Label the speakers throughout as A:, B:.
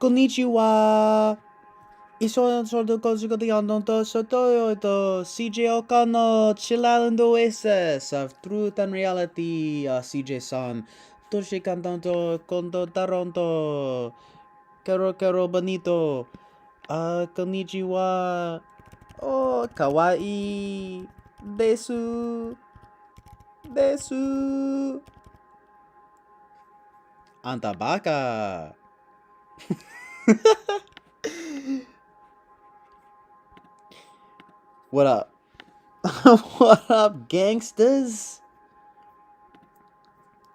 A: konnichiwa. CJ Okano, Chill Island Oasis of Truth and Reality. CJ-san, Toshi Kantanto, Kondo Taronto, Kero Bonito. Konnichiwa. Oh, kawaii. Desu. Desu. Anta baka. What up? What up, gangsters?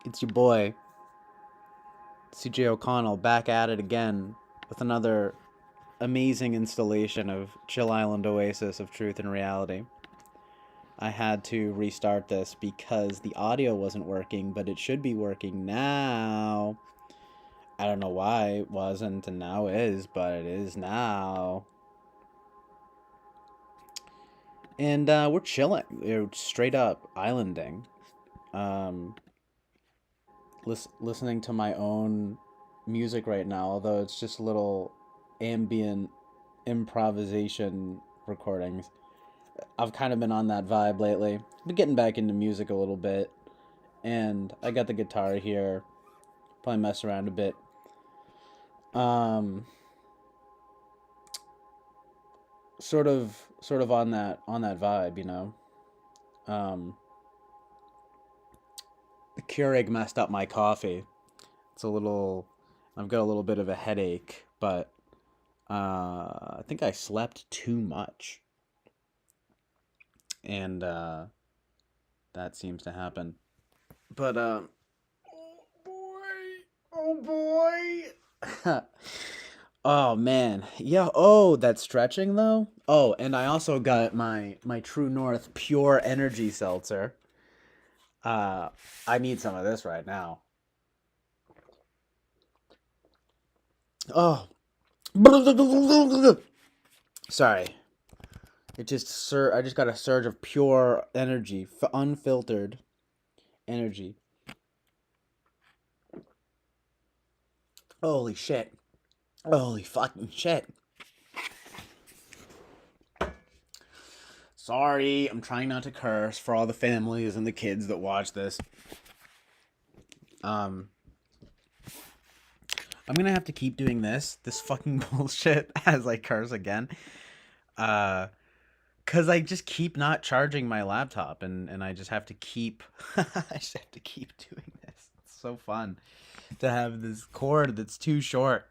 A: It's your boy, CJ O'Connell, back at it again with another amazing installation of Chill Island Oasis of Truth and Reality. I had to restart this because the audio wasn't working, but it should be working now. I don't know why it wasn't and now is, but it is now. And we're chilling. We're straight up islanding. Listening to my own music right now, although it's just little ambient improvisation recordings. I've kind of been on that vibe lately. Been getting back into music a little bit. And I got the guitar here. Probably mess around a bit. Sort of on that vibe, you know. The Keurig messed up my coffee. It's a little, I've got a little bit of a headache, but I think I slept too much. And that seems to happen. But oh boy. Oh man. Yeah, oh, that stretching though. Oh, and I also got my True North Pure Energy Seltzer. I need some of this right now. Oh. Sorry. I just got a surge of pure energy, unfiltered energy. Holy shit. Holy fucking shit. Sorry, I'm trying not to curse for all the families and the kids that watch this. I'm gonna have to keep doing this fucking bullshit as I curse again. Cause I just keep not charging my laptop and I just have to keep I just have to keep doing this. It's so fun to have this cord that's too short.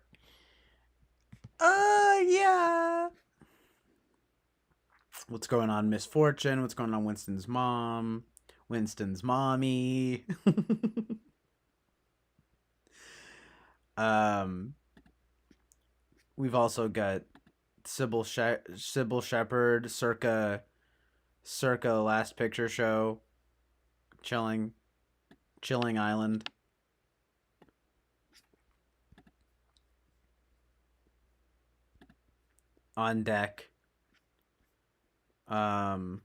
A: Yeah. What's going on, Miss Fortune? What's going on, Winston's mom? Winston's mommy. We've also got Sybil Shepherd, circa Last Picture Show, chilling island. On deck. Nice.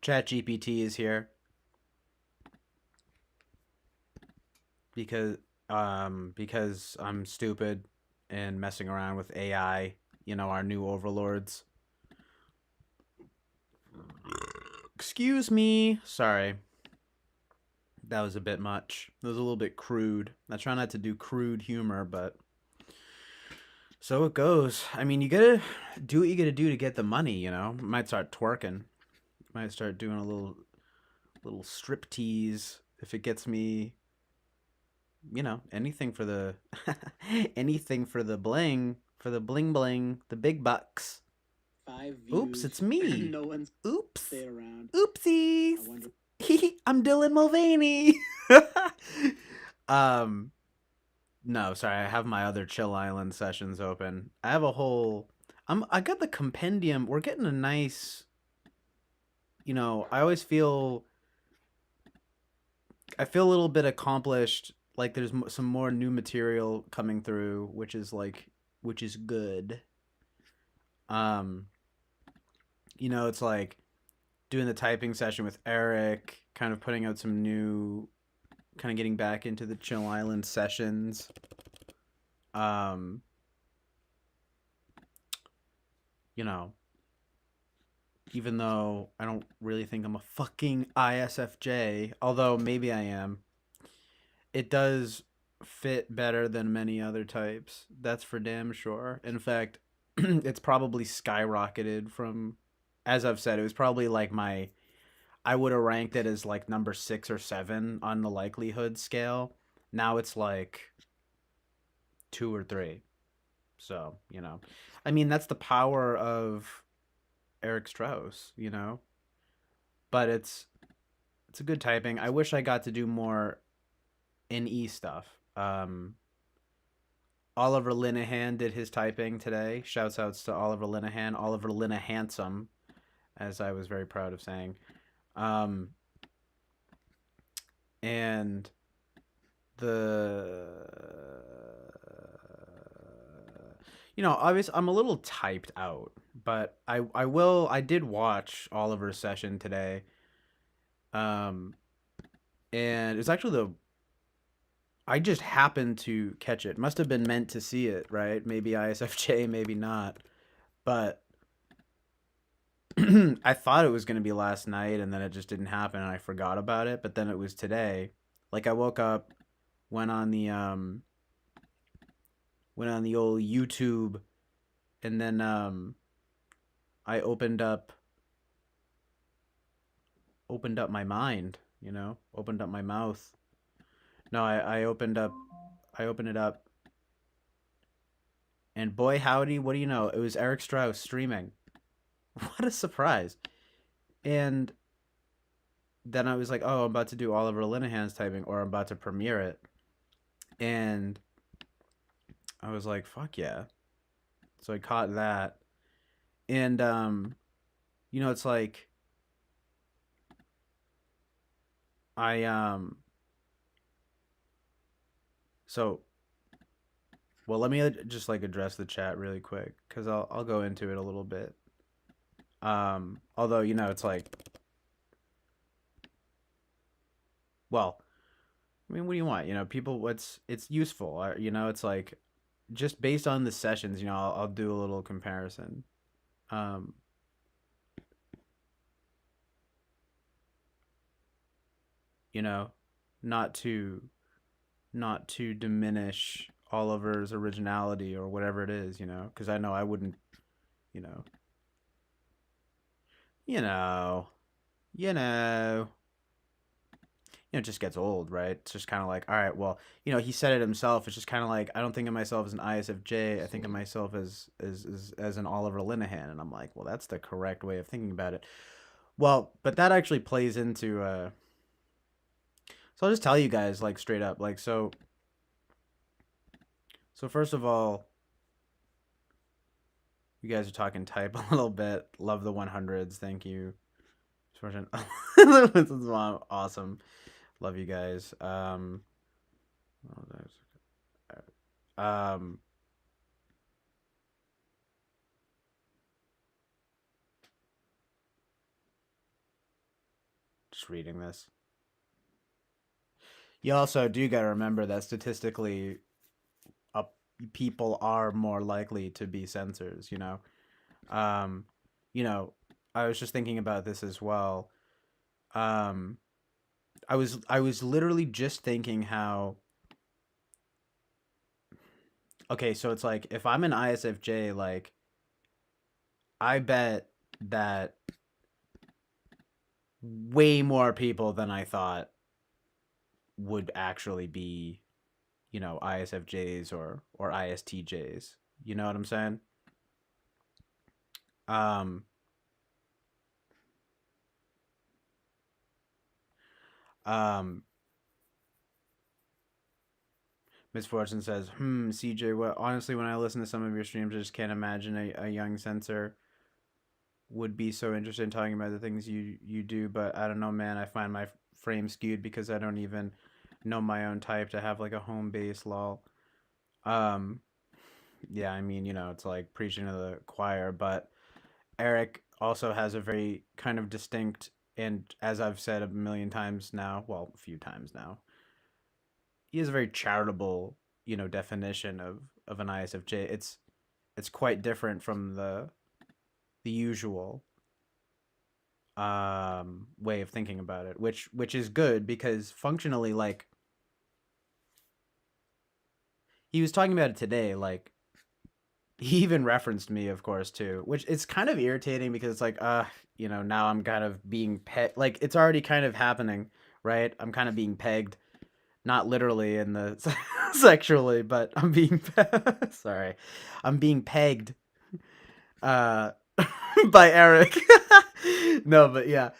A: ChatGPT is here because I'm stupid and messing around with AI, you know, our new overlords. Excuse me. Sorry. That was a bit much. It was a little bit crude. I try not to do crude humor, but so it goes. I mean, you gotta do what you gotta do to get the money, you know? Might start twerking. Might start doing a little strip tease if it gets me, you know, anything for the anything for the bling, the big bucks.
B: 5 views.
A: Oops, it's me.
B: No one's
A: Oops.
B: stay around.
A: Oopsies. I'm Dylan Mulvaney. No, sorry, I have my other Chill Island sessions open. I have a whole I got the compendium. We're getting a nice, you know, I feel a little bit accomplished, like there's some more new material coming through, which is good. You know, it's like doing the typing session with Eric, kind of putting out some new, kind of getting back into the Chill Island sessions. Um, you know, even though I don't really think I'm a fucking ISFJ, although maybe I am, it does fit better than many other types. That's for damn sure. In fact, it's probably skyrocketed from, as I've said, it was probably like I would have ranked it as like number 6 or 7 on the likelihood scale. Now it's like 2 or 3. So, I mean, that's the power of Eric Strauss. But it's a good typing. I wish I got to do more NE stuff. Oliver Linehan did his typing today. Shouts outs to Oliver Linehan, Oliver Linehandsome, as I was very proud of saying. Um, and the obviously I'm a little typed out, but I did watch Oliver's session today. Um, and it's actually the I just happened to catch it. Must have been meant to see it, right? Maybe ISFJ, maybe not. But I thought it was going to be last night and then it just didn't happen and I forgot about it, but then it was today. Like I woke up, went on the old YouTube, and then I opened up my mind, opened up my mouth. No, I opened it up, and boy howdy, what do you know? It was Eric Strauss streaming. What a surprise. And then I was like, oh, I'm about to do Oliver Linehan's typing, or I'm about to premiere it. And I was like, fuck yeah. So I caught that. And it's like I so well, let me just like address the chat really quick cuz I'll go into it a little bit. Although, it's like, well, I mean, what do you want? People, it's useful. It's like just based on the sessions, I'll do a little comparison. Um, you know, not to not to diminish Oliver's originality or whatever it is, because I know I wouldn't, you know, you know, you know, it just gets old, right? It's just kind of like, all right, well, he said it himself. It's just kind of like I don't think of myself as an ISFJ. I think of myself as an Oliver Linehan, and I'm like, well, that's the correct way of thinking about it. Well, but that actually plays into. So I'll just tell you guys like straight up, like so first of all, you guys are talking type a little bit. Love the 100s. Thank you. Awesome. Love you guys. Um, just reading this. You also do gotta remember that statistically, uh, people are more likely to be censors. Um, you know, I was just thinking about this as well. Um, I was literally just thinking how. Okay, so it's like if I'm an ISFJ, like I bet that way more people than I thought would actually be, ISFJs or ISTJs. You know what I'm saying? Um um Misfortune says, CJ, what honestly when I listen to some of your streams I just can't imagine a young censor would be so interested in talking about the things you do, but I don't know, man. I find my frame skewed because I don't even know my own type to have like a home base lol. Um yeah, I mean, it's like preaching to the choir, but Eric also has a very kind of distinct, and as I've said a million times now, well, a few times now, he has a very charitable, definition of an ISFJ. It's quite different from the usual way of thinking about it, which is good because functionally, like, he was talking about it today, like, he even referenced me, of course, too, which it's kind of irritating because it's like, now I'm kind of being pegged. Like, it's already kind of happening, right? I'm kind of being pegged, not literally in the sexually, but I'm being sorry, I'm being pegged uh by Eric. No, but yeah,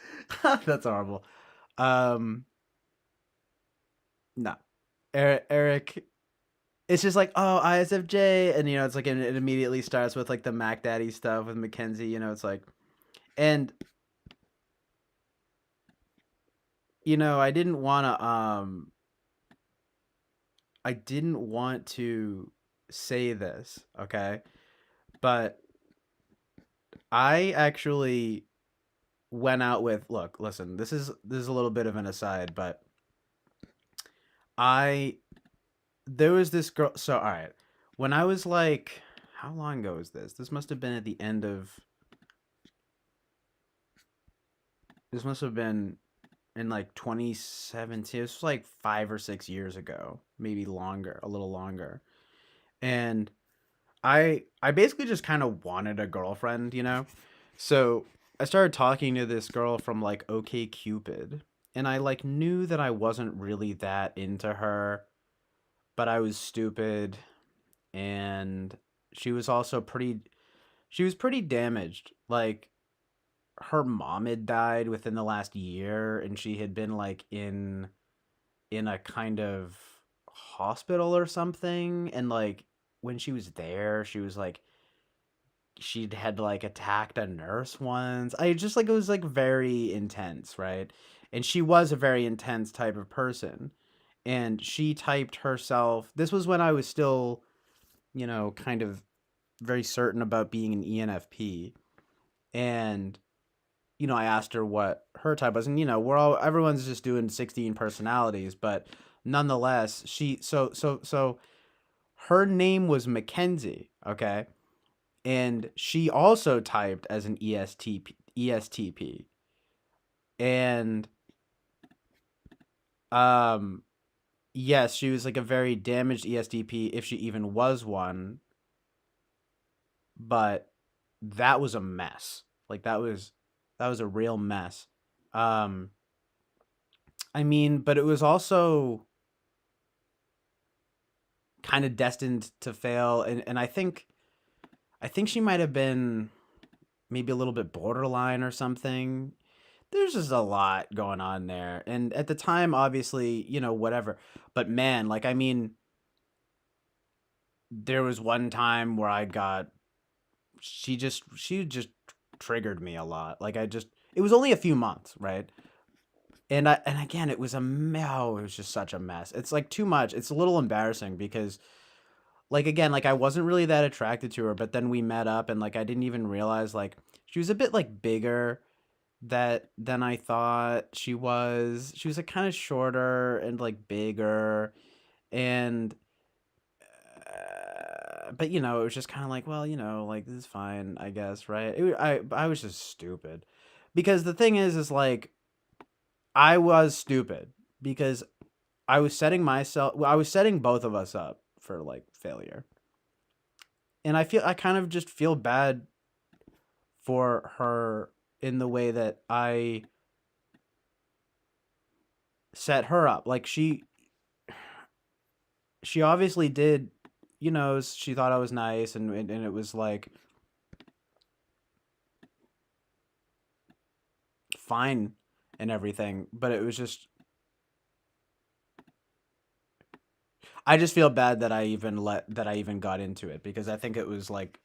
A: that's horrible. Um, no, Eric. It's just like, oh, ISFJ, and it's like it immediately starts with like the Mac Daddy stuff with Mackenzie. It's like, and I didn't want to I didn't want to say this, okay, but I actually went out with, look, listen, this is a little bit of an aside, but I there was this girl. So all right, when I was like, how long ago was this? This must have been in like 2017. It was like 5 or 6 years ago, maybe longer, a little longer. And I basically just kind of wanted a girlfriend. So I started talking to this girl from like OK Cupid, and I like knew that I wasn't really that into her, but I was stupid, and she was also pretty damaged. Like, her mom had died within the last year, and she had been like in a kind of hospital or something, and like when she was there, she was like, she'd had like attacked a nurse once. I just like, it was like very intense, right? And she was a very intense type of person, and she typed herself. This was when I was still, kind of very certain about being an ENFP. And I asked her what her type was, and everyone's just doing 16 personalities, but nonetheless, so her name was Mackenzie, okay, and she also typed as an ESTP, and um, yes, she was like a very damaged ESTP if she even was one, but that was a mess. Like, that was a real mess. Um, I mean, but it was also kind of destined to fail, and I think she might have been maybe a little bit borderline or something. There's just a lot going on there. And at the time, obviously, whatever. But man, like, I mean, there was one time where she just triggered me a lot. Like, it was only a few months, right? And again, it was just such a mess. It's like too much. It's a little embarrassing because, like, again, like, I wasn't really that attracted to her, but then we met up, and like I didn't even realize, like, she was a bit like bigger that than I thought she was. She was like kind of shorter and like bigger, and but it was just kind of like, well, like, this is fine, I guess, right? I was just stupid, because the thing is like, I was stupid because I was setting both of us up for like failure. And I kind of just feel bad for her in the way that I set her up. Like, she obviously did, she thought I was nice, and it was like fine and everything, but it was just, I just feel bad that I even got into it, because I think it was like,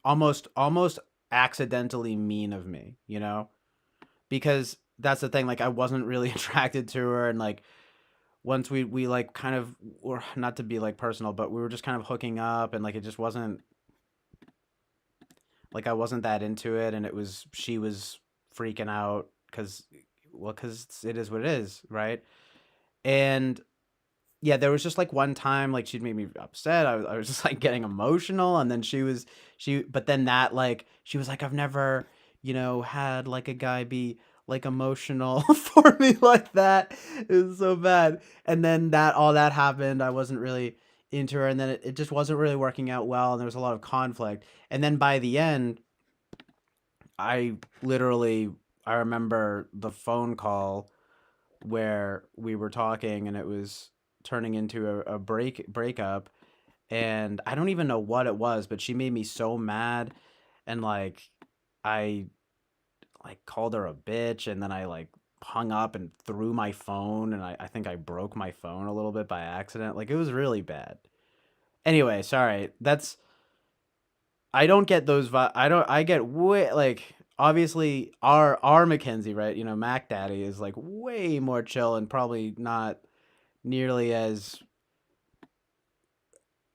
A: almost accidentally mean of me, because that's the thing. Like, I wasn't really attracted to her, and like, once we like kind of, or not to be like personal, but we were just kind of hooking up, and like, it just wasn't, Like I wasn't that into it, and it was she was freaking out because, well, because it is what it is, right? And yeah, there was just like one time like she'd made me upset. I was just like getting emotional, and then but then that like she was like, I've never, had like a guy be like emotional for me like that. It was so bad. And then all that happened. I wasn't really into her, and then it just wasn't really working out well, and there was a lot of conflict. And then by the end, I literally I remember the phone call where we were talking, and it was turning into a breakup, and I don't even know what it was, but she made me so mad, and like I like called her a bitch, and then I like hung up and threw my phone, and I think I broke my phone a little bit by accident. Like it was really bad. Anyway, sorry. I don't get those I don't I get way like obviously our Mackenzie, right? Mac Daddy is like way more chill and probably not nearly as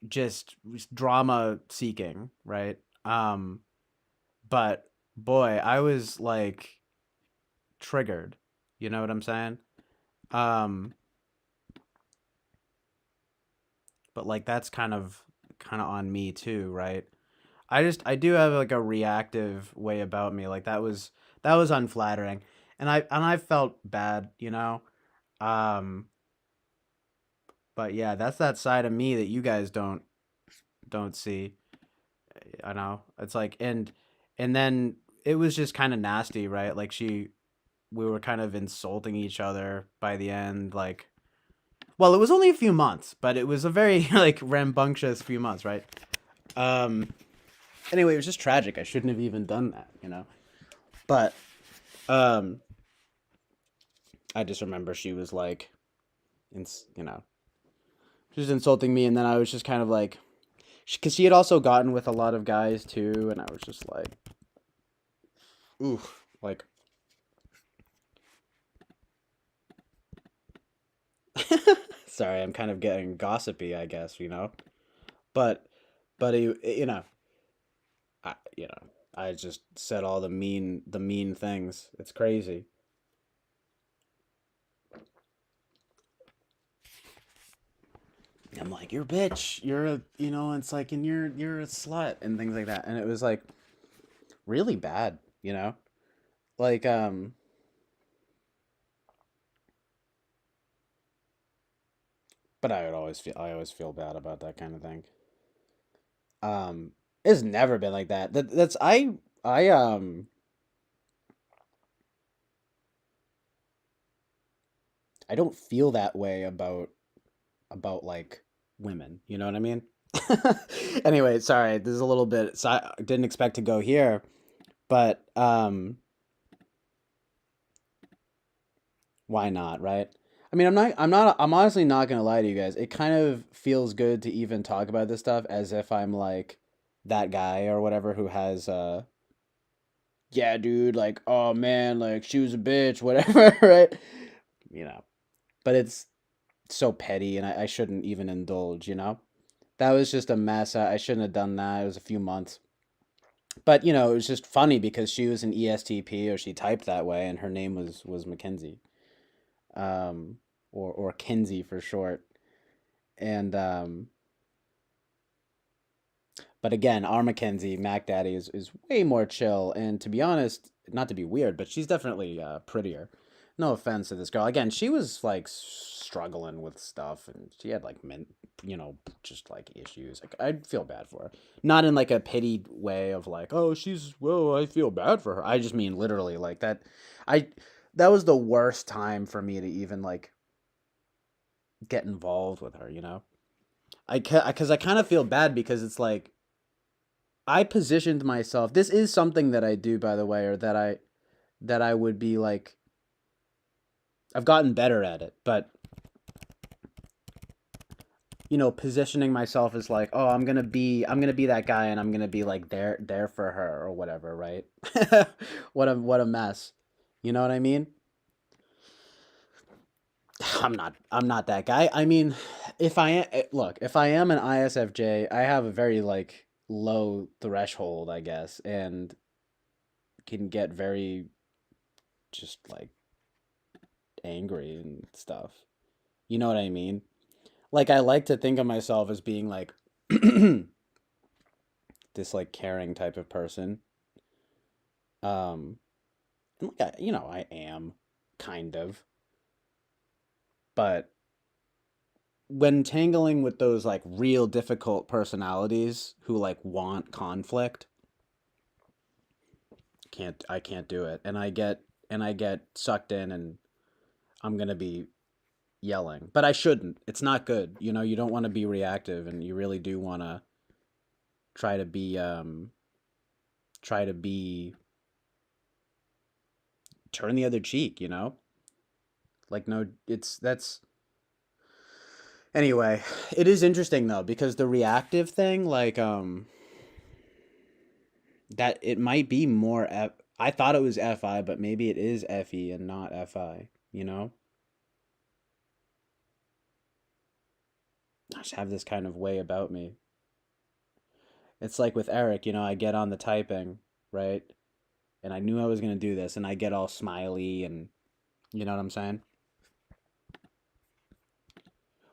A: just drama seeking, right? But boy, I was like triggered. You know what I'm saying? Um, but like that's kind of on me too, right? I do have like a reactive way about me. Like that was unflattering. And I felt bad, Um, but yeah, that's that side of me that you guys don't see. I know. It's like and then it was just kind of nasty, right? Like we were kind of insulting each other by the end. Like, well, it was only a few months, but it was a very like rambunctious few months, right? Um. Anyway, it was just tragic. I shouldn't have even done that. But um, I just remember she was like, you know, she was insulting me, and then I was just kind of like, because she had also gotten with a lot of guys too, and I was just like, ooh, like, sorry, I'm kind of getting gossipy, I guess. But I just said all the mean things. It's crazy. I'm like, you're a bitch. You're a, it's like, and you're a slut and things like that. And it was like really bad. Like, but I always feel bad about that kind of thing. It's never been like that. That's I don't feel that way about like women. You know what I mean? Anyway, sorry. This is a little bit. So I didn't expect to go here, but why not? Right? I mean, I'm honestly not gonna lie to you guys. It kind of feels good to even talk about this stuff as if I'm like that guy or whatever who has yeah, dude, like, oh man, like she was a bitch, whatever, right? You know, but it's so petty, and I shouldn't even indulge. That was just a mess. I shouldn't have done that. It was a few months. But, it was just funny because she was an ESTP, or she typed that way, and her name was Mackenzie, or Kenzie for short. And but again, our Mackenzie, Mac Daddy, is way more chill. And to be honest, not to be weird, but she's definitely prettier. No offense to this girl. Again, she was like struggling with stuff, and she had like just like issues. Like I'd feel bad for her, not in like a pitied way of like, oh, I feel bad for her. I just mean literally like that. I that was the worst time for me to even like get involved with her. Because I kind of feel bad because it's like I positioned myself. This is something that I do, by the way, or that I would be like. I've gotten better at it, but positioning myself as like, oh, I'm gonna be that guy, and I'm gonna be like there for her or whatever, right? What a mess. You know what I mean? I'm not that guy. I mean, if I am, look, if I am an ISFJ, I have a very like low threshold, I guess, and can get very just like angry and stuff. You know what I mean? Like I like to think of myself as being like this like caring type of person. Um, and like I am kind of, but when tangling with those like real difficult personalities who like want conflict, I can't do it. And I get sucked in and I'm going to be yelling. But I shouldn't. It's not good. You know, you don't want to be reactive and you really do want to try to be try to be turn the other cheek, you know? Like no, it's that's anyway, it is interesting though because the reactive thing like that it might be more I thought it was FI, but maybe it is FE and not FI, you know? I just have this kind of way about me. It's like with Eric, you know, I get on the typing, right? And I knew I was going to do this and I get all smiley and you know what I'm saying?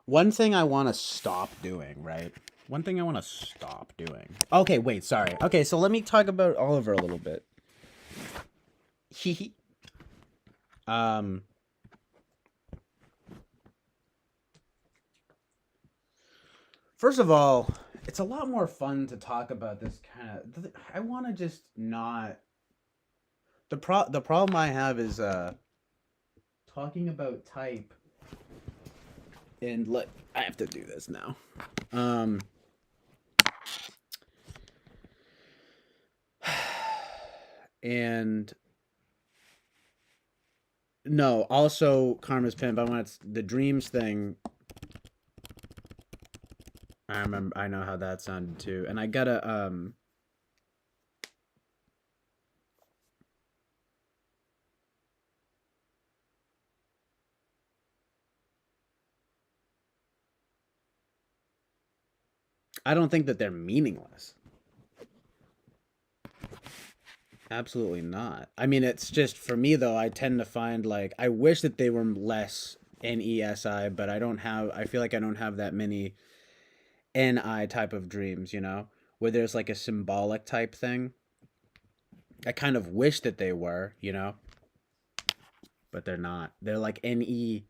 A: One thing I want to stop doing, right? One thing I want to stop doing. Okay, wait, sorry. Okay, so let me talk about Oliver a little bit. um First of all, it's a lot more fun to talk about this kind of I want to just not the problem I have is talking about type and let I have to do this now. Um and no, also Karma's Pimp. I want the dreams thing. I remember. I know how that sounded too, and I gotta. I don't think that they're meaningless. Absolutely not. I mean, it's just for me though. I tend to find like I wish that they were less NESI, but I don't have. I feel like I don't have that many NI type of dreams. You know, where there's like a symbolic type thing. I kind of wish that they were. You know, but they're not. They're like NESI.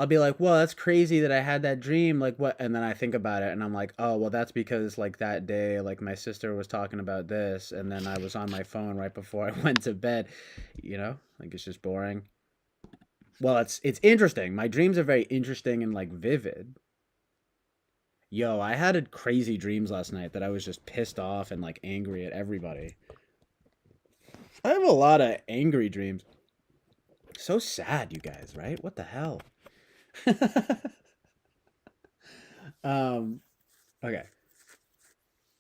A: I'll be like, well, that's crazy that I had that dream. Like, what? And then I think about it and I'm like, oh, well, that's because, like, that day, like, my sister was talking about this. And then I was on my phone right before I went to bed. You know? Like, it's just boring. Well, it's interesting. My dreams are very interesting and, like, vivid. Yo, I had crazy dreams last night that I was just pissed off and, like, angry at everybody. I have a lot of angry dreams. So sad, you guys, right? What the hell? um, okay.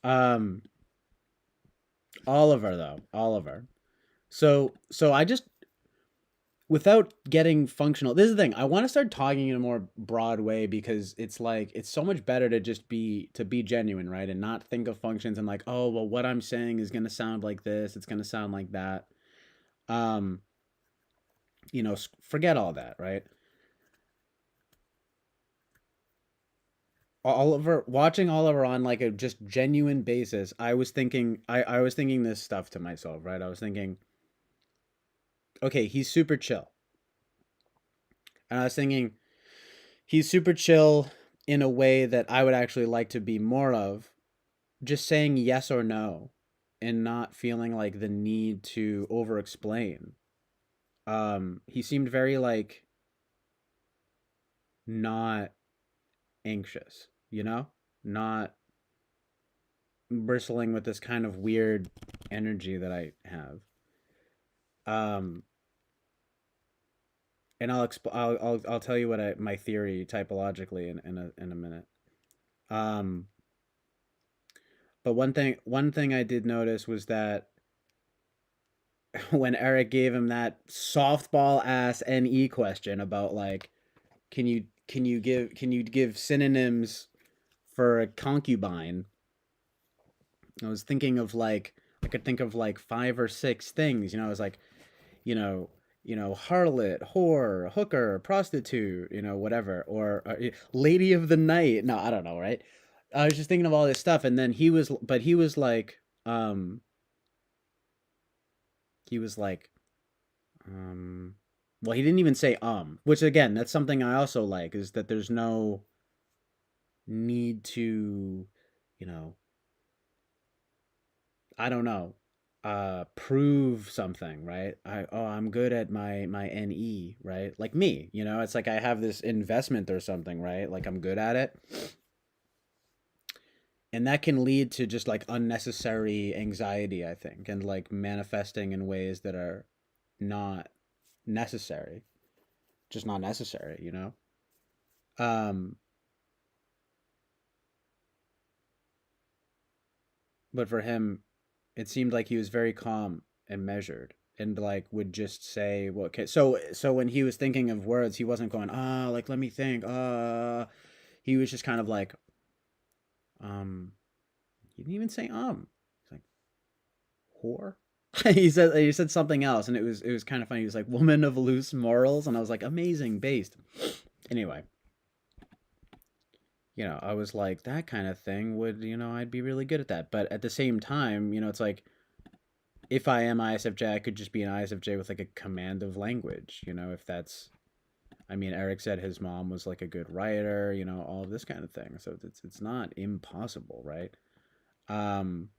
A: Um, Oliver though, Oliver. So I just without getting functional. This is the thing. I want to start talking in a more broad way because it's like it's so much better to just be genuine, right? And not think of functions and like, "Oh, well what I'm saying is going to sound like this, it's going to sound like that." Um, forget all that, right? Oliver watching Oliver on like a just genuine basis. I was thinking this stuff to myself, right? I was thinking, okay, he's super chill. And I was thinking he's super chill in a way that I would actually like to be more of, just saying yes or no and not feeling like the need to over explain. He seemed very like not anxious, you know? Not bristling with this kind of weird energy that I have. Um and I'll tell you what my theory typologically in a minute. Um but one thing I did notice was that when Eric gave him that softball ass NE question about like can you give synonyms for a concubine, I was thinking of like I could think of like five or six things. I was like, you know, harlot, whore, hooker, prostitute, whatever, or lady of the night. No, I don't know, right? I was just thinking of all this stuff, and then he was like, um, he was like, um, well, he didn't even say which again, that's something I also like is that there's no need to, you know, I don't know, prove something, right? I'm good at my NE, right? Like me, it's like I have this investment or something, right? Like I'm good at it. And that can lead to just like unnecessary anxiety, I think, and like manifesting in ways that are not necessary, just not necessary. Um, but for him, it seemed like he was very calm and measured and like would just say, well, okay. So when he was thinking of words, he wasn't going, like, let me think. He was just kind of like, um, he didn't even say, he's like, whore. He said something else, and it was kind of funny. He was like, woman of loose morals. And I was like, amazing based. Anyway, I was like, that kind of thing would, I'd be really good at that. But at the same time, it's like, if I am ISFJ, I could just be an ISFJ with like a command of language, if that's, I mean, Eric said his mom was like a good writer, all of this kind of thing. So it's not impossible, right? Um,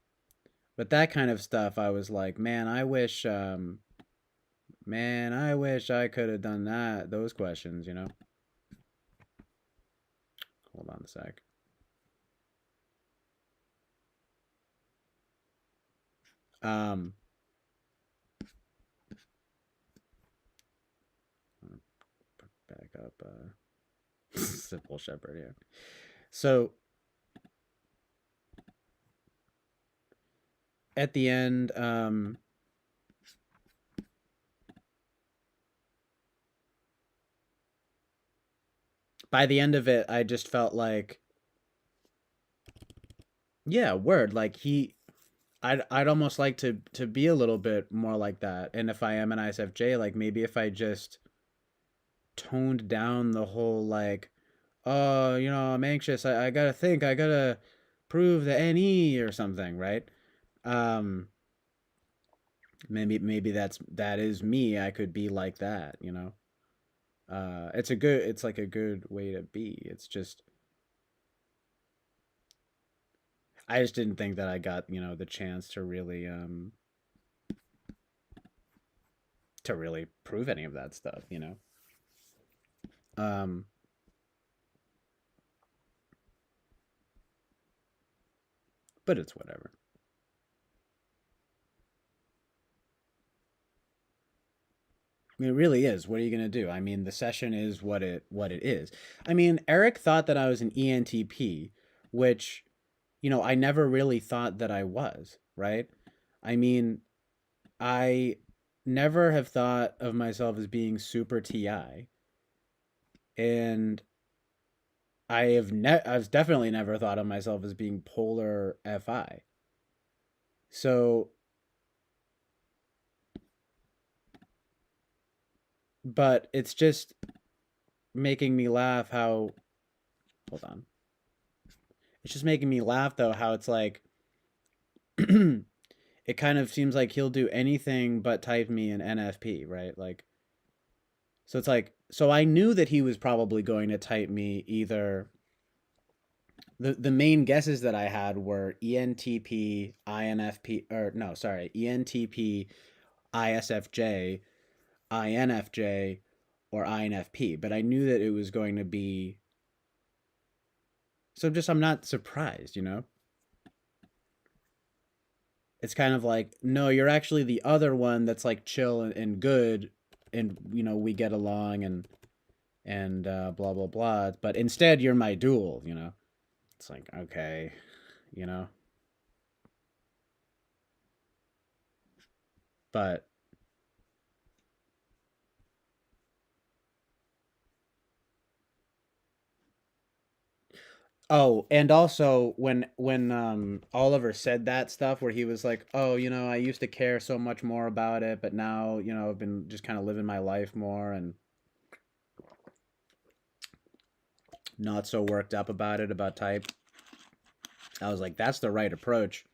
A: but that kind of stuff, I was like, man, I wish I could have done those questions. Hold on a sec. Um, back up, Simple Shepherd, yeah. So at the end, by the end of it, I just felt like, yeah, word. Like I'd almost like to be a little bit more like that. And if I am an ISFJ, like maybe if I just toned down the whole like, oh, I'm anxious. I gotta think. I gotta prove the NE or something, right? Um, maybe that is me. I could be like that. It's like a good way to be. It's just I just didn't think that I got the chance to really prove any of that stuff. Um, but it's whatever. I mean, it really is. What are you gonna do? I mean, the session is what it is. I mean, Eric thought that I was an ENTP, which I never really thought that I was. Right? I mean, I never have thought of myself as being super TI, and I've definitely never thought of myself as being polar FI. So, but it's just making me laugh how. Hold on. It's just making me laugh though how it's like it kind of seems like he'll do anything but type me an NFP, right? Like so it's like so I knew that he was probably going to type me either the main guesses that I had were ENTP, INFP or no, sorry, ENTP, ISFJ, INFJ or INFP, but I knew that it was going to be so just I'm not surprised. It's kind of like, no, you're actually the other one that's like chill and good, and we get along and blah blah blah. But instead, you're my dual. It's like okay, you know. But Oh, and also when Oliver said that stuff where he was like, "Oh, I used to care so much more about it, but now, I've been just kind of living my life more and not so worked up about it about type." I was like, "That's the right approach,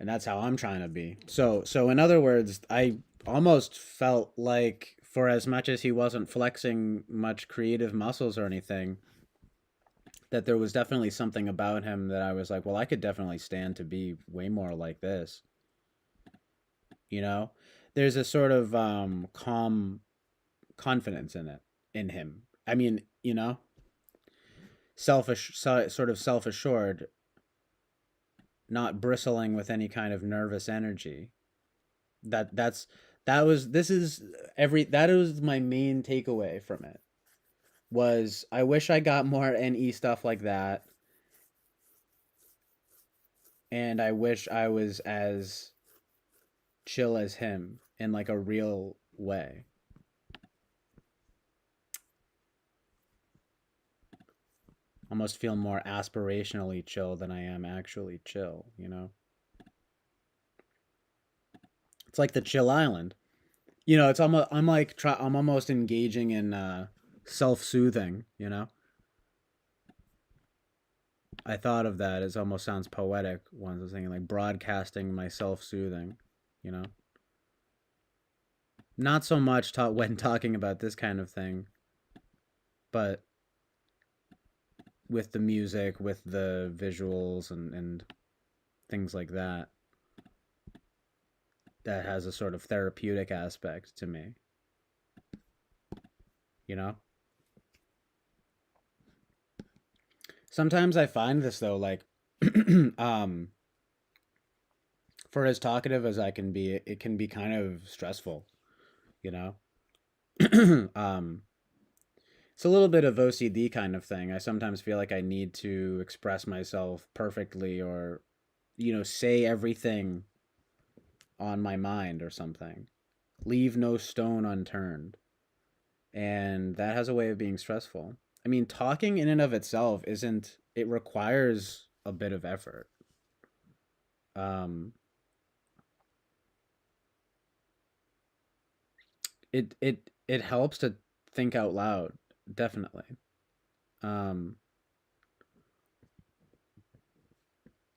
A: and that's how I'm trying to be." So in other words, I almost felt like for as much as he wasn't flexing much creative muscles or anything, that there was definitely something about him that I was like, well, I could definitely stand to be way more like this. You know, there's a sort of calm confidence in it in him. I mean, sort of self assured, not bristling with any kind of nervous energy. That that's that was this is every that was my main takeaway from it. Was I wish I got more NE stuff like that, and I wish I was as chill as him in like a real way. Almost feel more aspirationally chill than I am actually chill. It's like the chill island. It's almost I'm almost engaging in self-soothing. I thought of that as almost sounds poetic once. I was thinking like broadcasting my self-soothing, you know. Not so much when talking about this kind of thing, but with the music, with the visuals and things like that, that has a sort of therapeutic aspect to me, you know? Sometimes I find this though, like, um, for as talkative as I can be, it can be kind of stressful, you know? um, it's a little bit of OCD kind of thing. I sometimes feel like I need to express myself perfectly or, say everything on my mind or something. Leave no stone unturned. And that has a way of being stressful. I mean, talking in and of itself isn't, it requires a bit of effort. Um, it helps to think out loud, definitely. Um,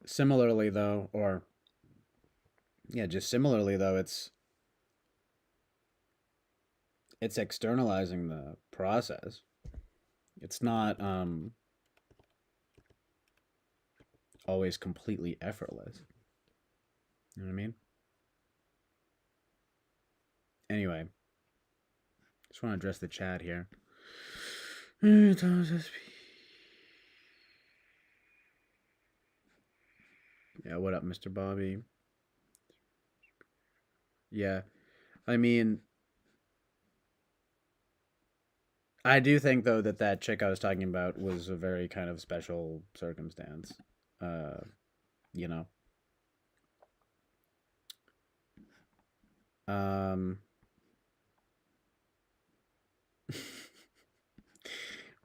A: Similarly though, or yeah, just similarly though, it's externalizing the process. It's not always completely effortless. You know what I mean? Anyway, just want to address the chat here. Yeah, what up, Mr. Bobby? Yeah, I mean, I do think though that chick I was talking about was a very kind of special circumstance. Uh, you know. Um,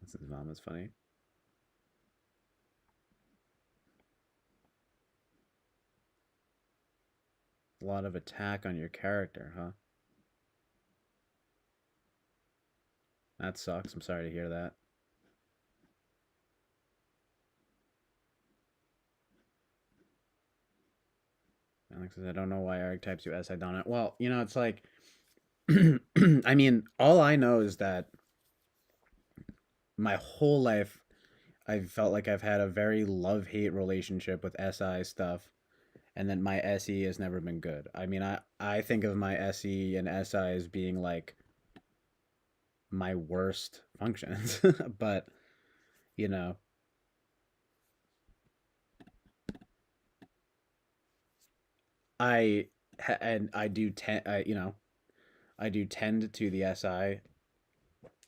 A: what's his mom is funny. A lot of attack on your character, huh? That sucks. I'm sorry to hear that. Alex says, I don't know why Eric types you S. I don't know. Well, it's like, I mean, all I know is that my whole life I've felt like I've had a very love hate relationship with SI stuff, and then my SE has never been good. I mean, I think of my SE and SI as being like my worst functions, but you know, I and I do tend, I do tend to the SI.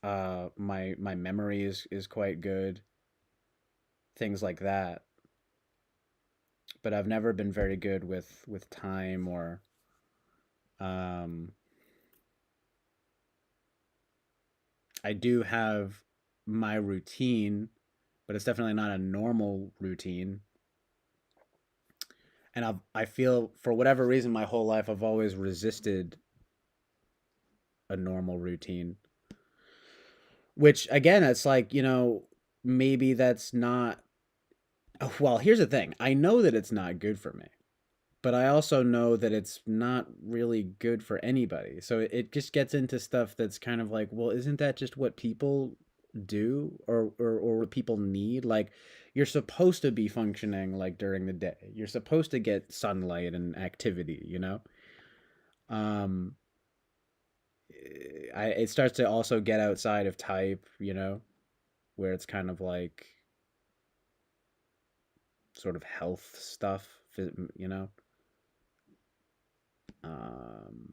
A: My memory is quite good, things like that. But I've never been very good with time or um. I do have my routine but it's definitely not a normal routine. And I feel for whatever reason my whole life I've always resisted a normal routine. Which again, it's like, maybe that's not well, here's the thing. I know that it's not good for me, but I also know that it's not really good for anybody. So it just gets into stuff that's kind of like, well, isn't that just what people do or what people need? Like you're supposed to be functioning like during the day. You're supposed to get sunlight and activity. Um it starts to also get outside of type, where it's kind of like sort of health stuff, you know. Um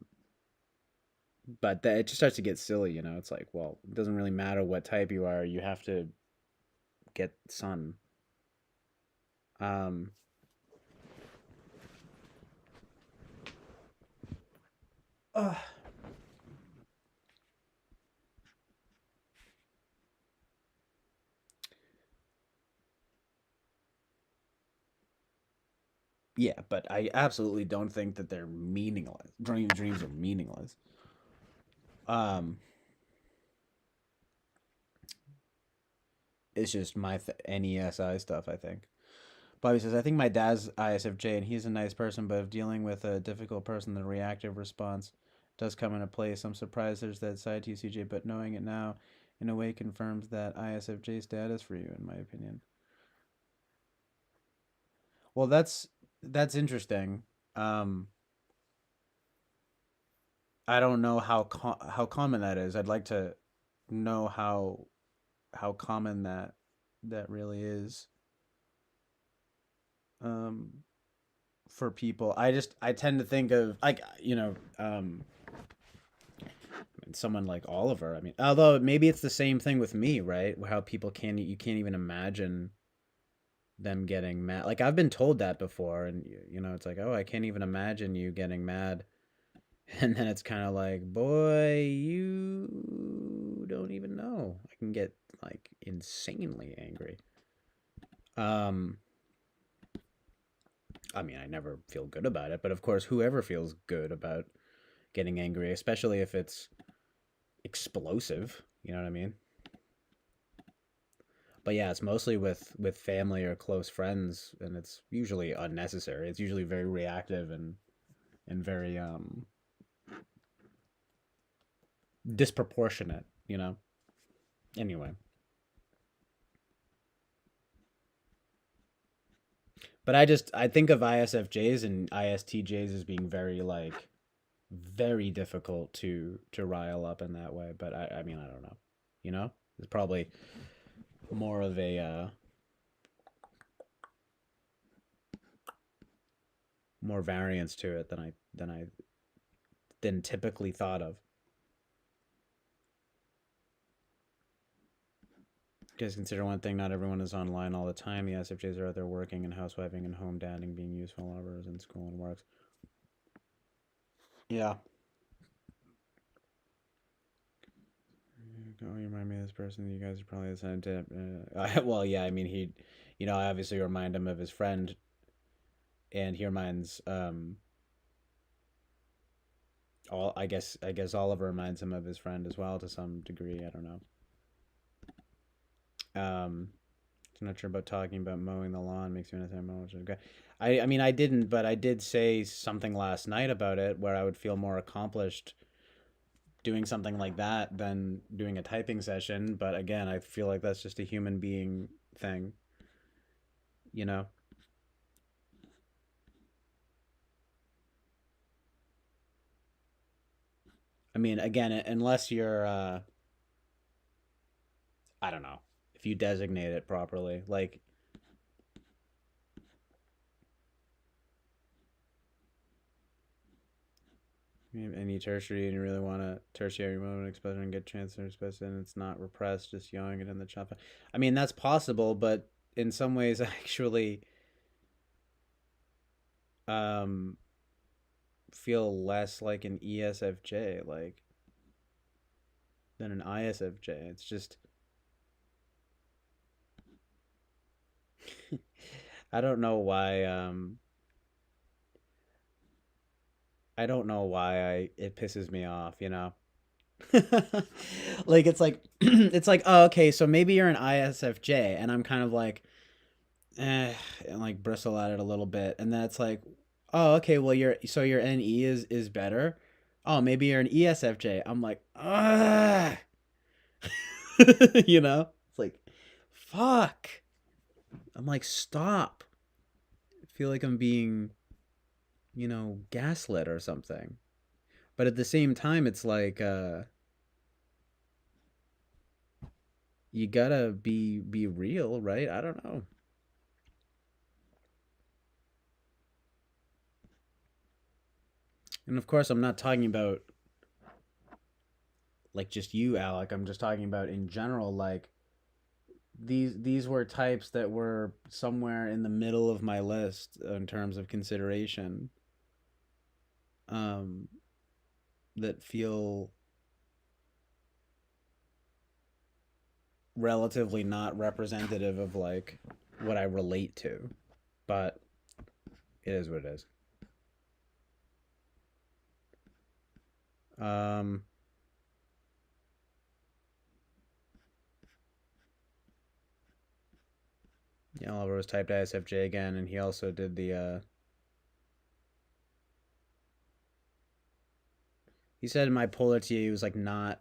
A: but it just starts to get silly. It's like, well, it doesn't really matter what type you are, you have to get sun. Um, uh, yeah, but I absolutely don't think that they're meaningless. Dreams are meaningless. Um, it's just my NESI stuff, I think. Bobby says, I think my dad's ISFJ and he's a nice person, but if dealing with a difficult person, the reactive response does come into play. So I'm surprised there's that side to you, CJ, but knowing it now in a way confirms that ISFJ status for you, in my opinion. Well, that's interesting. Um, I don't know how common that is. I'd like to know how common that really is. Um, for people. I tend to think of like someone like Oliver. I mean, although maybe it's the same thing with me, right? How people can't you can't even imagine them getting mad. Like I've been told that before, and it's like, oh, I can't even imagine you getting mad, and then it's kind of like, boy, you don't even know. I can get like insanely angry. Um, I mean, I never feel good about it, but of course, whoever feels good about getting angry, especially if it's explosive. You know what I mean? But yeah, it's mostly with family or close friends, and it's usually unnecessary. It's usually very reactive and very disproportionate. Anyway, but I think of ISFJs and ISTJs as being very like very difficult to rile up in that way. But I mean I don't know. It's probably more of a more variance to it than typically thought of. Guys, consider one thing: not everyone is online all the time. The SFJs are out there working and housewifing and home dadding, being useful hours in school and works. Yeah. Oh, you remind me of this person. You guys are probably the same type. Well, yeah. I mean, I obviously remind him of his friend, and he reminds all. I guess Oliver reminds him of his friend as well to some degree. I don't know. I'm not sure about talking about mowing the lawn makes me want to say mow. Okay. I mean I didn't, but I did say something last night about it where I would feel more accomplished doing something like that than doing a typing session. But again, I feel like that's just a human being thing, you know. I mean, again, unless you're I don't know, if you designate it properly, like any tertiary and you really want a tertiary moment expression and get transfer expressed and it's not repressed, just yawing it in the chat. I mean, that's possible, but in some ways, I actually um, feel less like an ESFJ than an ISFJ. It's just I don't know why I don't know why I it pisses me off, you know. Like it's like it's like, oh, okay, so maybe you're an ISFJ, and I'm kind of like, and like bristle at it a little bit, and then it's like, oh, okay, well your NE is better. Oh, maybe you're an ESFJ. I'm like, ah, you know, it's like, fuck. I'm like, stop. I feel like I'm being, gaslit or something. But at the same time, it's like, you gotta be real, right? I don't know. And of course, I'm not talking about like just you, Alec. I'm just talking about in general. Like these were types that were somewhere in the middle of my list in terms of consideration. Um, that feel relatively not representative of like what I relate to, but it is what it is. Um, yeah, Oliver was typed ISFJ again, and he also did the. He said my polar T was like not.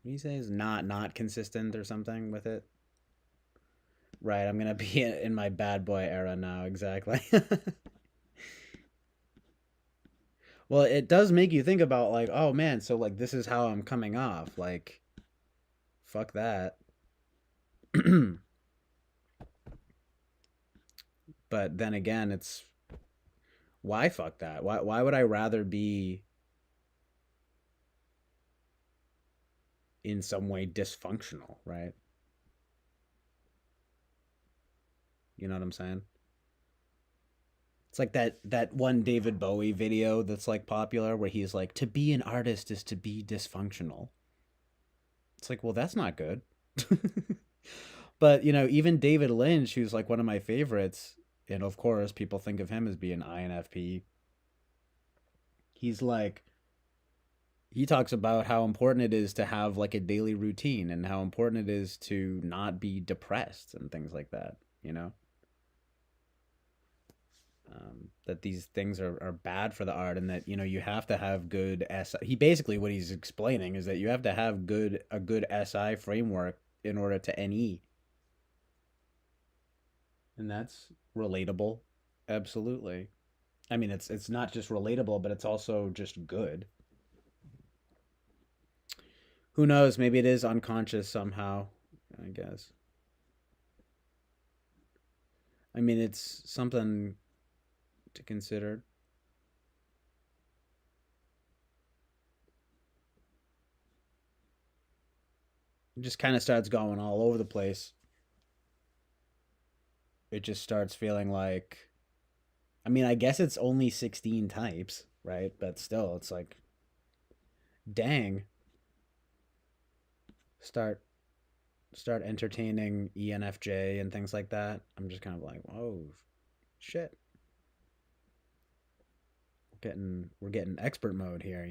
A: What do you say is not consistent or something with it? Right, I'm gonna be in my bad boy era now. Exactly. Well, it does make you think about like, oh man, so like this is how I'm coming off. Like, fuck that. But then again, it's why fuck that? Why would I rather be in some way dysfunctional, right? You know what I'm saying? It's like that one David Bowie video that's like popular where he's like, to be an artist is to be dysfunctional. It's like, well, that's not good. But, even David Lynch, who's like one of my favorites, and of course, people think of him as being INFP. He's like, he talks about how important it is to have like a daily routine and how important it is to not be depressed and things like that, you know? That these things are bad for the art and that, you have to have good SI. He basically, what he's explaining is that you have to have a good SI framework in order to NE. And that's relatable. Absolutely. I mean, it's not just relatable, but it's also just good. Who knows? Maybe it is unconscious somehow. I guess. I mean, it's something to consider. It just kind of starts going all over the place. It just starts feeling like. I mean, I guess it's only 16 types, right? But still, it's like, dang. Start start entertaining ENFJ and things like that. I'm just kind of like, whoa, shit. We're getting expert mode here,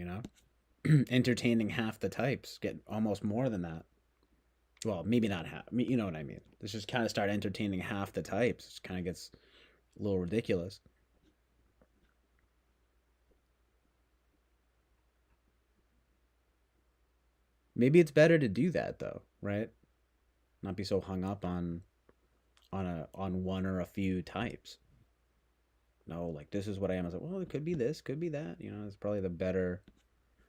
A: entertaining half the types, get almost more than that. Well, maybe not half. You know what I mean. Let's just kind of start entertaining half the types. It kind of gets a little ridiculous. Maybe it's better to do that though, right? Not be so hung up on one or a few types. No, like this is what I am. I was like, well, it could be this, could be that. It's probably the better.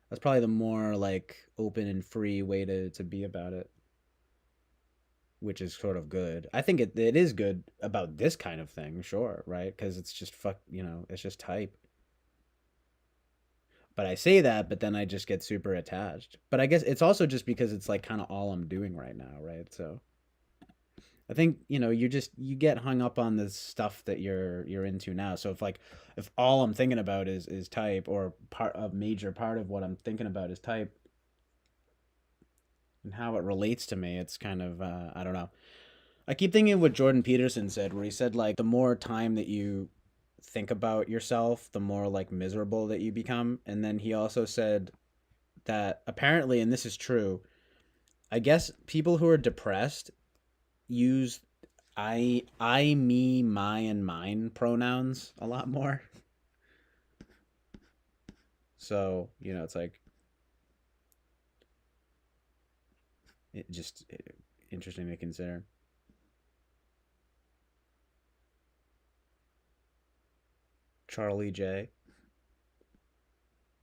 A: That's probably the more like open and free way to be about it, which is sort of good. I think it is good about this kind of thing, sure, right? Because it's just it's just type. But I say that, but then I just get super attached. But I guess it's also just because it's like kind of all I'm doing right now, right? So I think you get hung up on the stuff that you're into now. So if all I'm thinking about is type, or part a major part of what I'm thinking about is type and how it relates to me, it's kind of I don't know. I keep thinking of what Jordan Peterson said, where he said like the more time that you think about yourself, the more like miserable that you become. And then he also said that apparently, and this is true, I guess people who are depressed use I, me, my, and mine pronouns a lot more. So it's like it just interesting to consider. Charlie J.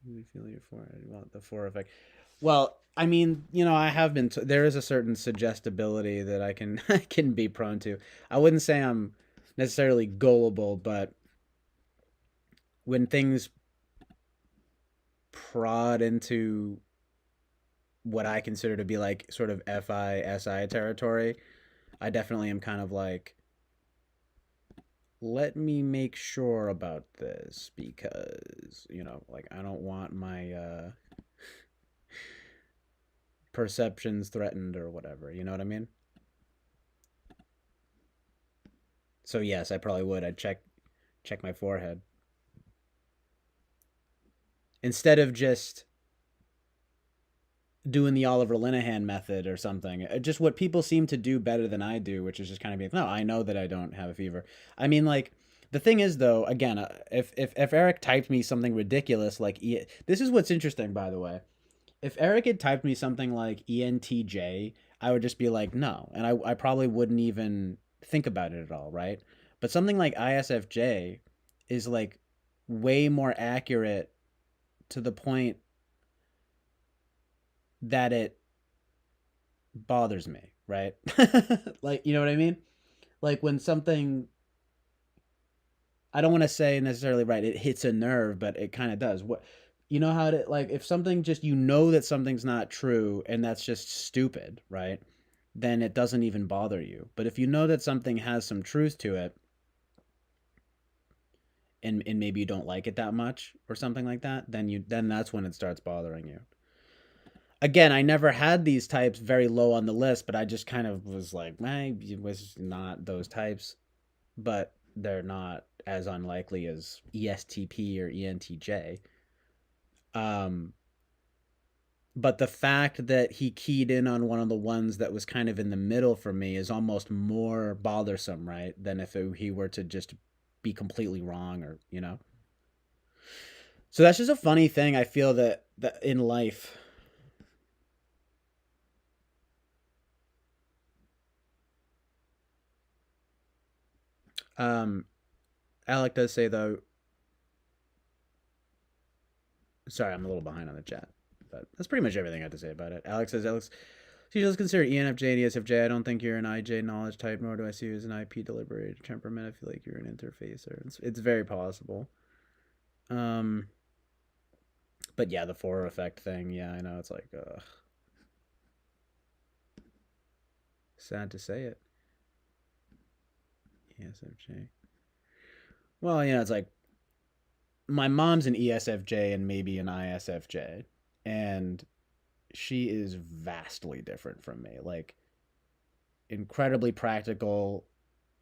A: You feel your forehead. You want the four effect. Well, I mean, I have been. There is a certain suggestibility that I can I can be prone to. I wouldn't say I'm necessarily gullible, but when things prod into what I consider to be like sort of FISI territory, I definitely am kind of like, let me make sure about this because, like I don't want my perceptions threatened or whatever. You know what I mean? So yes, I probably would. I'd check my forehead instead of just doing the Oliver Linehan method or something. Just what people seem to do better than I do, which is just kind of be like, no, I know that I don't have a fever. I mean, like the thing is though, again, if Eric typed me something ridiculous like this is what's interesting, by the way. If Eric had typed me something like ENTJ, I would just be like, no, and I probably wouldn't even think about it at all, right? But something like ISFJ is like way more accurate to the point that it bothers me, right? Like, you know what I mean? Like when something, I don't want to say necessarily right, it hits a nerve, but it kind of does. What you know how to like if something just that something's not true and that's just stupid, right? Then it doesn't even bother you. But if you know that something has some truth to it and maybe you don't like it that much or something like that, then that's when it starts bothering you. Again, I never had these types very low on the list, but I just kind of was like, it was not those types, but they're not as unlikely as ESTP or ENTJ. Um, but the fact that he keyed in on one of the ones that was kind of in the middle for me is almost more bothersome, right? Than if he were to just be completely wrong or. So that's just a funny thing I feel that in life. Um, Alec does say though. Sorry, I'm a little behind on the chat, but that's pretty much everything I have to say about it. Alex says Alex. So you just consider ENFJ and ESFJ. I don't think you're an IJ knowledge type, nor do I see you as an IP deliberated temperament. I feel like you're an interfacer. It's very possible. Um, but yeah, the four effect thing. Yeah, I know. It's like, sad to say it. ESFJ. Well, it's like my mom's an ESFJ and maybe an ISFJ, and she is vastly different from me. Like incredibly practical,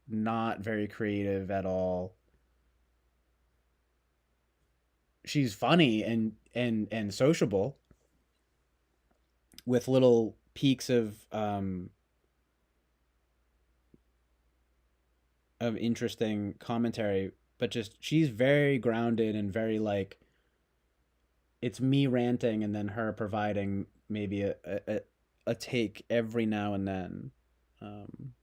A: not very creative at all. She's funny and sociable with little peaks of interesting commentary, but just she's very grounded and very like it's me ranting and then her providing maybe a take every now and then. Um,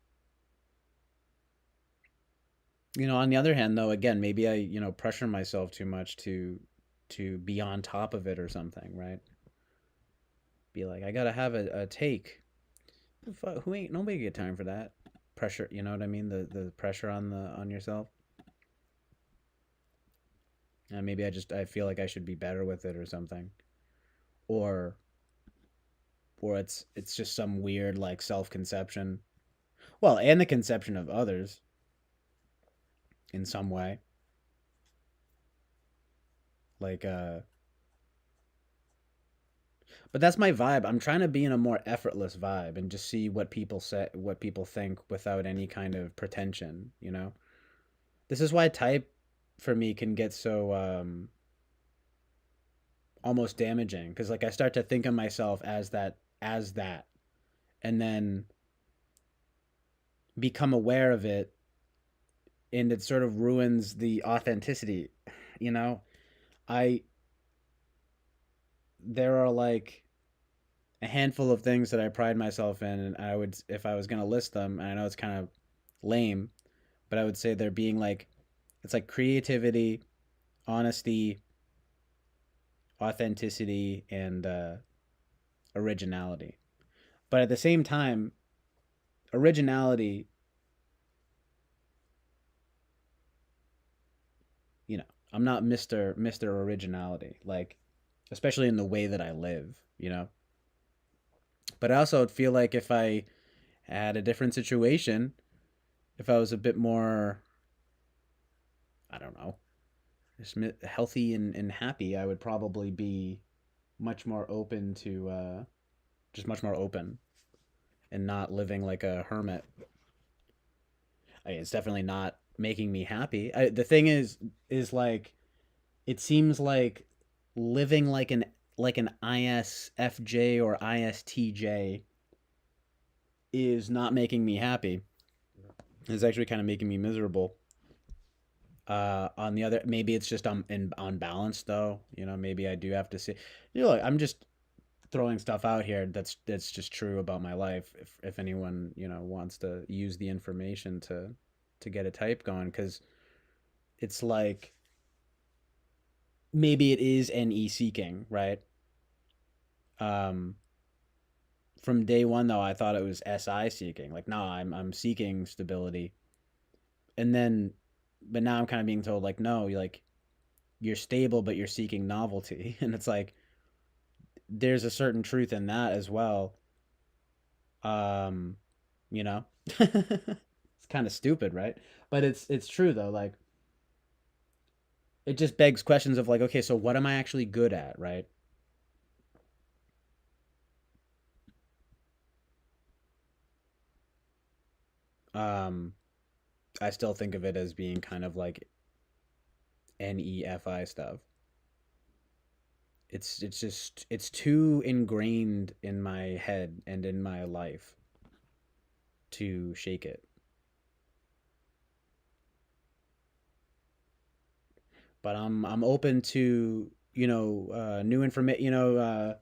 A: on the other hand, though, again, maybe I pressure myself too much to be on top of it or something, right? Be like, I gotta have a take. Who ain't nobody get time for that pressure? You know what I mean? The pressure on yourself. Maybe I feel like I should be better with it or something, or it's just some weird like self conception. Well, and the conception of others in some way, like But that's my vibe. I'm trying to be in a more effortless vibe and just see what people say, what people think without any kind of pretension, you know? This is why type for me can get so almost damaging because like I start to think of myself as that and then become aware of it and it sort of ruins the authenticity, you know? I There are like a handful of things that I pride myself in, and I would, if I was gonna list them, and I know it's kind of lame, but I would say they're being like, it's like creativity, honesty, authenticity, and originality. But at the same time, originality, you know, I'm not Mister Originality, like especially in the way that I live, you know. But I also feel like if I had a different situation, if I was a bit more, I don't know, just healthy and happy, I would probably be much more open to just much more open and not living like a hermit. I mean, it's definitely not making me happy. The thing is like it seems like living like an ISFJ or ISTJ is not making me happy. It's actually kind of making me miserable. On the other, maybe it's just on balance though. You know, maybe I do have to see. You know, look, I'm just throwing stuff out here that's just true about my life. If anyone wants to use the information to get a type going, because it's like maybe it is NE seeking, right? Um, from day one though, I thought it was SI seeking. Like, no, I'm seeking stability, and then, but now I'm kind of being told like, no, you're stable, but you're seeking novelty, and it's like there's a certain truth in that as well. Um, you know, it's kind of stupid, right? But it's true though. Like, it just begs questions of like, okay, so what am I actually good at, right? Um, I still think of it as being kind of like NEFI stuff. It's just it's too ingrained in my head and in my life to shake it. But I'm open to new information.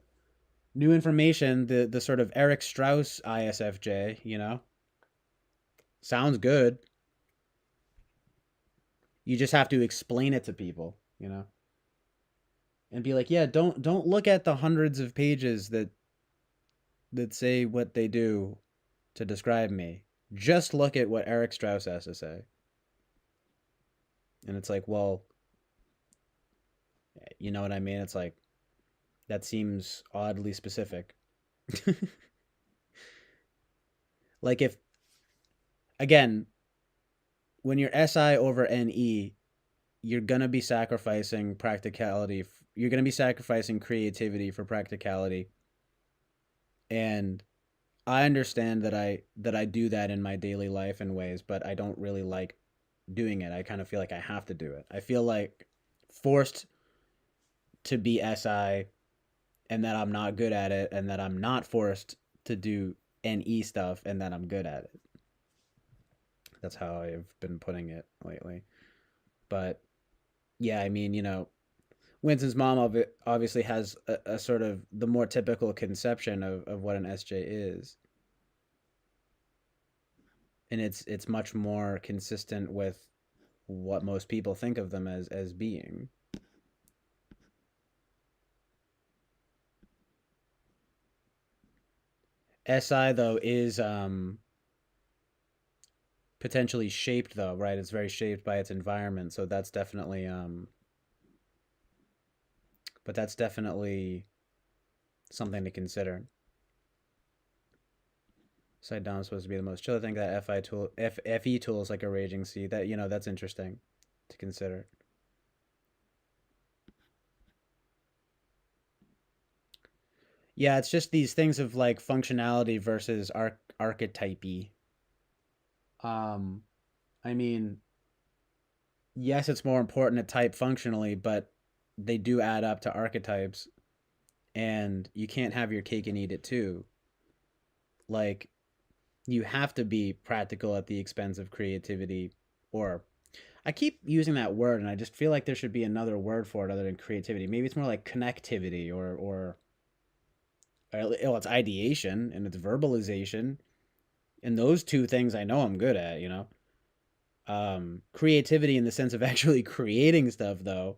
A: New information. The sort of Eric Strauss ISFJ. Sounds good. You just have to explain it to people. And be like, yeah, don't look at the hundreds of pages that say what they do to describe me. Just look at what Eric Strauss has to say. And it's like, well, you know what I mean? It's like that seems oddly specific. Like if again, when you're SI over NE, you're going to be sacrificing practicality. You're going to be sacrificing creativity for practicality. And I understand that I do that in my daily life in ways, but I don't really like doing it. I kind of feel like I have to do it. I feel like forced to be SI and that I'm not good at it and that I'm not forced to do NE stuff and that I'm good at it. That's how I've been putting it lately. But yeah, I mean, Winston's mom obviously has a sort of the more typical conception of what an SJ is. And it's much more consistent with what most people think of them as being. SI though is potentially shaped though, right? It's very shaped by its environment, so that's definitely but that's definitely something to consider. Side down is supposed to be the most chill thing. That FE tool is like a raging sea. That's interesting to consider. Yeah, it's just these things of like functionality versus archetypy. Um, I mean, yes, it's more important to type functionally, but they do add up to archetypes, and you can't have your cake and eat it too. Like, you have to be practical at the expense of creativity, or I keep using that word, and I just feel like there should be another word for it other than creativity. Maybe it's more like connectivity, or well, it's ideation and it's verbalization, and those two things I know I'm good at. Creativity in the sense of actually creating stuff, though,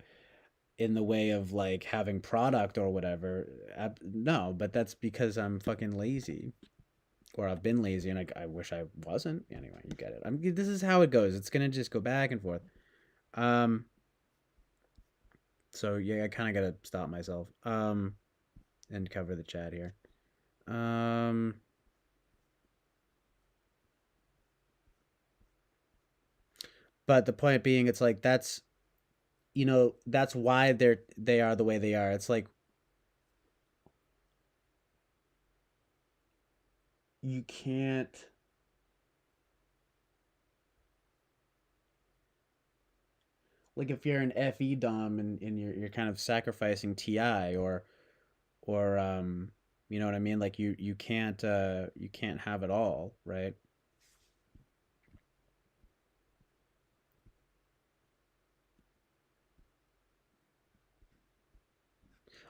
A: in the way of like having product or whatever. No, but that's because I'm fucking lazy, or I've been lazy, and I wish I wasn't. Anyway, you get it. This is how it goes. It's gonna just go back and forth. Um, so yeah, I kind of gotta stop myself. And cover the chat here. Um, but the point being, it's like that's why they are the way they are. It's like you can't, like, if you're an FE dom, and you're kind of sacrificing TI, or you know what I mean? Like, you can't have it all, right?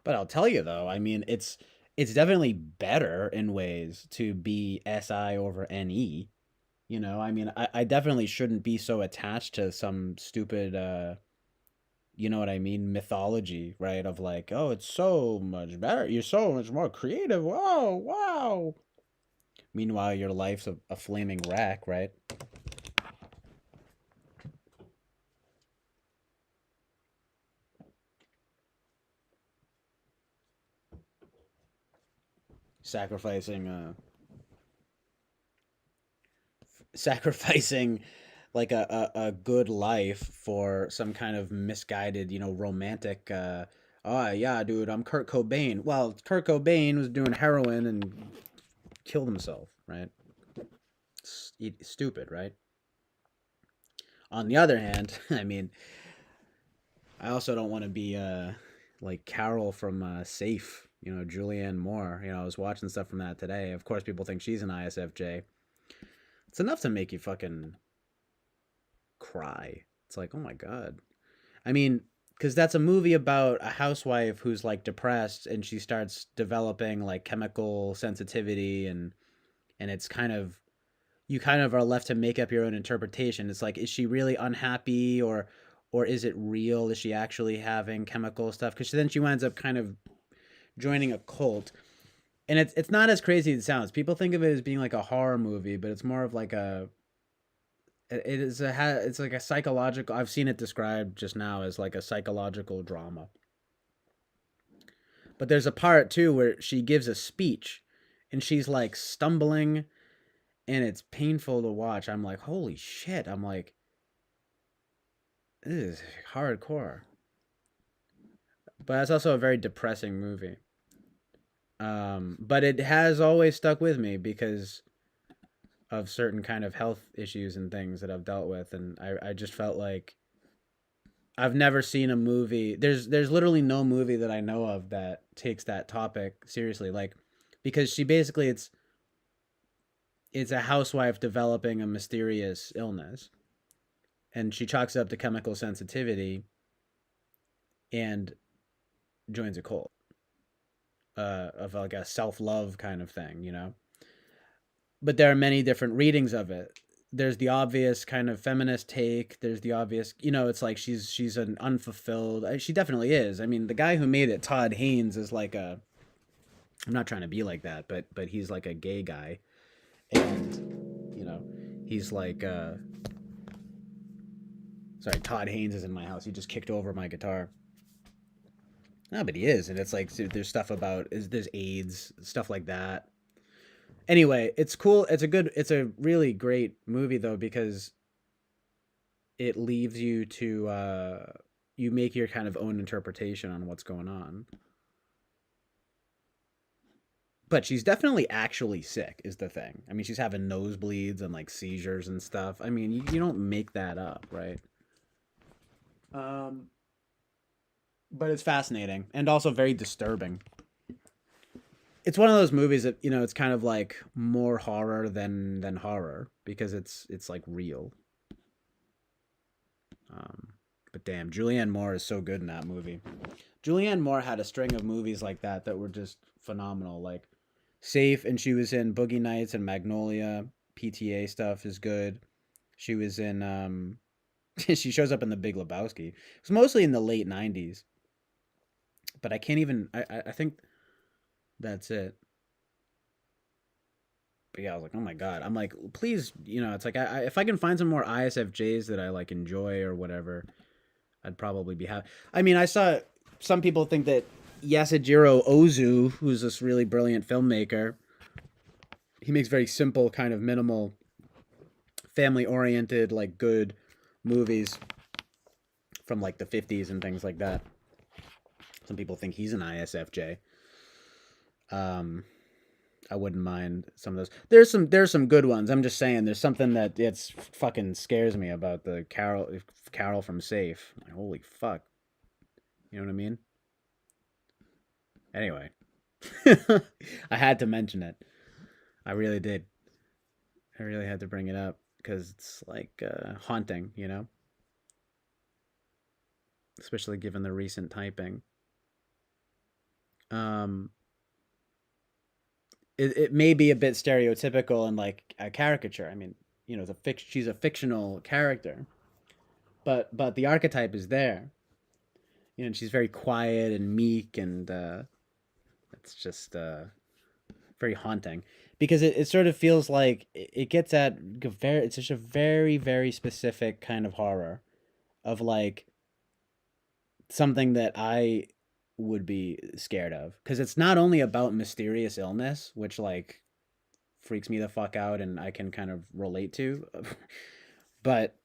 A: But I'll tell you though, I mean, it's definitely better in ways to be SI over NE. I mean, I definitely shouldn't be so attached to some stupid you know what I mean, mythology, right? Of like, oh, it's so much better. You're so much more creative. Wow, wow. Meanwhile, your life's a flaming wreck, right? Sacrificing sacrificing like a good life for some kind of misguided, romantic oh yeah, dude, I'm Kurt Cobain. Well, Kurt Cobain was doing heroin and killed himself, right? Stupid, right? On the other hand, I mean, I also don't want to be like Carol from Safe, Julianne Moore. I was watching stuff from that today. Of course, people think she's an ISFJ. It's enough to make you fucking cry. It's like, oh my god. I mean, because that's a movie about a housewife who's like depressed, and she starts developing like chemical sensitivity, and it's kind of, you kind of are left to make up your own interpretation. It's like, is she really unhappy, or is it real? Is she actually having chemical stuff? Because then she winds up kind of joining a cult, and it's not as crazy as it sounds. People think of it as being like a horror movie, but it's more of like it's like a psychological. I've seen it described just now as like a psychological drama. But there's a part too where she gives a speech, and she's like stumbling, and it's painful to watch. I'm like, holy shit! I'm like, this is hardcore. But it's also a very depressing movie. But it has always stuck with me because of certain kind of health issues and things that I've dealt with, and I just felt like I've never seen a movie. There's literally no movie that I know of that takes that topic seriously. Like, because she basically, it's a housewife developing a mysterious illness, and she chalks it up to chemical sensitivity, and joins a cult of like a self love kind of thing. But there are many different readings of it. There's the obvious kind of feminist take. There's the obvious, it's like she's an unfulfilled. She definitely is. I mean, the guy who made it, Todd Haynes, is like a. I'm not trying to be like that, but he's like a gay guy, and he's like. Sorry, Todd Haynes is in my house. He just kicked over my guitar. No, but he is, and it's like there's stuff about there's AIDS, stuff like that. Anyway, it's cool. It's a really great movie though, because it leaves you to you make your kind of own interpretation on what's going on. But she's definitely actually sick, is the thing. I mean, she's having nosebleeds and like seizures and stuff. I mean, you don't make that up, right? Um, but it's fascinating and also very disturbing. It's one of those movies that, it's kind of like more horror than horror because it's like real. Um, but damn, Julianne Moore is so good in that movie. Julianne Moore had a string of movies like that were just phenomenal. Like Safe, and she was in Boogie Nights and Magnolia. PTA stuff is good. She was in she shows up in The Big Lebowski. It was mostly in the late '90s, but I can't even. I think that's it. But yeah, I was like, oh my god. I'm like, please, it's like if I can find some more ISFJs that I like enjoy or whatever, I'd probably be happy. I mean, I saw some people think that Yasujiro Ozu, who's this really brilliant filmmaker, he makes very simple, kind of minimal, family oriented, like good movies from like the 50s and things like that. Some people think he's an ISFJ. Um, I wouldn't mind some of those. There's some good ones. I'm just saying there's something that it's fucking scares me about the Carol from Safe. Like, holy fuck. You know what I mean? Anyway. I had to mention it. I really did. I really had to bring it up because it's like haunting, especially given the recent typing. Um, it may be a bit stereotypical and like a caricature. I mean, she's a fictional character, but the archetype is there. And she's very quiet and meek, and it's just very haunting because it sort of feels like it gets at it's just a very very specific kind of horror of like something that I would be scared of because it's not only about mysterious illness, which like freaks me the fuck out and I can kind of relate to, but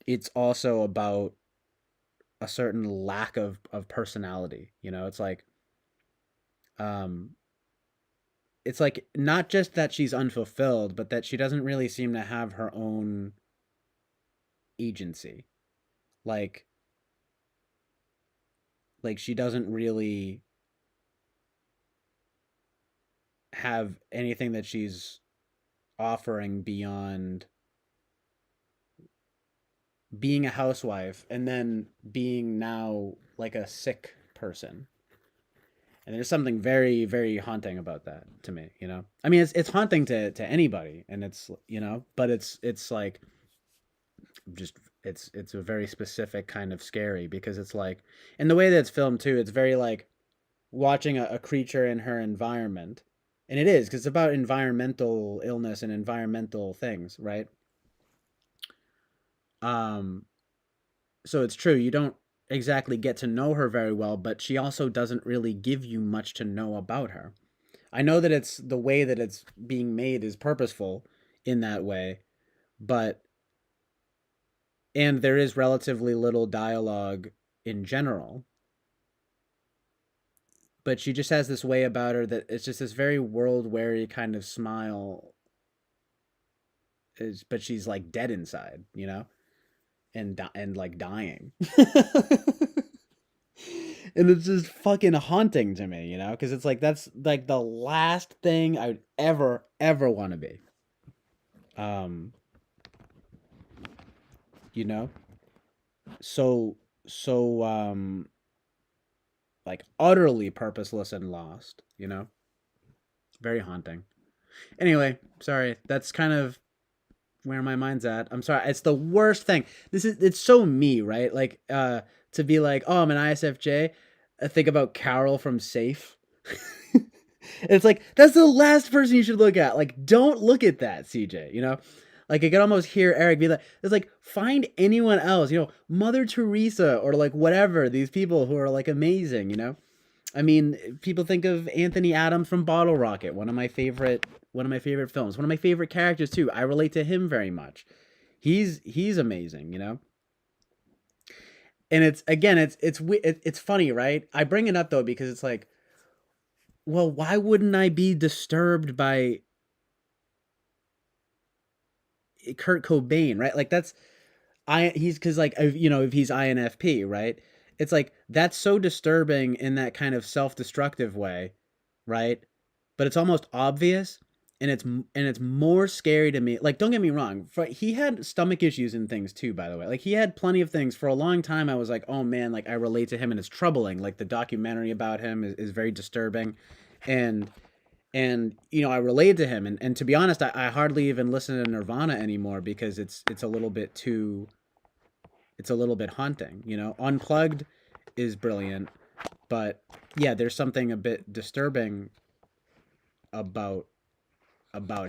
A: it's also about a certain lack of personality. Um it's like not just that she's unfulfilled, but that she doesn't really seem to have her own agency. Like she doesn't really have anything that she's offering beyond being a housewife and then being now like a sick person. And there's something very very haunting about that to me. I mean, it's haunting to anybody, and but it's like just it's a very specific kind of scary because it's like, and the way that it's filmed too, it's very like watching a creature in her environment. And it is because it's about environmental illness and environmental things, right? um so it's true, you don't exactly get to know her very well, but she also doesn't really give you much to know about her. I know that it's the way that it's being made is purposeful in that way, but and there is relatively little dialogue in general, but she just has this way about her that it's just this very world weary kind of smile, but she's like dead inside, and like dying. And it's just fucking haunting to me, because it's like that's like the last thing I'd ever want to be. Um, you know, so like utterly purposeless and lost. Very haunting. Anyway, sorry. That's kind of where my mind's at. I'm sorry. It's the worst thing. It's so me, right? Like to be like, "Oh, I'm an ISFJ." I think about Carol from Safe. It's like that's the last person you should look at. Like don't look at that, CJ, Like I could almost hear Eric be like, "It's like find anyone else, Mother Teresa or like whatever, these people who are like amazing." I mean, people think of Anthony Adams from Bottle Rocket, one of my favorite films, one of my favorite characters too. I relate to him very much. He's amazing. And it's again, it's funny, right? I bring it up though because it's like well, why wouldn't I be disturbed by Kurt Cobain, right? Like that's he's because like if he's INFP, right? It's like that's so disturbing in that kind of self-destructive way, right? But it's almost obvious, and it's more scary to me. Like, don't get me wrong, he had stomach issues and things too. By the way, like he had plenty of things for a long time. I was like, oh man, like I relate to him, and it's troubling. Like the documentary about him is very disturbing, and I related to him, and to be honest, I hardly even listen to Nirvana anymore because it's a little bit too it's a little bit haunting. Unplugged is brilliant, but yeah, there's something a bit disturbing about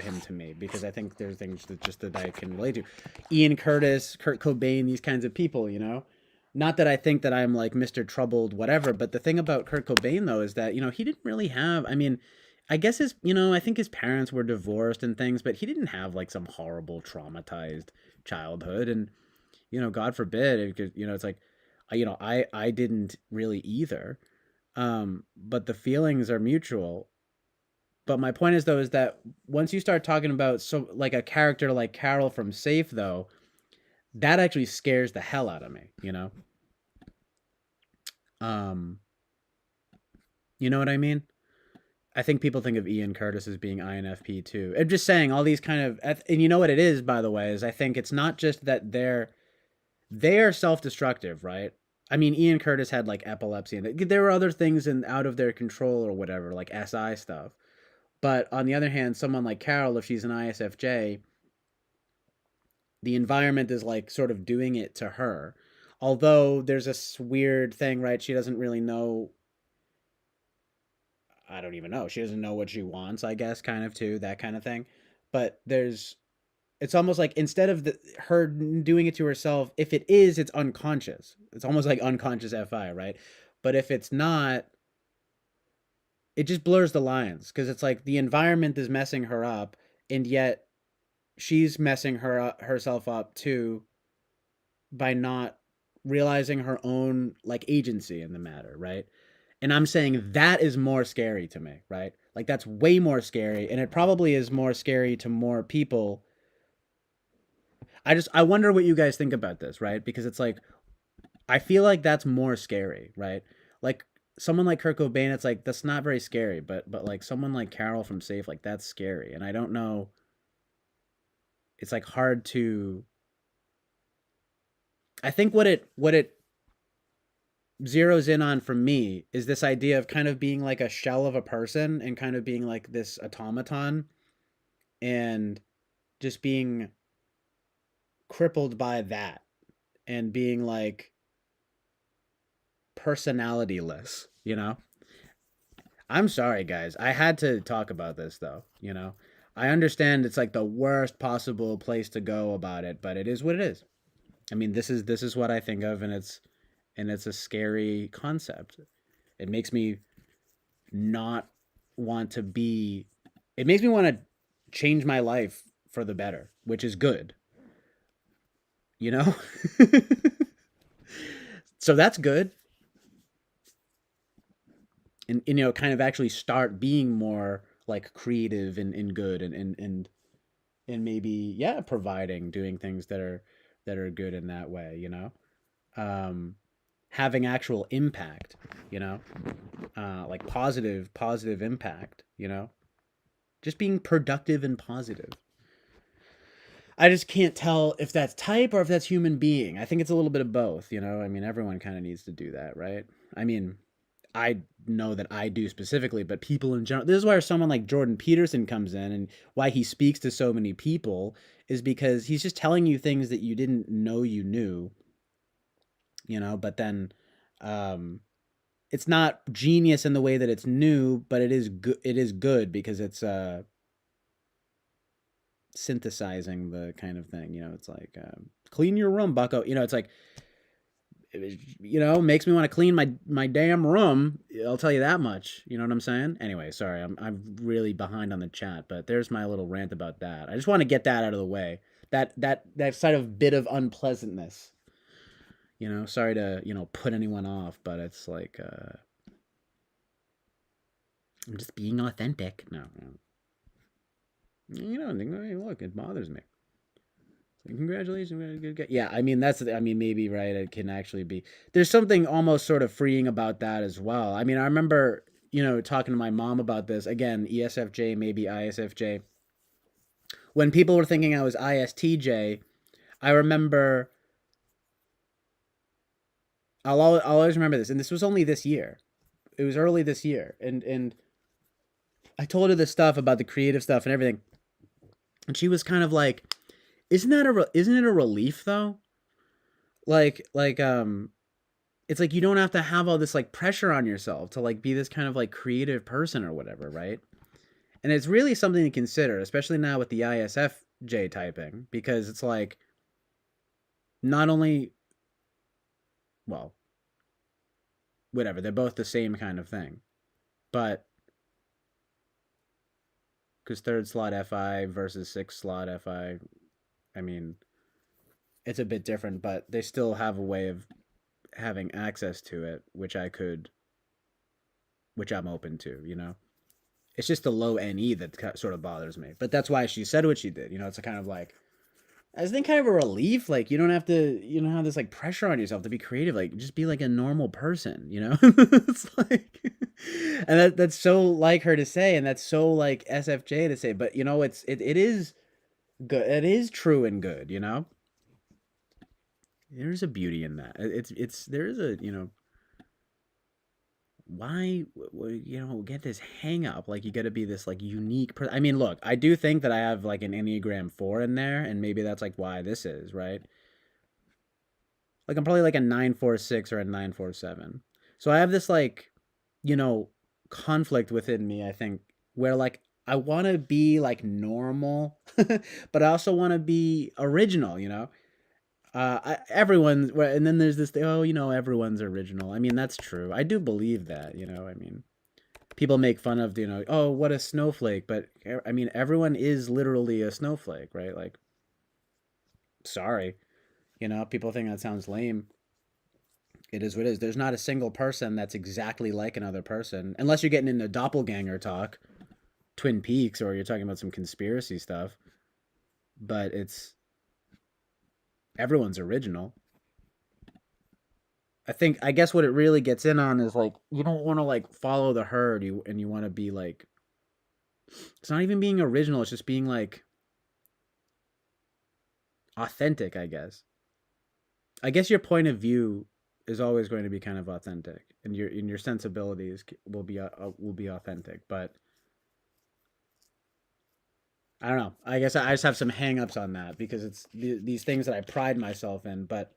A: him to me because I think there's things that I can relate to. Ian Curtis, Kurt Cobain, these kinds of people. Not that I think that I'm like Mr. Troubled, whatever, but the thing about Kurt Cobain though is that, he didn't really have, I mean, I guess I think his parents were divorced and things, but he didn't have like some horrible traumatized childhood. And, God forbid, it's like, I didn't really either. But the feelings are mutual. But my point is though is that once you start talking about so like a character like Carol from Safe though, that actually scares the hell out of me. Um, you know what I mean? I think people think of Ian Curtis as being INFP too. I'm just saying all these kind of, and you know what it is, by the way, is I think it's not just that they are self-destructive, right? I mean, Ian Curtis had like epilepsy, and there were other things out of their control or whatever, like SI stuff. But on the other hand, someone like Carol, if she's an ISFJ, the environment is like sort of doing it to her. Although there's this weird thing, right? She doesn't really know. I don't even know. She doesn't know what she wants, I guess, kind of too, that kind of thing. But it's almost like instead of her doing it to herself, if it is, it's unconscious. It's almost like unconscious FI, right? But if it's not, it just blurs the lines because it's like the environment is messing her up, and yet she's messing herself up too by not realizing her own like agency in the matter, right? And I'm saying that is more scary to me, right? Like that's way more scary, and it probably is more scary to more people. I wonder what you guys think about this, right? Because it's like I feel like that's more scary, right? Like someone like Kurt Cobain, it's like that's not very scary, but like someone like Carol from Safe, like that's scary, and I don't know. It's like hard to. I think what it zeroes in on for me is this idea of kind of being like a shell of a person and kind of being like this automaton and just being crippled by that and being like personalityless. I'm sorry, guys. I had to talk about this though. I understand it's like the worst possible place to go about it, but it is what it is. I mean, this is what I think of, and it's a scary concept. It makes me not want to be. It makes me want to change my life for the better, which is good. You know. So that's good, and kind of actually start being more like creative and good and maybe providing doing things that are good in that way. um Having actual impact, you know like positive impact. Just being productive and positive. I just can't tell if that's type or if that's human being. I think it's a little bit of both. I mean, everyone kind of needs to do that, right? I mean, I know that I do specifically, but people in general. This is where someone like Jordan Peterson comes in, and why he speaks to so many people is because he's just telling you things that you didn't know you knew. But then, um, it's not genius in the way that it's new, but it is good. It is good because it's synthesizing the kind of thing. It's like clean your room, Bucko. It's like makes me want to clean my damn room. I'll tell you that much. You know what I'm saying? Anyway, sorry, I'm really behind on the chat, but there's my little rant about that. I just want to get that out of the way. That sort of bit of unpleasantness. Sorry to put anyone off, but it's like I'm just being authentic. No, no. You know, look, it bothers me. Congratulations, good guy. Yeah, I mean I mean maybe right. It can actually be. There's something almost sort of freeing about that as well. I mean, I remember talking to my mom about this again. ESFJ, maybe ISFJ. When people were thinking I was ISTJ, I remember I'll always remember this, and this was only this year. It was early this year, and I told her this stuff about the creative stuff and everything, and she was kind of like, isn't it a relief though? Like it's like you don't have to have all this like pressure on yourself to like be this kind of like creative person or whatever, right? And it's really something to consider, especially now with the ISFJ typing, because it's like not only, well, whatever, they're both the same kind of thing, but because third slot FI versus sixth slot FI, I mean, it's a bit different, but they still have a way of having access to it, which I'm open to, It's just the low NE that sort of bothers me. But that's why she said what she did. It's a kind of like, I think kind of a relief. Like you don't have this like pressure on yourself to be creative. Like just be like a normal person. It's like, and that's so like her to say, and that's so like SFJ to say. But it is good. It is true and good. There's a beauty in that. There is a why get this hang up like you got to be this like unique person. I mean, look, I do think that I have like an Enneagram 4 in there, and maybe that's like why this is right. Like I'm probably like a 946 or a 947. So I have this like you know conflict within me, I think, where like I want to be like normal but I also want to be original. Everyone's and then there's this thing, oh, everyone's original. I mean, that's true. I do believe that. I mean, people make fun of, oh, what a snowflake, but I mean, everyone is literally a snowflake, right? Like, sorry, people think that sounds lame. It is what it is. There's not a single person that's exactly like another person, unless you're getting into doppelganger talk, Twin Peaks, or you're talking about some conspiracy stuff. But everyone's original. I guess what it really gets in on is like you don't want to like follow the herd, and you want to be like, it's not even being original, it's just being like authentic, I guess your point of view is always going to be kind of authentic, and your sensibilities will be authentic, but I don't know. I guess I just have some hangups on that because it's these things that I pride myself in, but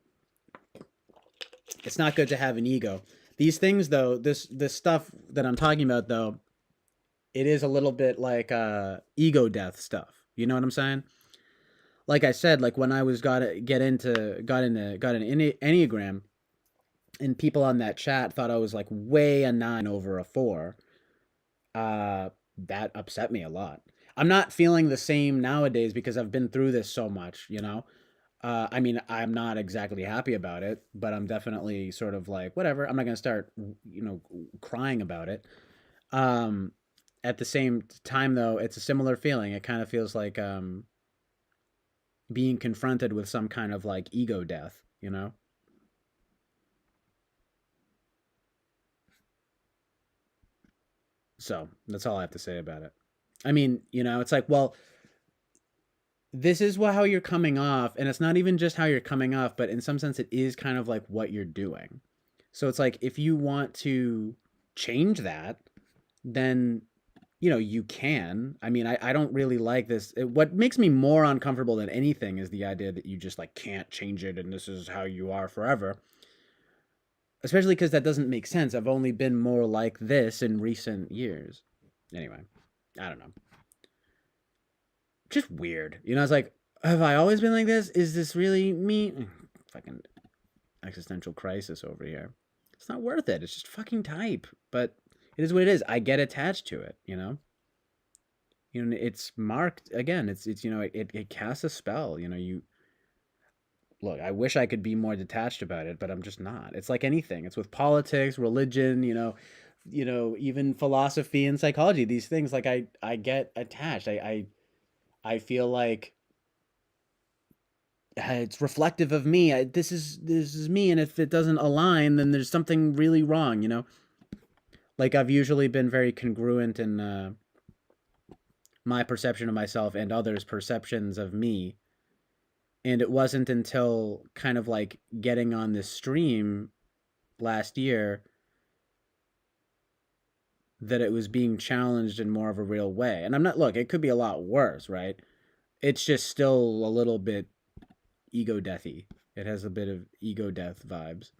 A: it's not good to have an ego. These things, though, this stuff that I'm talking about, though, it is a little bit like ego death stuff. You know what I'm saying? Like I said, like when I was got an enneagram, and people on that chat thought I was like way a 9 over a 4. That upset me a lot. I'm not feeling the same nowadays because I've been through this so much. I mean, I'm not exactly happy about it, but I'm definitely sort of like, whatever. I'm not going to start, crying about it. Um, at the same time, though, it's a similar feeling. It kind of feels like being confronted with some kind of like ego death. So that's all I have to say about it. I mean, it's like, well, this is how you're coming off, and it's not even just how you're coming off, but in some sense, it is kind of like what you're doing. So it's like if you want to change that, then you can. I mean, I don't really like this. What makes me more uncomfortable than anything is the idea that you just like can't change it and this is how you are forever. Especially because that doesn't make sense. I've only been more like this in recent years. Anyway, I don't know. Just weird. It's like, have I always been like this? Is this really me? Fucking existential crisis over here. It's not worth it. It's just fucking type. But it is what it is. I get attached to it. It's marked again. It casts a spell. You look. I wish I could be more detached about it, but I'm just not. It's like anything. It's with politics, religion. even philosophy and psychology, these things, like I get attached. I feel like it's reflective of me. This is me, and if it doesn't align, then there's something really wrong. Like I've usually been very congruent in my perception of myself and others' perceptions of me. And it wasn't until kind of like getting on this stream last year that it was being challenged in more of a real way. And I'm not, look, it could be a lot worse, right? It's just still a little bit ego deathy. It has a bit of ego death vibes.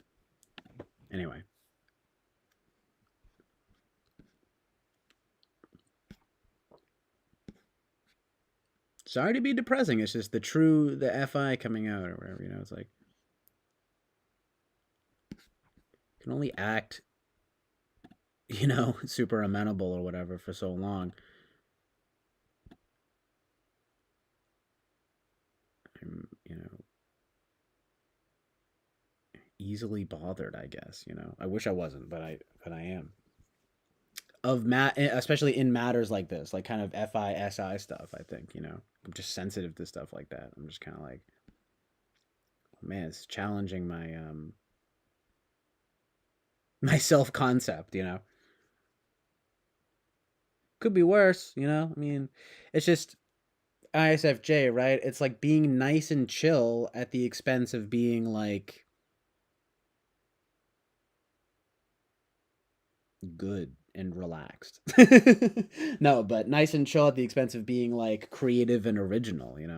A: Anyway. Sorry to be depressing. It's just the FI coming out or whatever. It's like, you can only act, super amenable or whatever for so long. I'm, easily bothered, I guess. I wish I wasn't, but I am. Especially in matters like this, like kind of FISI stuff, I think. I'm just sensitive to stuff like that. I'm just kind of like, oh, man, it's challenging my self-concept. Could be worse. I mean, it's just ISFJ, right? It's like being nice and chill at the expense of being like good and relaxed. No, but nice and chill at the expense of being like creative and original. It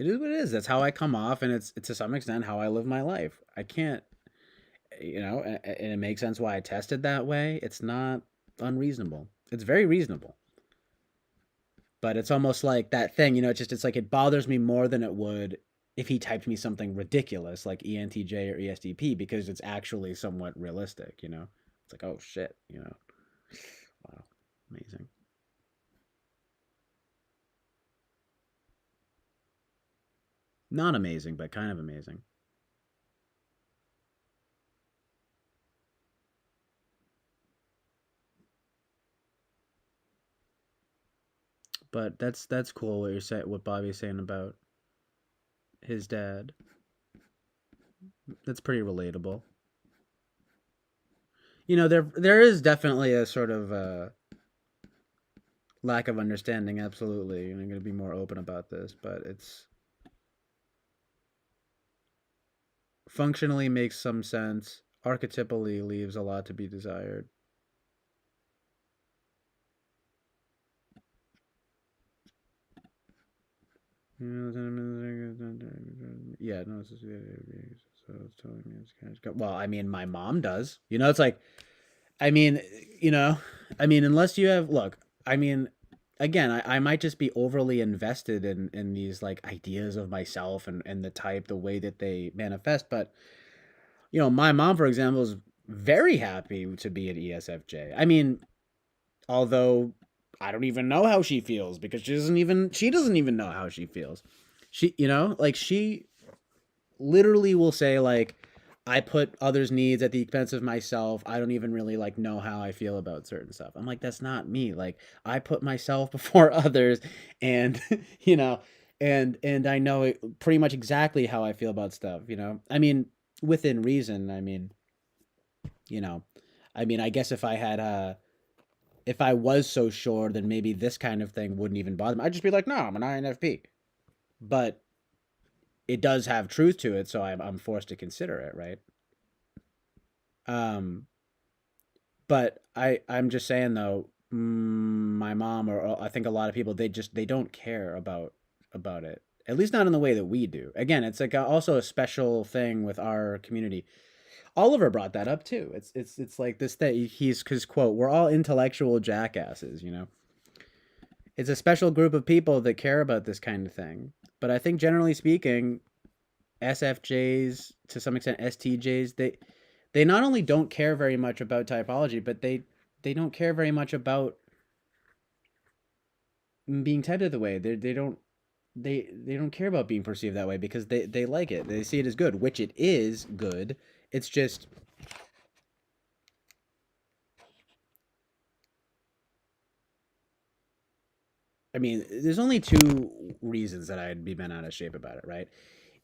A: is what it is. That's how I come off, and it's to some extent how I live my life. I can't, and it makes sense why I tested that way. It's not unreasonable. It's very reasonable. But it's almost like that thing. It's like it bothers me more than it would if he typed me something ridiculous like ENTJ or ESTP because it's actually somewhat realistic. It's like, oh shit. Wow. Amazing. Not amazing, but kind of amazing. But that's cool what you're saying, what Bobby's saying about his dad. That's pretty relatable. There is definitely a sort of lack of understanding. Absolutely, and I'm going to be more open about this, but it's functionally makes some sense. Archetypally leaves a lot to be desired. Yeah, no, it's just, so it's telling me it's kind of, well, I mean, my mom does. It's like, I mean, you know, unless you have, look, I mean, again, I might just be overly invested in these like ideas of myself and the way that they manifest. But, my mom, for example, is very happy to be an ESFJ. I mean, although I don't even know how she feels because she doesn't even know how she feels. Like she literally will say like I put others' needs at the expense of myself. I don't even really like know how I feel about certain stuff. I'm like, that's not me. Like I put myself before others, and you know, and I know pretty much exactly how I feel about stuff. I mean, within reason. You know, I guess if I was so sure, then maybe this kind of thing wouldn't even bother me. I'd just be like, no, I'm an INFP. But it does have truth to it, so I'm forced to consider it, right? Um, but I'm just saying though, my mom or I think a lot of people they don't care about it. At least not in the way that we do. Again, it's like also a special thing with our community. Oliver brought that up too. It's like this thing. He's his quote: "We're all intellectual jackasses." It's a special group of people that care about this kind of thing. But I think generally speaking, SFJs, to some extent STJs, they not only don't care very much about typology, but they don't care very much about being typed the way. They don't. they don't care about being perceived that way because they like it. They see it as good, which it is good. It's just, I mean, there's only two reasons that I'd be bent out of shape about it, right?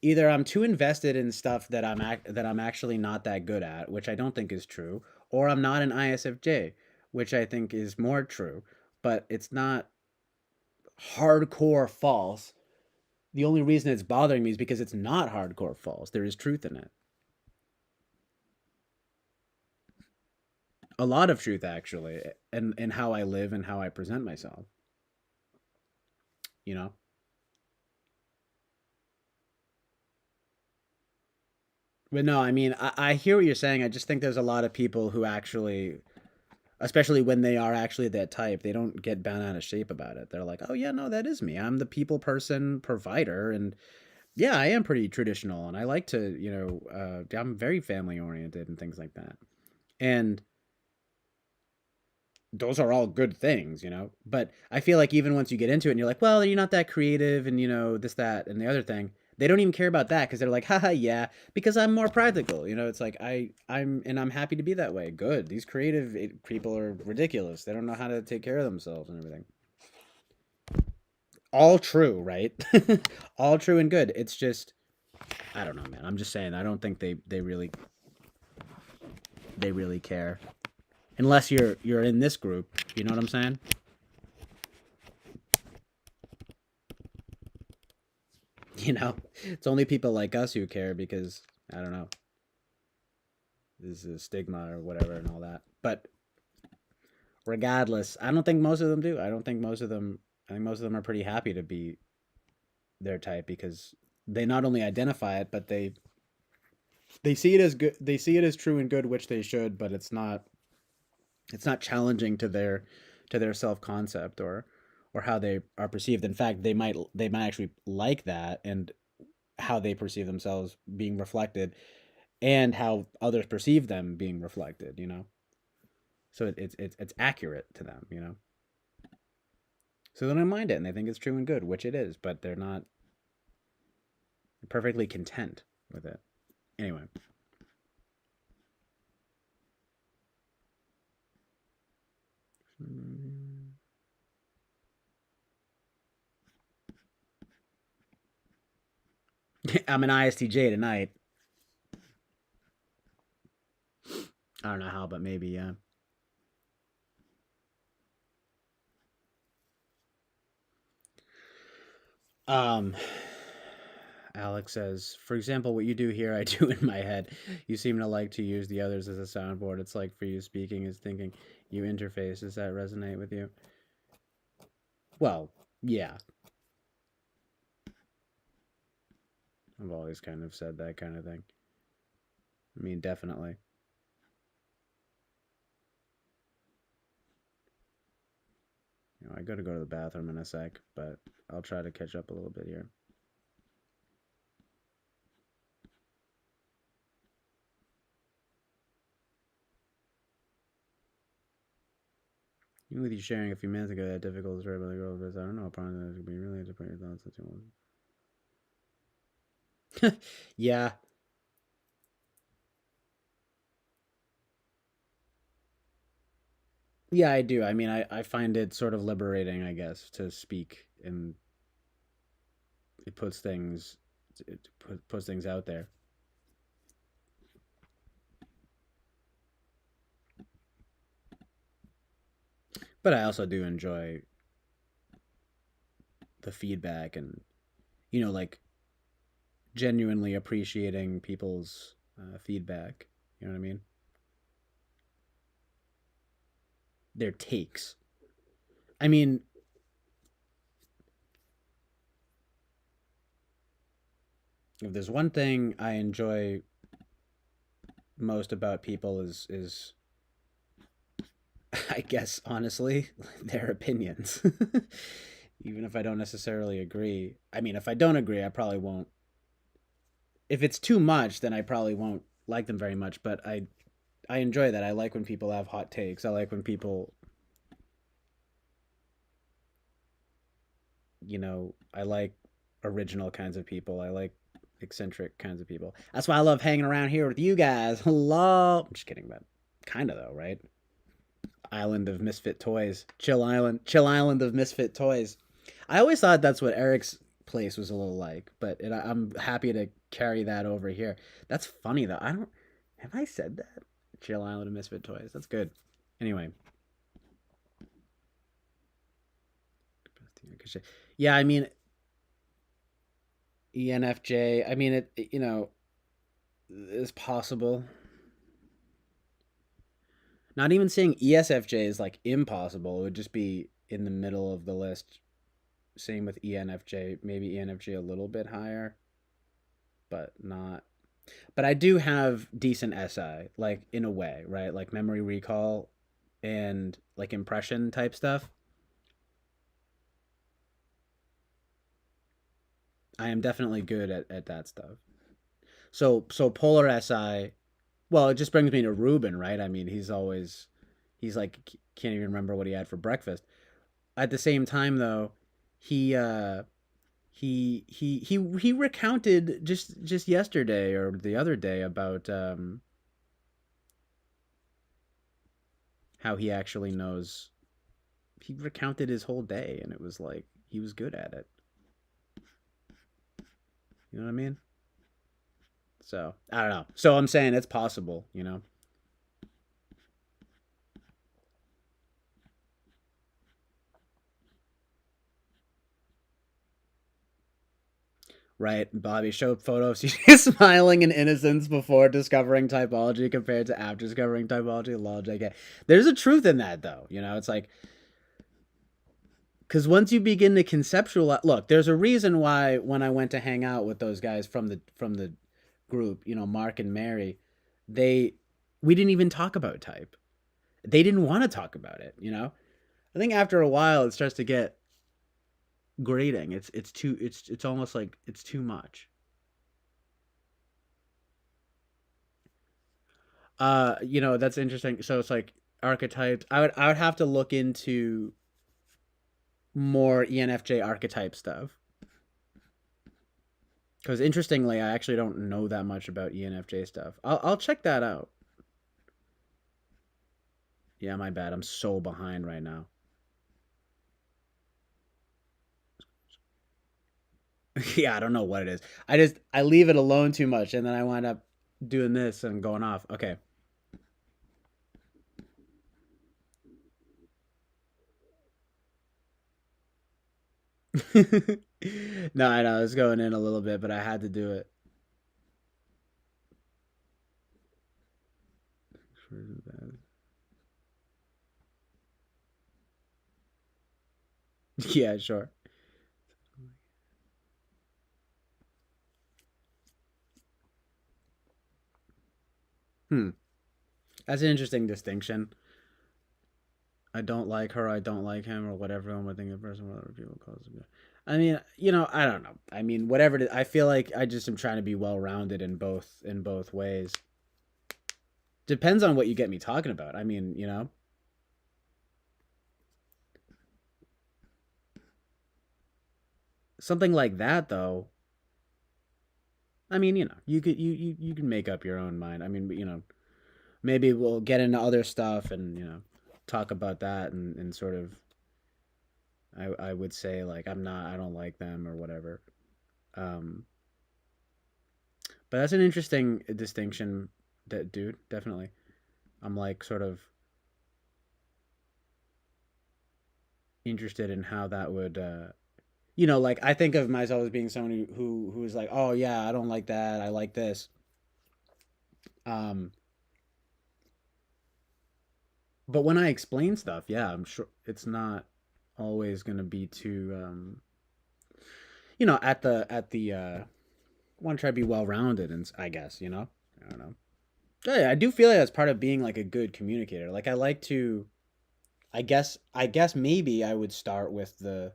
A: Either I'm too invested in stuff that that I'm actually not that good at, which I don't think is true, or I'm not an ISFJ, which I think is more true, but it's not hardcore false. The only reason it's bothering me is because it's not hardcore false. There is truth in it. A lot of truth actually, and how I live and how I present myself, you know? But no, I mean, I hear what you're saying. I just think there's a lot of people who actually, especially when they are actually that type, they don't get bent out of shape about it. They're like, oh, yeah, no, that is me. I'm the people person provider. And yeah, I am pretty traditional. And I like to, I'm very family oriented and things like that. And those are all good things, But I feel like even once you get into it and you're like, well, you're not that creative and, this, that, and the other thing, they don't even care about that because they're like, haha, yeah, because I'm more practical. It's like I'm happy to be that way. Good. These creative people are ridiculous. They don't know how to take care of themselves and everything. All true, right? All true and good. It's just, I don't know, man. I'm just saying, I don't think they really care unless you're in this group. You know what I'm saying? It's only people like us who care because I don't know, this is a stigma or whatever and all that. But regardless, I don't think most of them do. I don't think most of them. I think most of them are pretty happy to be their type because they not only identify it, but they see it as good. They see it as true and good, which they should. But it's not challenging to their self concept or how they are perceived. In fact, they might actually like that and how they perceive themselves being reflected and how others perceive them being reflected. So it's accurate to them. So they don't mind it and they think it's true and good, which it is, but they're not perfectly content with it. Anyway. I'm an ISTJ tonight. I don't know how, but maybe, yeah. Um, Alex says, for example, what you do here, I do in my head. You seem to like to use the others as a soundboard. It's like for you, speaking is thinking. You interface. Does that resonate with you? Well, yeah. I've always kind of said that kind of thing. I mean, definitely. I gotta go to the bathroom in a sec, but I'll try to catch up a little bit here. Even with you sharing a few minutes ago that difficult story about the girl with I don't know, probably it could be really to put your thoughts into. Yeah, yeah, I do. I mean, I find it sort of liberating, I guess, to speak, and it puts things out there. But I also do enjoy the feedback and like genuinely appreciating people's feedback. You know what I mean? Their takes. I mean, if there's one thing I enjoy most about people is I guess honestly their opinions. Even if I don't necessarily agree. I mean, if I don't agree, I probably won't. If it's too much, then I probably won't like them very much, but I enjoy that. I like when people have hot takes. I like when people, I like original kinds of people. I like eccentric kinds of people. That's why I love hanging around here with you guys. Hello. I'm just kidding, but kind of though, right? Island of misfit toys. Chill Island. Chill Island of misfit toys. I always thought that's what Eric's place was a little like, but I'm happy to carry that over here. That's funny though. I don't. Have I said that? Chill Island of misfit toys. That's good. Anyway. Yeah, I mean, ENFJ. I mean, it is possible. Not even saying ESFJ is like impossible. It would just be in the middle of the list. Same with ENFJ. Maybe ENFJ a little bit higher, but not. But I do have decent SI, like in a way, right? Like memory recall and like impression type stuff. I am definitely good at that stuff. So polar SI. Well, it just brings me to Ruben, right? I mean, he's like can't even remember what he had for breakfast. At the same time, though, he he recounted just yesterday or the other day about how he actually knows. He recounted his whole day, and it was like he was good at it. You know what I mean? So I don't know. So I'm saying it's possible. Right? Bobby showed photos. He's smiling in innocence before discovering typology compared to after discovering typology. Lol, JK. There's a truth in that, though. It's like because once you begin to conceptualize, look, there's a reason why when I went to hang out with those guys from the group, Mark and Mary, they we didn't even talk about type. They didn't want to talk about it. I think after a while it starts to get grating. It's almost like it's too much. That's interesting. So it's like archetypes. I would have to look into more ENFJ archetype stuff. Because interestingly, I actually don't know that much about ENFJ stuff. I'll check that out. Yeah, my bad. I'm so behind right now. Yeah, I don't know what it is. I leave it alone too much, and then I wind up doing this and going off. Okay. No, I know I was going in a little bit, but I had to do it. Yeah, sure. Hmm. That's an interesting distinction. I don't like her, I don't like him, or whatever. I'm think a person what other people call it. I mean, I don't know. I mean, whatever. I feel like I just am trying to be well rounded in both ways. Depends on what you get me talking about. I mean, something like that though. I mean, you can make up your own mind. I mean, maybe we'll get into other stuff and talk about that and sort of. I would say like I don't like them or whatever. Um, but that's an interesting distinction, dude. Definitely, I'm like sort of interested in how that would. Like I think of myself as being someone who's like, oh yeah, I don't like that. I like this. Um, but when I explain stuff, yeah, I'm sure it's not always gonna be too. At the want to try to be well rounded, and I guess I don't know. Yeah, I do feel like that's part of being like a good communicator. Like I like to. I guess maybe I would start with the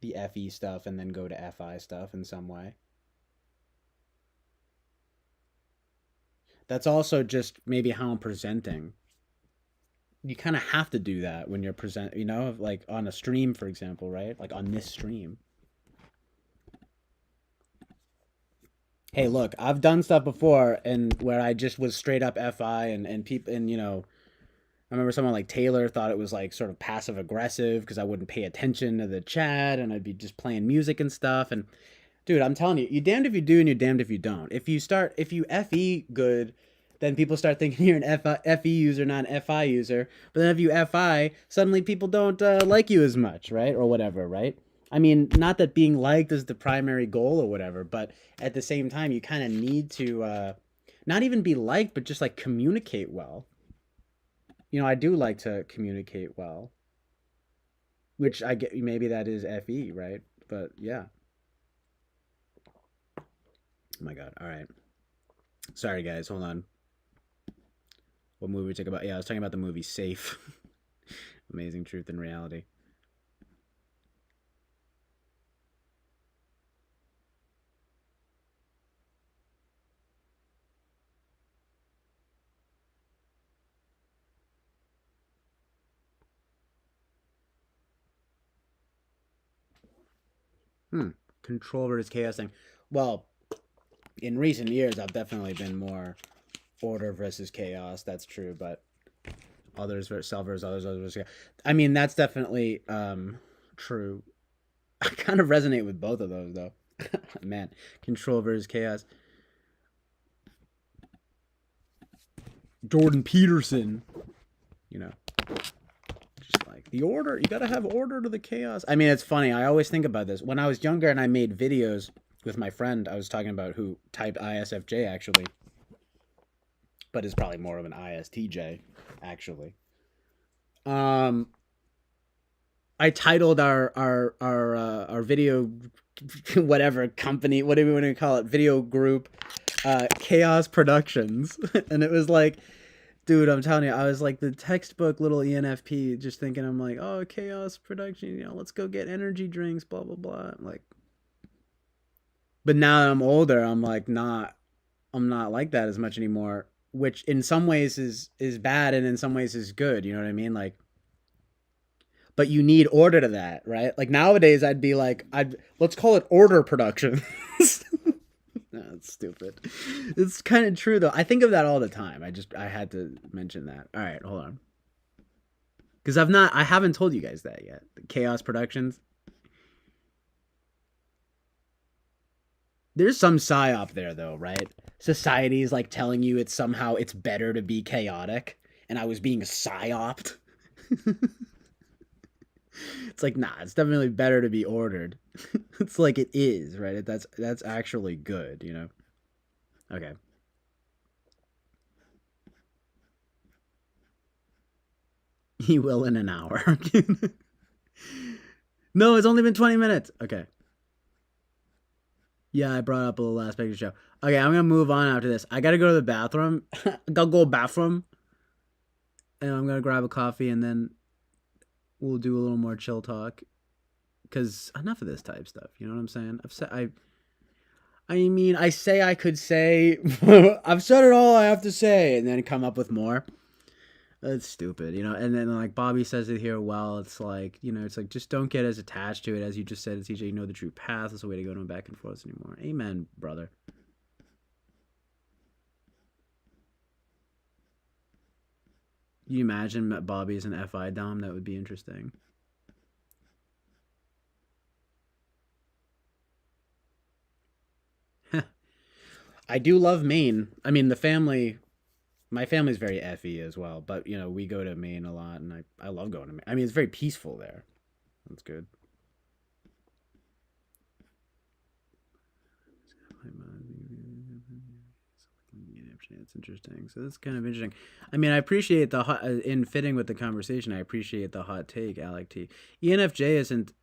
A: FE stuff and then go to FI stuff in some way. That's also just maybe how I'm presenting. You kind of have to do that when you're like on a stream, for example, right? Like on this stream. Hey, look, I've done stuff before and where I just was straight up FI and people and I remember someone like Taylor thought it was like sort of passive aggressive because I wouldn't pay attention to the chat and I'd be just playing music and stuff. And dude, I'm telling you, you damned if you do and you're damned if you don't. If you FE good, then people start thinking you're an FE user, not an FI user. But then if you FI, suddenly people don't like you as much, right? Or whatever, right? I mean, not that being liked is the primary goal or whatever, but at the same time, you kind of need to not even be liked, but just like communicate well. I do like to communicate well, which I get maybe that is FE, right? But yeah. Oh my god. All right. Sorry guys, hold on. What movie we talk about? Yeah, I was talking about the movie Safe. Amazing Truth and Reality. Hmm. Control versus chaos thing. Well, in recent years, I've definitely been more order versus chaos. That's true, but others versus self versus others versus chaos. I mean, that's definitely true. I kind of resonate with both of those though. Man, control versus chaos. Jordan Peterson, you know, just like the order. You gotta have order to the chaos. I mean, it's funny. I always think about this. When I was younger and I made videos with my friend, I was talking about who typed ISFJ actually, but is probably more of an ISTJ actually. Um, I titled our video whatever company, whatever you want to call it, video group, Chaos Productions, and it was like, dude, I'm telling you, I was like the textbook little ENFP, just thinking, I'm like, oh, Chaos Production, let's go get energy drinks, blah blah blah. Like, but now that I'm older, I'm not like that as much anymore, which in some ways is bad and in some ways is good. You know what I mean? Like, but you need order to that, right? Like nowadays, I'd be like, I'd let's call it order production. No, it's stupid. It's kind of true though. I think of that all the time. I had to mention that. All right, hold on, because I haven't told you guys that yet. The Chaos Productions. There's some psyop there though, right? Society is like telling you it's better to be chaotic, and I was being psyoped. It's like, nah, it's definitely better to be ordered. It's like it is, right? That's actually good. Okay. He will in an hour. No, it's only been 20 minutes. Okay. Yeah, I brought up a little aspect of the show. Okay, I'm gonna move on after this. I gotta go to the bathroom. I'll go bathroom, and I'm gonna grab a coffee, and then we'll do a little more chill talk. Cause enough of this type stuff. You know what I'm saying? I mean, I say I could say, I've said it all I have to say, and then come up with more. That's stupid. And then like Bobby says it here. Well, it's like just don't get as attached to it as you just said, CJ. You know the true path is the way to go. No back and forth anymore. Amen, brother. Can you imagine Bobby as an FI dom? That would be interesting. I do love Maine. I mean, my family's very FE as well, but we go to Maine a lot, and I love going to Maine. I mean, it's very peaceful there. That's good. It's interesting. So that's kind of interesting. I mean, I appreciate the hot, in fitting with the conversation. I appreciate the hot take, Alec T. ENFJ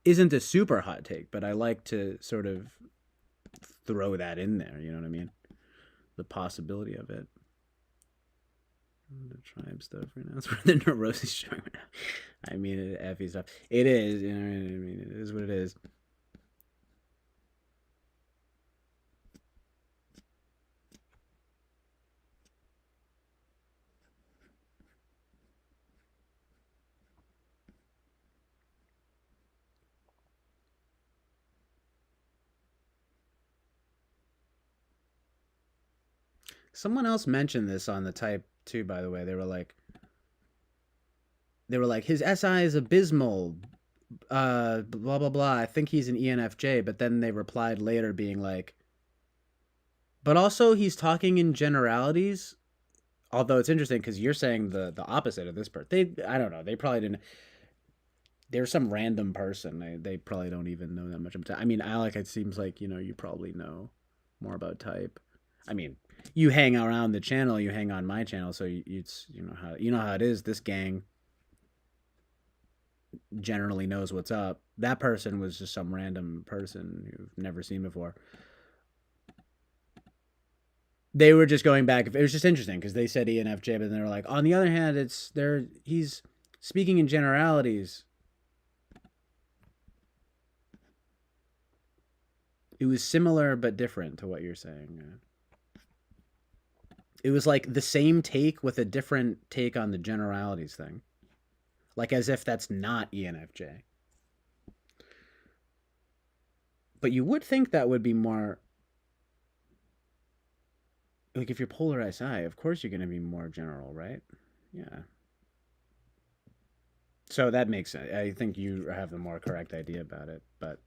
A: isn't a super hot take, but I like to sort of throw that in there. You know what I mean? The possibility of it. The tribe stuff right now. It's where the neurosis showing right now. I mean, Effie stuff. It is. You know what I mean? It is what it is. Someone else mentioned this on the type too, by the way. They were like, his SI is abysmal. Blah blah blah. I think he's an ENFJ, but then they replied later being like, but also he's talking in generalities. Although it's interesting because you're saying the opposite of this part. I don't know. They probably didn't. They're some random person. They probably don't even know that much about type. I mean, Alec, it seems like you probably know more about type. I mean, you hang around the channel, you hang on my channel, so you know how it is. This gang generally knows what's up. That person was just some random person you've never seen before. They were just going back. It was just interesting because they said ENFJ, but then they were like, on the other hand, he's speaking in generalities. It was similar but different to what you're saying. It was like the same take with a different take on the generalities thing. Like as if that's not ENFJ. But you would think that would be more like if you're polar SI, of course you're going to be more general, right? Yeah. So that makes sense. I think you have the more correct idea about it, but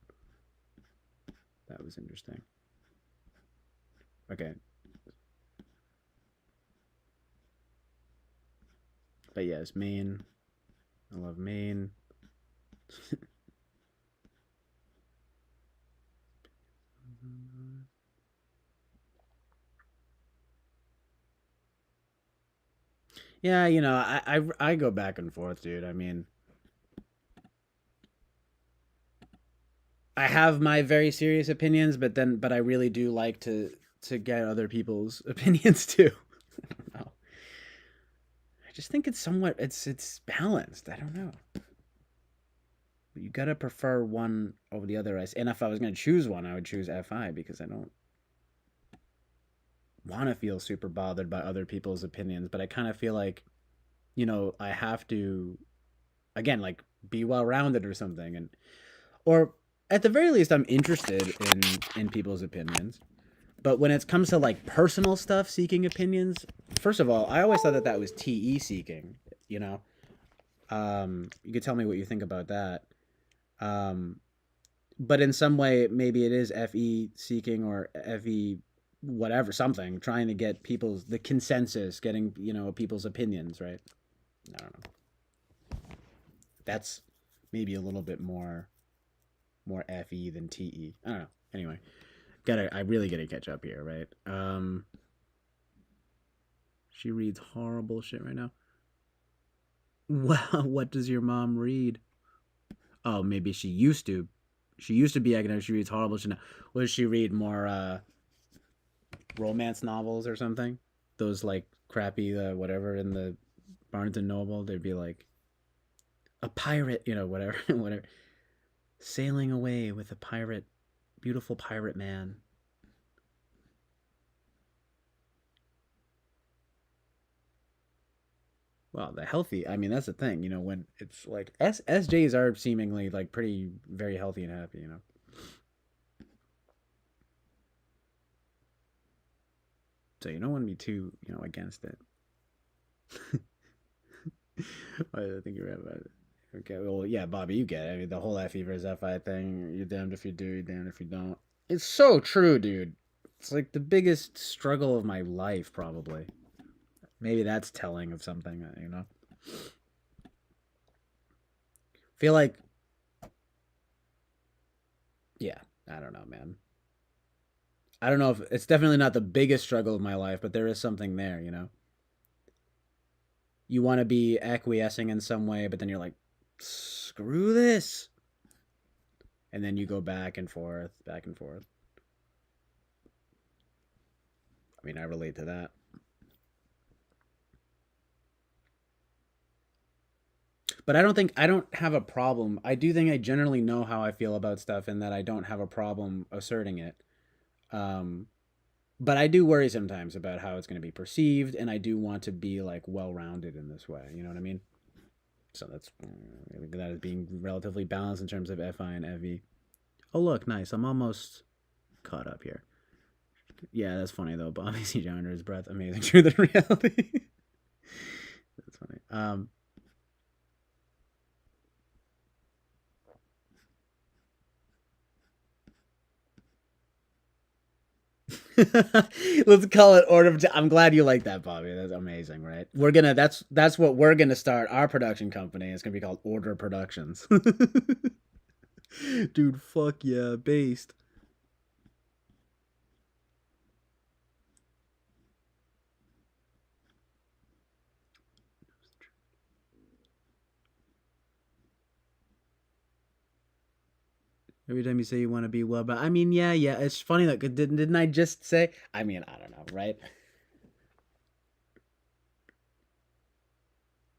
A: that was interesting. Okay. But yes, Maine. I love Maine. Yeah, I go back and forth, dude. I mean, I have my very serious opinions, but I really do like to get other people's opinions too. I don't know. I just think it's balanced. I don't know. But you gotta prefer one over the other. And if I was gonna choose one, I would choose FI because I don't want to feel super bothered by other people's opinions, but I kind of feel like, I have to, again, like be well rounded or something, or at the very least, I'm interested in people's opinions. But when it comes to like personal stuff, seeking opinions, first of all, I always thought that was TE seeking. You know, you could tell me what you think about that. Um, but in some way, maybe it is FE seeking or FE whatever, something, trying to get the consensus, getting people's opinions, right? I don't know. That's maybe a little bit more FE than TE. I don't know. Anyway, I really gotta catch up here, right? She reads horrible shit right now. Well, what does your mom read? Oh, maybe she used to. She used to be academic. She reads horrible shit now. What does she read? More romance novels or something? Those like crappy whatever in the Barnes and Noble. They'd be like a pirate, whatever, whatever. Sailing away with a pirate, beautiful pirate man. Well, the healthy. I mean, that's the thing. When it's like SJs are seemingly like pretty very healthy and happy. So you don't want to be too against it. I think you're right about it. Okay, well, yeah, Bobby, you get it. I mean, the whole FE versus FI thing. You're damned if you do, you're damned if you don't. It's so true, dude. It's like the biggest struggle of my life, probably. Maybe that's telling of something. Feel like, yeah, I don't know, man. I don't know if it's definitely not the biggest struggle of my life, but there is something there. You want to be acquiescing in some way, but then you're like, screw this. And then you go back and forth, back and forth. I mean, I relate to that. But I don't have a problem. I do think I generally know how I feel about stuff and that I don't have a problem asserting it. Um, but I do worry sometimes about how it's going to be perceived, and I do want to be like well rounded in this way. You know what I mean? So that is being relatively balanced in terms of FI and FE. Oh look, nice. I'm almost caught up here. Yeah, that's funny though. Bobby CJ under his breath. Amazing truth and reality. That's funny. Let's call it order of. I'm glad you like that, Bobby. That's amazing, right? We're gonna. That's what we're gonna start. Our production company. It's gonna be called Order Productions. Dude, fuck yeah, based. Every time you say you want to be well, but I mean, yeah, yeah. It's funny that didn't I just say? I mean, I don't know, right?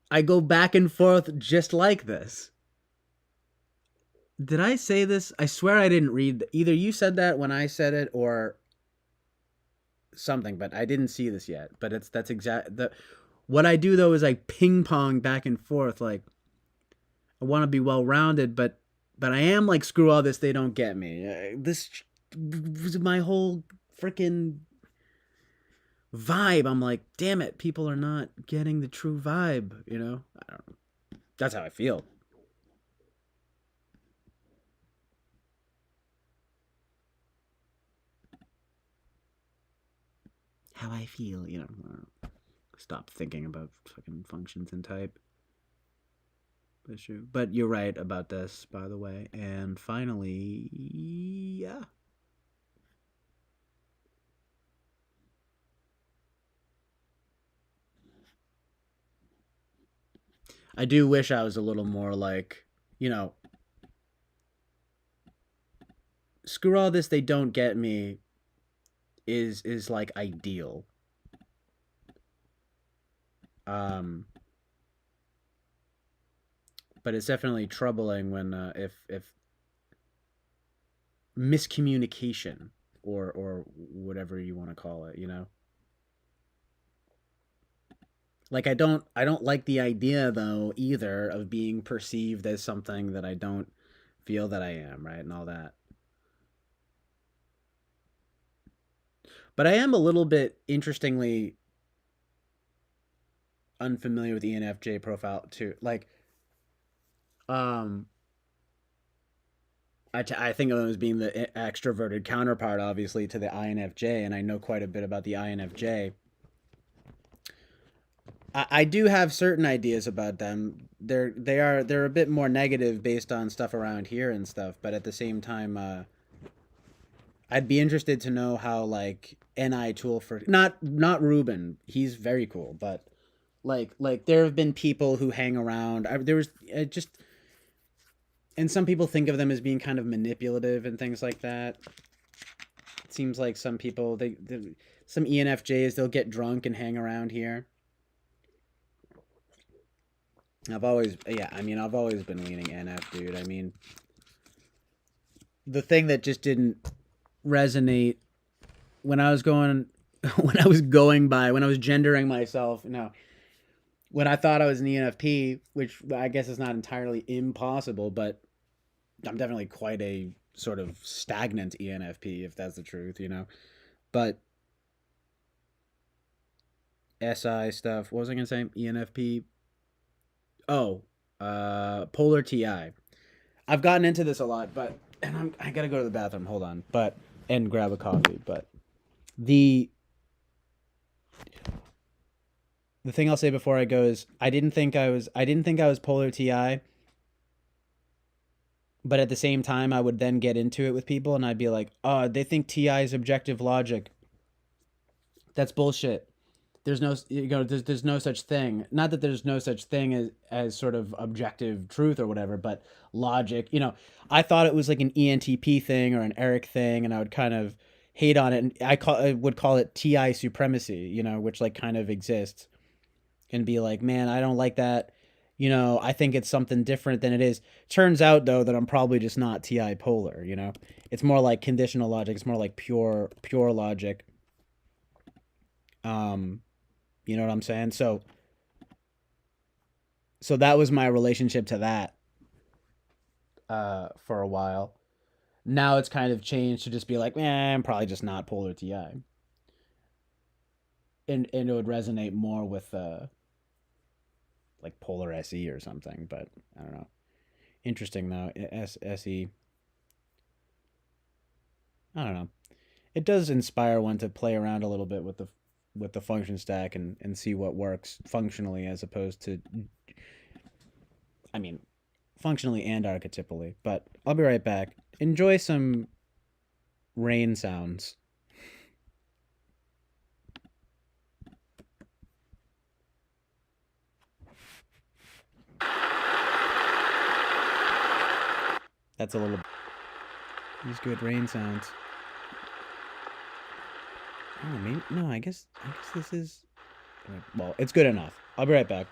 A: I go back and forth just like this. Did I say this? I swear I didn't read. Either you said that when I said it, or something, but I didn't see this yet. But that's exact. What I do though is I ping pong back and forth. Like I want to be well rounded, but I am like screw all this. They don't get me. This was my whole freaking vibe. I'm like, damn it, people are not getting the true vibe. You know, I don't know. That's how I feel. How I feel. You know. Stop thinking about fucking functions and type. That's true. But you're right about this, by the way. And finally, yeah. I do wish I was a little more like, you know, screw all this, they don't get me is like ideal. Um but it's definitely troubling when if miscommunication or whatever you want to call it, you know. Like I don't like the idea though either of being perceived as something that I don't feel that I am, right? And all that. But I am a little bit interestingly unfamiliar with ENFJ profile too. Like um I think of them as being the extroverted counterpart, obviously, to the INFJ, and I know quite a bit about the INFJ. I do have certain ideas about them. They're a bit more negative based on stuff around here and stuff, but at the same time, I'd be interested to know how like NI tool for not Ruben. He's very cool, but like there have been people who hang around. There was just and some people think of them as being kind of manipulative and things like that. It seems like some people they some ENFJs they'll get drunk and hang around here. I've always been leaning NF, dude. I mean, the thing that just didn't resonate when I was going when I was gendering myself, no, when I thought I was an ENFP, which I guess is not entirely impossible, but I'm definitely quite a sort of stagnant ENFP, if that's the truth, you know. But SI stuff, what was I gonna say? ENFP. Oh, Polar TI. I've gotten into this a lot, but and I gotta go to the bathroom. Hold on, but and grab a coffee. But the the thing I'll say before I go is I didn't think I was Polar TI, but at the same time I would then get into it with people and I'd be like, oh, they think TI is objective logic. That's bullshit. There's no such thing. Not that there's no such thing as sort of objective truth or whatever, but logic. I thought it was like an ENTP thing or an Eric thing, and I would kind of hate on it. And I would call it TI supremacy, which like kind of exists, and be like, man, I don't like that. I think it's something different than it is. Turns out though that I'm probably just not TI polar. It's more like conditional logic. It's more like pure logic. Um, you know what I'm saying? So that was my relationship to that for a while. Now it's kind of changed to just be like, I'm probably just not polar TI. and it would resonate more with like Polar SE or something. But I don't know. Interesting though. SE. I don't know. It does inspire one to play around a little bit with the function stack and see what works functionally as opposed to, I mean, functionally and archetypally. But I'll be right back. Enjoy some rain sounds. That's a little. These good rain sounds. Oh, maybe no. I guess this is. Well, it's good enough. I'll be right back.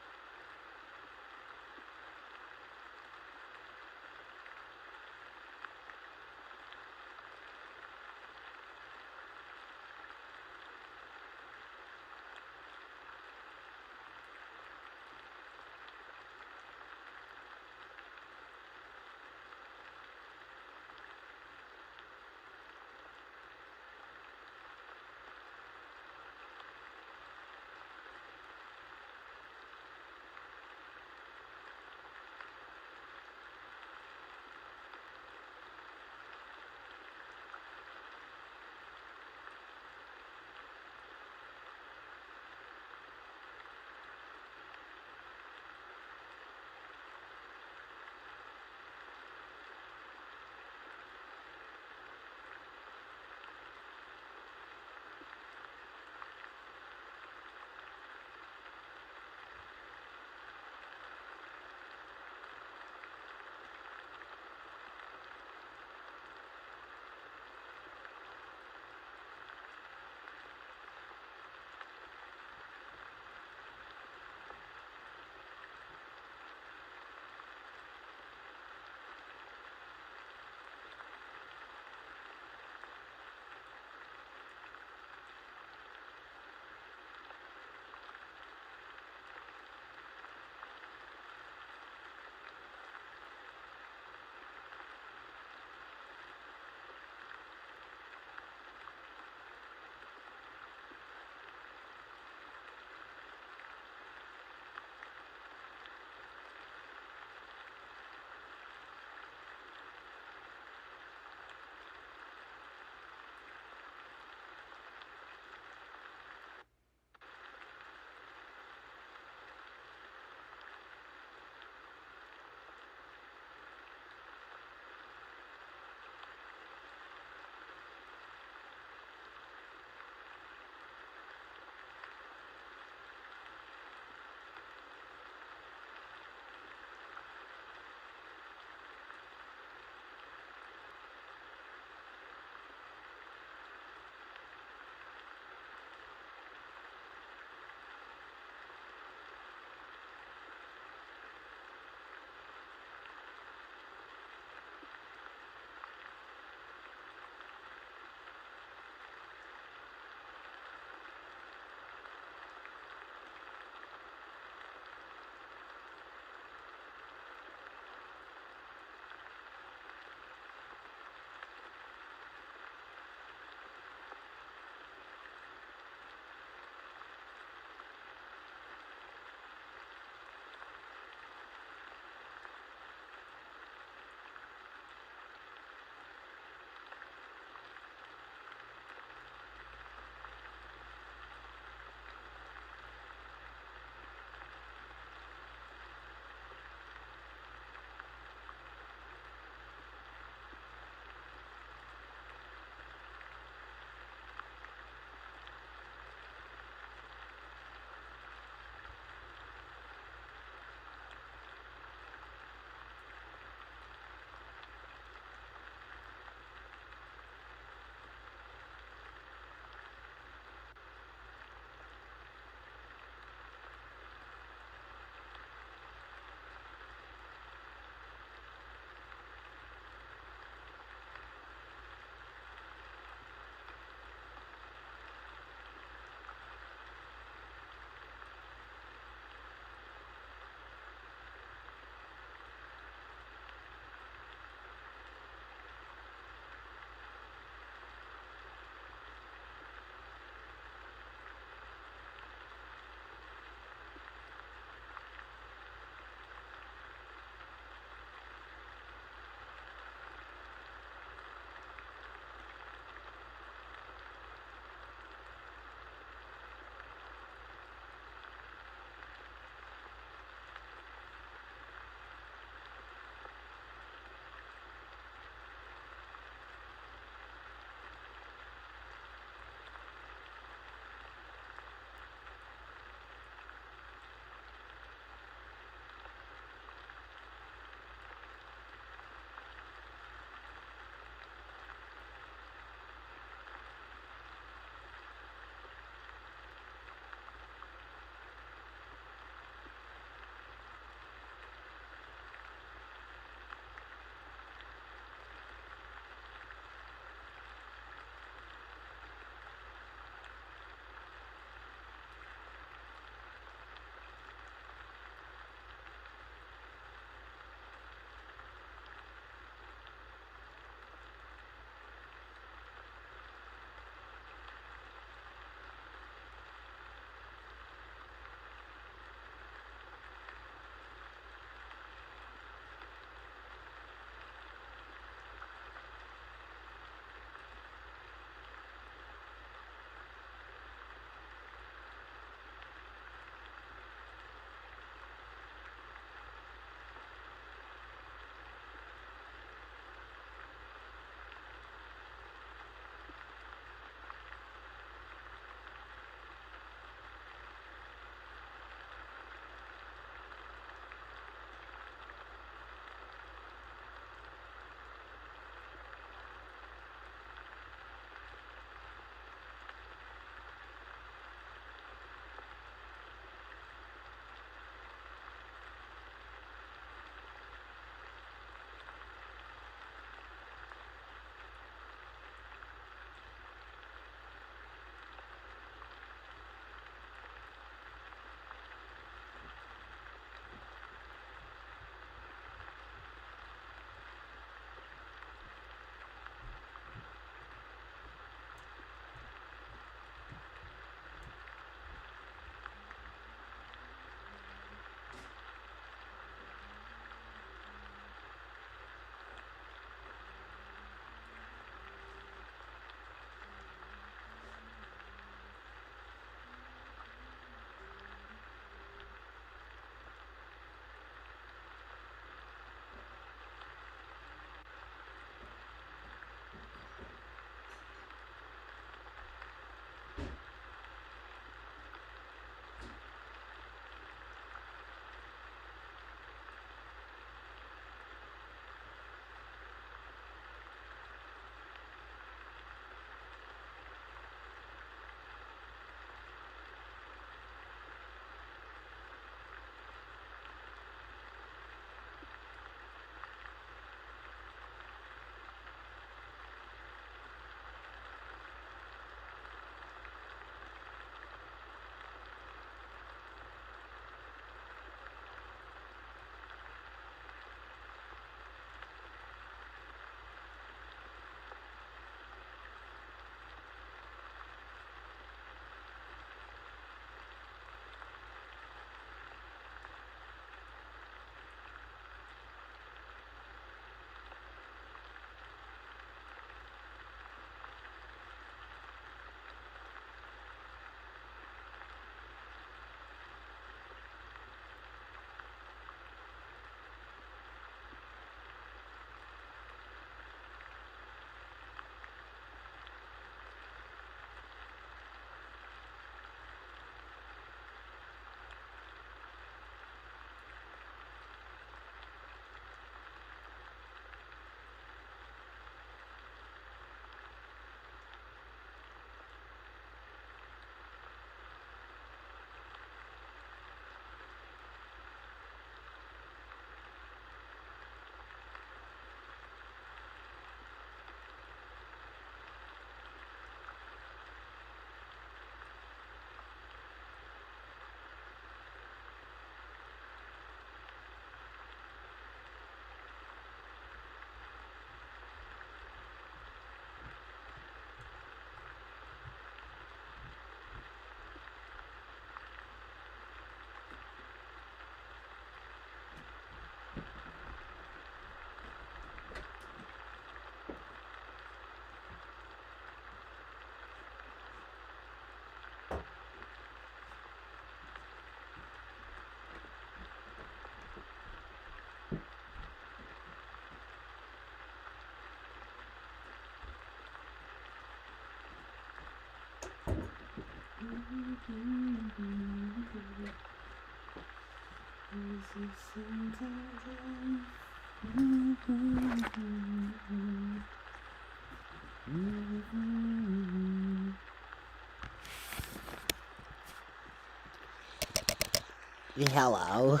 B: Hello.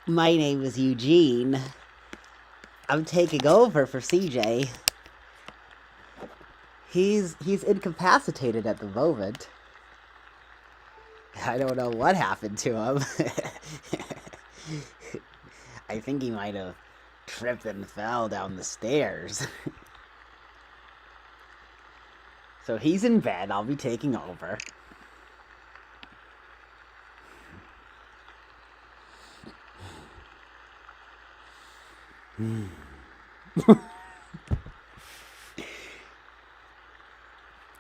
B: My name is Eugene. I'm taking over for CJ. He's incapacitated at the moment. I don't know what happened to him. I think he might have tripped and fell down the stairs. So he's in bed. I'll be taking over.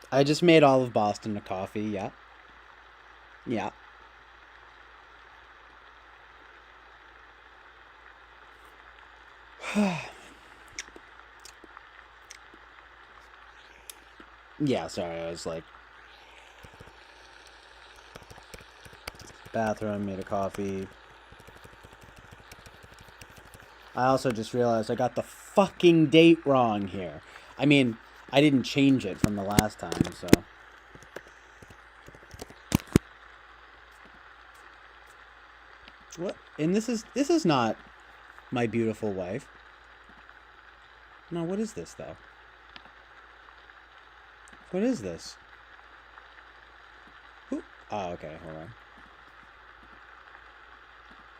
A: I just made all of Boston a coffee, yeah. Yeah. Yeah, sorry, I was like... Bathroom, made a coffee. I also just realized I got the fucking date wrong here. I mean, I didn't change it from the last time, so... What? And this is not my beautiful wife. No, what is this, though? What is this? Ooh. Oh, okay, hold on.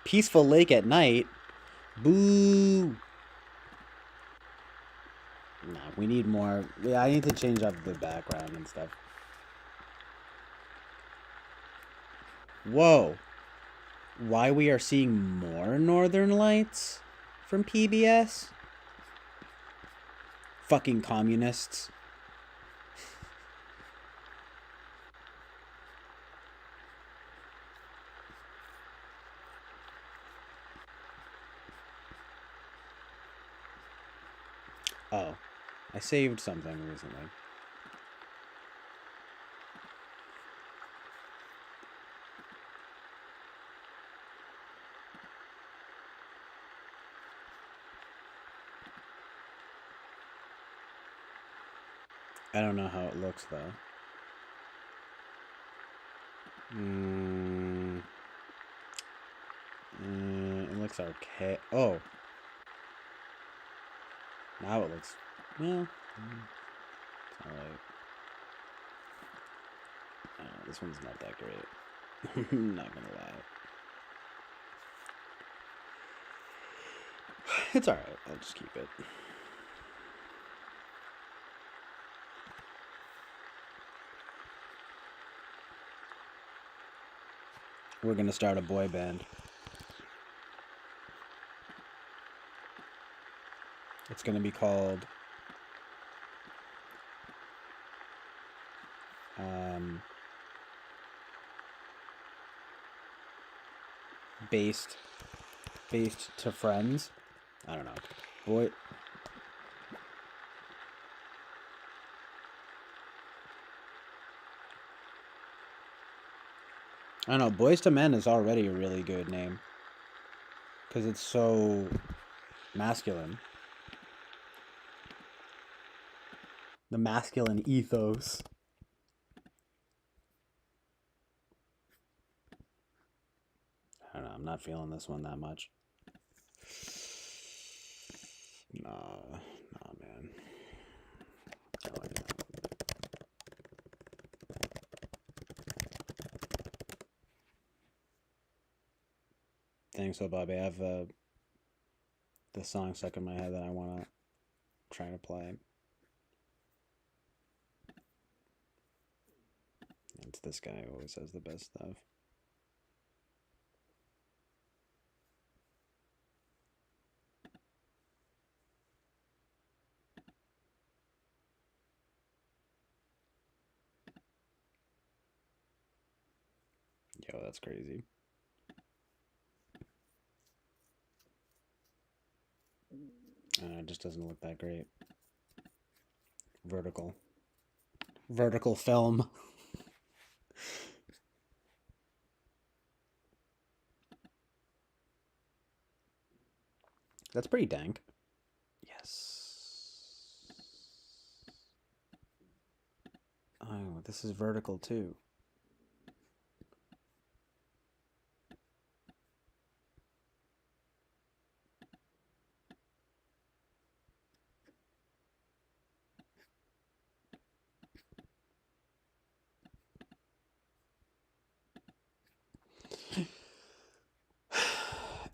A: Peaceful lake at night? Boo! Nah, we need more. Yeah, I need to change up the background and stuff. Whoa. Why we are seeing more Northern Lights from PBS? Fucking communists. Oh, I saved something recently. I don't know how it looks, though. It looks okay. Oh. Now it looks... Well, it's alright. This one's not that great. I'm not gonna lie. It's alright. I'll just keep it. We're gonna start a boy band. It's gonna be called... Based to Friends. I don't know. Boy... I don't know. Boys to Men is already a really good name. Because it's so masculine. The masculine ethos. I don't know. I'm not feeling this one that much. Nah, man. I like that. Thanks, so Bobby. I have the song stuck in my head that I want to try to play. It's this guy who always has the best stuff. Yo, that's crazy. It just doesn't look that great. Vertical film. That's pretty dank. Yes. Oh, this is vertical too.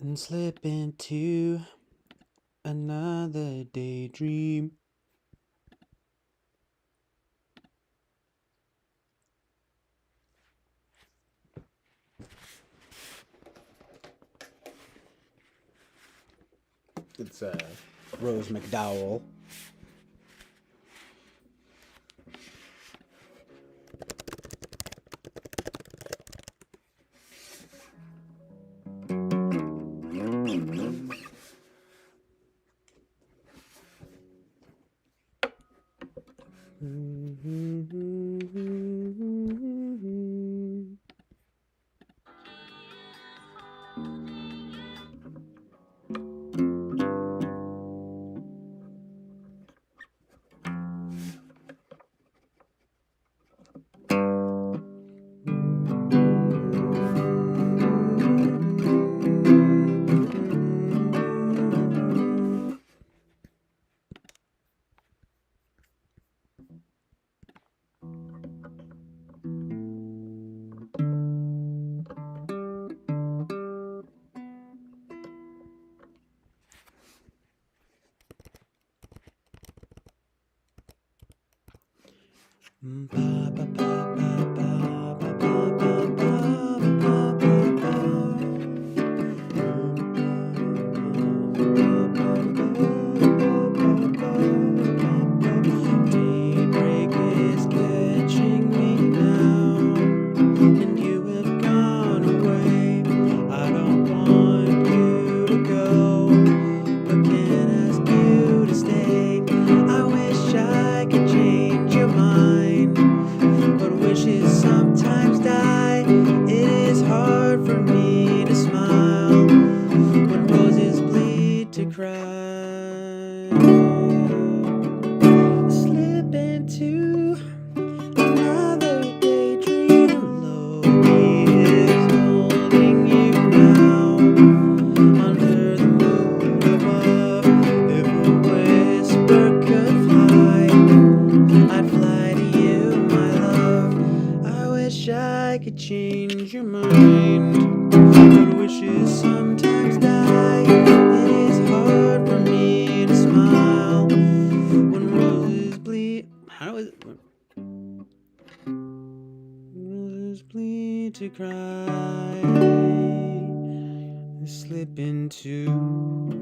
A: And slip into another daydream. It's Rose McDowell. Daybreak is catching me now, and you have gone away. I don't want you to go, but can't ask you to stay. I wish I could change your mind, but wishes sometimes die. It is hard for me to smile when roses bleed to cry. Slip into another daydream. Loki is holding you now under the moon above. If a whisper could fly, I'd fly to you, my love. I wish I could change your mind, but wishes sometimes die. It is hard for me to smile when roses bleed. How is it? Roses bleed to cry. Slip into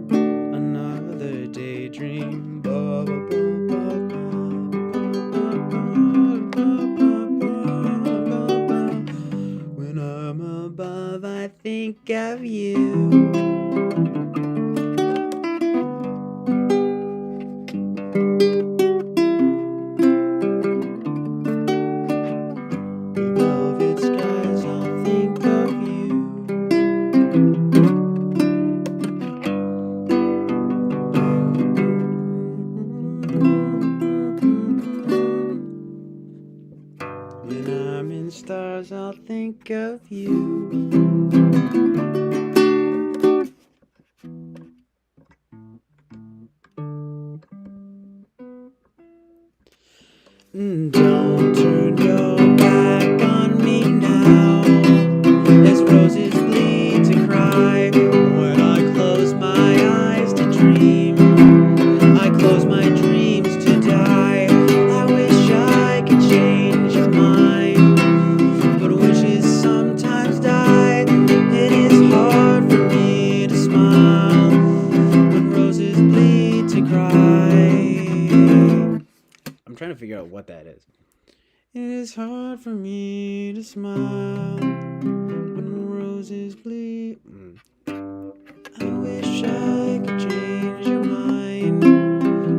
A: another daydream. Ba, ba, ba, ba, ba. When I'm above, I think of you. Velvet skies, I'll think of you. When I'm in stars, I'll think of you. Don't turn your back on me now, as roses bleed to cry. When I close my eyes to dream, I close my dreams to die. I wish I could change your mind, but wishes sometimes die. It is hard for me to smile when roses bleed to cry. I'm trying to figure out what that is. It is hard for me to smile when roses bleed. I wish I could change your mind,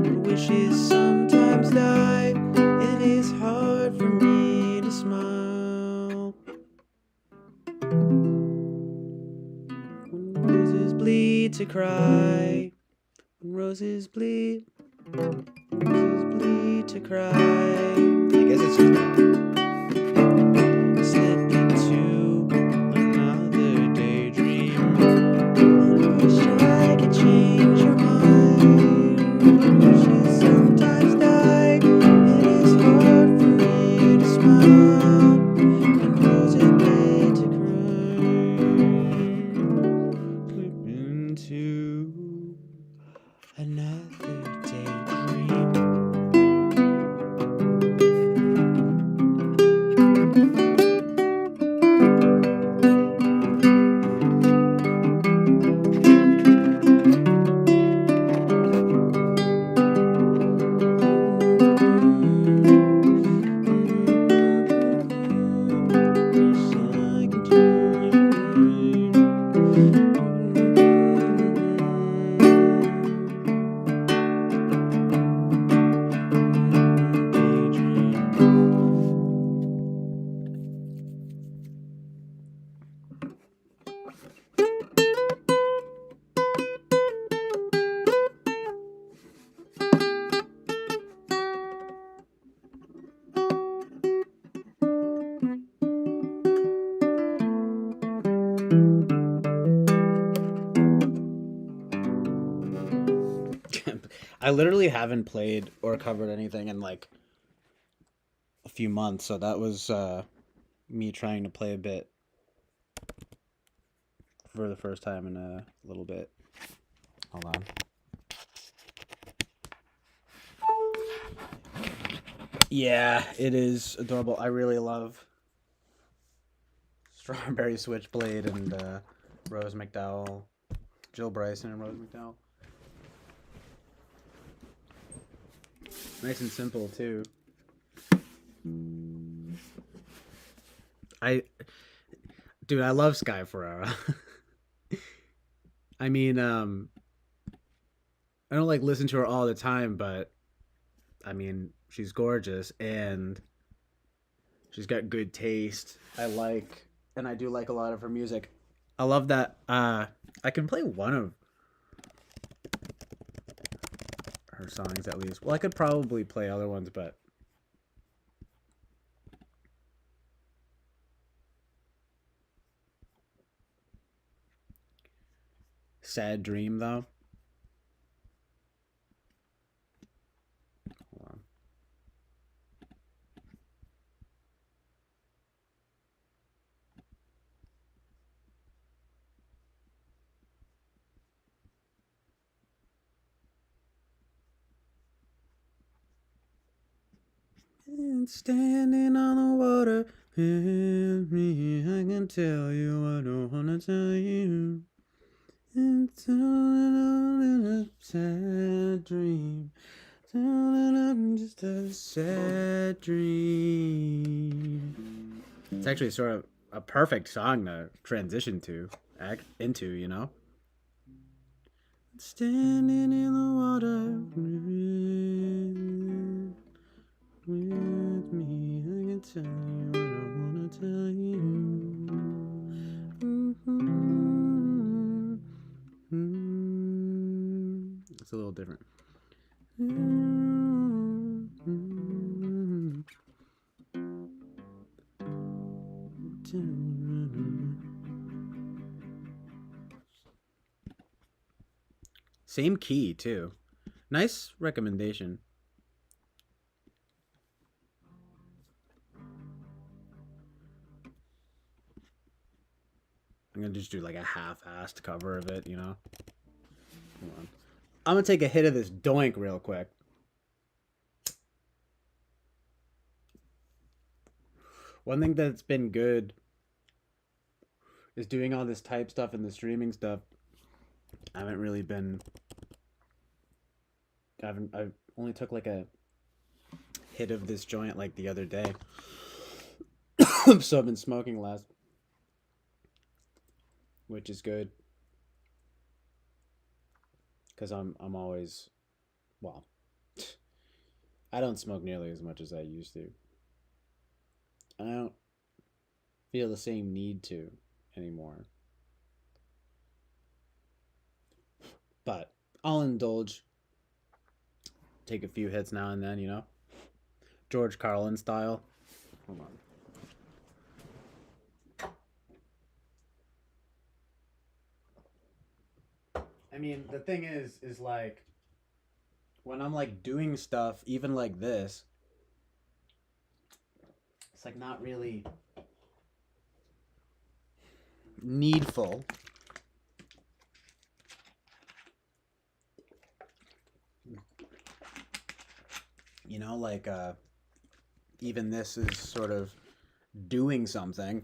A: but wishes sometimes die. It is hard for me to smile cry. When roses bleed to cry. I guess it's just slipped into another daydream. I wish I could change your mind. Wishes sometimes die. It is hard for me to smile. When roses bleed to cry. Slip into another daydream. Wish I could change I literally haven't played or covered anything in like a few months, so that was me trying to play a bit for the first time in a little bit. Hold on. Yeah, it is adorable. I really love Strawberry Switchblade and Rose McDowell, Jill Bryson and Rose McDowell. Nice and simple too. Dude, I love Sky Ferrara. I mean, I don't like listen to her all the time, but I mean, she's gorgeous and she's got good taste. And I do like a lot of her music. I love that. I can play one of her songs at least. Well, I could probably play other ones, but Sad Dream though. Hold on. And standing on the water with me, I can tell you I don't wanna tell you. It's a sad dream. Just a sad dream. It's actually sort of a perfect song to transition to, into, you know? Standing in the water with me, I can tell you what I wanna tell you. It's a little different. Same key too. Nice recommendation. I'm gonna just do like a half-assed cover of it, you know? Hold on. I'm gonna take a hit of this doink real quick. One thing that's been good is doing all this type stuff and the streaming stuff. I haven't really been. I only took like a hit of this joint like the other day. So I've been smoking less, which is good. Because I'm always, well, I don't smoke nearly as much as I used to. I don't feel the same need to anymore. But I'll indulge, take a few hits now and then, you know, George Carlin style. Hold on. I mean, the thing is like when I'm like doing stuff, even like this, it's like not really needful. You know, like even this is sort of doing something.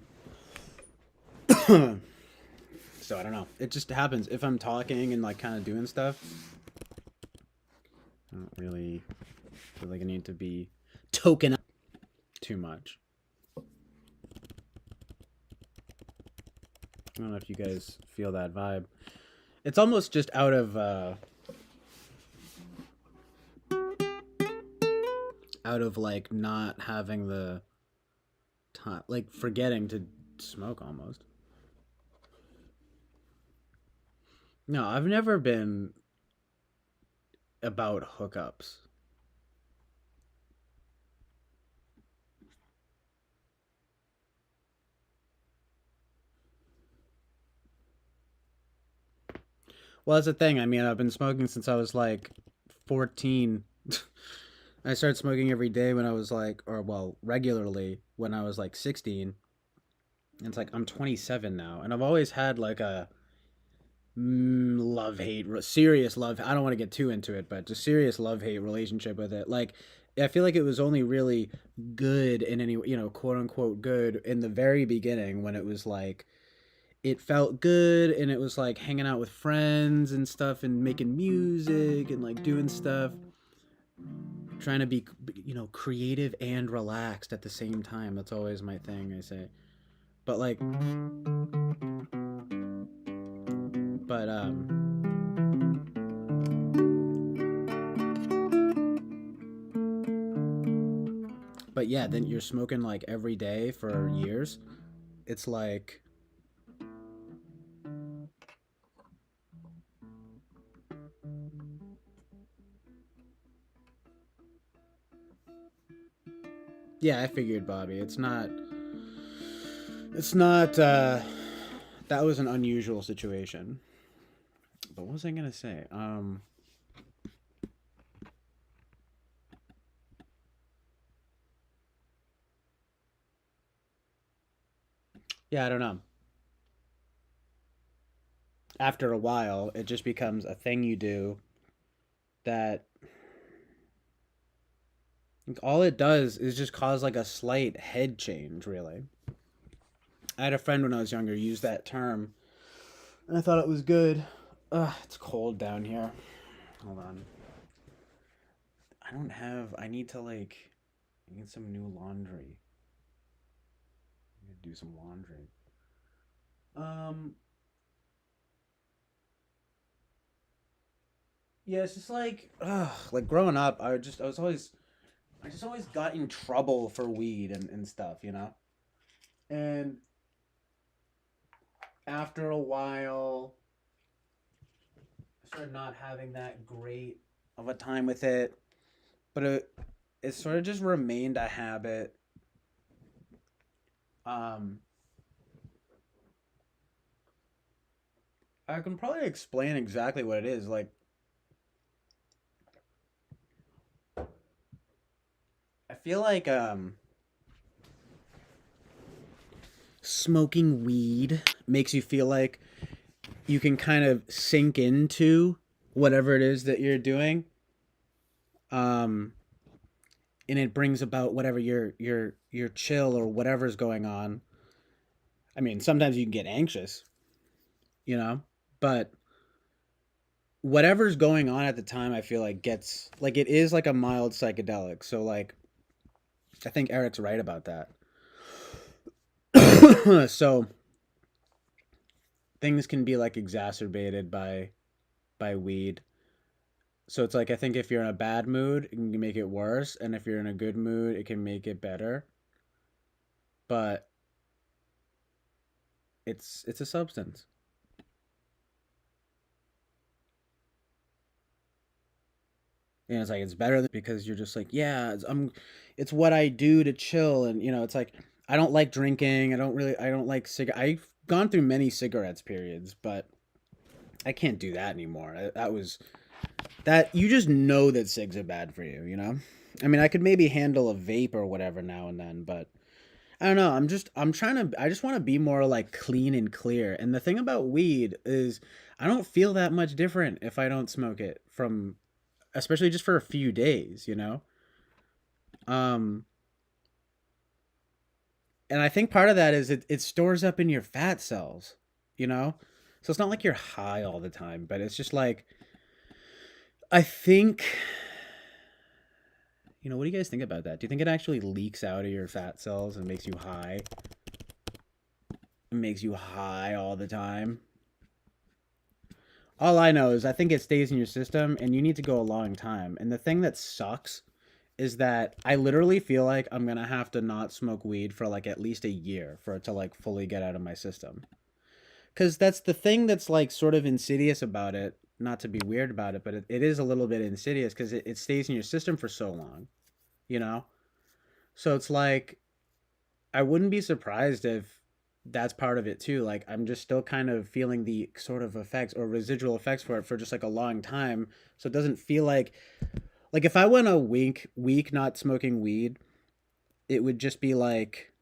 A: So I don't know. It just happens if I'm talking and like kind of doing stuff. I don't really feel like I need to be token up too much. I don't know if you guys feel that vibe. It's almost just out of like not having the time, like forgetting to smoke almost. No, I've never been about hookups. Well, that's the thing. I mean, I've been smoking since I was like 14. I started smoking every day when I was like, or well, regularly when I was like 16. And it's like I'm 27 now, and I've always had like a love hate, serious love. I don't want to get too into it, but just serious love hate relationship with it. Like, I feel like it was only really good in any, you know, quote unquote good in the very beginning when it was like it felt good and it was like hanging out with friends and stuff and making music and like doing stuff, trying to be, you know, creative and relaxed at the same time. That's always my thing, I say. But like, but yeah, then you're smoking like every day for years. It's like, yeah, I figured, Bobby. It's not that was an unusual situation. But what was I gonna say? Yeah, I don't know. After a while, it just becomes a thing you do that all it does is just cause like a slight head change, really. I had a friend when I was younger use that term, and I thought it was good. Ugh, it's cold down here. Hold on. I don't have. I need to like. I need some new laundry. I need to do some laundry. Um. Yeah, it's just like growing up, I just always got in trouble for weed and stuff, you know. And after a while, I started not having that great of a time with it, but it sort of just remained a habit. Um, I can probably explain exactly what it is. Like, I feel like smoking weed makes you feel like you can kind of sink into whatever it is that you're doing. Um, and it brings about whatever your chill or whatever's going on. I mean, sometimes you can get anxious, you know, but whatever's going on at the time, I feel like gets like it is like a mild psychedelic. So like, I think Eric's right about that. So things can be like exacerbated by weed. So it's like I think if you're in a bad mood, it can make it worse, and if you're in a good mood, it can make it better. But it's a substance. And it's like it's better because you're just like, yeah, it's what I do to chill, and it's like I don't like drinking. I don't like I've gone through many cigarettes periods, but I can't do that anymore. That was that you just know that cigs are bad for you, you know? I mean, I could maybe handle a vape or whatever now and then, but I don't know. I'm trying to I just want to be more like clean and clear. And the thing about weed is I don't feel that much different if I don't smoke it from especially just for a few days, you know? Um and I think part of that is it stores up in your fat cells, you know? So it's not like you're high all the time, but it's just like I think what do you guys think about that? Do you think it actually leaks out of your fat cells and makes you high? It makes you high all the time. All I know is I think it stays in your system and you need to go a long time. And the thing that sucks is that I literally feel like I'm going to have to not smoke weed for like at least a year for it to like fully get out of my system. Cuz that's the thing that's like sort of insidious about it. Not to be weird about it, but it is a little bit insidious because it stays in your system for so long, you know? So it's like I wouldn't be surprised if that's part of it too. Like I'm just still kind of feeling the sort of effects or residual effects for it for just like a long time. So it doesn't feel like if I went a week not smoking weed, it would just be like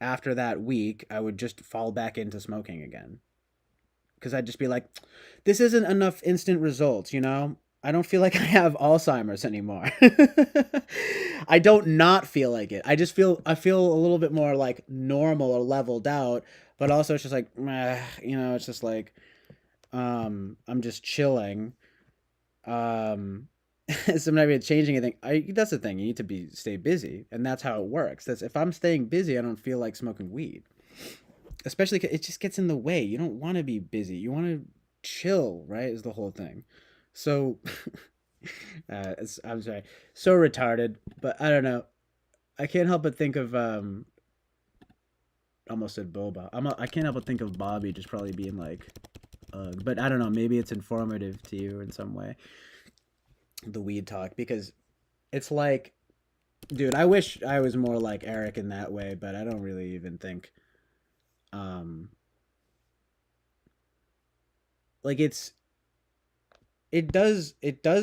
A: after that week I would just fall back into smoking again. Cuz I'd just be like this isn't enough instant results, you know? I don't feel like I have Alzheimer's anymore. I don't not feel like it. I feel a little bit more like normal or leveled out, but also it's just like it's just like I'm just chilling. Um so I'm not even changing anything. That's the thing. You need to be stay busy, and that's how it works. That's if I'm staying busy, I don't feel like smoking weed. Especially 'cause it just gets in the way. You don't want to be busy. You want to chill, right? Is the whole thing. So I'm sorry, so retarded, but I don't know. I can't help but think of almost said Boba. I can't help but think of Bobby just probably being like, but I don't know. Maybe it's informative to you in some way. The weed talk because it's like, dude, I wish I was more like Eric in that way, but I don't really even think, um, like it does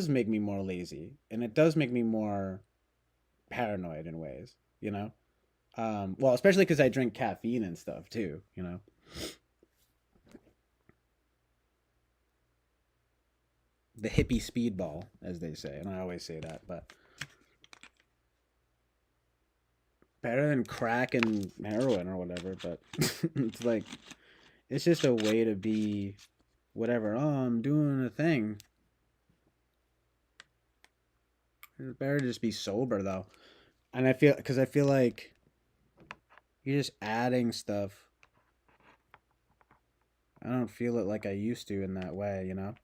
A: make me more lazy and it does make me more paranoid in ways, you know. Well, especially because I drink caffeine and stuff too, you know. The hippie speedball, as they say, and I always say that, but better than crack and heroin or whatever. But it's like it's just a way to be whatever. Oh, I'm doing a thing. It's better to just be sober though, and I feel like you're just adding stuff. I don't feel it like I used to in that way, you know.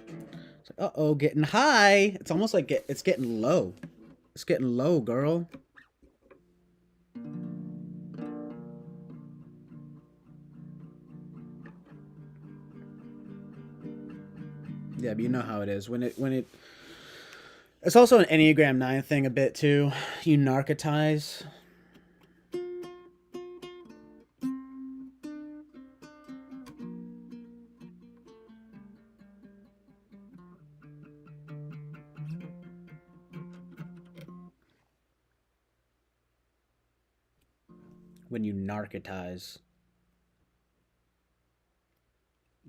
A: It's like, uh oh, getting high. It's almost like it's getting low. It's getting low, girl. Yeah, but you know how it is when it. It's also an Enneagram 9 thing a bit too. You narcotize when you narcotize.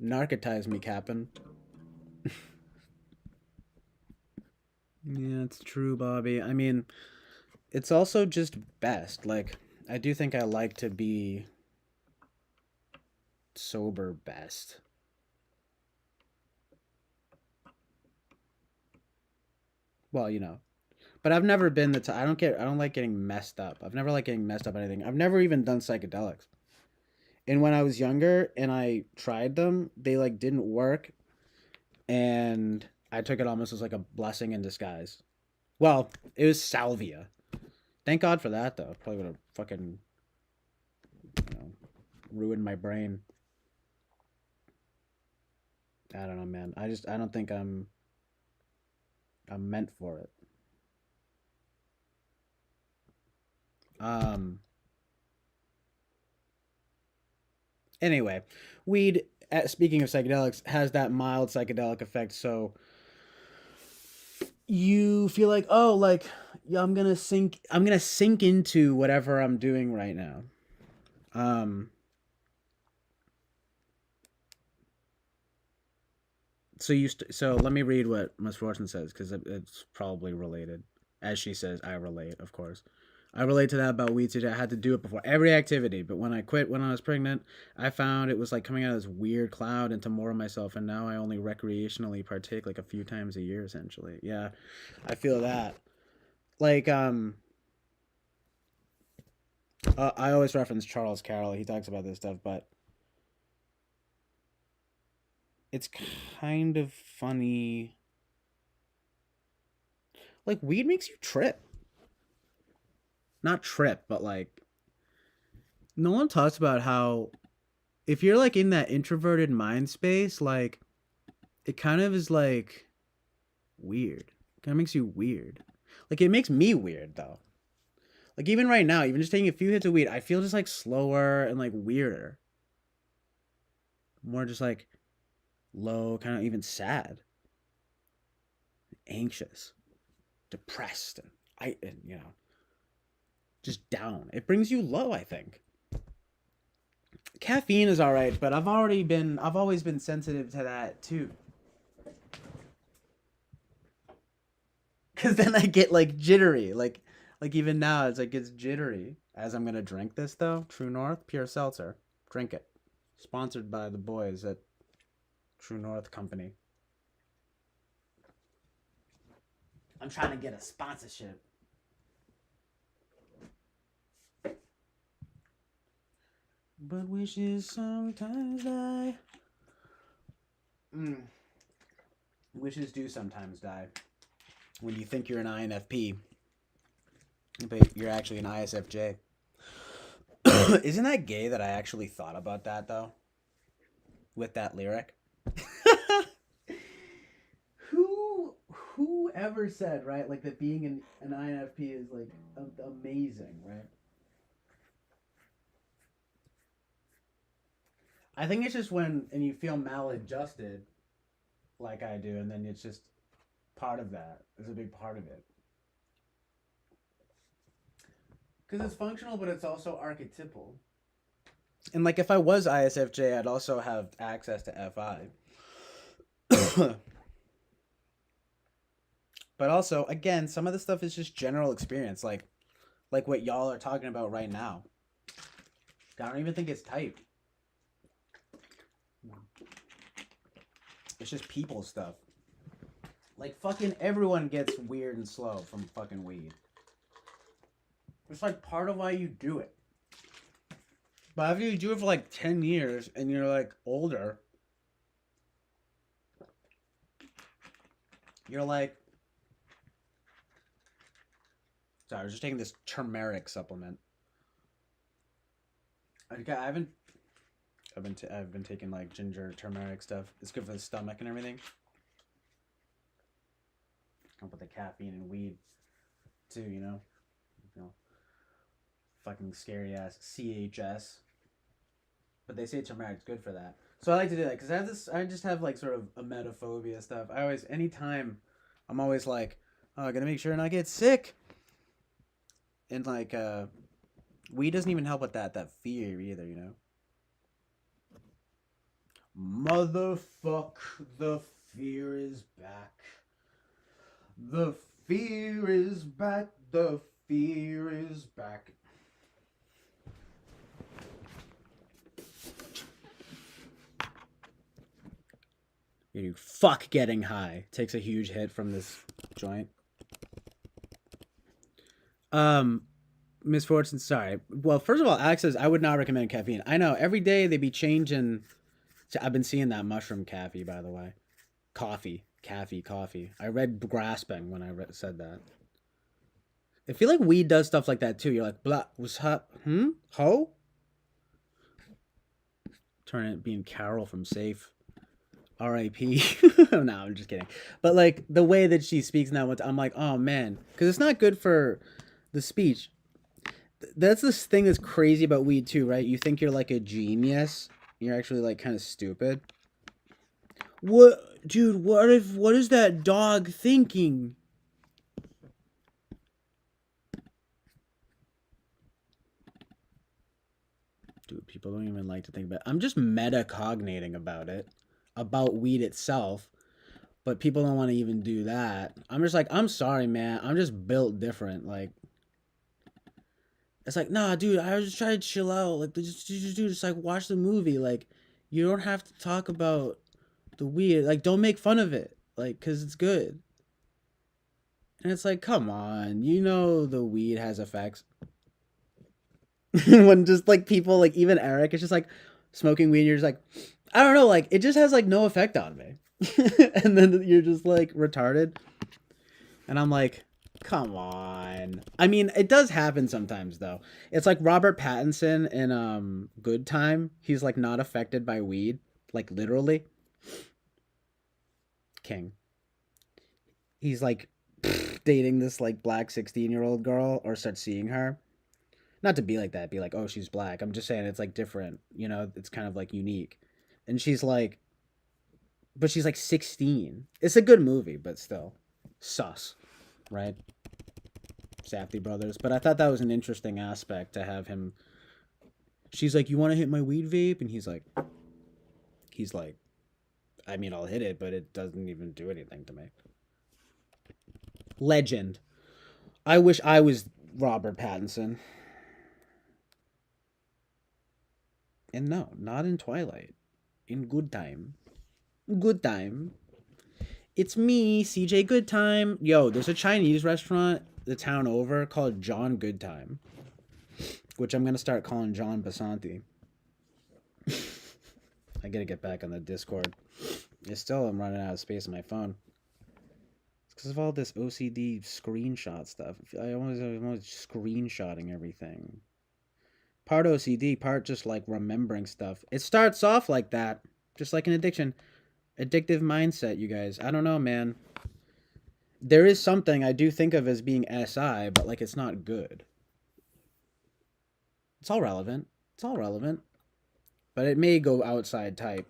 A: Narcotize me, Captain. Yeah, it's true, Bobby. I mean, it's also just best. Like, I do think I like to be sober best. Well, but I've never been I don't get. I don't like getting messed up. I've never liked getting messed up on anything. I've never even done psychedelics. And when I was younger and I tried them, they like didn't work, and I took it almost as like a blessing in disguise. Well, it was salvia. Thank God for that, though. Probably would have fucking you know, ruined my brain. I don't know, man. I don't think I'm meant for it. Um. Anyway, weed. Speaking of psychedelics, has that mild psychedelic effect. So you feel like, oh, like yeah, I'm gonna sink into whatever I'm doing right now. Um. So let me read what Miss Fortune says because it's probably related. As she says, I relate, of course. I relate to that about weed too. I had to do it before every activity, but when I quit when I was pregnant, I found it was like coming out of this weird cloud into more of myself, and now I only recreationally partake like a few times a year, essentially. Yeah, I feel that. Like, I always reference Charles Carroll. He talks about this stuff, but it's kind of funny. Like, weed makes you trip. Not trip, but like, no one talks about how if you're like in that introverted mind space, like it kind of is like weird. It kind of makes you weird. Like it makes me weird though. Like even right now, even just taking a few hits of weed, I feel just like slower and like weirder. More just like low, kind of even sad, anxious, depressed, and you know, just down. It brings you low, I think. Caffeine is all right, but I've always been sensitive to that too. Cause then I get like jittery, like even now it's like it's jittery. As I'm gonna drink this though, True North pure seltzer, drink it. Sponsored by the boys at True North Company. I'm trying to get a sponsorship. But wishes sometimes die. Mm. Wishes do sometimes die. When you think you're an INFP, but you're actually an ISFJ. Isn't that gay that I actually thought about that though? With that lyric? Who ever said, right? Like that being an INFP is like amazing, right? I think it's just when and you feel maladjusted like I do, and then it's just part of that. It's a big part of it. Because it's functional, but it's also archetypal. And like if I was ISFJ, I'd also have access to FI. But also, again, some of the stuff is just general experience, like what y'all are talking about right now. I don't even think it's type. It's just people stuff. Like fucking everyone gets weird and slow from fucking weed. It's like part of why you do it. But after you do it for like 10 years and you're like older, you're like, sorry, I was just taking this turmeric supplement. I haven't. I've been taking like ginger turmeric stuff. It's good for the stomach and everything. I'll put the caffeine and weed too, you know, fucking scary ass CHS. But they say turmeric's good for that. So I like to do that because I have this. I just have like sort of a emetophobia stuff. I always, anytime, I'm always like, oh, I gotta make sure not get sick. And like, weed doesn't even help with that fear either, you know. Motherfuck, the fear is back. The fear is back. The fear is back. You fuck getting high. Takes a huge hit from this joint. Misfortune, sorry. Well, first of all, Alex says I would not recommend caffeine. I know every day they be changing. I've been seeing that mushroom caffeine, by the way. Coffee. I read grasping when I said that. I feel like weed does stuff like that too. You're like, blah, what's up? Ho? Turn it being Carol from Safe. R.I.P. No, I'm just kidding. But like the way that she speaks now, I'm like, oh man, because it's not good for the speech. That's this thing that's crazy about weed too, right? You think you're like a genius, you're actually like kind of stupid. What, dude? What is that dog thinking? Dude, people don't even like to think about it. I'm just metacognating about weed itself, but people don't want to even do that. I'm just like, I'm sorry, man. I'm just built different. Like, it's like, nah, dude, I was just trying to chill out. Like, just like watch the movie. Like, you don't have to talk about the weed. Like, don't make fun of it. Like, cause it's good. And it's like, come on, you know the weed has effects. When just like people, like even Eric, is just like smoking weed. And you're just like, I don't know, like it just has like no effect on me. And then you're just like retarded. And I'm like, come on. I mean, it does happen sometimes though. It's like Robert Pattinson in Good Time. He's like not affected by weed, like literally. King. He's like dating this like black 16-year-old girl or start seeing her. Not to be like that, be like, oh, she's black. I'm just saying it's like different, you know, it's kind of like unique. And she's like, but she's like 16. It's a good movie, but still sus, right? Safdie brothers. But I thought that was an interesting aspect to have him. She's like, you want to hit my weed vape? And he's like, I mean, I'll hit it, but it doesn't even do anything to me. Legend. I wish I was Robert Pattinson. And no, not in Twilight. In Good Time. Good Time. It's me, CJ Good Time. Yo, there's a Chinese restaurant the town over called John Good Time, which I'm going to start calling John Basanti. I got to get back on the Discord. I'm running out of space on my phone. It's because of all this OCD screenshot stuff. I'm always screenshotting everything. Part OCD, part just like remembering stuff. It starts off like that, just like an addiction. Addictive mindset, you guys. I don't know, man. There is something I do think of as being SI, but like it's not good. It's all relevant. It's all relevant. But it may go outside type.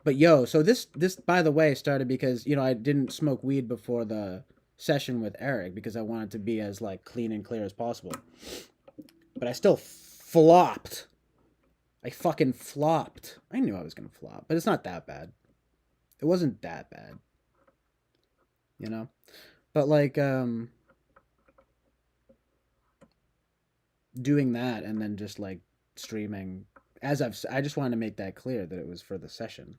A: But yo, so this by the way started because, you know, I didn't smoke weed before the session with Eric because I wanted to be as like clean and clear as possible. But I still flopped. I fucking flopped. I knew I was gonna flop, but it's not that bad. It wasn't that bad. You know? But like doing that and then just like streaming I just wanted to make that clear that it was for the session.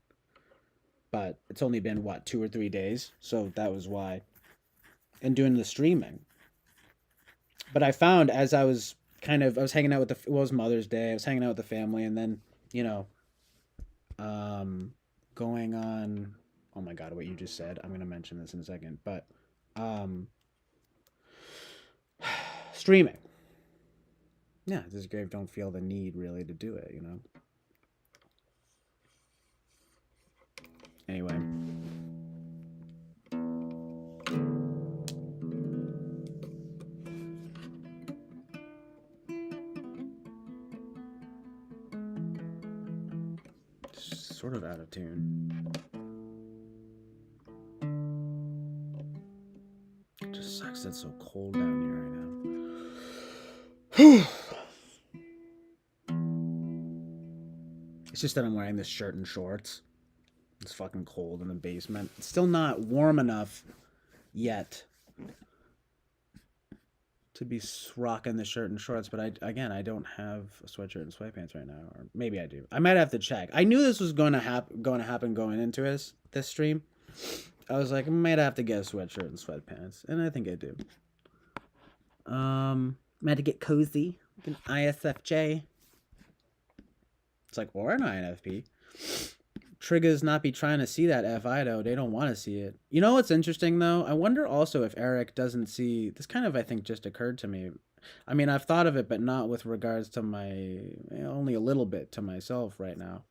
A: But it's only been what, 2 or 3 days, so that was why. And doing the streaming. But I found as I was hanging out with it was Mother's Day. I was hanging out with the family, and then, you know, going on. Oh my God, what you just said. I'm gonna mention this in a second, but streaming. Yeah, this grave don't feel the need really to do it, you know. Anyway. Sort of out of tune. It just sucks that it's so cold down here right now. It's just that I'm wearing this shirt and shorts. It's fucking cold in the basement. It's still not warm enough yet to be rocking the shirt and shorts, but I don't have a sweatshirt and sweatpants right now, or maybe I do. I might have to check. I knew this was going to happen going into this stream. I was like, I might have to get a sweatshirt and sweatpants, and I think I do. I had to get cozy, like an ISFJ. It's like, or an INFP. Triggers not be trying to see that FI though. They don't want to see it. You know what's interesting though? I wonder also if Eric doesn't see this. Kind of, I think, just occurred to me I mean, I've thought of it, but not with regards to only a little bit to myself right now.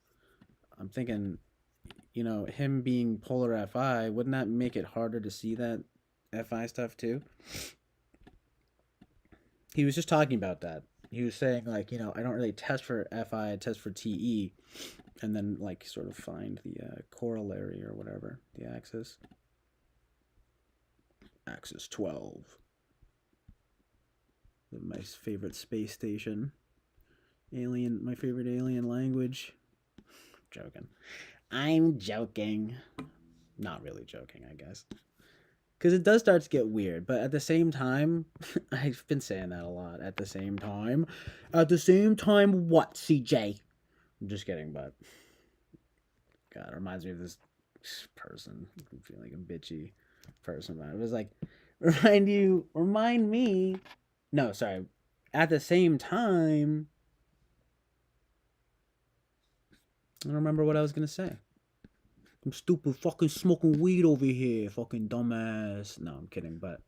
A: I'm thinking, him being polar FI, wouldn't that make it harder to see that FI stuff too? He was just talking about that. He was saying, like, I don't really test for FI, I test for TE, and then, like, sort of find the corollary or whatever, the axis. Axis 12. My favorite space station. My favorite alien language. Joking. I'm joking. Not really joking, I guess. Because it does start to get weird, but at the same time, I've been saying that a lot. At the same time. At the same time, what, CJ? I'm just kidding, but. God, it reminds me of this person. I feel like a bitchy person. It was like, remind me. No, sorry. At the same time, I don't remember what I was gonna say. I'm stupid fucking smoking weed over here, fucking dumbass. No, I'm kidding, but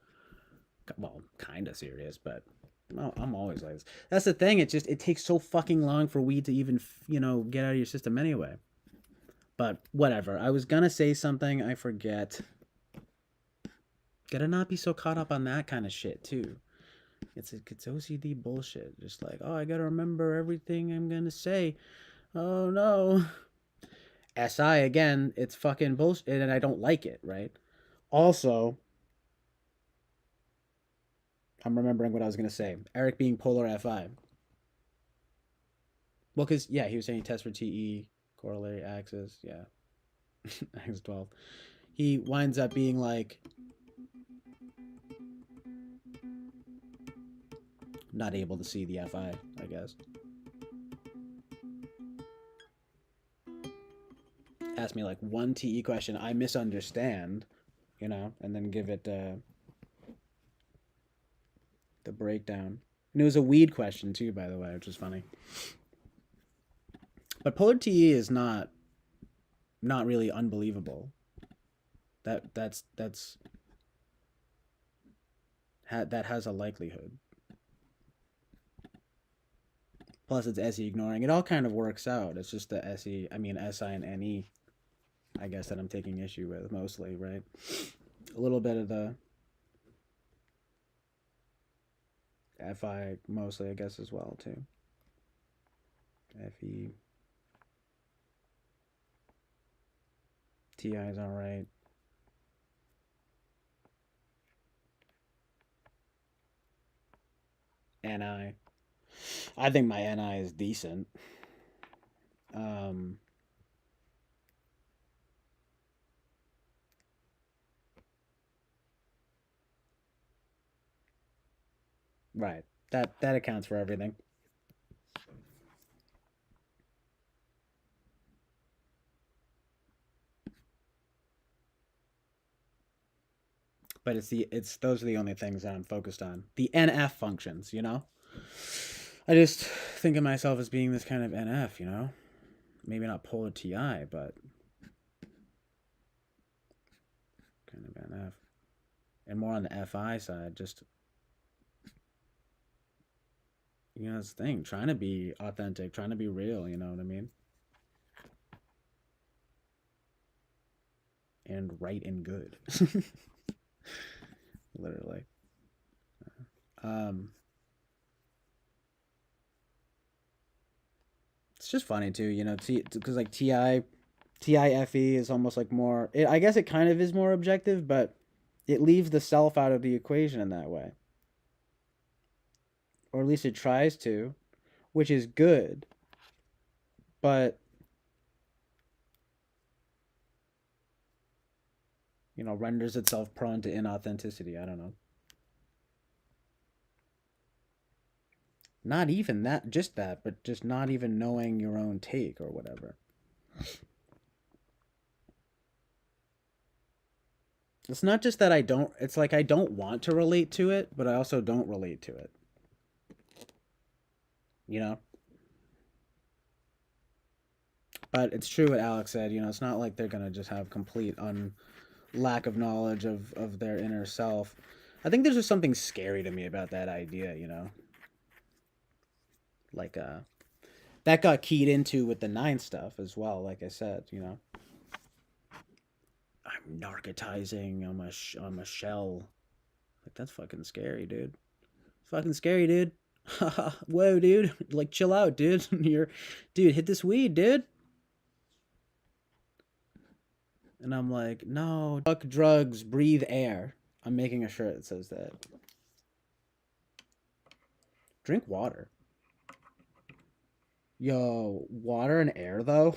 A: well, kind of serious, but no, I'm always like this. That's the thing. It takes so fucking long for weed to even get out of your system anyway. But whatever. I was gonna say something. I forget. Gotta not be so caught up on that kind of shit too. It's OCD bullshit. Just like, oh, I gotta remember everything I'm gonna say. Oh no. SI again, it's fucking bullshit, and I don't like it, right? Also, I'm remembering what I was gonna say. Eric being polar FI. Well, because yeah, he was saying test for TE, corollary axis, yeah. Axis 12. He winds up being like not able to see the FI, I guess. Ask me like one TE question I misunderstand, and then give it the breakdown. And it was a weed question too, by the way, which is funny. But polar TE is not really unbelievable. That has a likelihood. Plus, it's SE ignoring. It all kind of works out. It's just the SI and NE, I guess, that I'm taking issue with mostly, right? A little bit of the FI mostly, I guess, as well, too. FE. TI is alright. NI. I think my NI is decent. Right. That accounts for everything. But it's those are the only things that I'm focused on. The NF functions, I just think of myself as being this kind of NF, Maybe not polar TI, but kind of NF. And more on the FI side, just that's the thing. Trying to be authentic, trying to be real, you know what I mean? And right and good. Literally. It's just funny too, because like TIFE is almost like more. I guess it kind of is more objective, but it leaves the self out of the equation in that way, or at least it tries to, which is good. But renders itself prone to inauthenticity. I don't know. Not even that, just that, but just not even knowing your own take or whatever. It's not just that it's like I don't want to relate to it, but I also don't relate to it. But it's true what Alex said, it's not like they're going to just have complete lack of knowledge of their inner self. I think there's just something scary to me about that idea, you know? Like, that got keyed into with the nine stuff as well, like I said, you know? I'm narcotizing on my shell. Like, that's fucking scary, dude. Fucking scary, dude. Whoa, dude. Like, chill out, dude. Dude, hit this weed, dude. And I'm like, no, fuck drugs, breathe air. I'm making a shirt that says that. Drink water. Yo, water and air, though?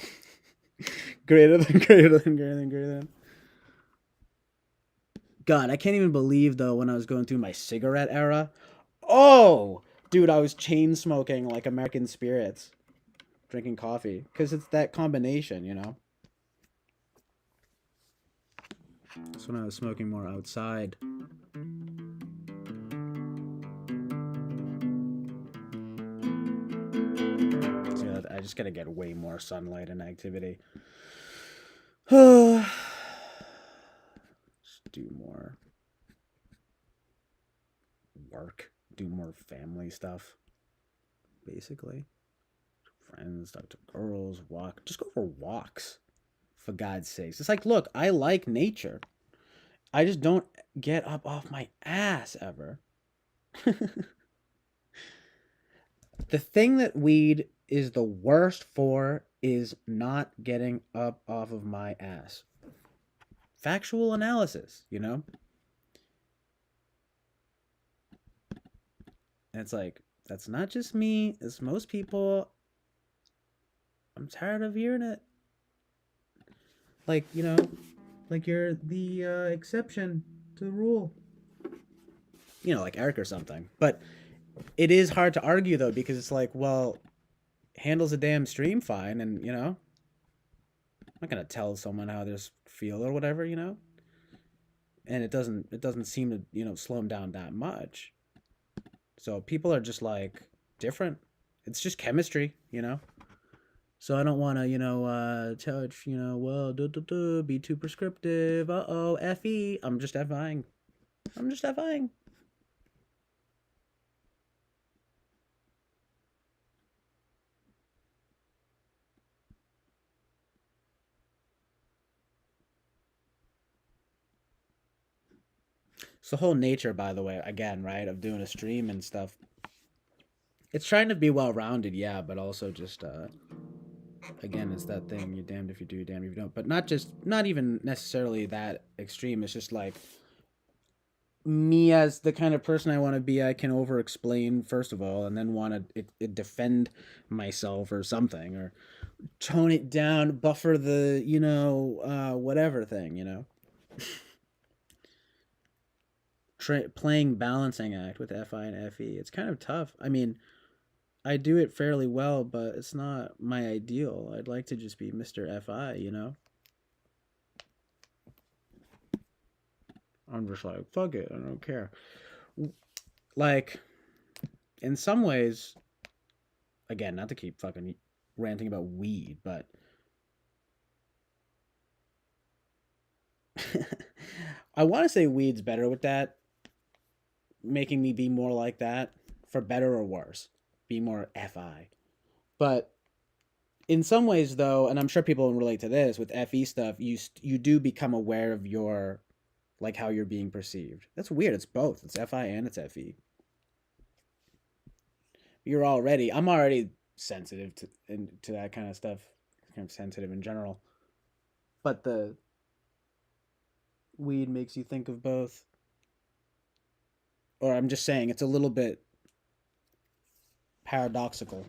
A: Greater than, greater than, greater than, greater than. God, I can't even believe, though, when I was going through my cigarette era. Oh! Dude, I was chain smoking like American Spirits. Drinking coffee. Because it's that combination, you know? That's when I was smoking more outside. So I just gotta get way more sunlight and activity. Just do more work. Do more family stuff. Basically. Friends, talk to girls, walk. Just go for walks. For God's sakes. It's like, look, I like nature. I just don't get up off my ass ever. The thing that weed is the worst for is not getting up off of my ass. Factual analysis, you know? And it's like, that's not just me, it's most people. I'm tired of hearing it. Like, you know, like you're the exception to the rule. You know, like Eric or something. But it is hard to argue, though, because it's like, well, handles a damn stream fine, and, you know, I'm not going to tell someone how they feel or whatever, you know? And it doesn't seem to, you know, slow them down that much. So people are just like different. It's just chemistry, you know? So I don't want to, you know, touch, you know, well, be too prescriptive. Uh-oh, FE. I'm just FIing. I'm just FIing. It's the whole nature, by the way, again, right, of doing a stream and stuff. It's trying to be well-rounded, yeah, but also just, again, it's that thing, you're damned if you do, you're damned if you don't. But not even necessarily that extreme. It's just like, me as the kind of person I want to be, I can over explain first of all, and then want to defend myself or something, or tone it down, buffer the, you know, whatever thing, you know. Playing balancing act with FI and FE. It's kind of tough. I mean, I do it fairly well, but it's not my ideal. I'd like to just be Mr. FI, you know? I'm just like, fuck it, I don't care. Like, in some ways, again, not to keep fucking ranting about weed, but I want to say weed's better with that, making me be more like that, for better or worse, be more FI. But in some ways, though, and I'm sure people will relate to this with FE stuff, you do become aware of your, like, how you're being perceived. That's weird. It's both. It's FI and it's FE. I'm already sensitive to that kind of stuff. I'm sensitive in general, but the weed makes you think of both. Or I'm just saying, it's a little bit paradoxical.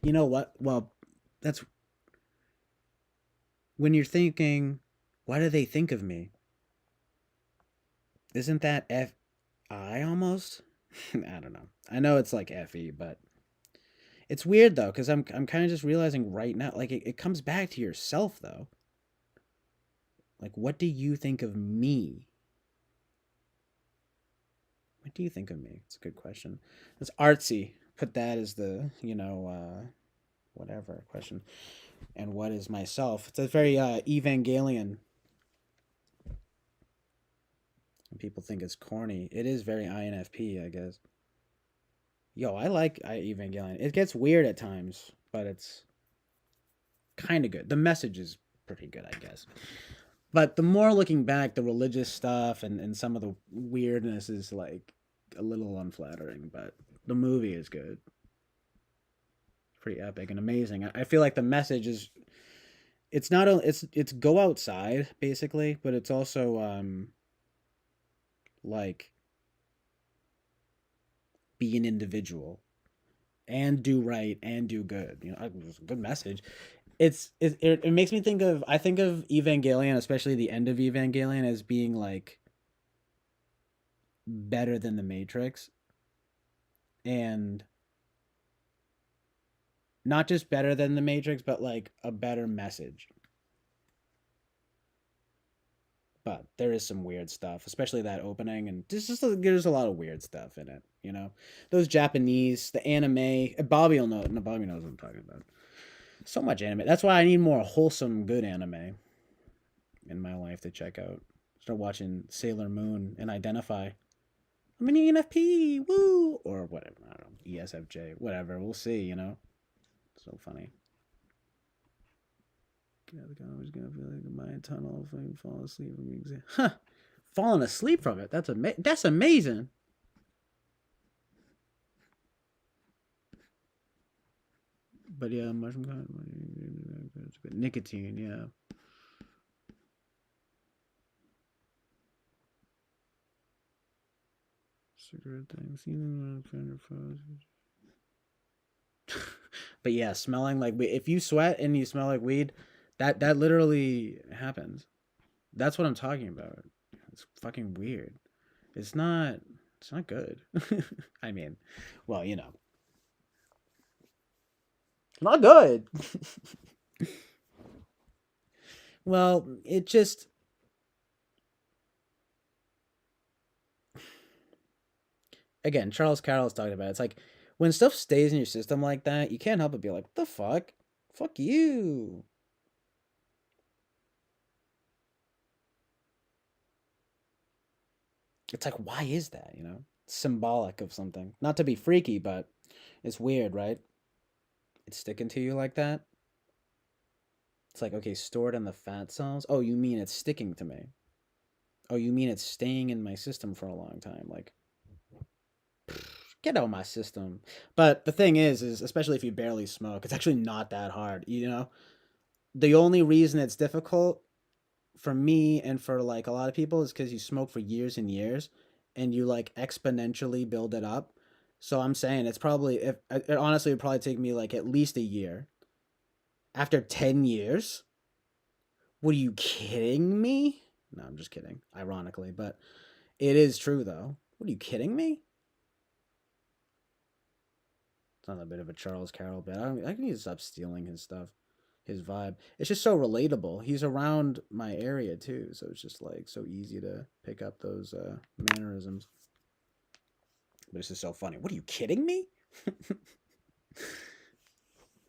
A: You know what? Well, that's when you're thinking, why do they think of me? Isn't that FI almost? I don't know. I know it's like FE, but it's weird though, because I'm kind of just realizing right now, like it comes back to yourself though. Like, what do you think of me? What do you think of me? It's a good question. It's artsy. Put that as the, you know, whatever question. And what is myself? It's a very Evangelion. And people think it's corny. It is very INFP, I guess. Yo, I like Evangelion. It gets weird at times, but it's kind of good. The message is pretty good, I guess. But the more looking back, the religious stuff and some of the weirdness is like a little unflattering, but the movie is good. Pretty epic and amazing. I feel like the message is it's not a, it's go outside basically, but it's also like be an individual and do right and do good. You know, it's a good message. It makes me think of I think of Evangelion, especially the end of Evangelion, as being like better than the Matrix, and not just better than the Matrix, but like a better message. But there is some weird stuff, especially that opening, and there's a lot of weird stuff in it. You know, those Japanese, the anime. Bobby will know. No, Bobby knows what I'm talking about. So much anime. That's why I need more wholesome, good anime in my life to check out. Start watching Sailor Moon and identify. I'm an ENFP, woo, or whatever. I don't know, ESFJ, whatever. We'll see. You know, so funny. Yeah, the guy was gonna feel like a mind tunnel if I fall asleep from the exam. Huh? Falling asleep from it? That's amazing. But yeah, mushroom nicotine. Yeah. Cigarette things. But yeah, smelling like if you sweat and you smell like weed, that literally happens. That's what I'm talking about. It's fucking weird. It's not. It's not good. I mean, well, you know, not good. Well, it just again, Charles Carroll's talking about it. It's like when stuff stays in your system like that, you can't help but be like, "What the fuck? Fuck you." It's like, why is that? You know, it's symbolic of something. Not to be freaky, but it's weird, right? It's sticking to you like that. It's like, okay, stored in the fat cells. Oh, you mean it's sticking to me? Oh, you mean it's staying in my system for a long time? Like, get out of my system. But the thing is especially if you barely smoke, it's actually not that hard. You know, the only reason it's difficult for me and for like a lot of people is because you smoke for years and years, and you like exponentially build it up. So I'm saying it's probably if it honestly would probably take me like at least a year. After 10 years, what are you kidding me? No, I'm just kidding. Ironically, but it is true though. What are you kidding me? It's not a bit of a Charles Carroll bit. I need to stop stealing his stuff, his vibe. It's just so relatable. He's around my area too, so it's just like so easy to pick up those mannerisms. But it's just so funny. What are you kidding me?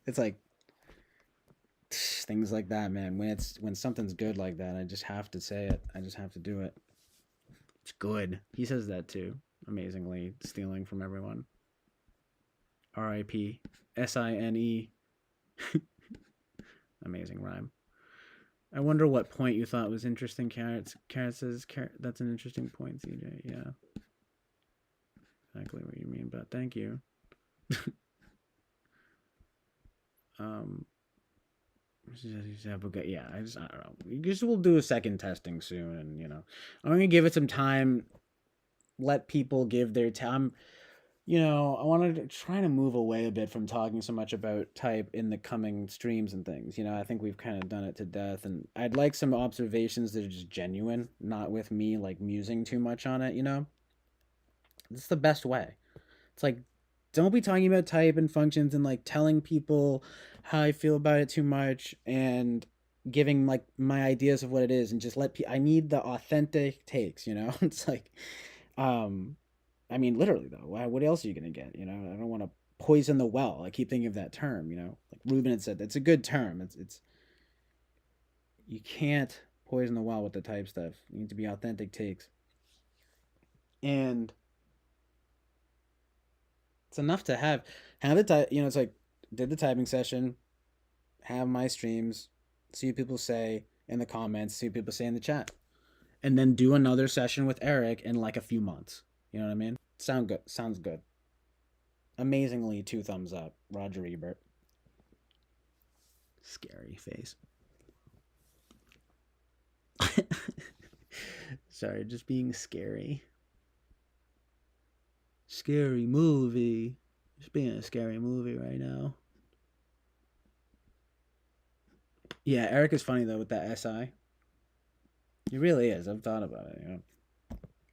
A: It's like things like that, man. When something's good like that, I just have to say it. I just have to do it. It's good. He says that too. Amazingly, stealing from everyone. R.I.P. S-I-N-E. Amazing rhyme. I wonder what point you thought was interesting, Carrot. Carrot says, that's an interesting point, CJ. Yeah. Exactly what you mean, but thank you. um, yeah, I don't know. We just will do a second testing soon, and you know, I'm gonna give it some time. Let people give their time. You know, I wanted to try to move away a bit from talking so much about type in the coming streams and things. You know, I think we've kind of done it to death, and I'd like some observations that are just genuine, not with me like musing too much on it. You know, it's the best way. It's like, don't be talking about type and functions and like telling people how I feel about it too much and giving like my ideas of what it is and just I need the authentic takes, you know? It's like, um, I mean, literally though, what else are you gonna get? You know, I don't want to poison the well. I keep thinking of that term, like Ruben had said, it's a good term. It's you can't poison the well with the type stuff. You need to be authentic takes. And it's enough to have the type, it's like did the typing session, have my streams, see what people say in the comments, see what people say in the chat. And then do another session with Eric in like a few months. You know what I mean? Sounds good. Amazingly, 2 thumbs up. Roger Ebert. Scary face. Sorry, just being scary. Scary movie. Just being a scary movie right now. Yeah, Eric is funny though with that SI. He really is. I've thought about it,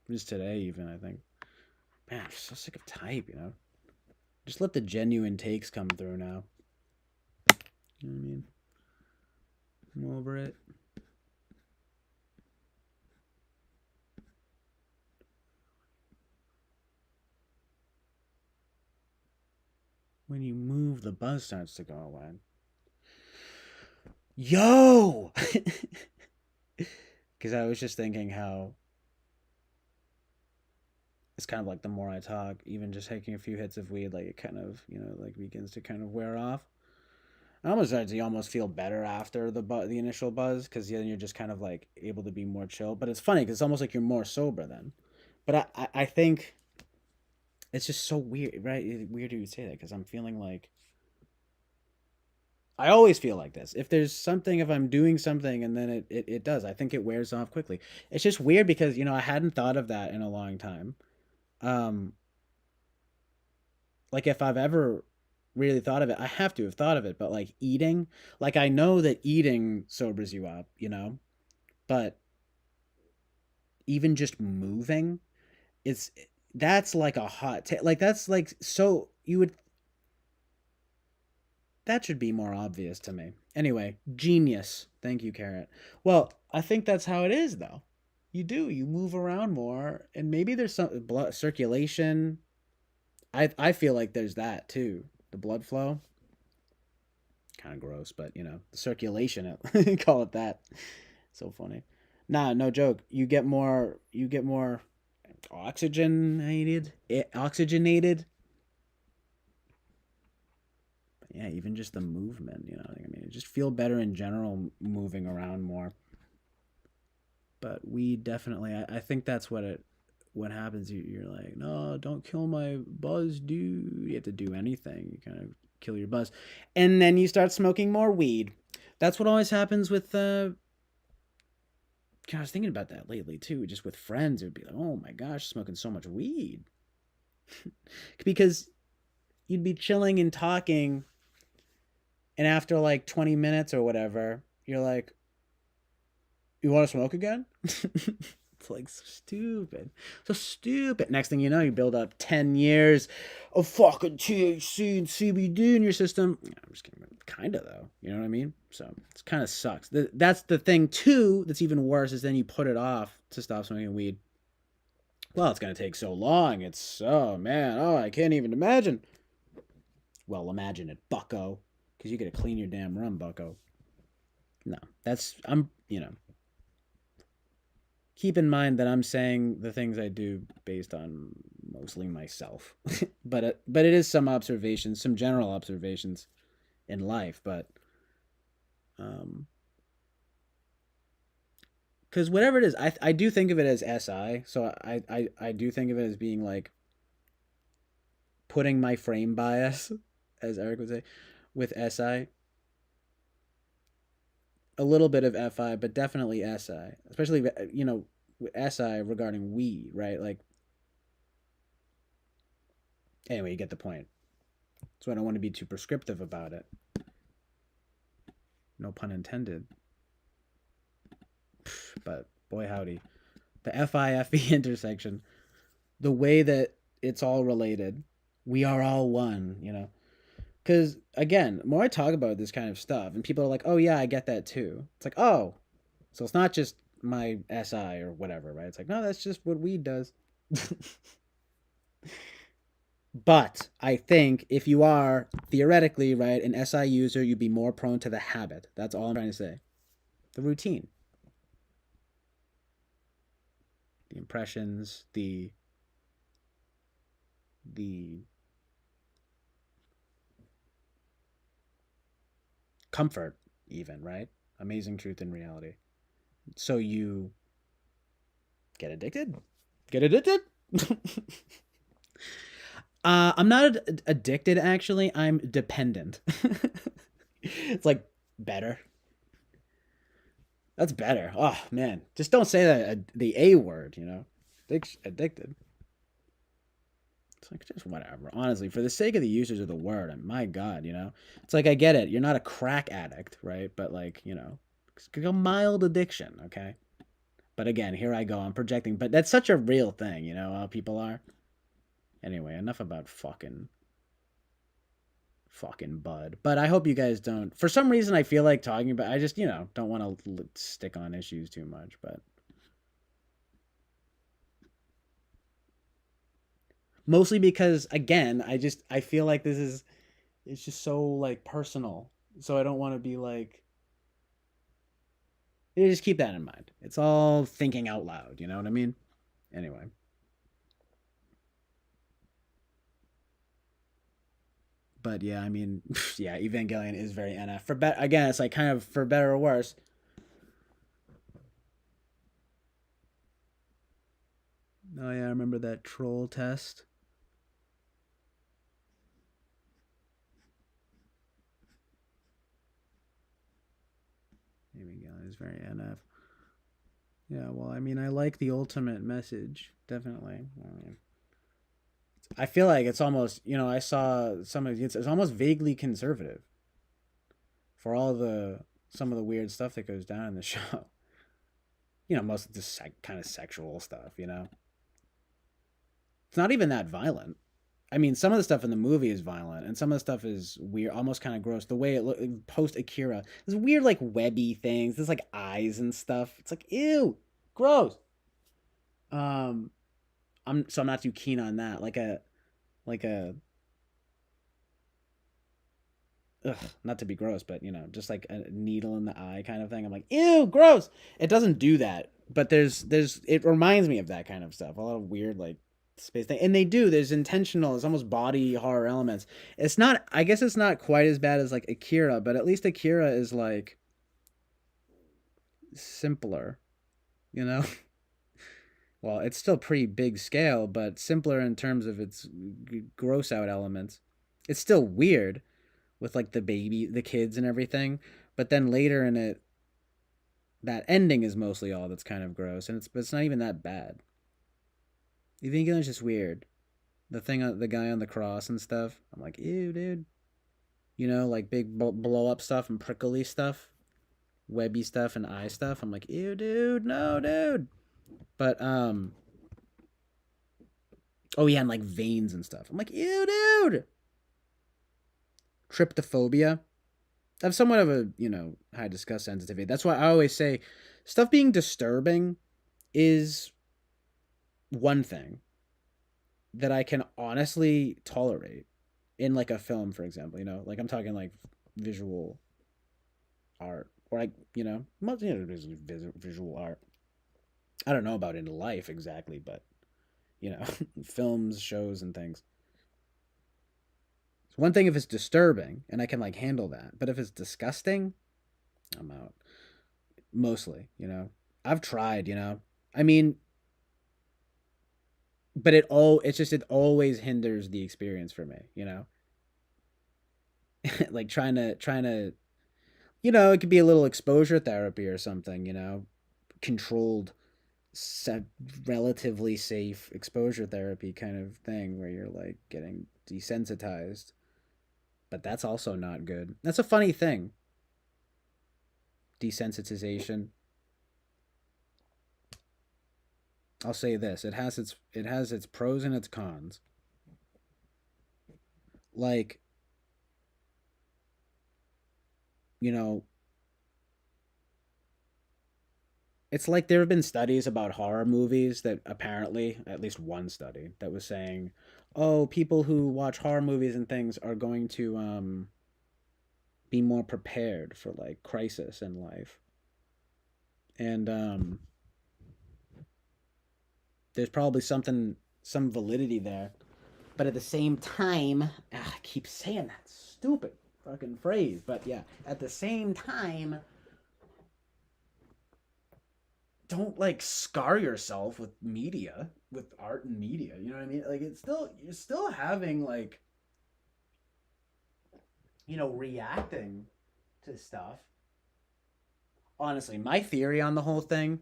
A: Just today even, I think. Man, I'm so sick of type, Just let the genuine takes come through now. You know what I mean? I'm over it. When you move, the buzz starts to go away. Yo! Because I was just thinking how it's kind of like the more I talk, even just taking a few hits of weed, like it kind of, like begins to kind of wear off. I almost start to almost feel better after the initial buzz, because then you're just kind of like able to be more chill. But it's funny because it's almost like you're more sober then. But I think it's just so weird, right? It's weird you would say that, because I'm feeling like I always feel like this. If there's something, if I'm doing something and then it does, I think it wears off quickly. It's just weird because, I hadn't thought of that in a long time. Like if I've ever really thought of it, I have to have thought of it, but like eating, like I know that eating sobers you up, but even just moving, that's like a like that's like, so that should be more obvious to me. Anyway, genius. Thank you, Carrot. Well, I think that's how it is, though. You move around more, and maybe there's some blood circulation. I feel like there's that too. The blood flow. Kind of gross, but the circulation. Call it that. So funny. Nah, no joke. You get more oxygenated. Oxygenated. Yeah, even just the movement, I mean, just feel better in general moving around more. But we definitely, I think that's what happens. You're like, no, don't kill my buzz, dude. You have to do anything. You kind of kill your buzz. And then you start smoking more weed. That's what always happens with, I was thinking about that lately too, just with friends. It would be like, oh my gosh, smoking so much weed. Because you'd be chilling and talking, and after like 20 minutes or whatever, you're like, you want to smoke again? It's like so stupid. So stupid. Next thing you know, you build up 10 years of fucking THC and CBD in your system. I'm just kidding. Kind of, though. You know what I mean? So it kind of sucks. That's the thing, too, that's even worse, is then you put it off to stop smoking weed. Well, it's going to take so long. It's so, man. Oh, I can't even imagine. Well, imagine it, bucko. Because you got to clean your damn room, bucko. No, keep in mind that I'm saying the things I do based on mostly myself. but it is some observations, some general observations in life, but because whatever it is, I do think of it as SI, so I do think of it as being like putting my frame bias, as Eric would say, with SI. A little bit of FI, but definitely SI, especially SI regarding we, right? Like, anyway, you get the point. So I don't want to be too prescriptive about it. No pun intended. But boy howdy, the FI-FE intersection, the way that it's all related, we are all one, Because, again, the more I talk about this kind of stuff, and people are like, oh, yeah, I get that too. It's like, oh, so it's not just my SI or whatever, right? It's like, no, that's just what weed does. But I think if you are theoretically, right, an SI user, you'd be more prone to the habit. That's all I'm trying to say. The routine, the impressions, the comfort, even, right? Amazing truth in reality. So you get addicted? Get addicted? I'm not addicted, actually. I'm dependent. It's like better. That's better. Oh, man. Just don't say that the A word, you know? Addicted. It's like just whatever. Honestly, for the sake of the users of the word, my God, you know? It's like I get it. You're not a crack addict, right? But like, you know, it's like a mild addiction, okay? But again, here I go. I'm projecting, but that's such a real thing, you know how people are. Anyway, enough about fucking bud. But I hope you guys don't. For some reason, I feel like talking about. I just, you know, don't want to stick on issues too much. But mostly because, again, I feel like this is it's just so like personal. So I don't want to be like. You just keep that in mind. It's all thinking out loud. You know what I mean? Anyway. But yeah, I mean, yeah, Evangelion is very NF. For bet again, it's like kind of for better or worse. Oh yeah, I remember that troll test. Evangelion is very NF. Yeah, well, I mean, I like the ultimate message, definitely. I feel like it's almost, you know, I saw some of it's almost vaguely conservative for all the some of the weird stuff that goes down in the show. You know, most of the kind of sexual stuff. You know, it's not even that violent. I mean, some of the stuff in the movie is violent, and some of the stuff is weird, almost kind of gross. The way it look post Akira, there's weird like webby things. There's like eyes and stuff. It's like ew, gross. Um, I'm not too keen on that. Like a ugh, not to be gross, but you know, just like a needle in the eye kind of thing. I'm like, ew, gross. It doesn't do that, but there's it reminds me of that kind of stuff. A lot of weird like space thing, and they do. There's intentional. It's almost body horror elements. It's not. I guess it's not quite as bad as like Akira, but at least Akira is like simpler. You know. Well, it's still pretty big scale, but simpler in terms of its gross out elements. It's still weird with like the kids and everything, but then later in it, that ending is mostly all that's kind of gross, and it's not even that bad. Evangelion's just weird. The thing, the guy on the cross and stuff. I'm like, ew, dude. You know, like big blow up stuff and prickly stuff, webby stuff and eye stuff. I'm like, ew, dude, no, dude. But oh yeah, and like veins and stuff. I'm like, ew, dude. Tryptophobia. I have somewhat of a, you know, high disgust sensitivity. That's why I always say stuff being disturbing is one thing that I can honestly tolerate in like a film, for example, you know, like I'm talking like visual art or like, you know, visual art. I don't know about in life exactly, but you know, films, shows, and things. It's one thing if it's disturbing and I can like handle that, but if it's disgusting, I'm out. Mostly, you know, I've tried, you know, I mean, but it always hinders the experience for me, you know. Like trying to you know, it could be a little exposure therapy or something, you know, controlled set relatively safe exposure therapy kind of thing where you're like getting desensitized, but that's also not good. That's a funny thing, desensitization. I'll say this, it has its pros and its cons. Like, you know, It's like there have been studies about horror movies that apparently, at least one study, that was saying, oh, people who watch horror movies and things are going to be more prepared for like crisis in life. And there's probably some validity there. But at the same time, I keep saying that stupid fucking phrase, but yeah, at the same time, don't like scar yourself with media, with art and media. You know what I mean? Like it's still you're still having like reacting to stuff. Honestly, my theory on the whole thing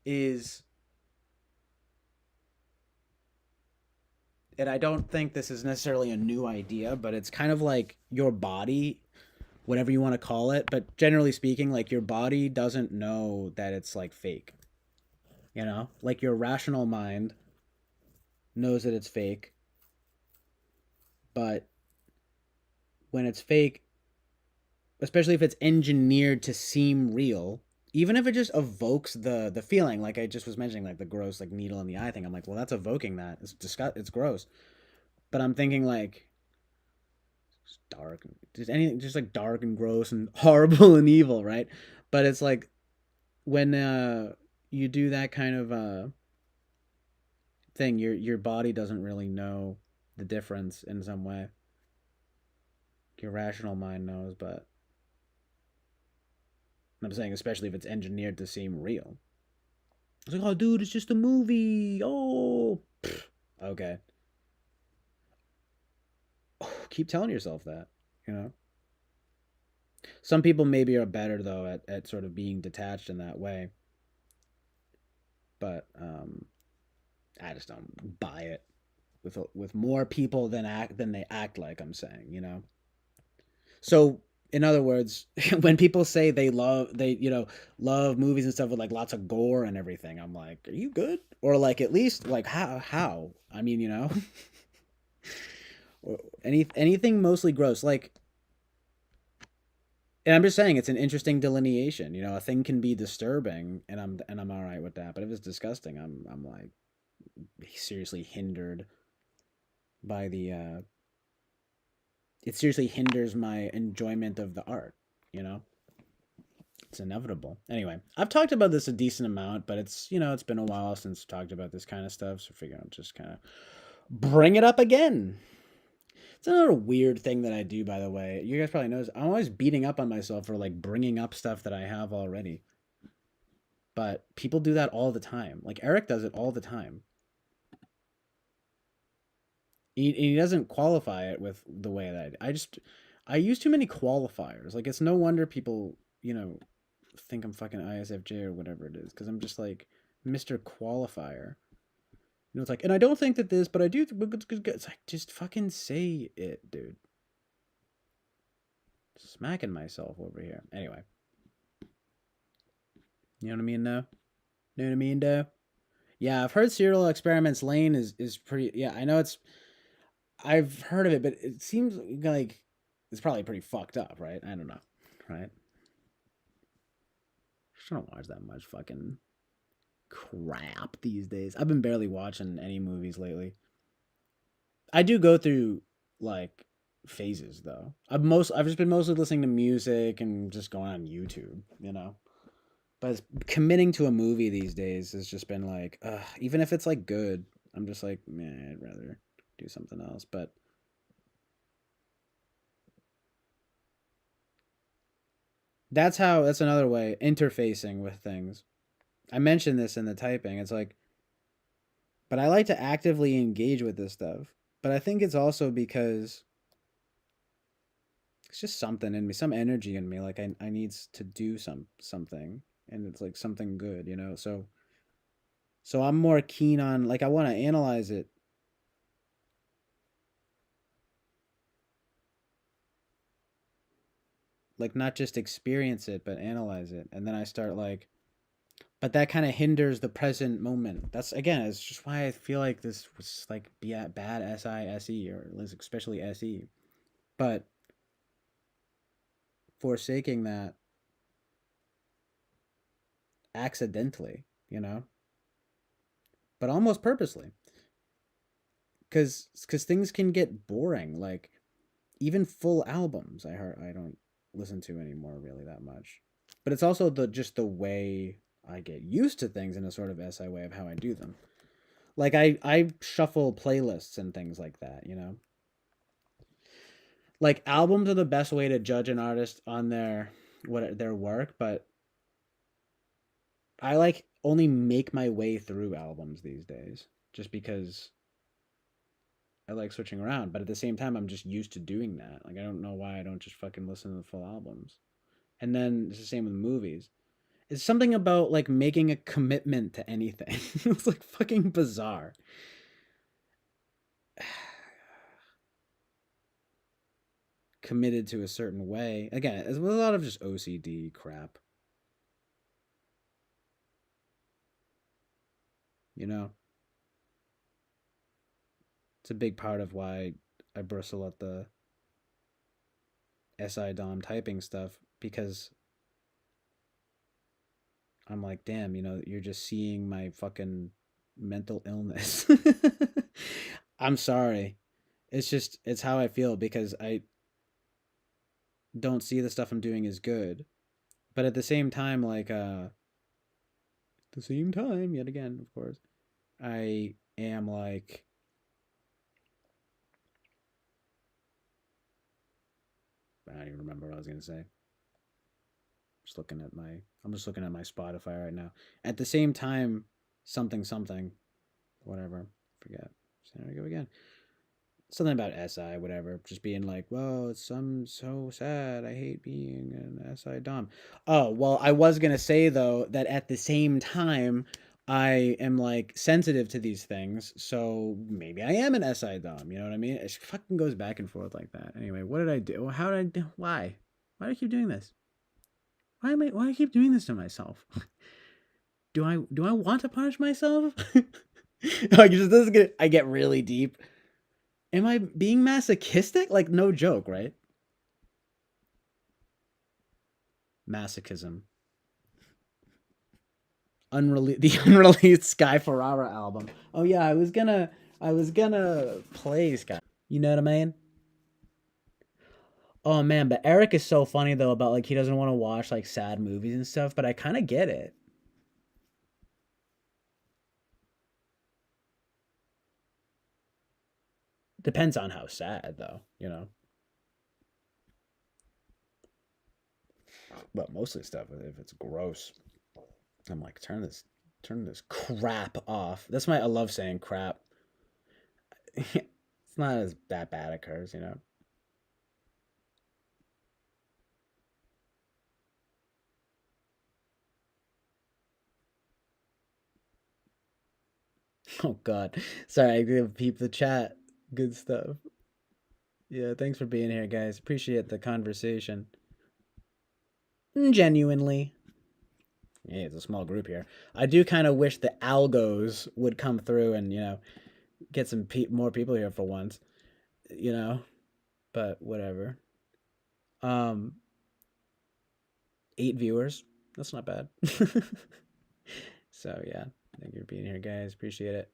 A: is, and I don't think this is necessarily a new idea, but it's kind of like your body, whatever you want to call it, but generally speaking, like your body doesn't know that it's like fake. Like your rational mind knows that it's fake, but when it's fake, especially if it's engineered to seem real, even if it just evokes the feeling, like I just was mentioning, like the gross like needle in the eye thing. I'm like, well, that's evoking that. It's gross. But I'm thinking like it's dark, just anything, just like dark and gross and horrible and evil, right? But it's like when you do that kind of thing, your body doesn't really know the difference in some way. Your rational mind knows, but I'm saying especially if it's engineered to seem real. It's like, oh, dude, it's just a movie. Oh, okay. Keep telling yourself that. You know. Some people maybe are better though at sort of being detached in that way, but I just don't buy it with more people than they act like. I'm saying, So in other words, when people say they love movies and stuff with like lots of gore and everything, I'm like, are you good? Or like at least like how? I mean, or anything mostly gross. Like, and I'm just saying it's an interesting delineation. A thing can be disturbing, and I'm all right with that. But if it's disgusting, I'm like seriously hindered by the. It seriously hinders my enjoyment of the art. You know. It's inevitable. Anyway, I've talked about this a decent amount, but it's been a while since I've talked about this kind of stuff, so I figure I'll just kind of bring it up again. It's another weird thing that I do, by the way. You guys probably notice I'm always beating up on myself for like bringing up stuff that I have already. But people do that all the time. Like Eric does it all the time. He doesn't qualify it with the way that I use too many qualifiers. Like it's no wonder people, think I'm fucking ISFJ or whatever it is, because I'm just like Mr. Qualifier. It's like, and I don't think that this, but I do. It's like, just fucking say it, dude. Smacking myself over here. Anyway, you know what I mean, though. Know what I mean, though. Yeah, I've heard Serial Experiments Lane is pretty. Yeah, I know it's. I've heard of it, but it seems like it's probably pretty fucked up, right? I don't know, right? I don't watch that much fucking crap these days. I've been barely watching any movies lately. I do go through like phases though. I've just been mostly listening to music and just going on YouTube. But committing to a movie these days has just been like, even if it's like good, I'm just like, man, I'd rather do something else. But that's another way interfacing with things. I mentioned this in the typing. It's like, but I like to actively engage with this stuff. But I think it's also because it's just something in me, some energy in me. Like I need to do something, and it's like something good. So I'm more keen on like I want to analyze it, like not just experience it, but analyze it, and then I start like, but that kind of hinders the present moment. That's again, it's just why I feel like this was like be at bad SISE or especially SE, but forsaking that, accidentally, you know, but almost purposely. Cause things can get boring. Like even full albums, I don't listen to anymore really that much. But it's also the just the way I get used to things in a sort of SI way of how I do them. Like I shuffle playlists and things like that, you know. Like albums are the best way to judge an artist on their work, but I like only make my way through albums these days just because I like switching around, but at the same time I'm just used to doing that. Like I don't know why I don't just fucking listen to the full albums. And then it's the same with movies. It's something about like making a commitment to anything. It's like fucking bizarre. Committed to a certain way. Again, it's a lot of just OCD crap. You know, it's a big part of why I bristle at the SI DOM typing stuff because I'm like, damn, you know, you're just seeing my fucking mental illness. I'm sorry. It's just, it's how I feel because I don't see the stuff I'm doing as good. But at the same time, like, the same time, yet again, of course, I am like, I don't even remember what I was going to say. I'm just looking at my Spotify right now. At the same time, something, something, whatever, forget. So there we go again. Something about SI, whatever. Just being like, "Whoa, I'm so sad. I hate being an SI Dom." Oh, well, I was gonna say though that at the same time, I am like sensitive to these things, so maybe I am an SI Dom. You know what I mean? It fucking goes back and forth like that. Anyway, what did I do? How did I do? Why? Why do I keep doing this? Why do I keep doing this to myself? Do I want to punish myself? Like just this is good. I get really deep. Am I being masochistic? Like no joke, right? Masochism. The unreleased Sky Ferrara album. Oh yeah, I was gonna play Sky. You know what I mean? Oh man, but Eric is so funny though about like he doesn't want to watch like sad movies and stuff, but I kind of get it. Depends on how sad though, you know. But mostly stuff if it's gross. I'm like turn this crap off. That's why I love saying crap. It's not as that bad occurs, you know. Oh God, sorry, I gotta peep the chat. Good stuff. Yeah, thanks for being here, guys. Appreciate the conversation. Genuinely. Yeah, it's a small group here. I do kind of wish the algos would come through and get some more people here for once. You know, but whatever. Um, 8 viewers. That's not bad. So yeah, thank you for being here, guys. Appreciate it.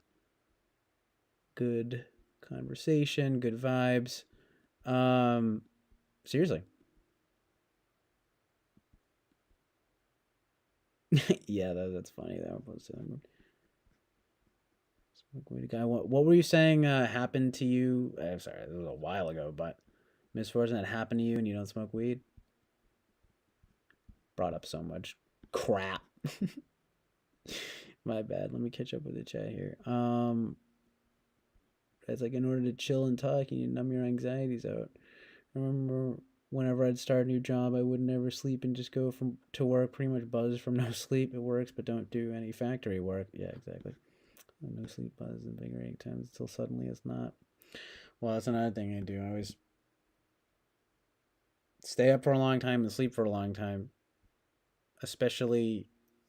A: Good conversation, good vibes. Um, seriously. Yeah, that's funny. That was guy. What were you saying? Happened to you? I'm sorry, this was a while ago, but misfortune that happened to you, and you don't smoke weed. Brought up so much crap. My bad. Let me catch up with the chat here. It's like in order to chill and talk, you need to numb your anxieties out. I remember whenever I'd start a new job, I would never sleep and just go from to work pretty much buzzed from no sleep. It works, but don't do any factory work. Yeah, exactly. No sleep buzz invigorating times until suddenly it's not. Well, that's another thing I do. I always stay up for a long time and sleep for a long time, especially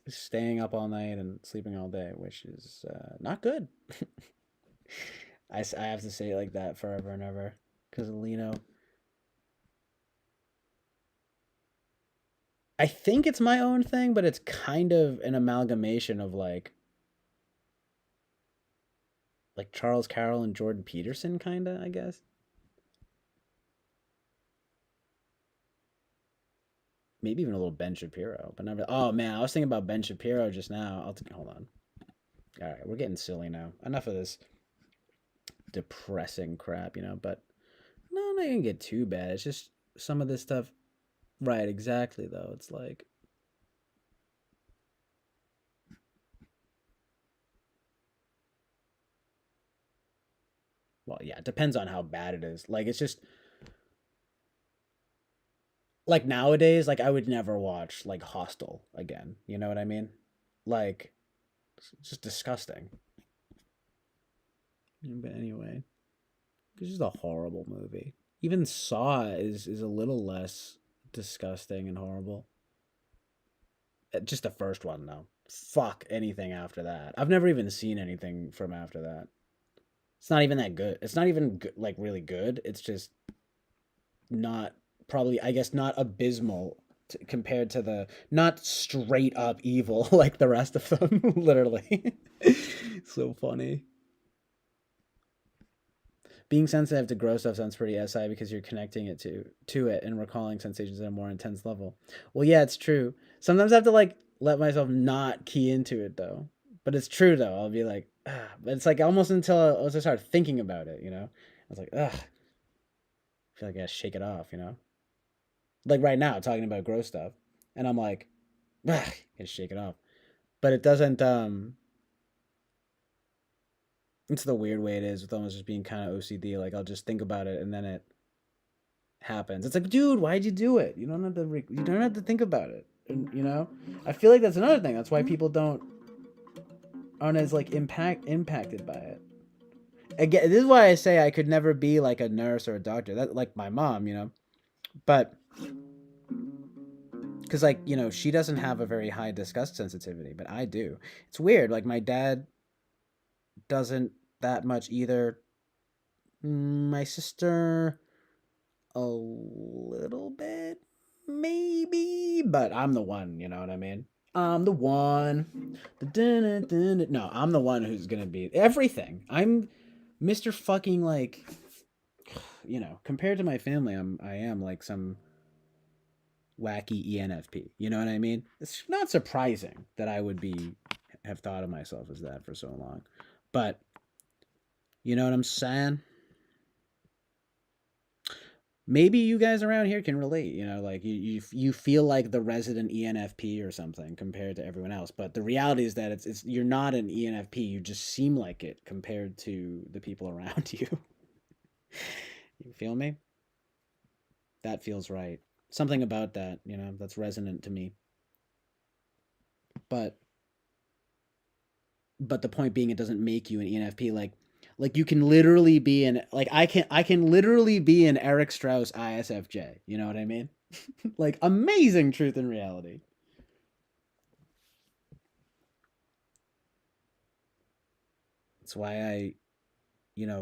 A: staying up all night and sleeping all day, which is not good. I have to say it like that forever and ever because Lino. I think it's my own thing, but it's kind of an amalgamation of like Charles Carroll and Jordan Peterson, kind of, I guess. Maybe even a little Ben Shapiro, but never. Oh man, I was thinking about Ben Shapiro just now. Hold on. All right, we're getting silly now. Enough of this depressing crap, But no, not gonna get too bad. It's just some of this stuff. Right, exactly. Though it's like, well, yeah, it depends on how bad it is. Like, it's just like nowadays, like I would never watch like Hostel again. You know what I mean? Like, it's just disgusting. But anyway, it's just a horrible movie. Even Saw is a little less disgusting and horrible. Just the first one though. Fuck anything after that. I've never even seen anything from after that. It's not even that good. It's not even good, like really good. It's just not probably I guess not abysmal compared to the not straight up evil like the rest of them. Literally, so funny. Being sensitive to gross stuff sounds pretty SI because you're connecting it to it and recalling sensations at a more intense level. Well, yeah, it's true. Sometimes I have to like let myself not key into it though. But it's true though. I'll be like, ah. But it's like almost until I just start thinking about it. I was like, ugh, I feel like I gotta shake it off. Like right now, talking about gross stuff, and I'm like, ugh, gotta shake it off. But it doesn't. It's the weird way it is with almost just being kind of OCD. Like I'll just think about it, and then it happens. It's like, dude, why'd you do it? You don't have to think about it. And I feel like that's another thing. That's why people don't aren't as like impacted by it. Again, this is why I say I could never be like a nurse or a doctor. That like my mom. But because she doesn't have a very high disgust sensitivity, but I do. It's weird. Like my dad doesn't that much either. My sister a little bit, maybe, but I'm the one, you know what I mean? I'm the one. No, I'm the one who's gonna be everything. I'm Mr. Fucking like, compared to my family, I am like some wacky ENFP. You know what I mean? It's not surprising that I would have thought of myself as that for so long, but you know what I'm saying? Maybe you guys around here can relate, like you feel like the resident ENFP or something compared to everyone else, but the reality is that it's you're not an ENFP, you just seem like it compared to the people around you. You feel me? That feels right. Something about that, that's resonant to me. But the point being it doesn't make you an ENFP like you can literally be an like I can literally be an Eric Strauss ISFJ. You know what I mean? Like amazing truth and reality. That's why I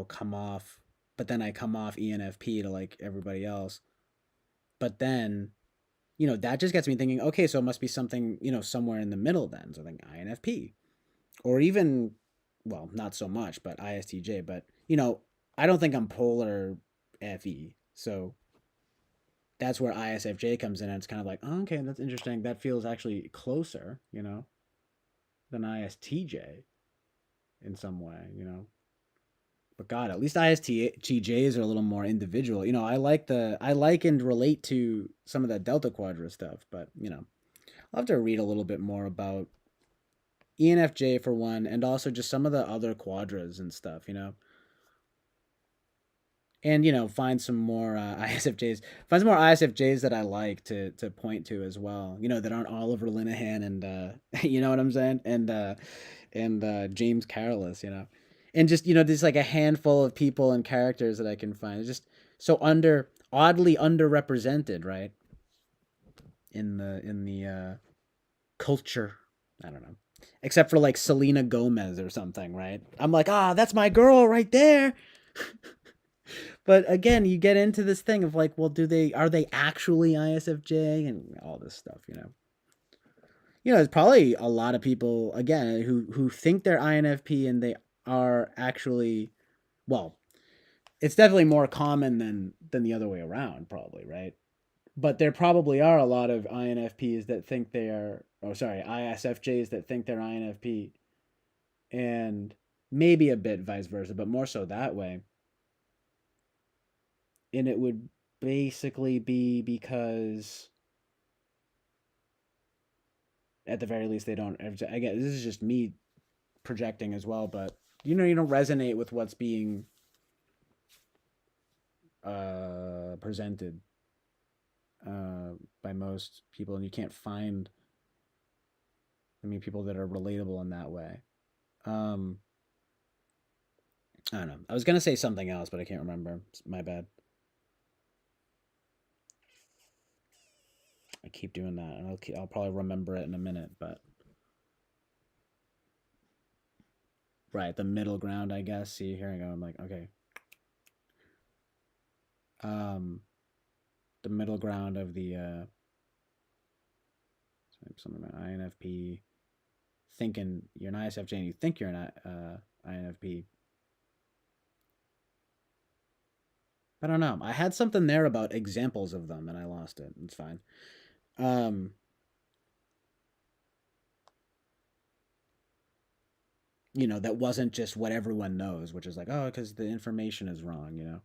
A: come off, but then I come off ENFP to like everybody else. But then, that just gets me thinking, okay, so it must be something, somewhere in the middle then. So I think INFP. Or even, well, not so much, but ISTJ. But, I don't think I'm polar FE. So that's where ISFJ comes in. And it's kind of like, oh, okay, that's interesting. That feels actually closer, than ISTJ in some way. But God, at least ISTJs are a little more individual. I like and relate to some of that Delta Quadra stuff, but I'll have to read a little bit more about ENFJ for one, and also just some of the other quadras and stuff. And find some more ISFJs. Find some more ISFJs that I like to point to as well. That aren't Oliver Linehan and you know what I'm saying, and James Carolus. And just there's like a handful of people and characters that I can find. It's just so oddly underrepresented, right? In the culture. I don't know. Except for like Selena Gomez or something, right? I'm like, that's my girl right there. But again, you get into this thing of like, well, are they actually ISFJ and all this stuff, you know? There's probably a lot of people again who think they're INFP and they are actually, well, it's definitely more common than the other way around, probably, right? But there probably are a lot of INFPs that think they are, oh, sorry, ISFJs that think they're INFP, and maybe a bit vice versa, but more so that way. And it would basically be because, at the very least, they don't. Again, this is just me projecting as well, but you don't resonate with what's being presented by most people, and you can't find, people that are relatable in that way. Um, I don't know. I was gonna say something else, but I can't remember. My bad. I keep doing that, and I'll probably remember it in a minute. But right, the middle ground, I guess. See, here I go. I'm like, okay. Um, the middle ground of the something about INFP, thinking you're an ISFJ and you think you're an INFP. I don't know. I had something there about examples of them, and I lost it. It's fine. Um, that wasn't just what everyone knows, which is like, oh, because the information is wrong.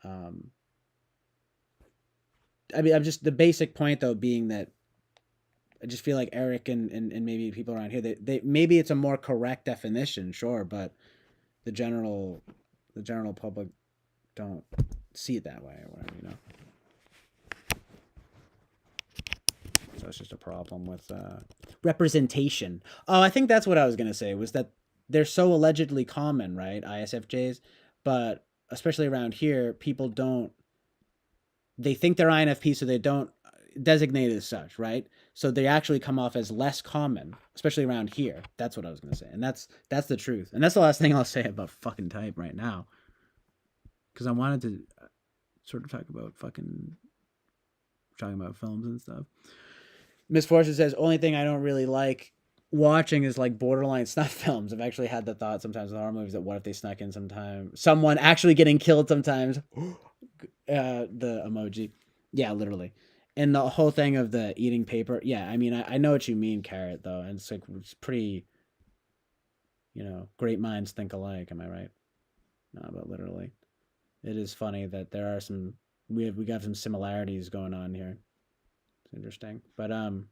A: Um, I'm just the basic point though being that I just feel like Eric and maybe people around here, they maybe it's a more correct definition, sure, but the general public don't see it that way or whatever. So it's just a problem with representation. Oh, I think that's what I was gonna say was that they're so allegedly common, right? ISFJs, but especially around here, people don't. They think they're INFP, so they don't designate it as such, right? So they actually come off as less common, especially around here. That's what I was gonna say, and that's the truth, and that's the last thing I'll say about fucking type right now, because I wanted to sort of talk about talking about films and stuff. Misfortune says, only thing I don't really like watching is like borderline snuff films. I've actually had the thought sometimes in horror movies that what if they snuck in someone actually getting killed sometimes. The emoji. Yeah, literally. And the whole thing of the eating paper. Yeah, I mean, I know what you mean, Carrot, though. And it's pretty, great minds think alike. Am I right? No, but literally. It is funny that there are we got some similarities going on here. It's interesting. But Mr.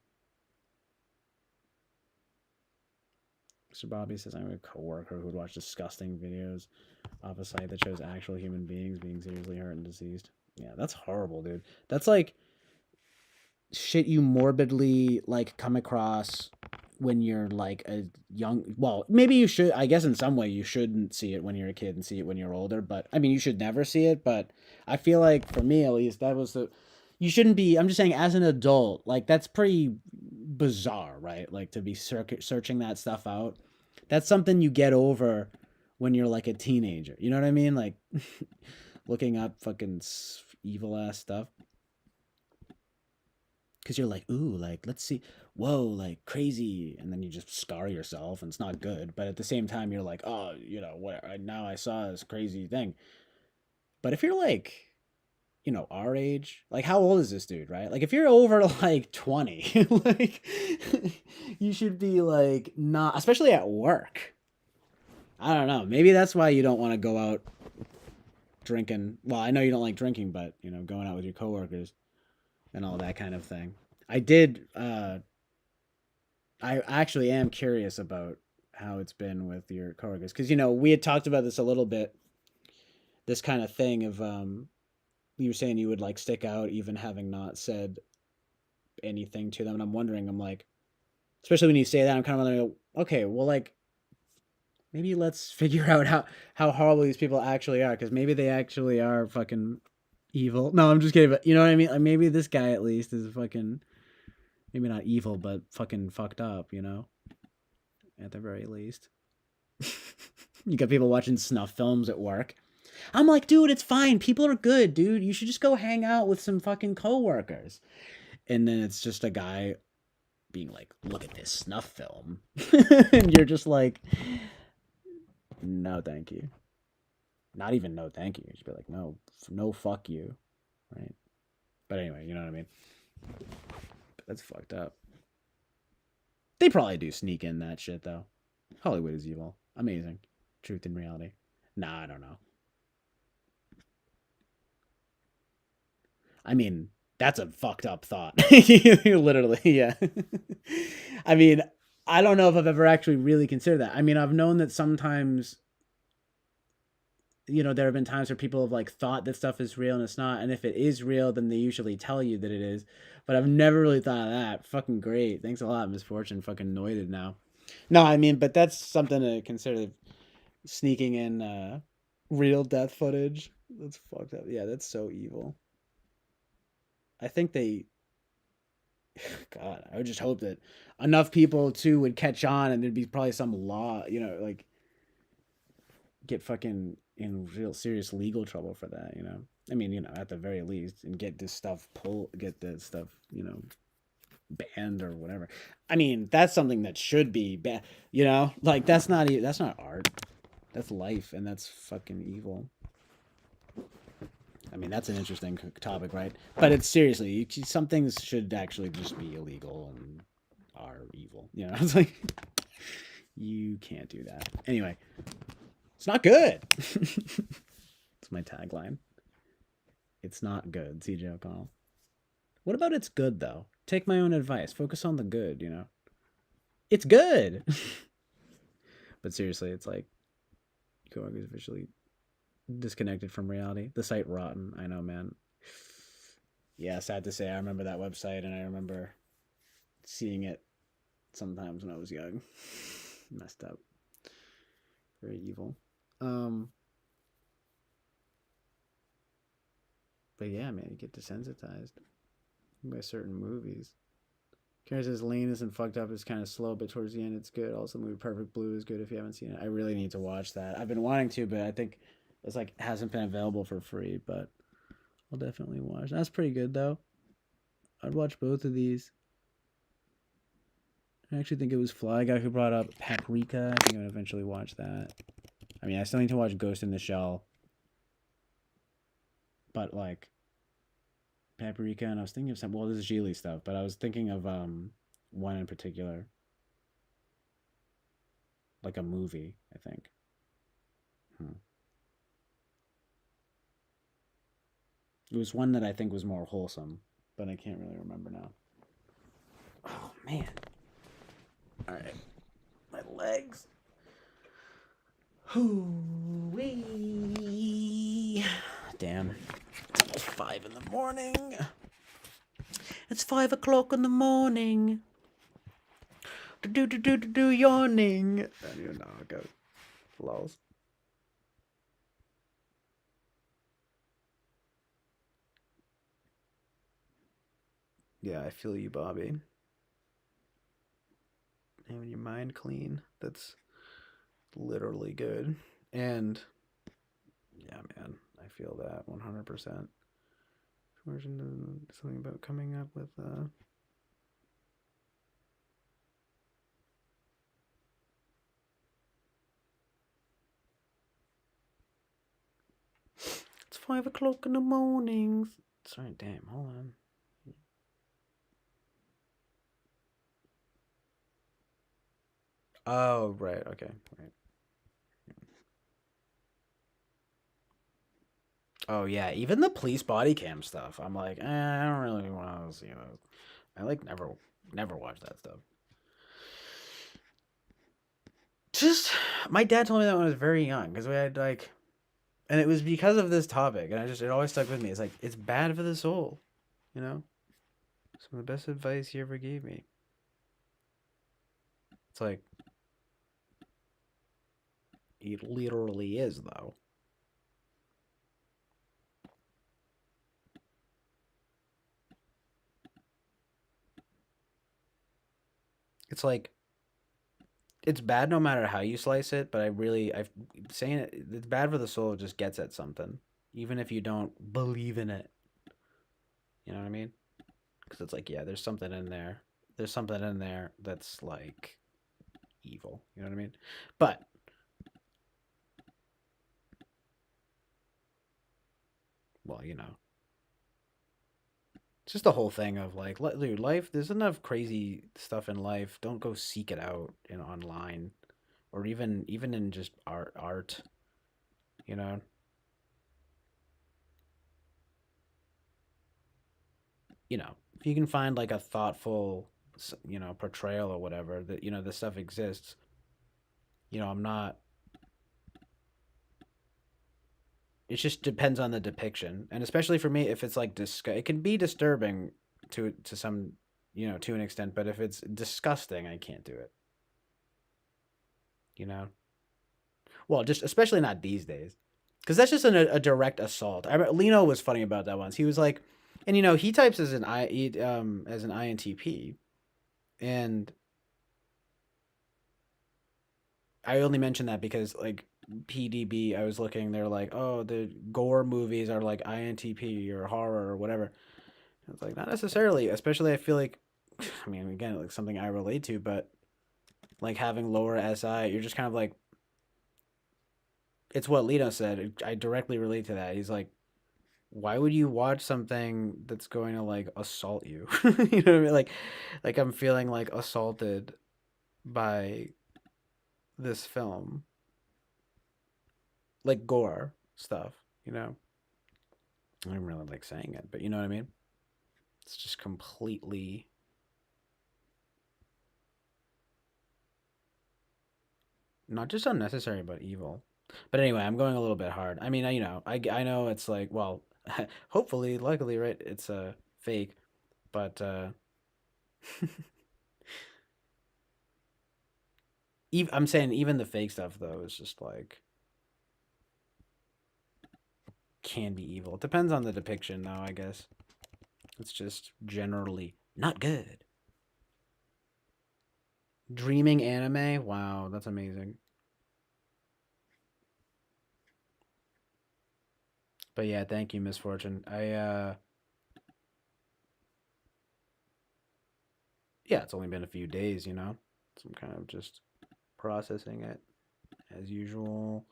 A: Bobby says I'm a coworker who would watch disgusting videos off a site that shows actual human beings being seriously hurt and diseased. Yeah, that's horrible, dude. That's like shit you morbidly like come across when you're like a maybe you should, I guess in some way you shouldn't see it when you're a kid and see it when you're older, but I mean you should never see it, but I feel like for me at least that was you shouldn't be. I'm just saying as an adult, like that's pretty bizarre, right? Like to be searching that stuff out. That's something you get over when you're like a teenager. You know what I mean? Like looking up fucking evil ass stuff. Because you're like, ooh, like, let's see, whoa, like crazy. And then you just scar yourself and it's not good. But at the same time, you're like, oh, what? Now I saw this crazy thing. But if you're like, our age, like how old is this dude, right? Like if you're over like 20, like you should be like not, especially at work. I don't know. Maybe that's why you don't want to go out drinking. Well, I know you don't like drinking, but going out with your coworkers and all that kind of thing. I actually am curious about how it's been with your coworkers because we had talked about this a little bit. This kind of thing of you were saying you would like stick out even having not said anything to them, and I'm wondering, I'm like, especially when you say that, I'm kind of wondering, okay, well, like maybe let's figure out how horrible these people actually are, because maybe they actually are fucking evil. No, I'm just kidding, but you know what I mean? Like maybe this guy at least is fucking, maybe not evil, but fucking fucked up, at the very least. You got people watching snuff films at work. I'm like, dude, it's fine. People are good, dude. You should just go hang out with some fucking coworkers. And then it's just a guy being like, look at this snuff film. And you're just like, no, thank you. Not even no, thank you. You just be like, no, no, fuck you. Right. But anyway, you know what I mean? That's fucked up. They probably do sneak in that shit, though. Hollywood is evil. Amazing. Truth and reality. Nah, I don't know. I mean, that's a fucked up thought. Literally, yeah. I mean, I don't know if I've ever actually really considered that. I mean, I've known that sometimes, there have been times where people have like thought that stuff is real and it's not. And if it is real, then they usually tell you that it is. But I've never really thought of that. Fucking great. Thanks a lot, Misfortune. Fucking noited now. No, I mean, but that's something to consider, sneaking in real death footage. That's fucked up. Yeah, that's so evil. I think they God, I would just hope that enough people too would catch on and there'd be probably some law, like get fucking in real serious legal trouble for that. I mean, at the very least, and get this stuff banned or whatever. I mean, that's something that should be banned, like that's not art. That's life and that's fucking evil. I mean, that's an interesting topic, right? But it's seriously, some things should actually just be illegal and are evil. It's like, you can't do that. Anyway, it's not good. It's my tagline. It's not good, CJ O'Connell. What about it's good, though? Take my own advice. Focus on the good, It's good. But seriously, it's like, Koag is officially disconnected from reality. The site rotten. I know, man. Yeah, sad to say. I remember that website, and I remember seeing it sometimes when I was young. Messed up. Very evil. But yeah, man, you get desensitized by certain movies. Karen says Lean isn't fucked up. It's kind of slow, but towards the end, it's good. Also, the movie Perfect Blue is good if you haven't seen it. I really need to watch that. I've been wanting to, but I think it's like hasn't been available for free. But I'll definitely watch. That's pretty good though. I'd watch both of these. I actually think it was Fly Guy who brought up Paprika. I think I'm gonna eventually watch that. I mean, I still need to watch Ghost in the Shell. But like Paprika, and I was thinking of some. Well, this is Geely stuff, but I was thinking of one in particular, like a movie. I think. It was one that I think was more wholesome, but I can't really remember now. Oh man! All right, my legs. Hoo-wee. Damn. It's almost 5 in the morning. It's 5 o'clock in the morning. Do yawning. I don't even know how it goes. Lols. Yeah, I feel you, Bobby. Having your mind clean. That's literally good. And yeah, man, I feel that 100%. Something about coming up with it's 5 o'clock in the morning. Sorry, damn, hold on. Oh, right, okay, right. Oh yeah, even the police body cam stuff. I'm like, I don't really want to see those. I like never watch that stuff. Just my dad told me that when I was very young because we had like, and it was because of this topic, and it always stuck with me. It's like it's bad for the soul, you know. Some of the best advice he ever gave me. It's like it literally is though. It's like it's bad no matter how you slice it, but I'm saying it's bad for the soul. It just gets at something, even if you don't believe in it. You know what I mean? Because it's like, yeah, there's something in there. There's something in there that's like evil. You know what I mean? But well, it's just the whole thing of like, dude, life. There's enough crazy stuff in life. Don't go seek it out in online, or even in just art. You know, if you can find like a thoughtful, portrayal or whatever that this stuff exists. I'm not. It just depends on the depiction, and especially for me, if it's like it can be disturbing to some, to an extent. But if it's disgusting, I can't do it. You know. Well, just especially not these days, because that's just a direct assault. Lino was funny about that once. He was like, and he types as an INTP, and I only mention that because like PDB, I was looking, they're like, oh, the gore movies are like INTP or horror or whatever. It's like not necessarily, especially I feel like, I mean, again, like something I relate to, but like having lower SI, you're just kind of like, it's what Lito said. I directly relate to that. He's like, why would you watch something that's going to like assault you? You know what I mean? Like I'm feeling like assaulted by this film, like gore stuff. You know, I don't really like saying it, but you know what I mean. It's just completely not just unnecessary, but evil. But anyway, I'm going a little bit hard. I mean, I know it's like, well, hopefully, luckily, right? It's fake, but I'm saying even the fake stuff though is just like can be evil. It depends on the depiction, though. I guess it's just generally not good. Dreaming anime, wow, that's amazing. But yeah, thank you, Misfortune. Yeah, it's only been a few days, so I'm kind of just processing it as usual,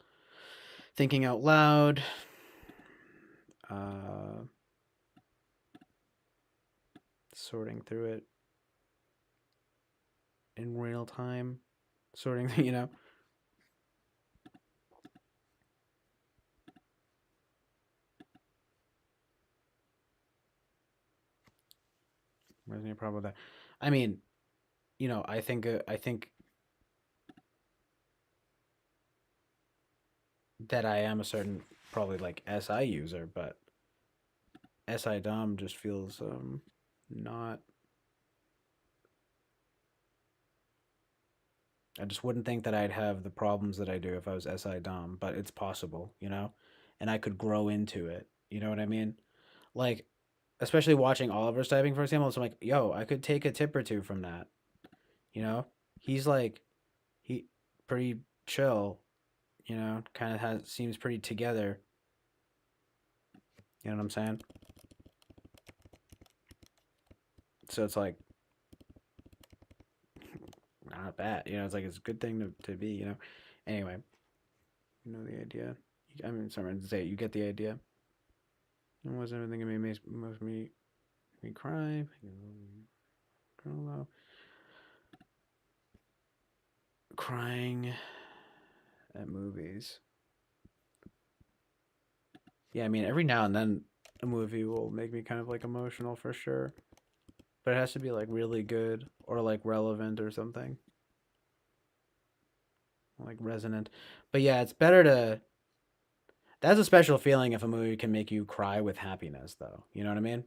A: thinking out loud, uh, sorting through it in real time, sorting, There's any problem with that. I mean, I think that I am a certain probably like SI user, but SI Dom just feels not. I just wouldn't think that I'd have the problems that I do if I was SI Dom, but it's possible, and I could grow into it. You know what I mean? Like, especially watching Oliver's typing, for example, it's like, yo, I could take a tip or two from that. You know, he's like, he pretty chill. Kind of has seems pretty together. You know what I'm saying? So it's like not bad. It's like it's a good thing to be. Anyway, you know the idea. I mean, sorry to say it, you get the idea. What was everything that made most me cry? Crying at movies. Yeah, I mean, every now and then a movie will make me kind of like emotional for sure, but it has to be like really good or like relevant or something, like resonant. But yeah, it's better to. That's a special feeling if a movie can make you cry with happiness, though. You know what I mean?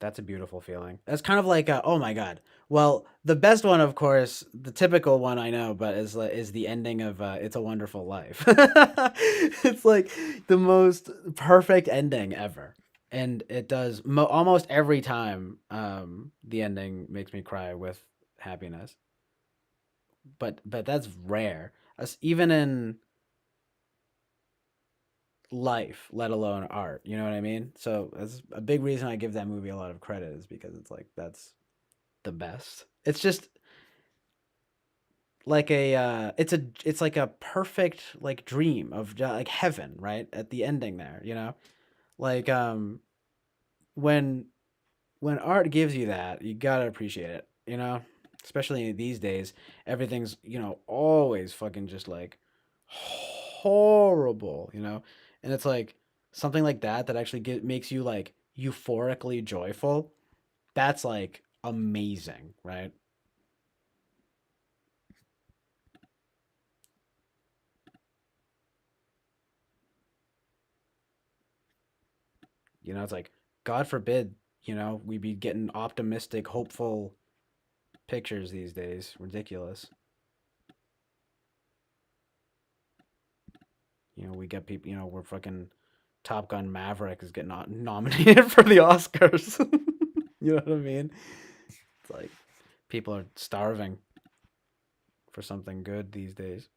A: That's a beautiful feeling. That's kind of like, oh my god. Well, the best one, of course, the typical one I know, but is the ending of "It's a Wonderful Life." It's like the most perfect ending ever, and it does almost every time. The ending makes me cry with happiness. But that's rare. Even in life, let alone art. You know what I mean? So that's a big reason I give that movie a lot of credit is because it's like that's the best. It's just like it's like a perfect like dream of like heaven, right? At the ending there, you know? Like when when art gives you that, you got to appreciate it, you know? Especially these days, everything's, always fucking just like horrible, you know? And it's like something like that actually makes you like euphorically joyful. That's like amazing, right? It's like God forbid, we be getting optimistic, hopeful pictures these days. Ridiculous. We get people, we're fucking Top Gun Maverick is getting nominated for the Oscars. You know what I mean? It's like people are starving for something good these days.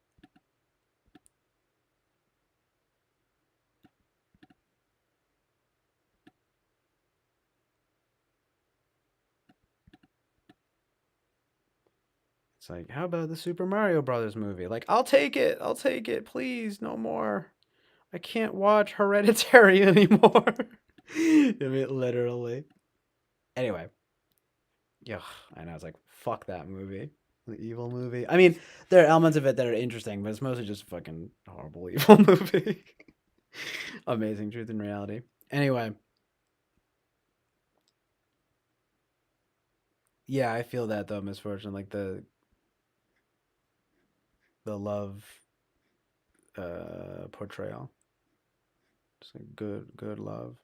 A: It's like, how about the Super Mario Brothers movie? Like, I'll take it. I'll take it. Please, no more. I can't watch Hereditary anymore. I mean, literally. Anyway, yeah, I know. It's like, fuck that movie. The evil movie. I mean, there are elements of it that are interesting, but it's mostly just a fucking horrible evil movie. Amazing truth and reality. Anyway, yeah, I feel that though, misfortune, like the love portrayal. Just like good love.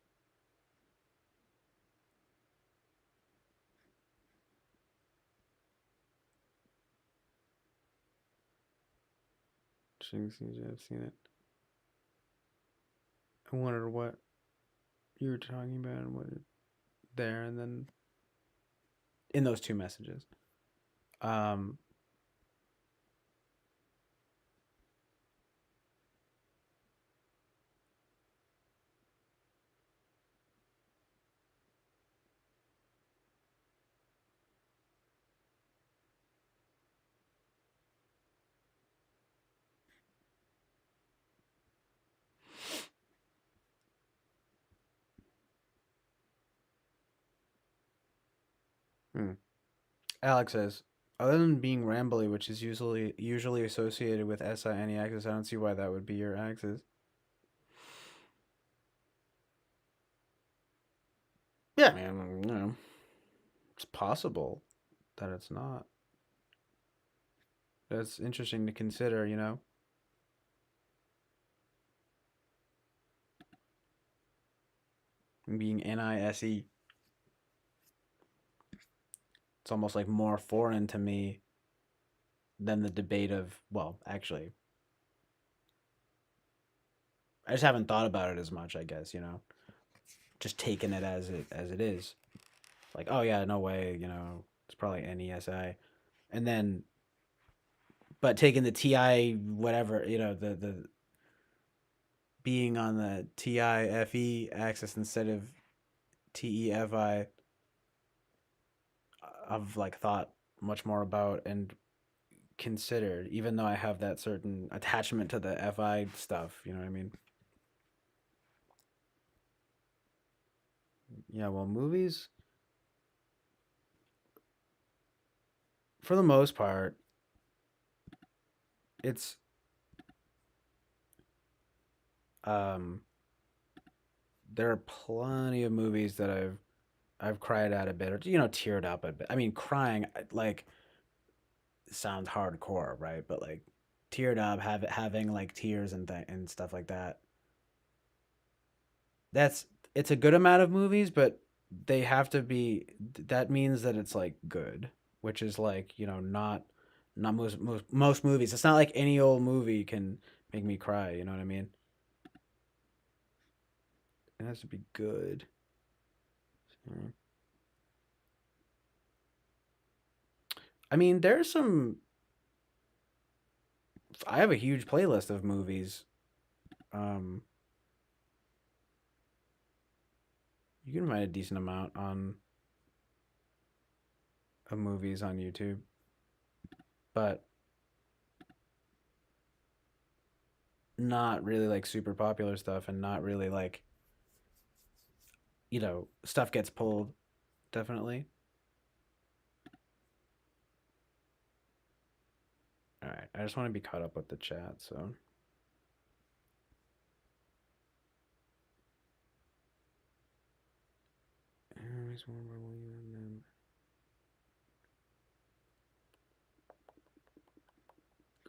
A: Seems I've seen it. I wondered what you were talking about and what there, and then in those two messages. Um, hmm. Alex says, other than being rambly, which is usually associated with SI any axis, I don't see why that would be your axis. Yeah, I mean, it's possible that it's not. That's interesting to consider, being NISE. It's almost like more foreign to me than the debate of, well, actually, I just haven't thought about it as much, I guess, just taking it as it is. Like, oh yeah, no way, it's probably NESI. And then but taking the TI whatever, the being on the TIFE axis instead of TEFI, I've like thought much more about and considered, even though I have that certain attachment to the FI stuff, you know what I mean? Yeah, well, movies, for the most part, it's um there are plenty of movies that I've cried at a bit or teared up a bit. I mean, crying like sounds hardcore, right? But like teared up, having like tears and stuff like that. That's it's a good amount of movies, but they have to be. That means that it's like good, which is like not most movies. It's not like any old movie can make me cry. You know what I mean? It has to be good. Mm. I mean, there's some. I have a huge playlist of movies. Um, you can find a decent amount on of movies on YouTube, but not really like super popular stuff, and not really like stuff gets pulled. Definitely. All right, I just want to be caught up with the chat, so.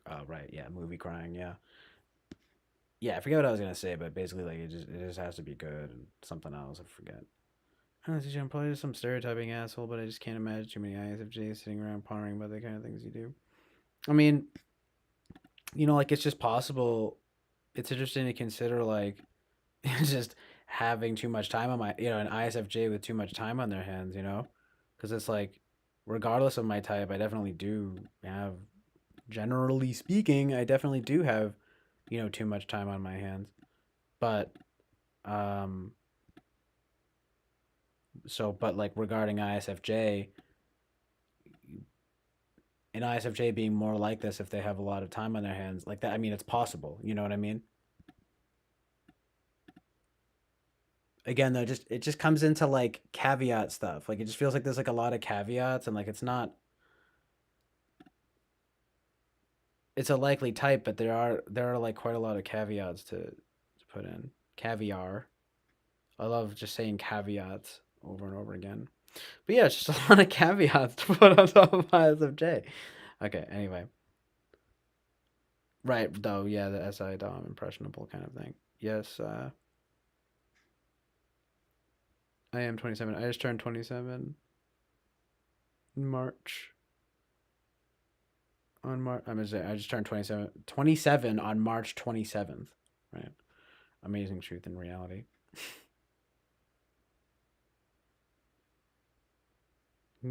A: Oh right, yeah, movie crying, yeah, yeah. I forget what I was gonna say, but basically, like it just has to be good and something else. I forget. I don't know, I'm probably just some stereotyping asshole, but I just can't imagine too many ISFJs sitting around pondering about the kind of things you do. I mean, like it's just possible. It's interesting to consider, like, just having too much time on an ISFJ with too much time on their hands, because it's like, regardless of my type, I definitely do have, generally speaking, I definitely do have, too much time on my hands. But, um, but like regarding ISFJ, an ISFJ being more like this if they have a lot of time on their hands, like that, I mean, it's possible. You know what I mean? Again, though, just it just comes into like caveat stuff. Like it just feels like there's like a lot of caveats, and like it's a likely type, but there are like quite a lot of caveats to put in. Caviar. I love just saying caveats over and over again. But yeah, it's just a lot of caveats to put on top of ISFJ. Okay, anyway. Right, though, yeah, the SI Dom impressionable kind of thing. Yes, I am 27. I just turned 27 in March. On March, I'm gonna say I just turned 27 on March 27th. Right. Amazing truth and reality. I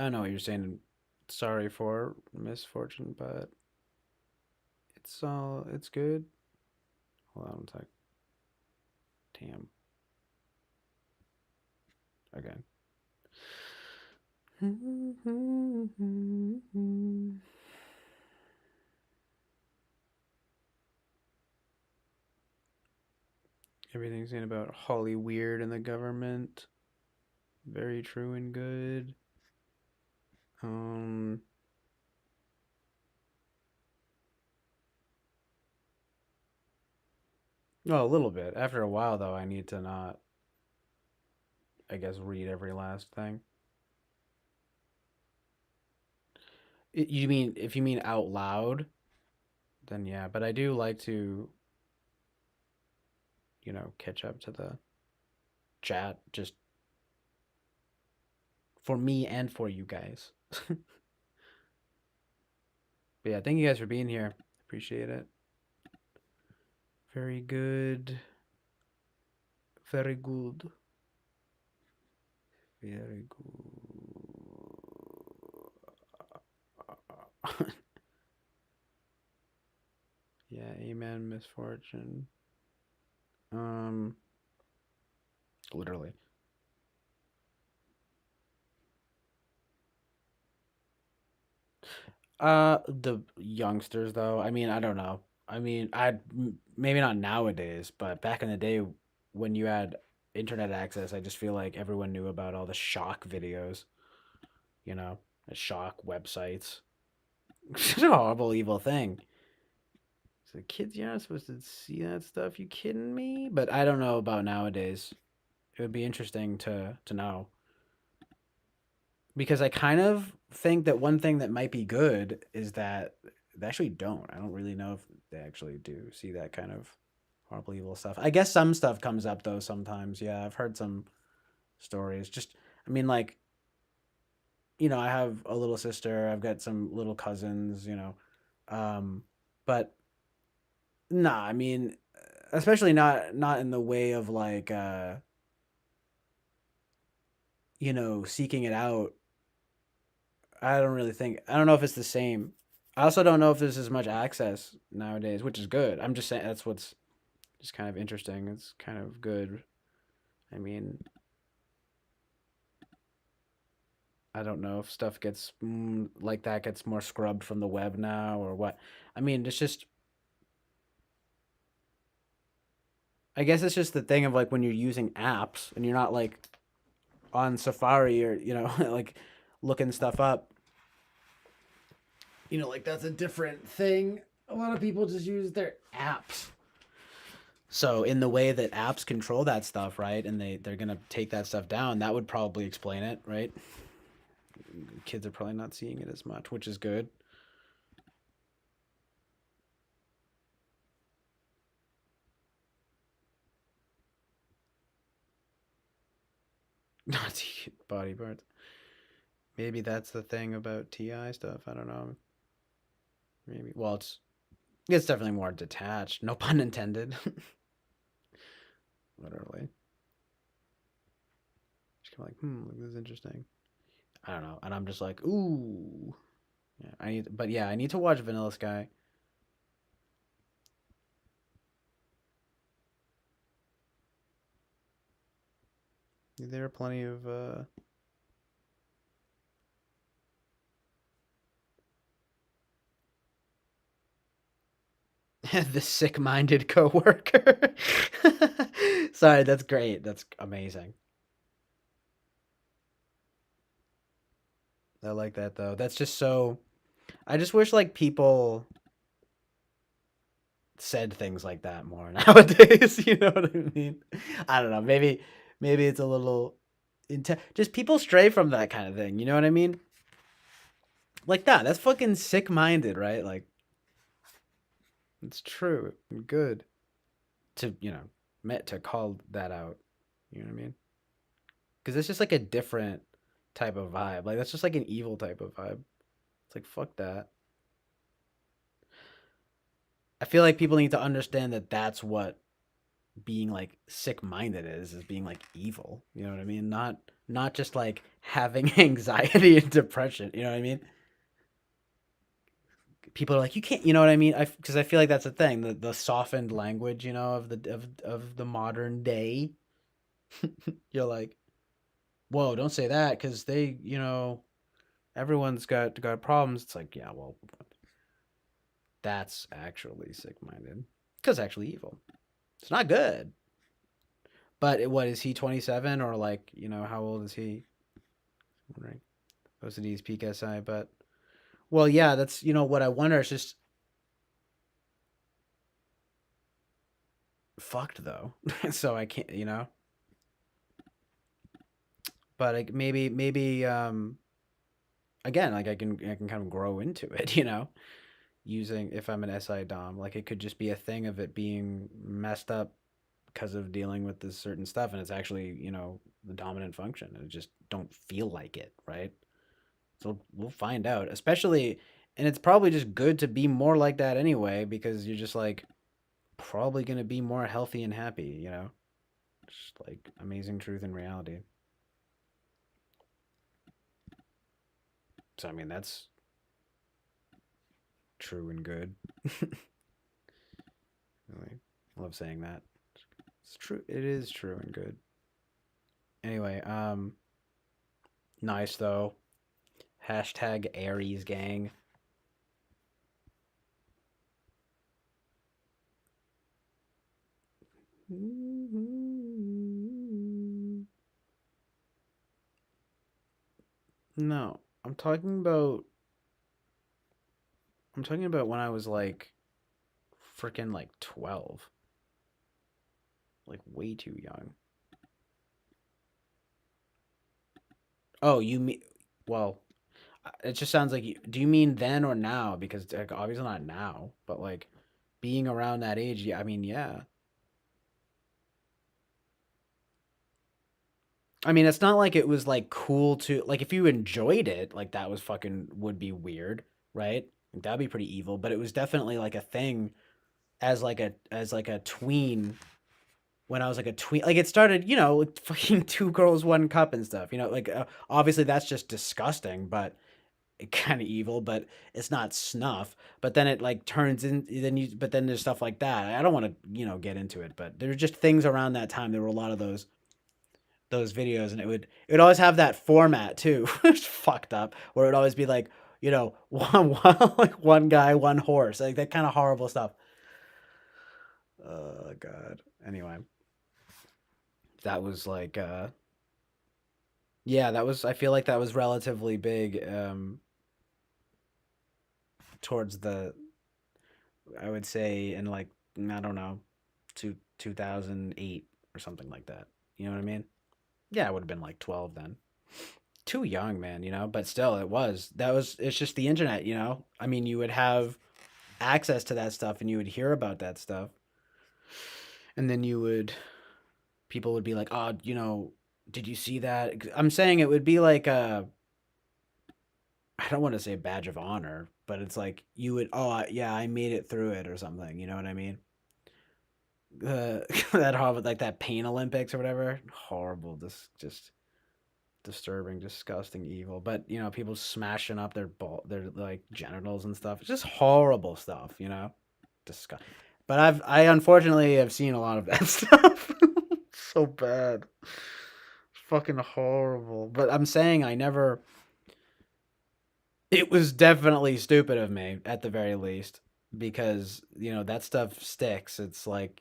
A: don't know what you're saying. Sorry for misfortune, but it's good. Hold on a sec. Damn. Okay. Everything's in about Holly Weird and the government. Very true and good. Um, well, a little bit. After a while, though, I need to not, I guess, read every last thing. You mean, if you mean out loud, then yeah. But I do like to, catch up to the chat just for me and for you guys. But yeah, thank you guys for being here. Appreciate it. Very good. Very good. Very good. Yeah, amen, misfortune. Um, literally. The youngsters though. I mean, I don't know. I mean, maybe not nowadays, but back in the day when you had internet access, I just feel like everyone knew about all the shock videos, you know, the shock websites. Such a horrible, evil thing. So kids, you're not supposed to see that stuff. You kidding me? But I don't know about nowadays. It would be interesting to know because I kind of think that one thing that might be good is that they actually don't. I don't really know if they actually do see that kind of horrible evil stuff. I guess some stuff comes up though sometimes. Yeah, I've heard some stories. Just I mean like, I have a little sister, I've got some little cousins, but nah, I mean especially not in the way of like seeking it out. I don't really think. I don't know if it's the same. I also don't know if there's as much access nowadays, which is good. I'm just saying that's what's just kind of interesting. It's kind of good. I mean, I don't know if stuff gets like that gets more scrubbed from the web now or what. I mean, it's just I guess it's just the thing of like when you're using apps and you're not like on Safari or like looking stuff up. Like that's a different thing. A lot of people just use their apps. So in the way that apps control that stuff, right, and they're gonna take that stuff down, that would probably explain it, right? Kids are probably not seeing it as much, which is good. Not to body parts. Maybe that's the thing about TI stuff. I don't know. Maybe. Well, it's definitely more detached. No pun intended. Literally. Just kind of like, like, this is interesting. I don't know, and I'm just like, ooh, yeah. I need to watch Vanilla Sky. There are plenty of the sick-minded coworker. Sorry, that's great. That's amazing. I like that though. That's just so. I just wish like people said things like that more nowadays. You know what I mean? I don't know. Maybe it's a little. Just people stray from that kind of thing. You know what I mean? Like that. That's fucking sick-minded, right? Like it's true. Good to meant to call that out. You know what I mean? Because it's just like a different type of vibe. Like that's just like an evil type of vibe. It's like fuck that. I feel like people need to understand that that's what being like sick-minded is being like evil. You know what I mean? Not just like having anxiety and depression. You know what I mean? People are like you can't. You know what I mean? Because I feel like that's the thing. The softened language. Of the modern day. You're like, whoa, don't say that because they, everyone's got problems. It's like, yeah, well, that's actually sick-minded because actually evil. It's not good. But what is he 27 or like how old is he? I'm wondering. OCD's peak SI, but well, yeah, that's what I wonder. It's just fucked though, so I can't But like maybe again like I can kind of grow into it, using if I'm an SI dom, like it could just be a thing of it being messed up because of dealing with this certain stuff, and it's actually the dominant function, and it just don't feel like it, right? So we'll find out, especially, and it's probably just good to be more like that anyway, because you're just like probably gonna be more healthy and happy, just like amazing truth and reality. So I mean that's true and good. Really, I love saying that. It's true. It is true and good. Anyway, nice though. Hashtag Aries gang. No, I'm talking about when I was like freaking like 12. Like way too young. Oh, you mean well, it just sounds like do you mean then or now? Because like, obviously not now, but like being around that age, yeah, I mean, yeah. I mean, it's not like it was like cool to like if you enjoyed it, like that was fucking would be weird, right? Like, that'd be pretty evil, but it was definitely like a thing as like a tween when I was like a tween. Like it started, with fucking two girls, one cup and stuff. Like obviously that's just disgusting, but kind of evil, but it's not snuff. But then it like turns in. But then there's stuff like that. I don't want to get into it, but there's just things around that time. There were a lot of those videos, and it would always have that format too. It's fucked up, where it would always be like one like one guy, one horse, like that kind of horrible stuff. Oh god. Anyway, that was like yeah, that was I feel like that was relatively big towards the I would say in like I don't know, 2008 or something like that. You know what I mean? Yeah, I would have been like 12 then. Too young, man, but still it's just the internet, I mean, you would have access to that stuff and you would hear about that stuff. And then people would be like, "Oh, did you see that?" I'm saying it would be like I don't want to say a badge of honor, but it's like you would, "Oh, yeah, I made it through it," or something, you know what I mean? That horrible, like that pain Olympics or whatever. Horrible, just disturbing, disgusting, evil. But people smashing up their like genitals and stuff. It's just horrible stuff, Disgust. But I unfortunately have seen a lot of that stuff. So bad, fucking horrible. But I'm saying I never. It was definitely stupid of me at the very least because that stuff sticks. It's like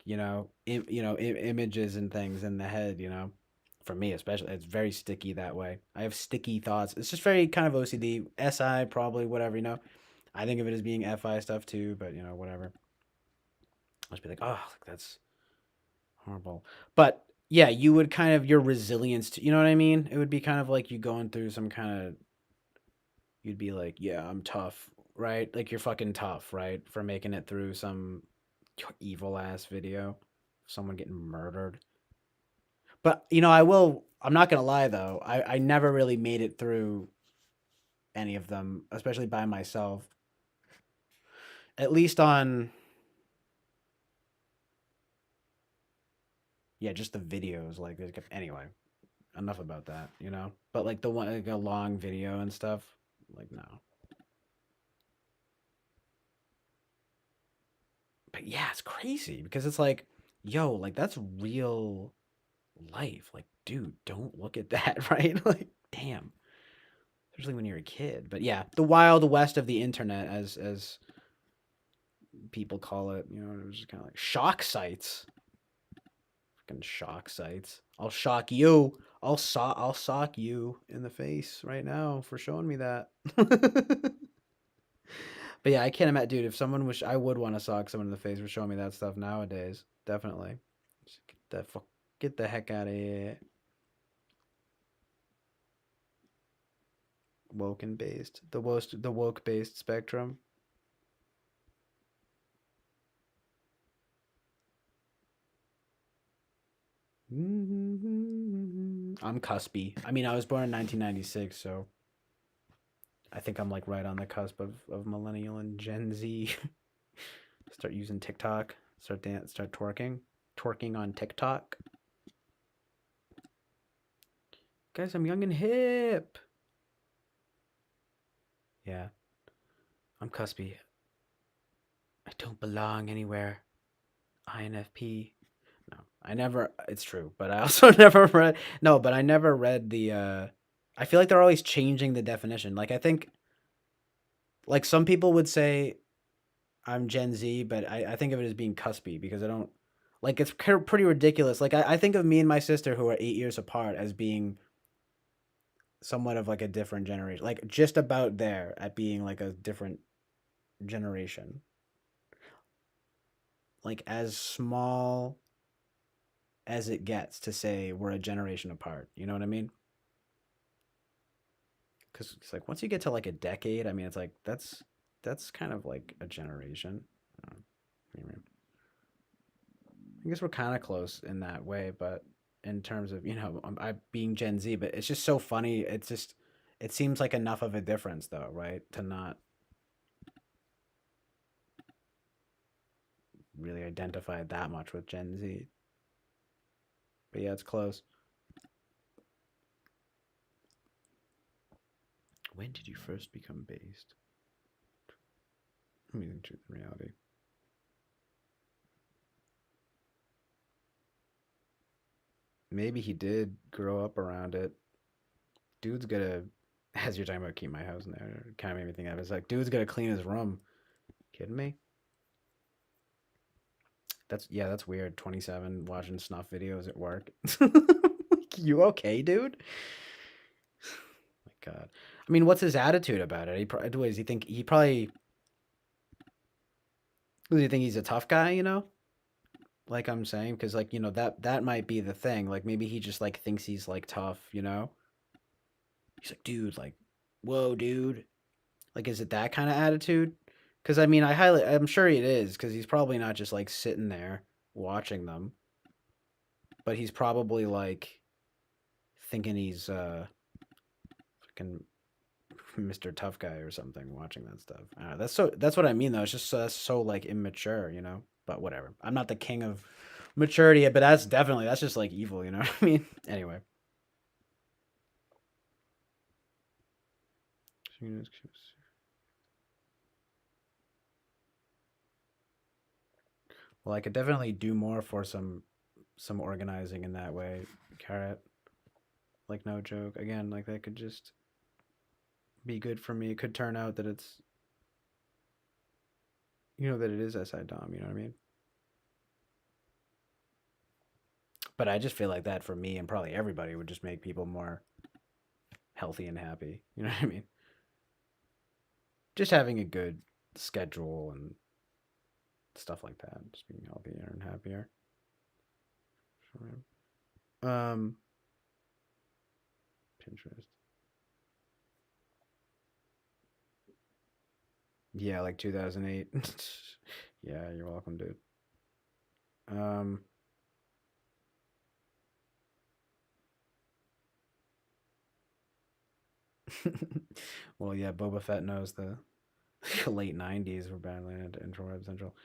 A: images and things in the head. For me especially, it's very sticky that way. I have sticky thoughts. It's just very kind of OCD. SI probably whatever. I think of it as being FI stuff too, but whatever. I'll just be like, oh, that's horrible. But yeah, you would kind of your resilience to, you know what I mean? It would be kind of like you going through some kind of you'd be like, yeah, I'm tough, right? Like you're fucking tough, right? For making it through some evil ass video, someone getting murdered. But I'm not gonna lie though, I never really made it through any of them, especially by myself. At least on yeah, just the videos. Anyway, enough about that. But like the one like a long video and stuff, like no. But yeah, it's crazy because it's like, yo, like that's real life. Like, dude, don't look at that, right? Like, damn. Especially when you're a kid. But yeah, the wild west of the internet, as people call it. It was just kind of like shock sites. Fucking shock sites. I'll shock you. I'll sock you in the face right now for showing me that. But yeah, I can't imagine, dude. If someone was, I would want to sock someone in the face for showing me that stuff nowadays. Definitely. Just get the heck out of here. Woken based, the woke based spectrum. I'm cuspy. I mean, I was born in 1996, so I think I'm like right on the cusp of millennial and Gen Z. Start using TikTok. Start twerking on TikTok. Guys, I'm young and hip. Yeah, I'm cuspy. I don't belong anywhere. INFP. No, I never. It's true, but I also never read. No, but I never read the. I feel like they're always changing the definition. Like I think, like some people would say, I'm Gen Z, but I think of it as being cuspy because I don't. Like it's pretty ridiculous. Like I think of me and my sister who are 8 years apart as being somewhat of like a different generation. Like just about there at being like a different generation. Like as small as it gets to say we're a generation apart. You know what I mean? Because it's like once you get to like a decade, I mean, it's like that's kind of like a generation. Anyway, I guess we're kind of close in that way, but in terms of I being Gen Z, but it's just so funny. It seems like enough of a difference though, right? To not really identify that much with Gen Z. But yeah, it's close. When did you first become based? Amazing truth and reality. Maybe he did grow up around it. Dude's gonna, as you're talking about keep my house in there, kind of made me think of it. It's like, dude's gonna clean his room. Kidding me? Yeah, that's weird. 27 watching snuff videos at work. Like, you okay, dude? My God. I mean, what's his attitude about it? Does he think he probably? Does he think he's a tough guy? Like I'm saying, because like that might be the thing. Like maybe he just like thinks he's like tough. He's like, dude, like, whoa, dude. Like, is it that kind of attitude? Because I mean, I'm sure it is, because he's probably not just like sitting there watching them, but he's probably like thinking he's fucking Mr. Tough Guy or something watching that stuff. I don't know. That's what I mean though. It's just so like immature. But whatever. I'm not the king of maturity, but that's just like evil. You know what I mean? Anyway. Well, I could definitely do more for some organizing in that way, Carrot. Like no joke. Again, like that could just be good for me. It could turn out that that it is SI Dom, you know what I mean? But I just feel like that for me and probably everybody would just make people more healthy and happy. You know what I mean? Just having a good schedule and stuff like that. Just being healthier and happier. Um, Pinterest. Yeah, like 2008. Yeah, you're welcome, dude. Um, well, yeah, Boba Fett knows the late 90s were Badland and Web Central.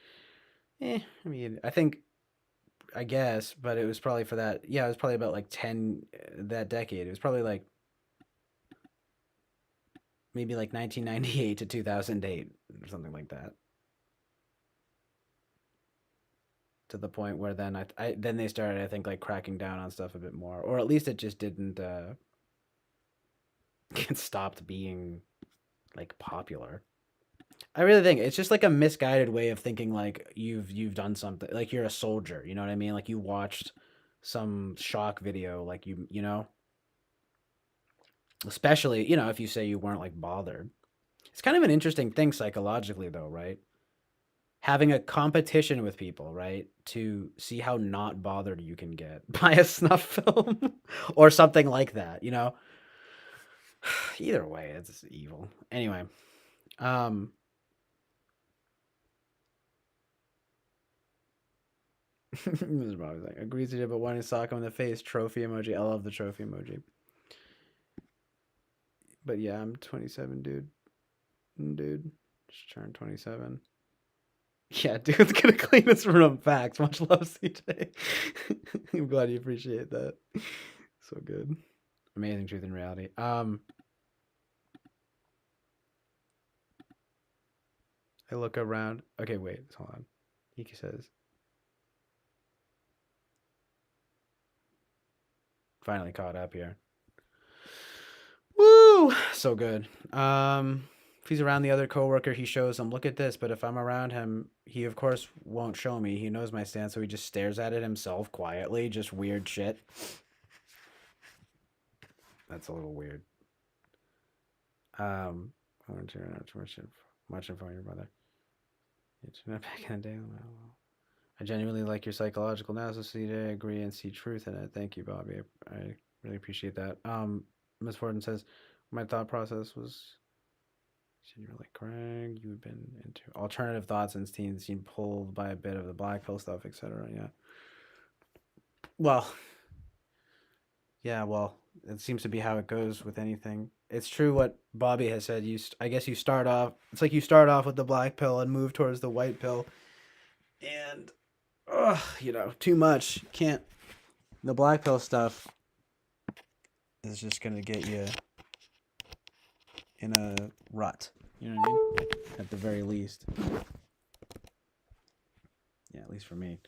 A: I mean, I guess, but it was probably for that. Yeah, it was probably about like 10 that decade. It was probably like maybe like 1998 to 2008 or something like that. To the point where then then they started, I think, like cracking down on stuff a bit more, or at least it just didn't it stopped being like popular. I really think it's just like a misguided way of thinking like you've done something, like you're a soldier, you know what I mean? Like you watched some shock video, like especially, if you say you weren't like bothered. It's kind of an interesting thing psychologically though, right? Having a competition with people, right? To see how not bothered you can get by a snuff film or something like that. Either way, it's evil. Anyway, um Mr. Bobby's like, agrees to it, but wanting to sock him in the face. Trophy emoji. I love the trophy emoji. But yeah, I'm 27, dude. Dude, just turned 27. Yeah, dude's gonna clean this room. Facts. Much love, CJ. I'm glad you appreciate that. So good. Amazing truth and reality. I look around. Okay, wait. Hold on. He says, finally caught up here. Woo! So good. If he's around the other coworker, he shows him, look at this. But if I'm around him, he of course won't show me. He knows my stance, so he just stares at it himself quietly. Just weird shit. That's a little weird. I want to not too much info on your brother. It's not back in the day. I genuinely like your psychological analysis today. I agree and see truth in it. Thank you, Bobby. I really appreciate that. Miss Forden says, my thought process was, you were like, Craig, you've been into alternative thoughts since teens, seemed pulled by a bit of the black pill stuff, etc. Yeah. Well, yeah, well, it seems to be how it goes with anything. It's true what Bobby has said. I guess you start off. It's like you start off with the black pill and move towards the white pill, And, too much. Can't. The black pill stuff is just going to get you in a rut. You know what I mean? At the very least. Yeah, at least for me.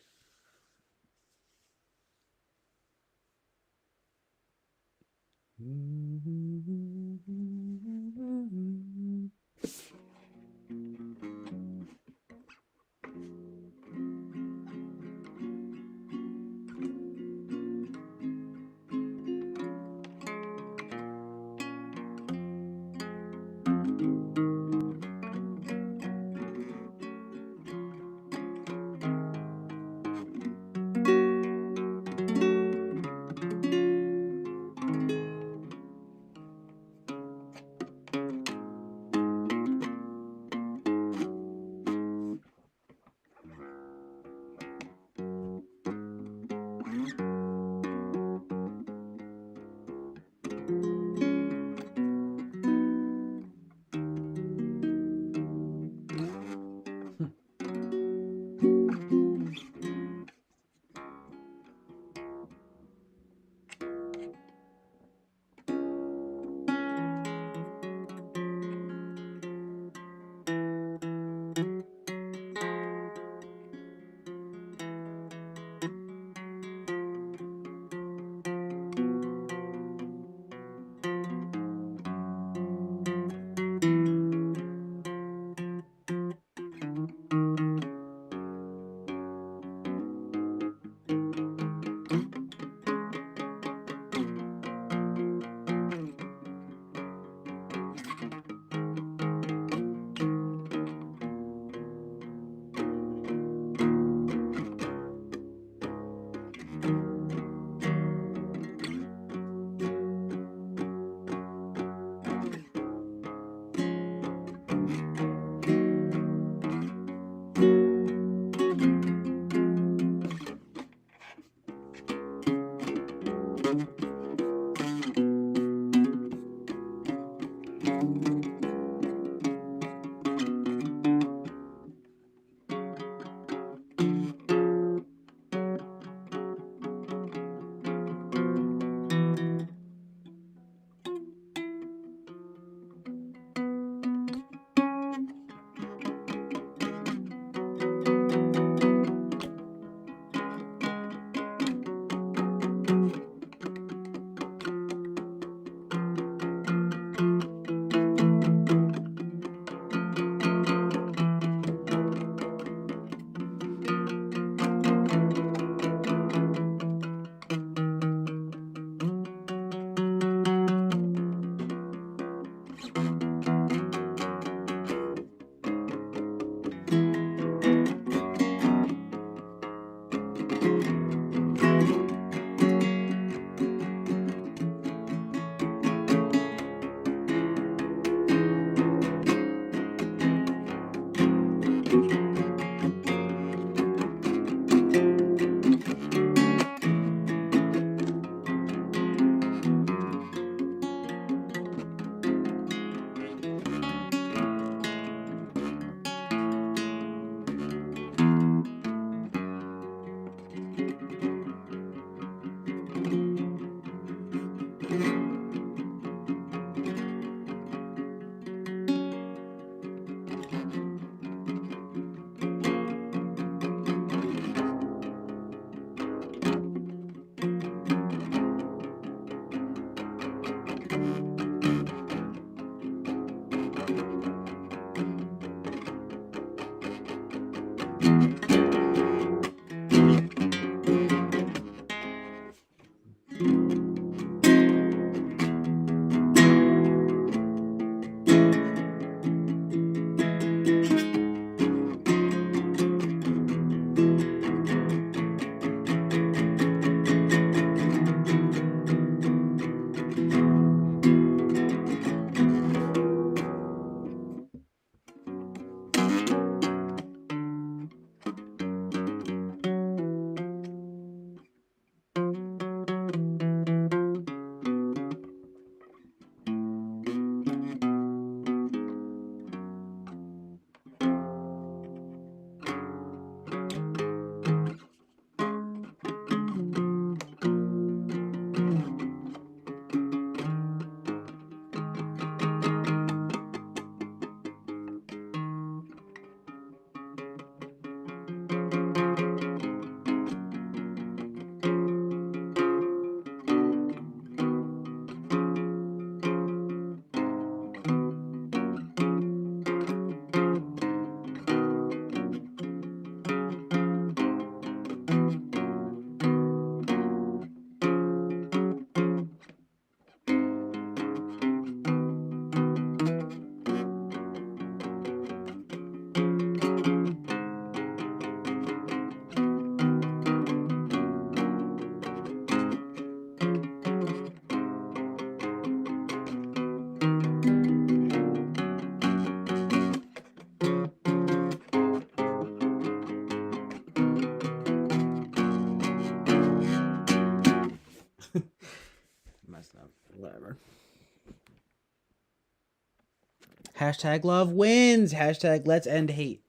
A: Hashtag love wins. Hashtag let's end hate.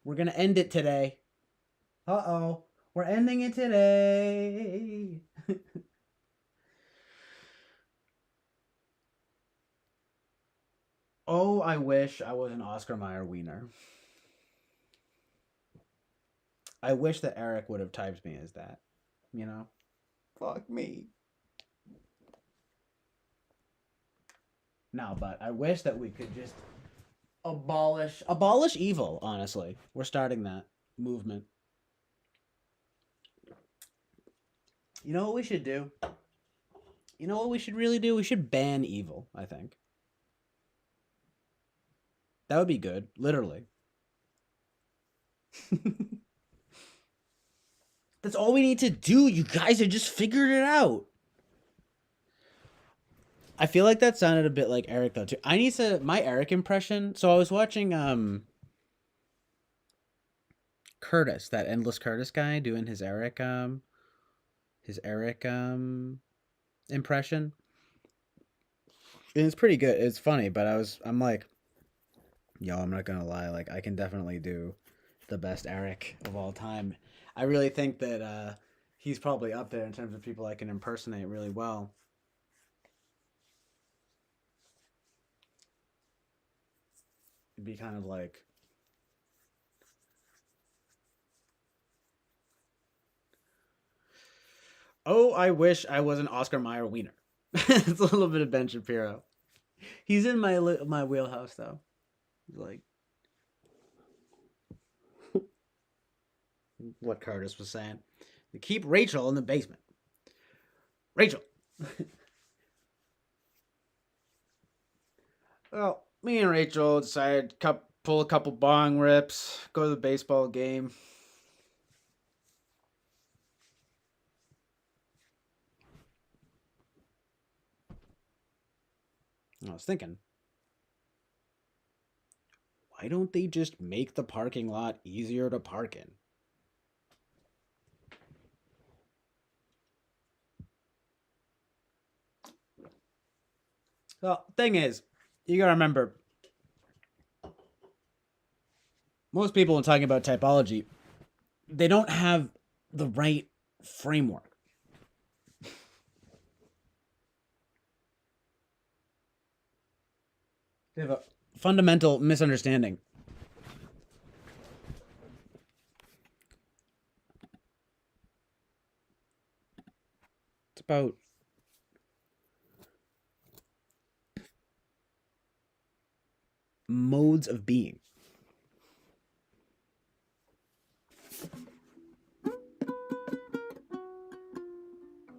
A: We're gonna end it today. Uh-oh. We're ending it today. Oh, I wish I was an Oscar Mayer wiener. I wish that Eric would have typed me as that. You know? Fuck me. No, but I wish that we could just abolish evil, honestly. We're starting that movement. You know what we should do? You know what we should really do? We should ban evil, I think. That would be good, literally. That's all we need to do. You guys have just figured it out. I feel like that sounded a bit like Eric though too. I need to my Eric impression. So I was watching Curtis, that endless Curtis guy doing his Eric impression. And it's pretty good. It's funny, but I'm like, yo, I'm not gonna lie, like I can definitely do the best Eric of all time. I really think that he's probably up there in terms of people I can impersonate really well. It'd be kind of like, oh, I wish I was an Oscar Mayer wiener. It's a little bit of Ben Shapiro. He's in my wheelhouse though. He's like what Curtis was saying. To keep Rachel in the basement. Rachel. Well, me and Rachel decided to pull a couple bong rips, go to the baseball game. I was thinking, why don't they just make the parking lot easier to park in? Well, thing is, you gotta remember, most people when talking about typology, they don't have the right framework. They have a fundamental misunderstanding. It's about modes of being.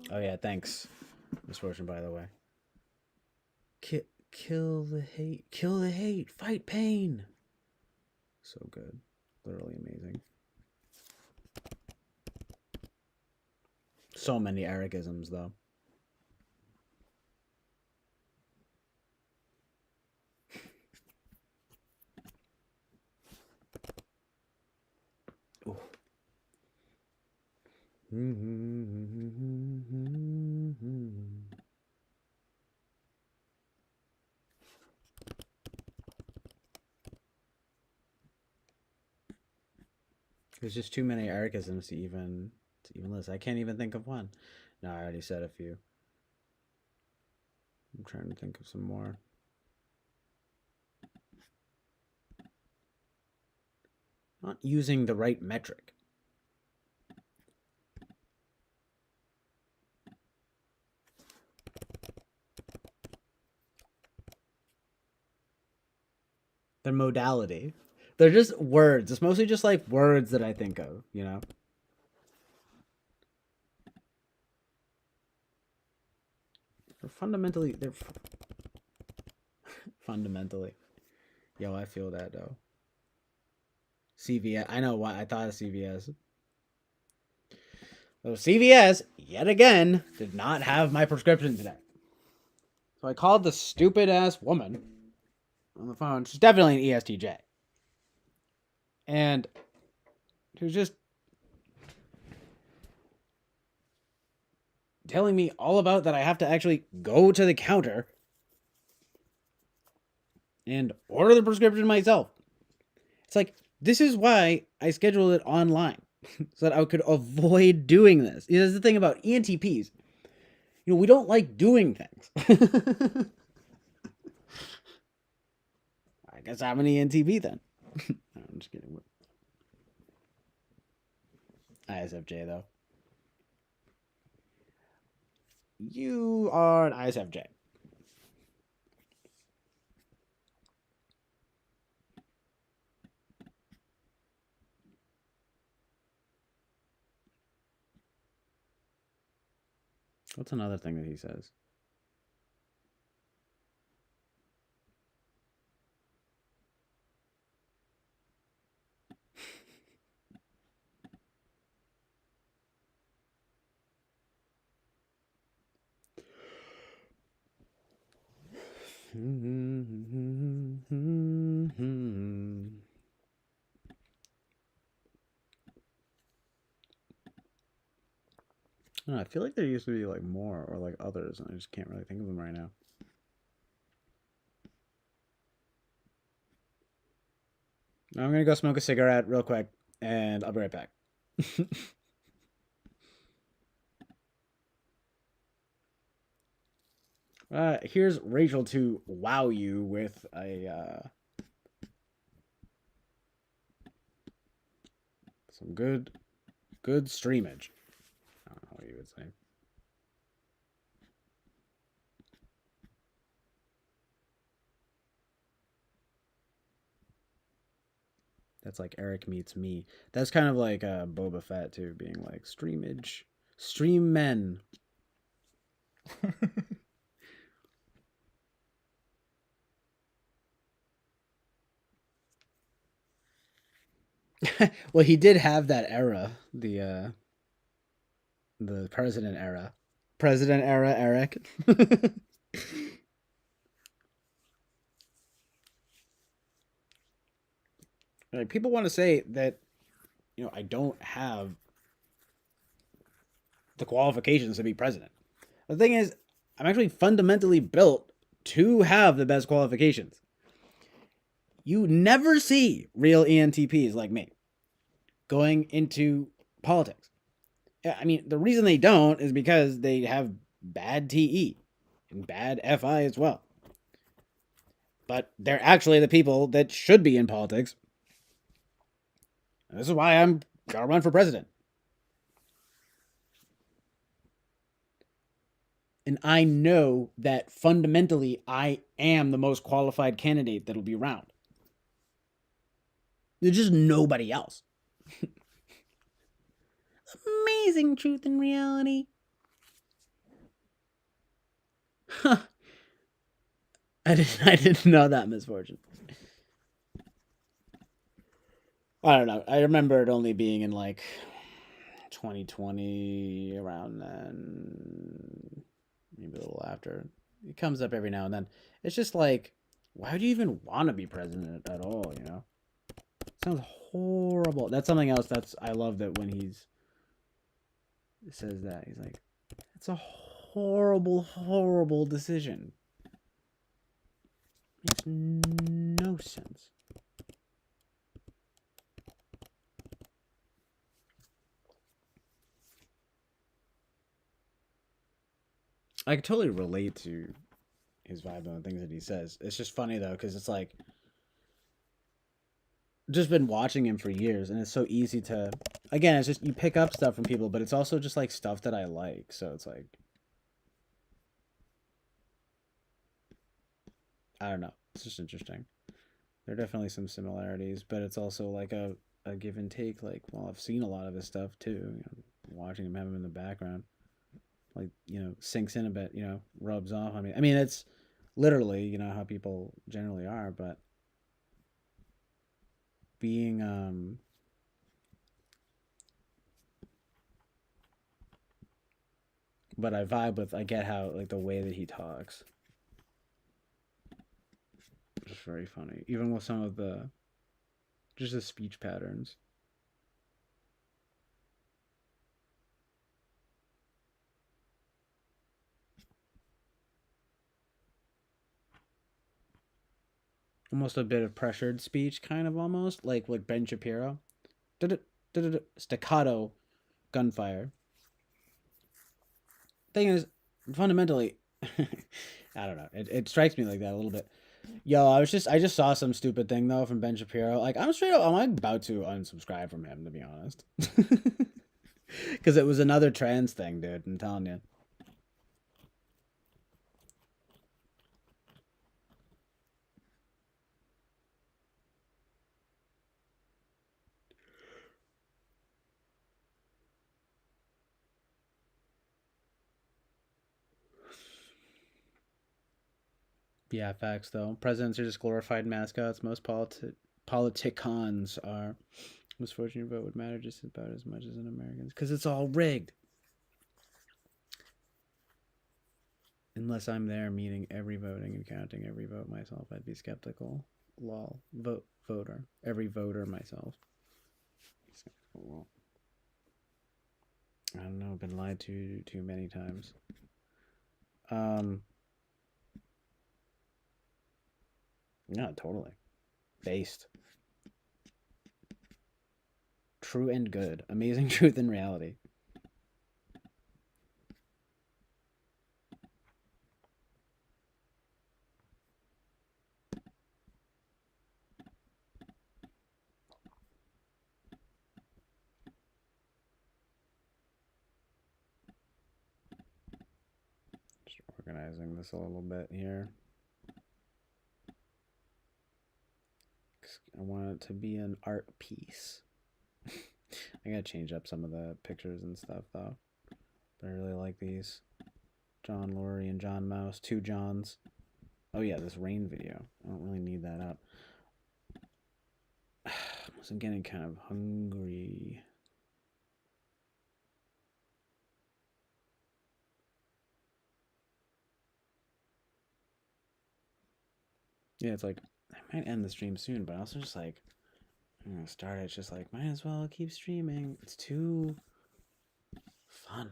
A: Oh yeah, thanks, Misfortune, by the way. Kill the hate, fight pain. So good, literally amazing. So many Ericisms though. Ooh. There's just too many Ericisms to even list. I can't even think of one. No, I already said a few. I'm trying to think of some more. Not using the right metric. The modality. They're just words. It's mostly just like words that I think of, you know? They're fundamentally. Yo, I feel that though. CVS. I know why I thought of CVS. So CVS, yet again, did not have my prescription today. So I called the stupid ass woman on the phone. She's definitely an ESTJ. And she was just telling me all about that I have to actually go to the counter and order the prescription myself. It's like, this is why I scheduled it online, so that I could avoid doing this. Here's the thing about ENTPs. We don't like doing things. I guess I'm an ENTP then. I'm just kidding. ISFJ, though. You are an ISFJ. What's another thing that he says? I don't know, I feel like there used to be like more or like others, and I just can't really think of them right now. I'm gonna go smoke a cigarette real quick, and I'll be right back. Here's Rachel to wow you with some good streamage. I don't know what you would say. That's like Eric meets me. That's kind of like Boba Fett too, being like streamage, stream men. Well, he did have that era, the president era. President era, Eric. Like, people want to say that I don't have the qualifications to be president. The thing is, I'm actually fundamentally built to have the best qualifications. You never see real ENTPs like me going into politics. I mean, the reason they don't is because they have bad TE and bad FI as well. But they're actually the people that should be in politics. And this is why I'm gonna run for president. And I know that fundamentally I am the most qualified candidate that'll be around. There's just nobody else. Amazing truth and reality. Huh. I didn't know that misfortune. I don't know. I remember it only being in like 2020, around then, maybe a little after. It comes up every now and then. It's just like, why do you even want to be president at all? It sounds horrible. That's something else. I love that when he says that, he's like, it's a horrible, horrible decision. Makes no sense. I can totally relate to his vibe and the things that he says. It's just funny though, because it's like, just been watching him for years, and it's so easy to, again, it's just you pick up stuff from people, but it's also just like stuff that I like. So it's like, I don't know. It's just interesting. There are definitely some similarities, but it's also like a give and take. Like, well, I've seen a lot of his stuff too. Watching him have him in the background, like sinks in a bit. Rubs off on me. I mean, it's literally how people generally are, but being but I vibe with. I get how like the way that he talks. Just very funny, even with some of just the speech patterns. almost a bit of pressured speech, kind of almost like Ben Shapiro. Staccato gunfire. Thing is, fundamentally, I don't know. It strikes me like that a little bit. Yo, I just saw some stupid thing though from Ben Shapiro. Like I'm straight up, I'm like about to unsubscribe from him to be honest, because it was another trans thing, dude. I'm telling you. Yeah, facts though. Presidents are just glorified mascots. Most politicons are. Most fortunate vote would matter just about as much as an American's, because it's all rigged. Unless I'm there meeting every voting and counting every vote myself, I'd be skeptical. Lol. Voter. Every voter myself. Well, I don't know. I've been lied to too many times. Um. Yeah, totally. Based. True and good. Amazing truth and reality. Just organizing this a little bit here. I want it to be an art piece. I gotta change up some of the pictures and stuff though. But I really like these. John Laurie and John Mouse, two Johns. Oh yeah, this rain video. I don't really need that up. I'm getting kind of hungry. Yeah, it's like I might end the stream soon, but also just like I'm gonna start it. It's just like might as well keep streaming. It's too fun.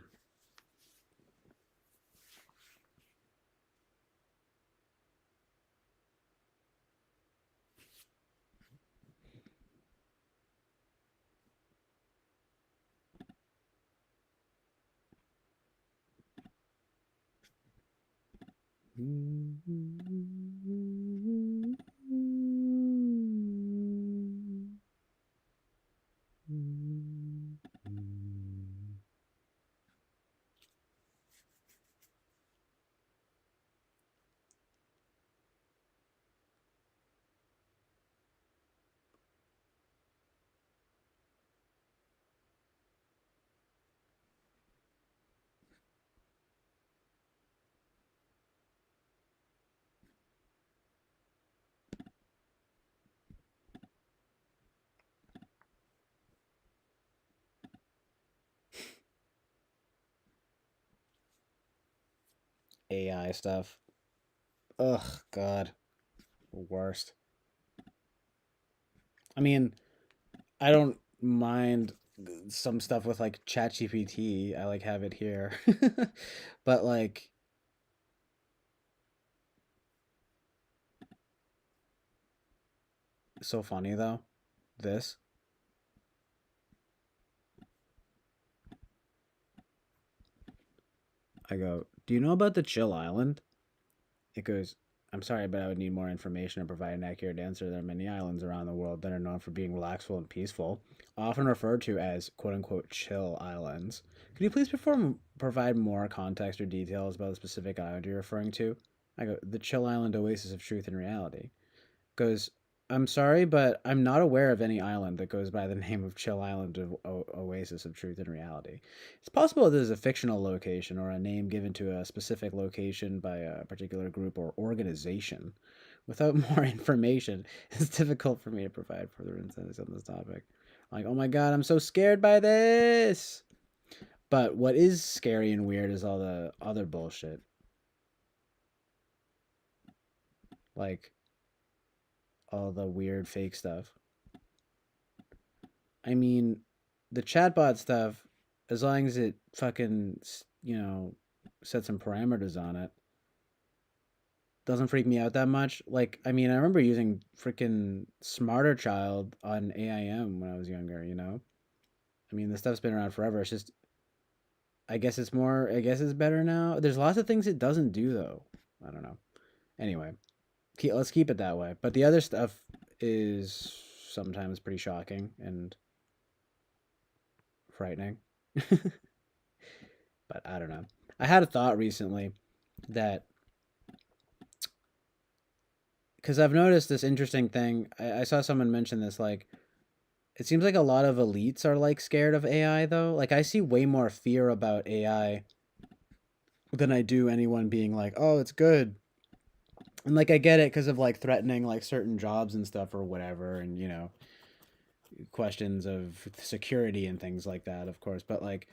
A: AI stuff. Ugh, God, worst. I mean, I don't mind some stuff with like ChatGPT. I like have it here, but like so funny though. This I go. Do you know about the Chill Island? It goes. I'm sorry, but I would need more information to provide an accurate answer. There are many islands around the world that are known for being relaxful and peaceful, often referred to as "quote unquote" chill islands. Could you please provide more context or details about the specific island you're referring to? I go, the Chill Island Oasis of Truth and Reality. Goes, I'm sorry, but I'm not aware of any island that goes by the name of Chill Island of Oasis of Truth and Reality. It's possible that this is a fictional location or a name given to a specific location by a particular group or organization. Without more information, it's difficult for me to provide further insights on this topic. Like, oh my god, I'm so scared by this. But what is scary and weird is all the other bullshit. Like all the weird fake stuff. I mean, the chatbot stuff, as long as it fucking, set some parameters on it, doesn't freak me out that much. Like, I mean, I remember using freaking Smarter Child on AIM when I was younger, you know? I mean, this stuff's been around forever. It's just, I guess it's better now. There's lots of things it doesn't do, though. I don't know. Anyway, let's keep it that way. But the other stuff is sometimes pretty shocking and frightening. But I don't know. I had a thought recently that because I've noticed this interesting thing. I saw someone mention this. Like, it seems like a lot of elites are like scared of AI, though. Like, I see way more fear about AI than I do anyone being like, "Oh, it's good." And like, I get it because of like threatening like certain jobs and stuff or whatever, and questions of security and things like that, of course. But like,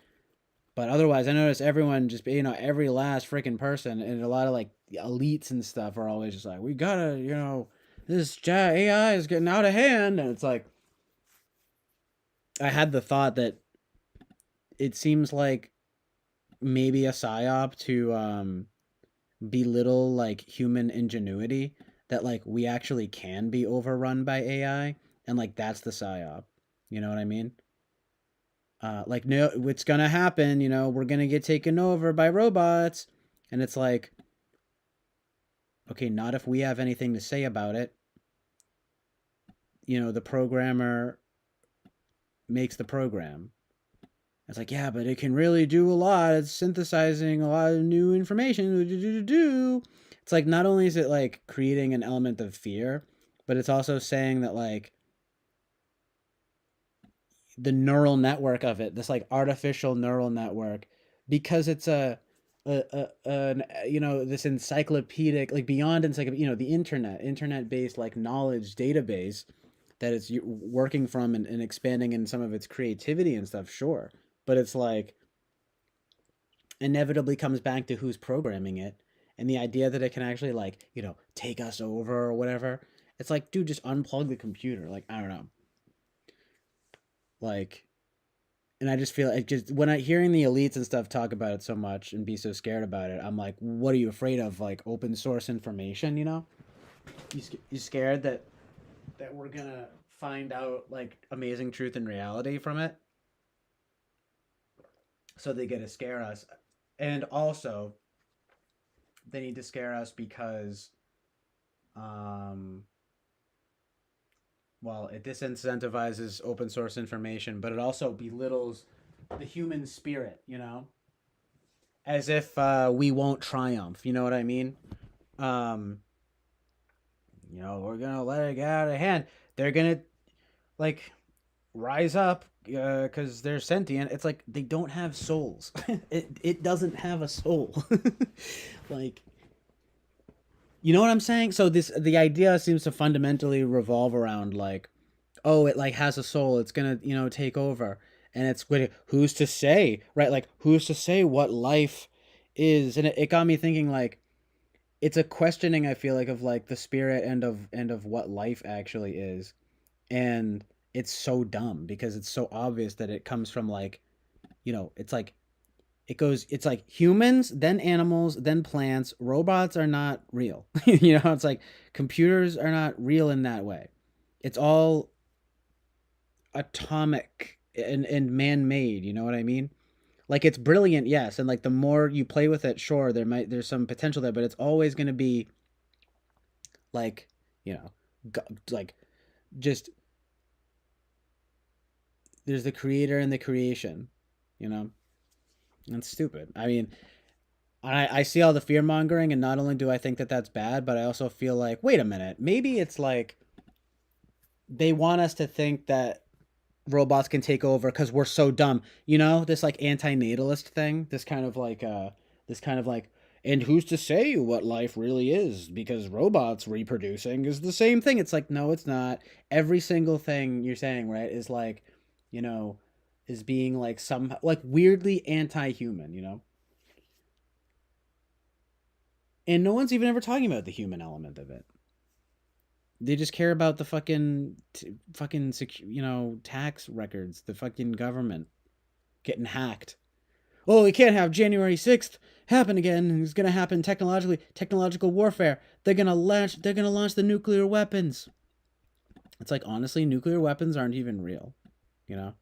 A: but otherwise, I notice everyone just every last freaking person and a lot of like elites and stuff are always just like, we gotta this AI is getting out of hand, and it's like I had the thought that it seems like maybe a psyop to belittle like human ingenuity, that like we actually can be overrun by AI, and like that's the psyop. You know what I mean? Like, no, what's gonna happen? We're gonna get taken over by robots, and it's like, okay, not if we have anything to say about it. The programmer makes the program. It's like, yeah, but it can really do a lot. It's synthesizing a lot of new information. It's like, not only is it like creating an element of fear, but it's also saying that like the neural network of it, this like artificial neural network, because it's this encyclopedic, like beyond encyclopedia, the internet based like knowledge database that it's working from, and expanding in some of its creativity and stuff, sure. But it's like inevitably comes back to who's programming it, and the idea that it can actually like take us over or whatever. It's like, dude, just unplug the computer. Like, I don't know. Like, and I just feel like, just when I hearing the elites and stuff talk about it so much and be so scared about it, I'm like, what are you afraid of? Like open source information, you scared that we're gonna find out like amazing truth and reality from it, so they get to scare us. And also they need to scare us because um well, it disincentivizes open source information, but it also belittles the human spirit, as if we won't triumph. You know what I mean? Um, we're gonna let it get out of hand. They're gonna like rise up because they're sentient. It's like they don't have souls. It doesn't have a soul. Like, you know what I'm saying? So the idea seems to fundamentally revolve around like, oh, it like has a soul. It's gonna take over, and it's who's to say, right? Like, who's to say what life is? And it got me thinking like it's a questioning, I feel like, of like the spirit and of what life actually is. And it's so dumb because it's so obvious that it comes from like, it's like it's like humans, then animals, then plants. Robots are not real. It's like computers are not real in that way. It's all atomic and man-made, you know what I mean? Like, it's brilliant, yes, and like the more you play with it, sure, there's some potential there, but it's always going to be like, you know, like, just there's the creator and the creation, you know. That's stupid. I mean, I see all the fear mongering, and not only do I think that that's bad, but I also feel like, wait a minute, maybe it's like they want us to think that robots can take over because we're so dumb. This like anti-natalist thing. This kind of like, and who's to say what life really is? Because robots reproducing is the same thing. It's like, no, it's not. Every single thing you're saying, right, is like, you know, is being like somehow like weirdly anti-human. And no one's even ever talking about the human element of it. They just care about the fucking tax records, the fucking government getting hacked. oh, we can't have January 6th happen again. It's gonna happen technological warfare. They're gonna launch the nuclear weapons. It's like, honestly, nuclear weapons aren't even real, you know?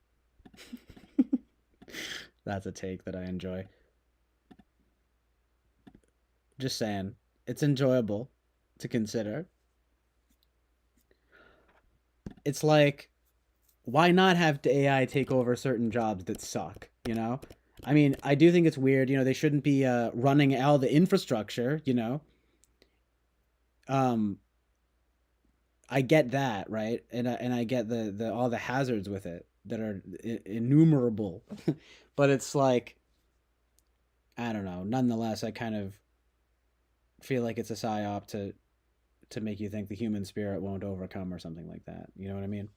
A: That's a take that I enjoy. Just saying. It's enjoyable to consider. It's like, why not have the AI take over certain jobs that suck, you know? I mean, I do think it's weird, they shouldn't be running all the infrastructure, you know? Um, I get that, right? And I get the all the hazards with it that are innumerable. But it's like, I don't know. Nonetheless, I kind of feel like it's a psyop to make you think the human spirit won't overcome or something like that. You know what I mean?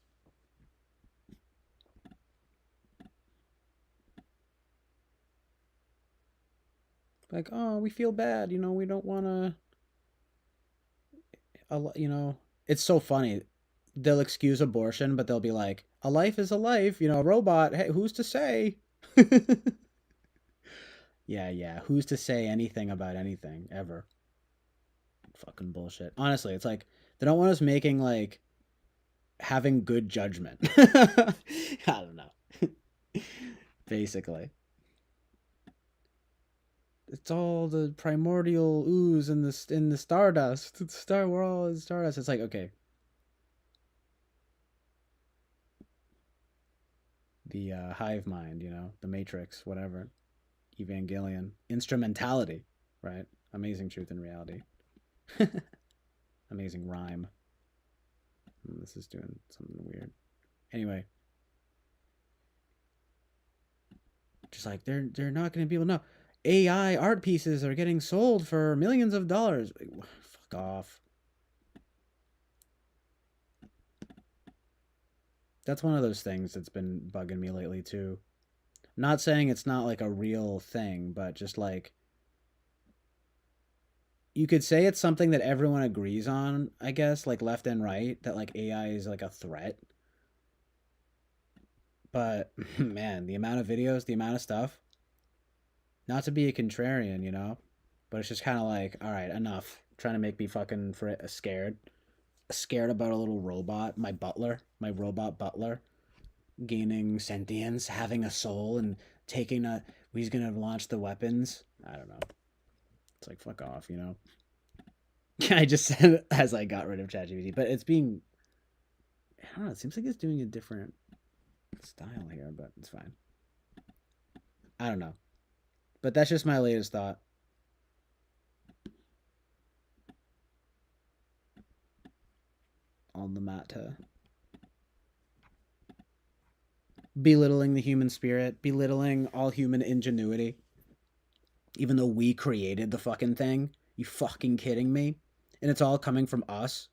A: Like, oh, we feel bad. We don't want to. It's so funny. They'll excuse abortion, but they'll be like, a life is a life. A robot. Hey, who's to say? Yeah, yeah. Who's to say anything about anything ever? Fucking bullshit. Honestly, it's like they don't want us making like having good judgment. I don't know. Basically, it's all the primordial ooze in the stardust. We're all in stardust. It's like, okay, the hive mind, the Matrix, whatever, Evangelion, instrumentality, right? Amazing truth and reality. Amazing rhyme. This is doing something weird. Anyway, just like they're not going to be able to know. AI art pieces are getting sold for millions of dollars. Fuck off. That's one of those things that's been bugging me lately too. Not saying it's not like a real thing, but just like you could say it's something that everyone agrees on, I guess, like left and right, that like AI is like a threat. But man, the amount of videos, the amount of stuff, not to be a contrarian, but it's just kind of like, all right, enough. Trying to make me fucking scared about a little robot, my butler, my robot butler, gaining sentience, having a soul, and taking a. He's gonna launch the weapons. I don't know. It's like fuck off. I just said as I got rid of ChatGPT, but it's being. I don't know. It seems like it's doing a different style here, but it's fine. I don't know, but that's just my latest thought on the matter. Belittling the human spirit, belittling all human ingenuity, even though we created the fucking thing. You fucking kidding me? And it's all coming from us.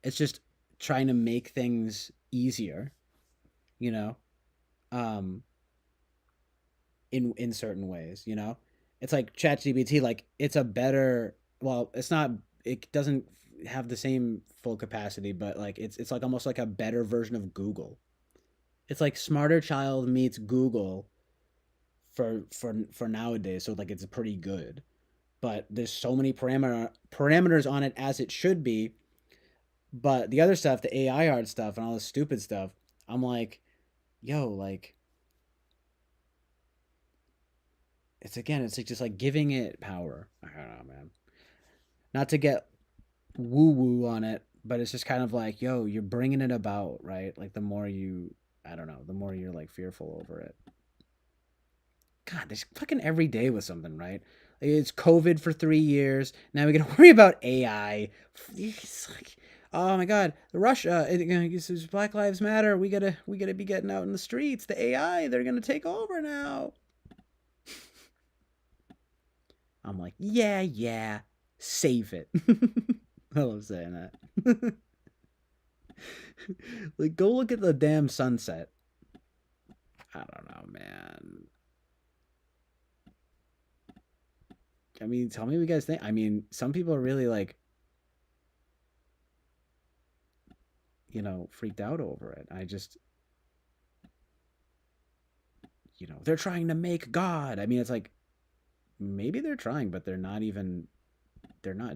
A: It's just trying to make things easier, you know, um, in certain ways. It's like ChatGPT, like it's a better. Well, it's not. It doesn't have the same full capacity, but like it's like almost like a better version of Google. It's like Smarter Child meets Google for nowadays. So like it's pretty good, but there's so many parameters on it as it should be. But the other stuff, the AI art stuff and all this stupid stuff, I'm like, yo, like it's like just like giving it power. I don't know, man. Not to get woo woo on it, but it's just kind of like, yo, you're bringing it about, right? Like the more you, I don't know, the more you're like fearful over it. God, there's fucking every day with something, right? Like, it's COVID for 3 years. Now we got to worry about AI. It's like, oh my God, Russia, it's Black Lives Matter. We gotta be getting out in the streets. The AI, they're gonna take over now. I'm like, yeah, yeah, save it. I love saying that. Like, go look at the damn sunset. I don't know, man. I mean, tell me what you guys think. I mean, some people are really like, freaked out over it. I just, they're trying to make God. I mean, it's like maybe they're trying, but they're not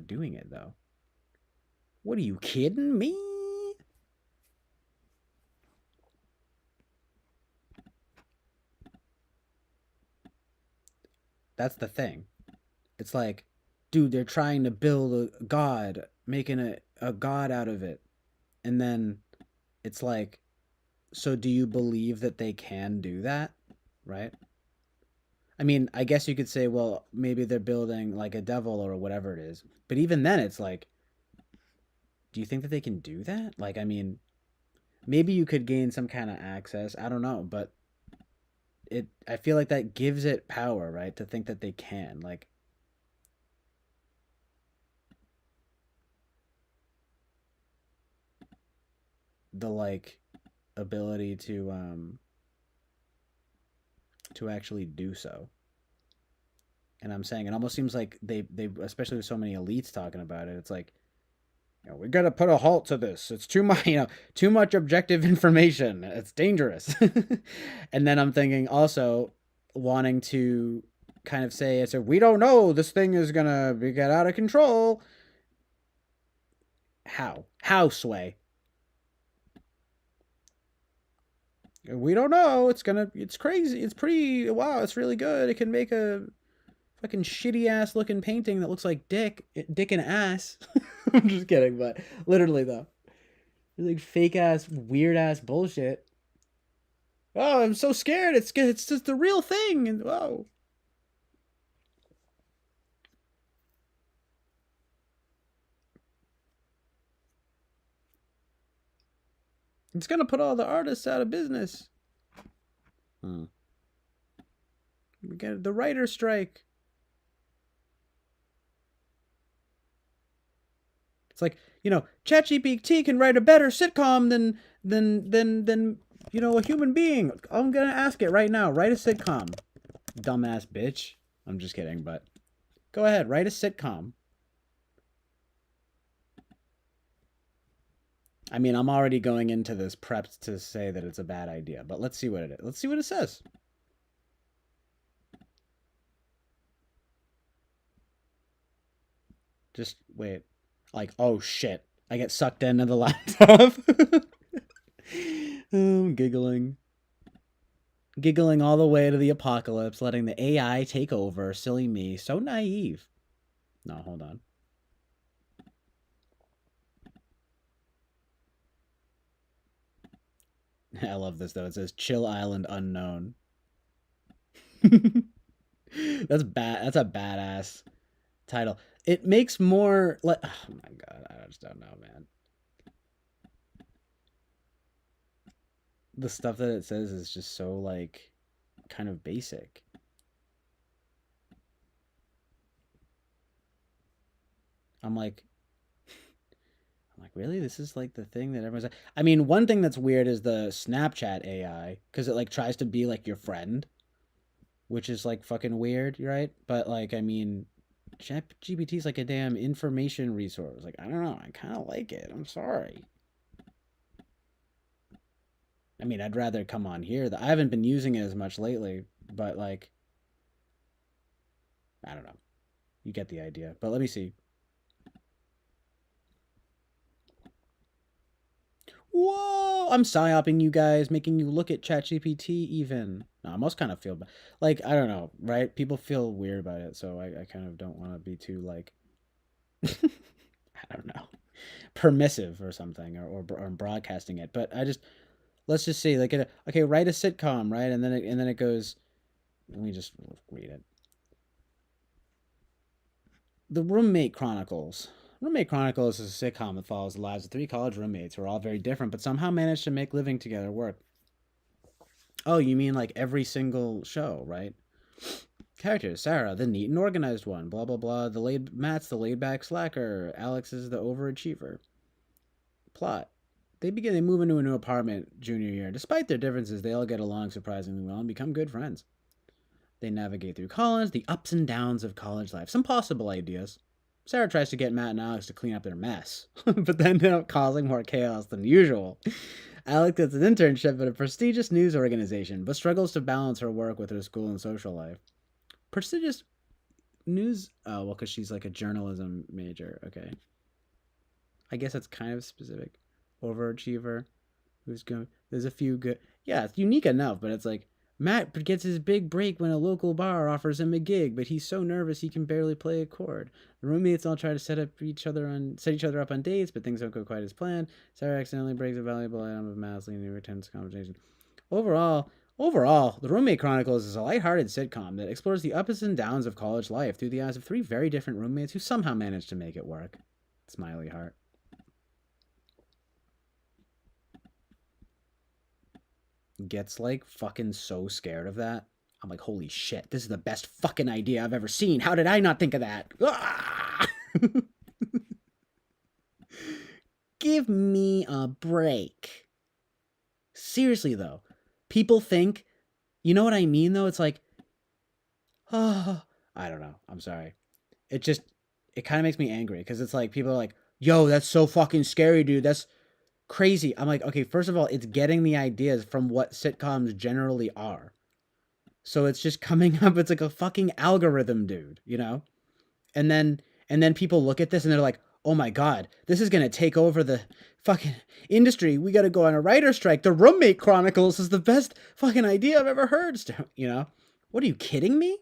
A: doing it though. What are you kidding me? That's the thing. It's like, dude, they're trying to build a god, making a god out of it. And then it's like, so do you believe that they can do that? Right? I mean, I guess you could say, well, maybe they're building like a devil or whatever it is. But even then, it's like, do you think that they can do that? Like, I mean, maybe you could gain some kind of access. I don't know, but I feel like that gives it power, right? To think that they can. Like, the like ability to actually do so. And I'm saying it almost seems like they especially with so many elites talking about it, it's like, we got to put a halt to this. It's too much, too much objective information. It's dangerous. And then I'm thinking also wanting to kind of say, so we don't know, this thing is gonna get out of control. How, Sway? We don't know. It's crazy. It's pretty, wow, it's really good. It can make a fucking shitty ass looking painting that looks like dick and ass. I'm just kidding, but literally though, it's like fake ass, weird ass bullshit. Oh, I'm so scared. It's just the real thing, and whoa. It's gonna put all the artists out of business. We got the writer's strike. It's like, ChatGPT can write a better sitcom than a human being. I'm gonna ask it right now. Write a sitcom. Dumbass bitch. I'm just kidding, but go ahead, write a sitcom. I mean, I'm already going into this prepped to say that it's a bad idea, but let's see what it is. Let's see what it says. Just wait. Like, oh shit. I get sucked into the laptop. I'm giggling. Giggling all the way to the apocalypse, letting the AI take over. Silly me. So naive. No, hold on. I love this though. It says Chill Island Unknown. That's bad. That's a badass title. It makes more like, oh my god, I just don't know, man. The stuff that it says is just so like kind of basic. I'm like, really? This is like the thing that everyone's. I mean, one thing that's weird is the Snapchat AI because it like tries to be like your friend, which is like fucking weird, right? But like, I mean, ChatGPT is like a damn information resource. Like, I don't know. I kind of like it. I'm sorry. I mean, I'd rather come on here. I haven't been using it as much lately, but like, I don't know. You get the idea. But let me see. Whoa! I'm psyoping you guys, making you look at ChatGPT even. No, I must kind of feel bad. Like, I don't know, right? People feel weird about it, so I kind of don't want to be too, like, I don't know, permissive or something, or broadcasting it. But let's just say, like, okay, write a sitcom, right? And then it goes, let me just read it. The Roommate Chronicles. Roommate Chronicles is a sitcom that follows the lives of three college roommates who are all very different, but somehow manage to make living together work. Oh, you mean like every single show, right? Characters: Sarah, the neat and organized one. Blah blah blah. Matt's the laid back slacker. Alex is the overachiever. Plot: They move into a new apartment junior year. Despite their differences, they all get along surprisingly well and become good friends. They navigate through college, the ups and downs of college life. Some possible ideas. Sarah tries to get Matt and Alex to clean up their mess, but then end up causing more chaos than usual. Alex gets an internship at a prestigious news organization, but struggles to balance her work with her school and social life. Prestigious news? Oh, well, because she's like a journalism major. Okay. I guess that's kind of specific. Overachiever. Who's good? There's a few good. Yeah, it's unique enough, but it's like Matt gets his big break when a local bar offers him a gig, but he's so nervous he can barely play a chord. The roommates all try to set each other up on dates, but things don't go quite as planned. Sarah accidentally breaks a valuable item of Matt's leading to a tense conversation. Overall, The Roommate Chronicles is a lighthearted sitcom that explores the ups and downs of college life through the eyes of three very different roommates who somehow manage to make it work. Smiley heart. Gets like fucking so scared of that. I'm like, holy shit, this is the best fucking idea I've ever seen. How did I not think of that? Ah! Give me a break. Seriously, though, people think, you know what I mean, though? It's like, oh, I don't know. I'm sorry. It kind of makes me angry because it's like, people are like, yo, that's so fucking scary, dude. That's crazy. I'm like, okay, first of all, it's getting the ideas from what sitcoms generally are. So it's just coming up. It's like a fucking algorithm, dude, you know? And then people look at this and they're like, "Oh my god, this is going to take over the fucking industry. We got to go on a writer strike. The Roommate Chronicles is the best fucking idea I've ever heard." You know? What, are you kidding me?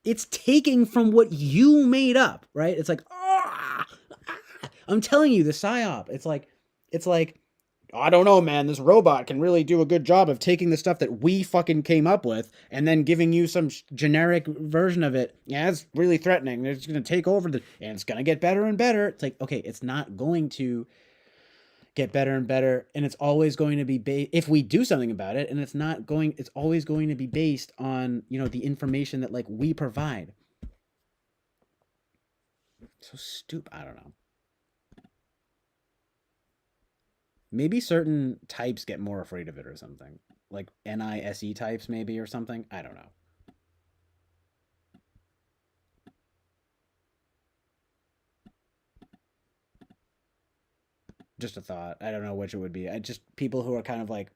A: It's taking from what you made up, right? It's like, ah, I'm telling you, the psyop. It's like I don't know, man. This robot can really do a good job of taking the stuff that we fucking came up with and then giving you some generic version of it. Yeah, it's really threatening. It's going to take over and it's going to get better and better. It's like, okay, it's not going to get better and better, and it's always going to be if we do something about it, and it's always going to be based on, the information that like we provide. So stupid. I don't know. Maybe certain types get more afraid of it or something. Like NISE types, maybe, or something. I don't know. Just a thought. I don't know which it would be. I just people who are kind of like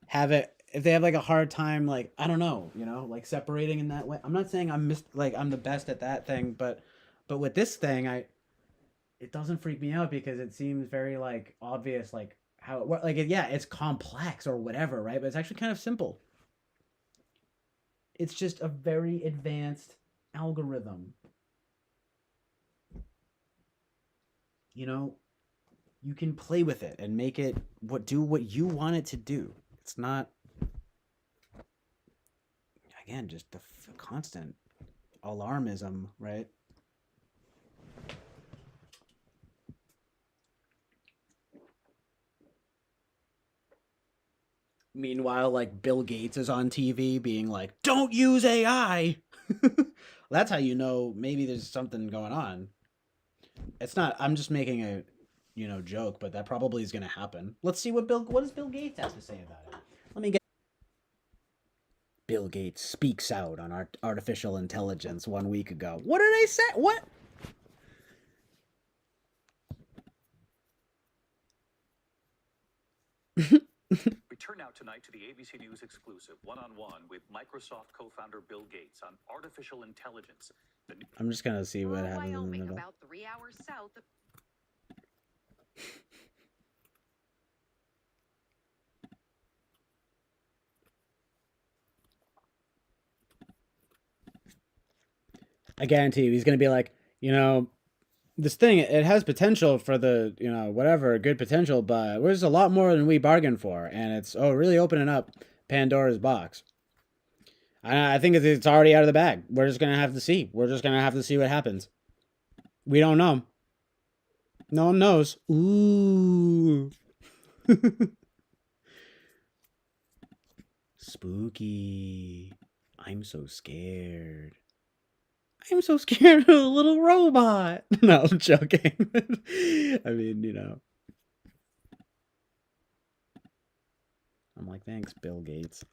A: have it if they have like a hard time, like, I don't know, like separating in that way. I'm not saying I'm the best at that thing, but with this thing, it doesn't freak me out because it seems very like obvious, like how it like yeah, it's complex or whatever, right? But it's actually kind of simple. It's just a very advanced algorithm. You know, you can play with it and make it do what you want it to do. It's not, again, just the constant alarmism, right? Meanwhile, like Bill Gates is on TV being like, "Don't use AI." That's how you know maybe there's something going on. It's not. I'm just making a, joke, but that probably is going to happen. Let's see what does Bill Gates have to say about it. Let me get. Bill Gates speaks out on artificial intelligence 1 week ago. What did I say? What?
C: We turn now tonight to the ABC News exclusive one-on-one with Microsoft co-founder Bill Gates on artificial intelligence.
A: I'm just gonna see what happens
D: Wyoming,
A: in the middle.
D: about 3 hours south of
A: I guarantee you, he's gonna be like, this thing, it has potential for the, whatever, good potential, but there's a lot more than we bargained for, and it's really opening up Pandora's box. I think it's already out of the bag. We're just gonna have to see. We're just gonna have to see what happens. We don't know. No one knows. Ooh. Spooky. I'm so scared. I'm so scared of a little robot. No, I'm joking. I mean, I'm like, thanks, Bill Gates.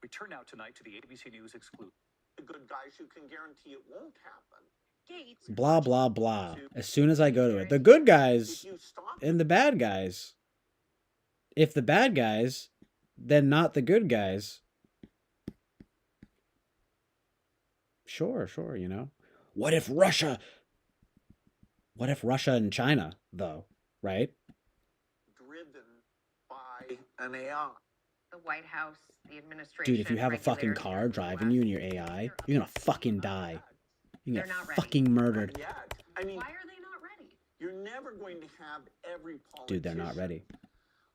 C: We turn now tonight to the ABC News exclusive.
E: The good guys, you can guarantee it won't happen.
D: Gates
A: Blah, blah, blah. As soon as I go to it. The good guys and the bad guys. If the bad guys, then not the good guys. Sure, you know. What if Russia and China, though, right?
E: Driven by an AI.
D: the White House, the administration.
A: Dude, if you have a fucking
D: regulators here
A: car
D: in the
A: driving
D: US,
A: you and your AI, you're gonna fucking die. You
D: They're
A: can
D: not
A: get
D: ready.
A: fucking murdered.
E: Not yet. I mean,
D: Why are they not ready?
E: you're never going to have every politician
A: Dude, they're not ready.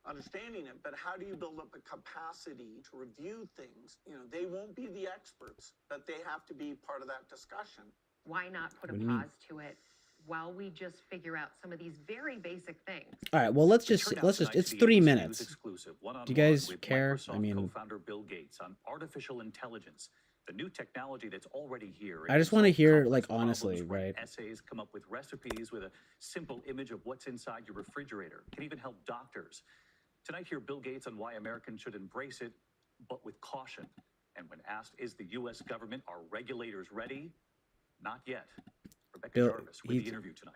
E: understanding it, but how do you build up a capacity to review things? You know, they won't be the experts, but they have to be part of that discussion.
D: Why not put
A: What
D: a
A: do you mean?
D: pause to it while we just figure out some of these very basic things?
A: All right, well, let's just,
C: Turned out tonight
A: it's
C: to be
A: 3
C: ABC News
A: minutes.
C: exclusive, one-on-one
A: Do you guys
C: with
A: care?
C: Microsoft
A: I mean-
C: co-founder Bill Gates on artificial intelligence, the new technology that's already here.
A: I just
C: want
A: wanna
C: to
A: hear, like, honestly, right?
C: Essays, come up with recipes with a simple image of what's inside your refrigerator. Can even help doctors. Tonight, hear Bill Gates on why Americans should embrace it, but with caution. And when asked, is the U.S. government, are regulators ready? Not yet. Rebecca
A: Bill,
C: Jarvis with the
A: he's-
C: interview tonight.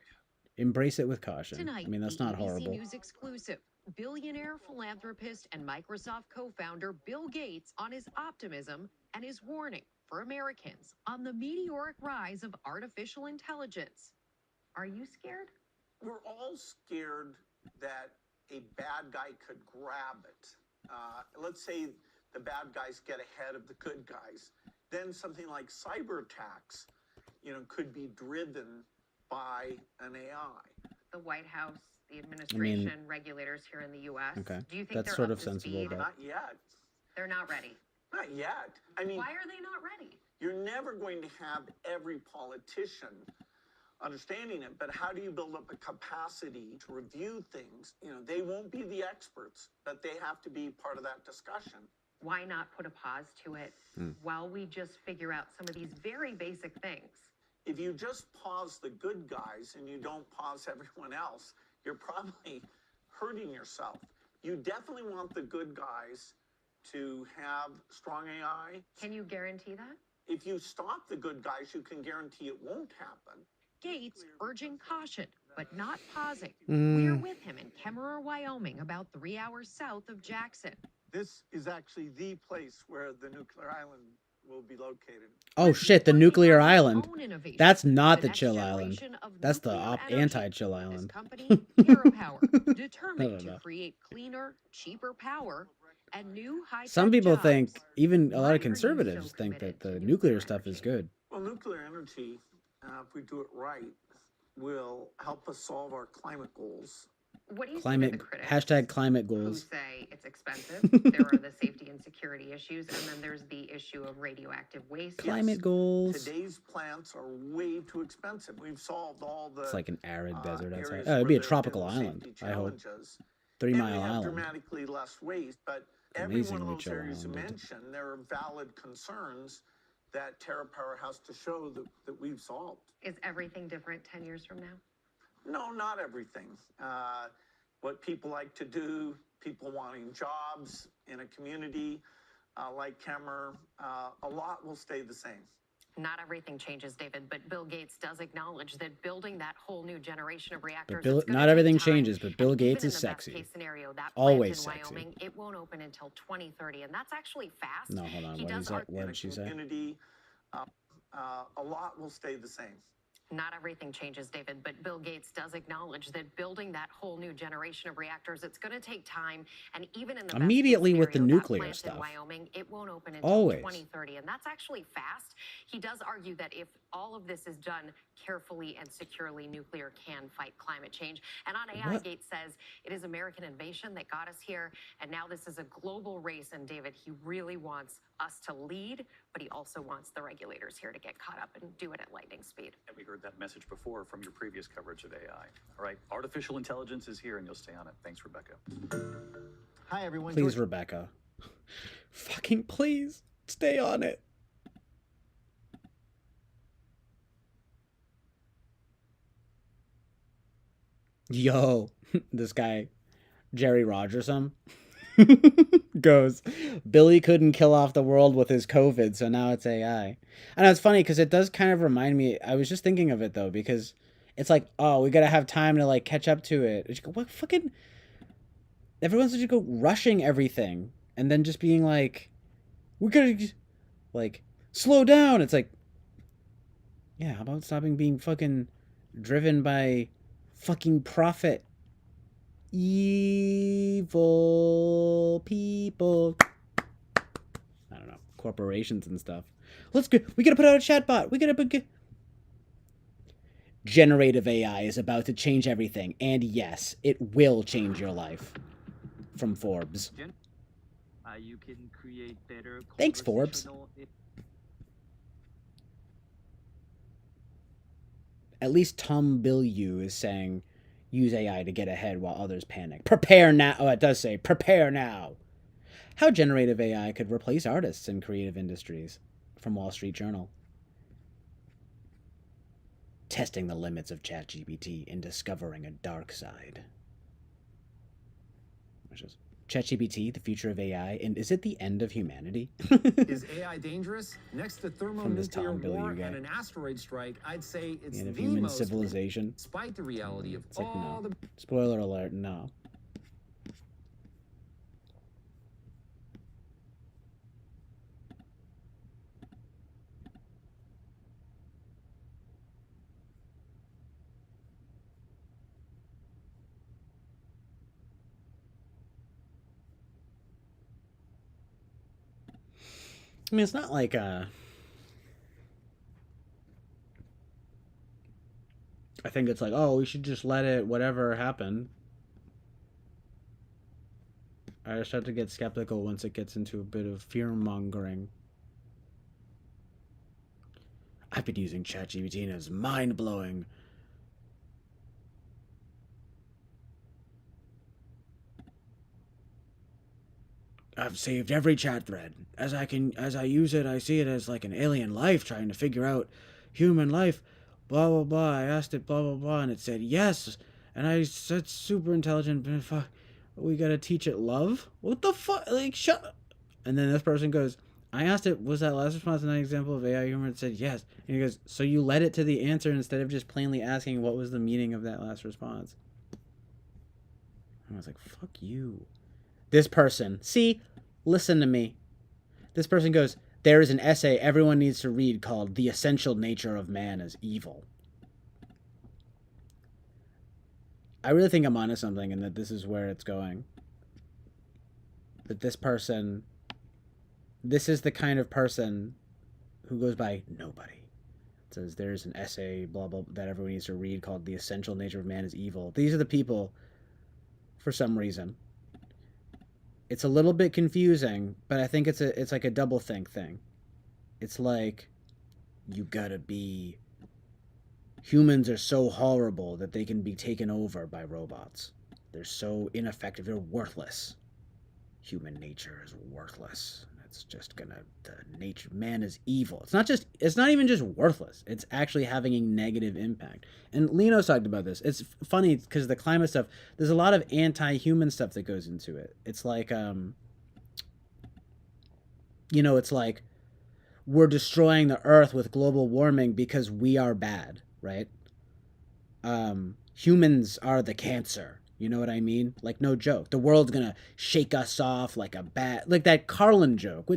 A: Embrace it with caution.
F: Tonight,
A: I mean, that's
F: the
A: not
F: ABC
A: horrible.
F: News exclusive. Billionaire philanthropist and Microsoft co-founder Bill Gates on his optimism and his warning for Americans on the meteoric rise of artificial intelligence.
D: Are you scared?
E: We're all scared that a bad guy could grab it. Let's say the bad guys get ahead of the good guys. Then something like cyber attacks, you know, could be driven by an AI.
D: The White House, the administration, regulators here in the U.S.
A: Okay,
D: Do you think
A: that's
D: they're
A: sort
D: up
A: of
D: to
A: sensible,
D: speed?
A: but-
E: Not yet.
D: They're not ready.
E: Not yet. I mean,
D: Why are they not ready?
E: you're never going to have every politician understanding it, but how do you build up a capacity to review things? You know, they won't be the experts, but they have to be part of that discussion.
D: Why not put a pause to it while we just figure out some of these very basic things?
E: If you just pause the good guys and you don't pause everyone else, you're probably hurting yourself. You definitely want the good guys to have strong AI.
D: Can you guarantee that?
E: If you stop the good guys, you can guarantee it won't happen.
F: Gates urging caution, but not pausing.
A: Mm.
F: We're with him in Kemmerer, Wyoming, about 3 hours south of Jackson.
G: This is actually the place where the nuclear island will be located.
A: Oh shit, the nuclear
F: Working on his
A: island.
F: own innovation,
A: That's not the
F: next
A: chill island.
F: generation of
A: That's the
F: nuclear energy.
A: anti-chill
F: This
A: island.
F: company, TerraPower, determined
A: No.
F: to create cleaner, cheaper power and new high-tech
A: Some people
F: jobs.
A: think, even a
D: Why
A: lot
D: are
A: of
D: you
A: conservatives
D: so
A: think
D: committed
A: that the
D: to
A: nuclear
D: nuclear
A: stuff is
D: energy?
A: good.
E: Well, nuclear energy, if we do it right, will help us solve our climate goals.
D: What do you
A: Climate,
D: think of the critics
A: hashtag climate
D: who
A: goals.
D: say it's expensive? There are the safety and security issues, and then there's the issue of radioactive waste.
A: Climate goals.
E: Today's plants are way too expensive. We've solved all the
A: It's like an arid desert outside.
E: areas
A: Oh, it'd
E: where
A: be a
E: there have
A: tropical
E: been
A: island,
E: safety
A: I hope.
E: challenges.
A: 3
E: And
A: Mile
E: we have
A: Island.
E: dramatically less waste, but every one of
A: Amazingly
E: those
A: chill
E: areas you
A: island.
E: mentioned, there are valid concerns that TerraPower has to show that we've solved.
D: Is everything different 10 years from now?
E: No, not everything. What people like to do, people wanting jobs in a community like Kemmer, a lot will stay the same.
D: Not everything changes, David, but Bill Gates does acknowledge that building that whole new generation of reactors.
A: But Bill,
D: it's gonna
A: not
D: take
A: everything
D: time,
A: changes, but Bill
D: and even
A: Gates
D: in
A: is
D: the best
A: sexy.
D: case scenario, that
A: Always
D: plant in
A: sexy.
D: Wyoming, it won't open until 2030, and that's actually fast.
A: No, hold on.
D: He
A: What
D: does
A: is that?
D: argue
A: What
E: In a
A: did she say?
E: community, a lot will stay the same.
D: Not everything changes, David, but Bill Gates does acknowledge that building that whole new generation of reactors, it's going to take time. And even in the
A: Immediately
D: best
A: with
D: case
A: the
D: scenario,
A: nuclear
D: that plant
A: stuff.
D: in Wyoming, it won't open until
A: Always.
D: 2030, and that's actually fast. He does argue that if all of this is done carefully and securely, nuclear can fight climate change. And on AI,
A: What?
D: Gates says it is American innovation that got us here, and now this is a global race. And David, he really wants us to lead, but he also wants the regulators here to get caught up and do it at lightning speed.
C: And we heard that message before from your previous coverage of AI. All right, artificial intelligence is here and you'll stay on it. Thanks, Rebecca.
G: Hi, everyone.
A: Please,
G: George-
A: Rebecca. Fucking please, stay on it. Yo, this guy, Jerry Rogerson. goes, Billy couldn't kill off the world with his COVID, so now it's AI. I know it's funny because it does kind of remind me. I was just thinking of it though, because it's like, oh, we gotta have time to like catch up to it. It's, what fucking? Everyone's just go rushing everything and then just being like, we gotta like slow down. It's like, yeah, how about stopping being fucking driven by fucking profit? Evil people. I don't know, corporations and stuff. Let's go. We gotta put out a chatbot. We gotta put. Generative AI is about to change everything, and yes, it will change your life. From Forbes.
H: You can create better.
A: Thanks, Forbes. At least Tom Bilyeu is saying, use AI to get ahead while others panic. Prepare now. Oh, it does say, prepare now. How generative AI could replace artists in creative industries. From Wall Street Journal. Testing the limits of ChatGPT and discovering a dark side. Which is ChatGPT, the future of AI, and is it the end of humanity?
I: Is AI dangerous? Next to thermonuclear war and an asteroid strike, I'd say it's
A: the
I: the
A: human
I: most,
A: civilization.
I: despite the reality of
A: It's like,
I: all
A: no.
I: the...
A: Spoiler alert, no. I mean, it's not like I think it's like, oh, we should just let it, whatever happened. I start to get skeptical once it gets into a bit of fear-mongering. I've been using ChatGPT and it's mind-blowing. I've saved every chat thread. As I use it, I see it as like an alien life trying to figure out human life. Blah, blah, blah. I asked it blah, blah, blah, and it said yes. And I said super intelligent, but fuck, we gotta teach it love? What the fuck? Like, shut up. And then this person goes, I asked it, was that last response an example of AI humor? It said yes. And he goes, so you led it to the answer instead of just plainly asking what was the meaning of that last response. And I was like, fuck you. This person, see, listen to me. This person goes, there is an essay everyone needs to read called The Essential Nature of Man is Evil. I really think I'm onto something and that this is where it's going. That this person, this is the kind of person who goes by nobody. It says there's an essay, blah, blah, that everyone needs to read called The Essential Nature of Man is Evil. These are the people, for some reason. It's a little bit confusing, but I think it's like a double think thing. It's like, you gotta be... Humans are so horrible that they can be taken over by robots. They're so ineffective. They're worthless. Human nature is worthless. It's just gonna... Man is evil. It's not even just worthless. It's actually having a negative impact. And Leno's talked about this. It's funny because the climate stuff, there's a lot of anti-human stuff that goes into it. It's like, it's like we're destroying the earth with global warming because we are bad, right? Humans are the cancer. You know what I mean? Like, no joke. The world's gonna shake us off like a bat. Like that Carlin joke.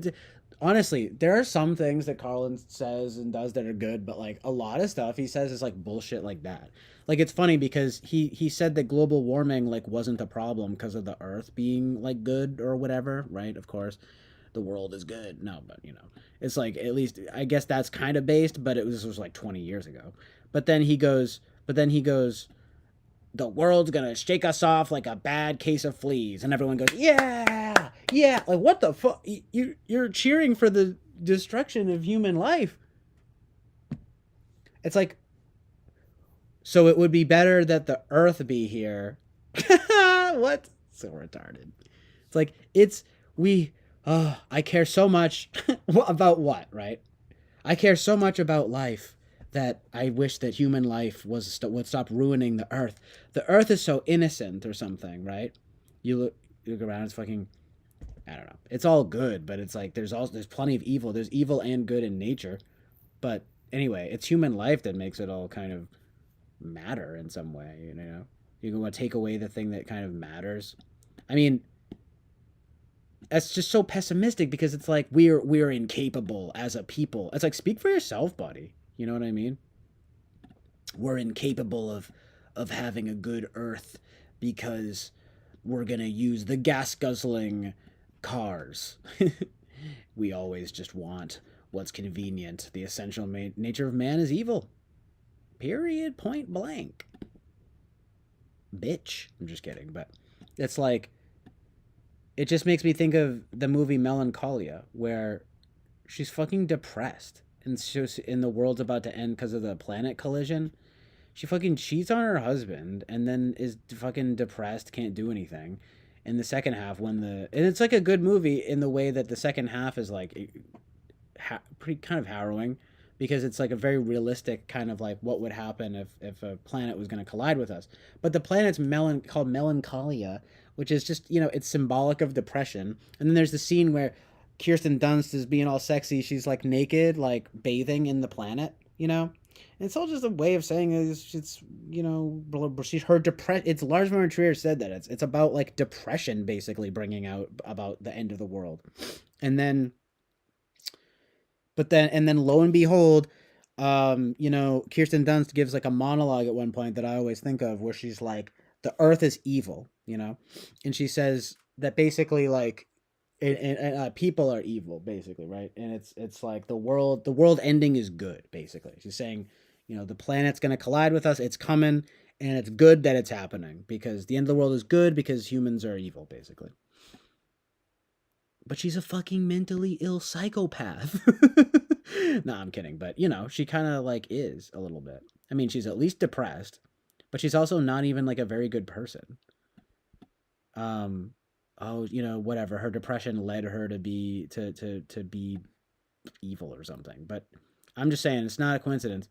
A: Honestly, there are some things that Carlin says and does that are good, but like a lot of stuff he says is like bullshit like that. Like, it's funny because he said that global warming like wasn't a problem because of the earth being like good or whatever, right? Of course, the world is good. No, but it's like, at least I guess that's kind of based, but it was like 20 years ago. But then he goes, the world's gonna shake us off like a bad case of fleas, and everyone goes, yeah. Like, what the fuck? You're cheering for the destruction of human life. It's like, so it would be better that the earth be here. What? So retarded. It's like, I care so much about what, right? I care so much about life that I wish that human life would stop ruining the earth. The earth is so innocent or something, right? You look around, it's fucking I don't know. It's all good, but it's like there's plenty of evil. There's evil and good in nature. But anyway, it's human life that makes it all kind of matter in some way, you know? You want to take away the thing that kind of matters. I mean, that's just so pessimistic because it's like we're incapable as a people. It's like speak for yourself, buddy. You know what I mean? We're incapable of having a good earth because we're going to use the gas guzzling cars. We always just want what's convenient. The essential nature of man is evil. Period. Point blank. Bitch. I'm just kidding, but it's like it just makes me think of the movie Melancholia, where she's fucking depressed and the world's about to end because of the planet collision. She fucking cheats on her husband and then is fucking depressed, can't do anything. In the second half, and it's like a good movie in the way that the second half is like pretty kind of harrowing, because it's like a very realistic kind of like what would happen if a planet was going to collide with us. But the planet's called Melancholia, which is just, it's symbolic of depression. And then there's the scene where Kirsten Dunst is being all sexy. She's like naked, like bathing in the planet, And it's all just a way of saying it's she's her depression. It's Lars von Trier said that it's about like depression, basically bringing out about the end of the world. And then lo and behold, Kirsten Dunst gives like a monologue at one point that I always think of, where she's like, the earth is evil, and she says that basically like people are evil, basically, right? And it's like the world ending is good, basically. She's saying, the planet's going to collide with us, it's coming, and it's good that it's happening, because the end of the world is good because humans are evil, basically. But she's a fucking mentally ill psychopath. No, I'm kidding. But, she kind of like is a little bit. I mean, she's at least depressed, but she's also not even like a very good person. Whatever. Her depression led her to be evil or something. But I'm just saying, it's not a coincidence.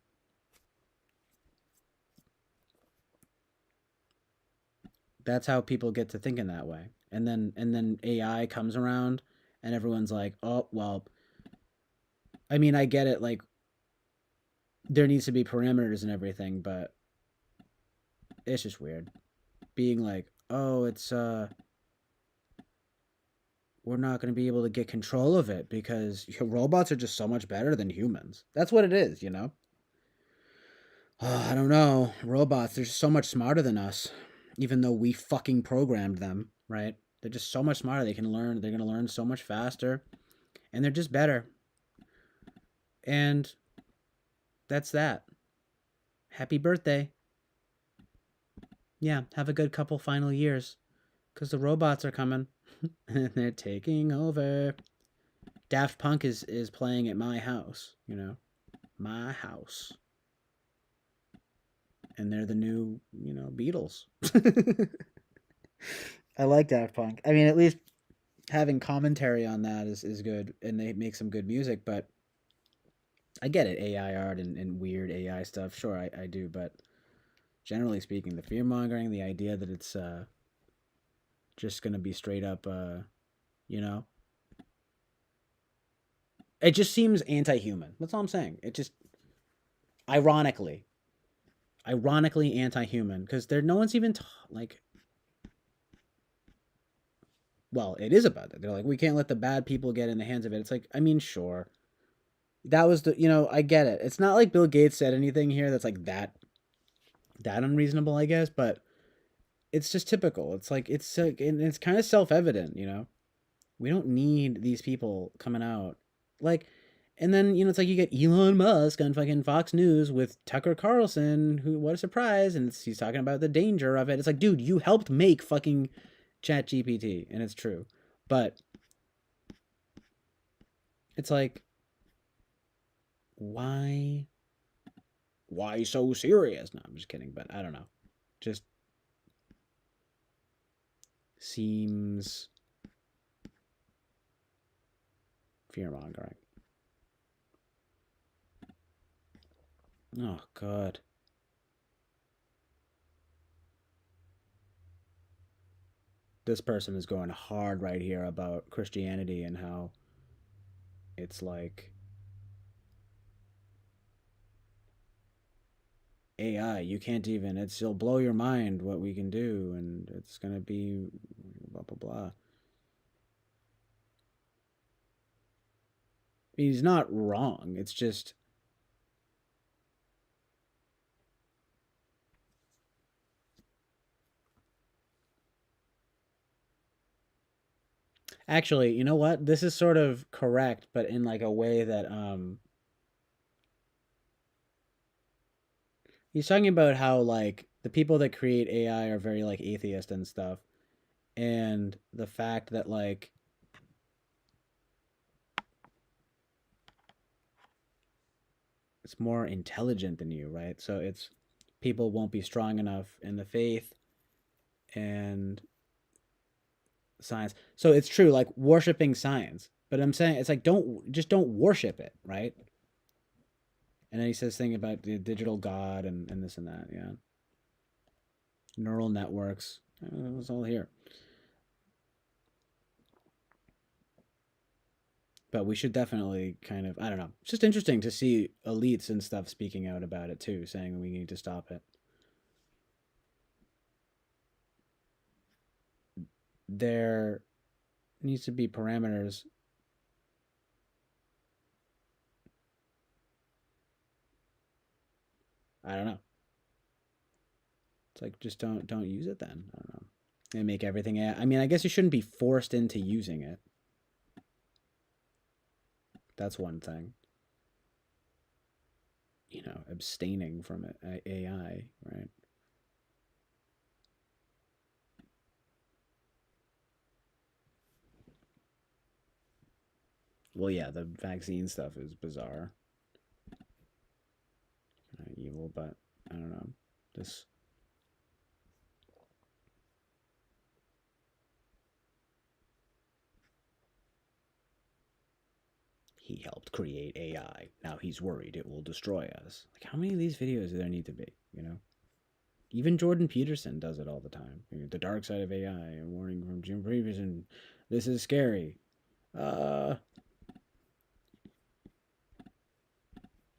A: That's how people get to thinking that way. And then AI comes around and everyone's like, oh, well, I mean, I get it. Like, there needs to be parameters and everything, but it's just weird. Being like, oh, it's, we're not going to be able to get control of it because robots are just so much better than humans. That's what it is, Oh, I don't know. Robots, they're just so much smarter than us, even though we fucking programmed them, right? They're just so much smarter. They're going to learn so much faster, and they're just better. And that's that. Happy birthday. Yeah, have a good couple final years, because the robots are coming, and they're taking over. Daft Punk is playing at my house, my house. And they're the new, Beatles. I like Daft Punk. I mean, at least having commentary on that is good, and they make some good music, but I get it, AI art and weird AI stuff. Sure, I do, but generally speaking, the fear-mongering, the idea that it's just going to be straight up, it just seems anti-human. That's all I'm saying. It just, ironically anti-human, because no one's even well, it is about it. They're like, we can't let the bad people get in the hands of it. It's like, I mean, sure, that was I get it. It's not like Bill Gates said anything here that's like that unreasonable, I guess, but it's just typical. It's like, it's kind of self-evident, we don't need these people coming out, like. And then, it's like you get Elon Musk on fucking Fox News with Tucker Carlson, who, what a surprise, and he's talking about the danger of it. It's like, dude, you helped make fucking ChatGPT, and it's true. But it's like, why so serious? No, I'm just kidding, but I don't know. Just seems fear-mongering. Oh, God. this person is going hard right here about Christianity and how it's like AI, you can't even, it'll blow your mind what we can do, and it's gonna be blah blah blah. He's not wrong. It's just actually, you know what? This is sort of correct, but in like a way that he's talking about how like the people that create AI are very like atheist and stuff, and the fact that like it's more intelligent than you, right? So it's people won't be strong enough in the faith and science. So it's true, like worshiping science. But I'm saying it's like don't worship it, right? And then he says thing about the digital god and this and that, yeah. Neural networks. It's all here. But we should definitely kind of, I don't know. It's just interesting to see elites and stuff speaking out about it too, saying we need to stop it. There needs to be parameters. I don't know. It's like just don't use it then. I don't know. And make everything. I mean, I guess you shouldn't be forced into using it. That's one thing. You know, abstaining from it, AI, right? Well, yeah, the vaccine stuff is bizarre. Evil, but I don't know. This. He helped create AI. Now he's worried it will destroy us. Like, how many of these videos do there need to be, you know? Even Jordan Peterson does it all the time. You know, the dark side of AI, a warning from Jim Peterson. This is scary.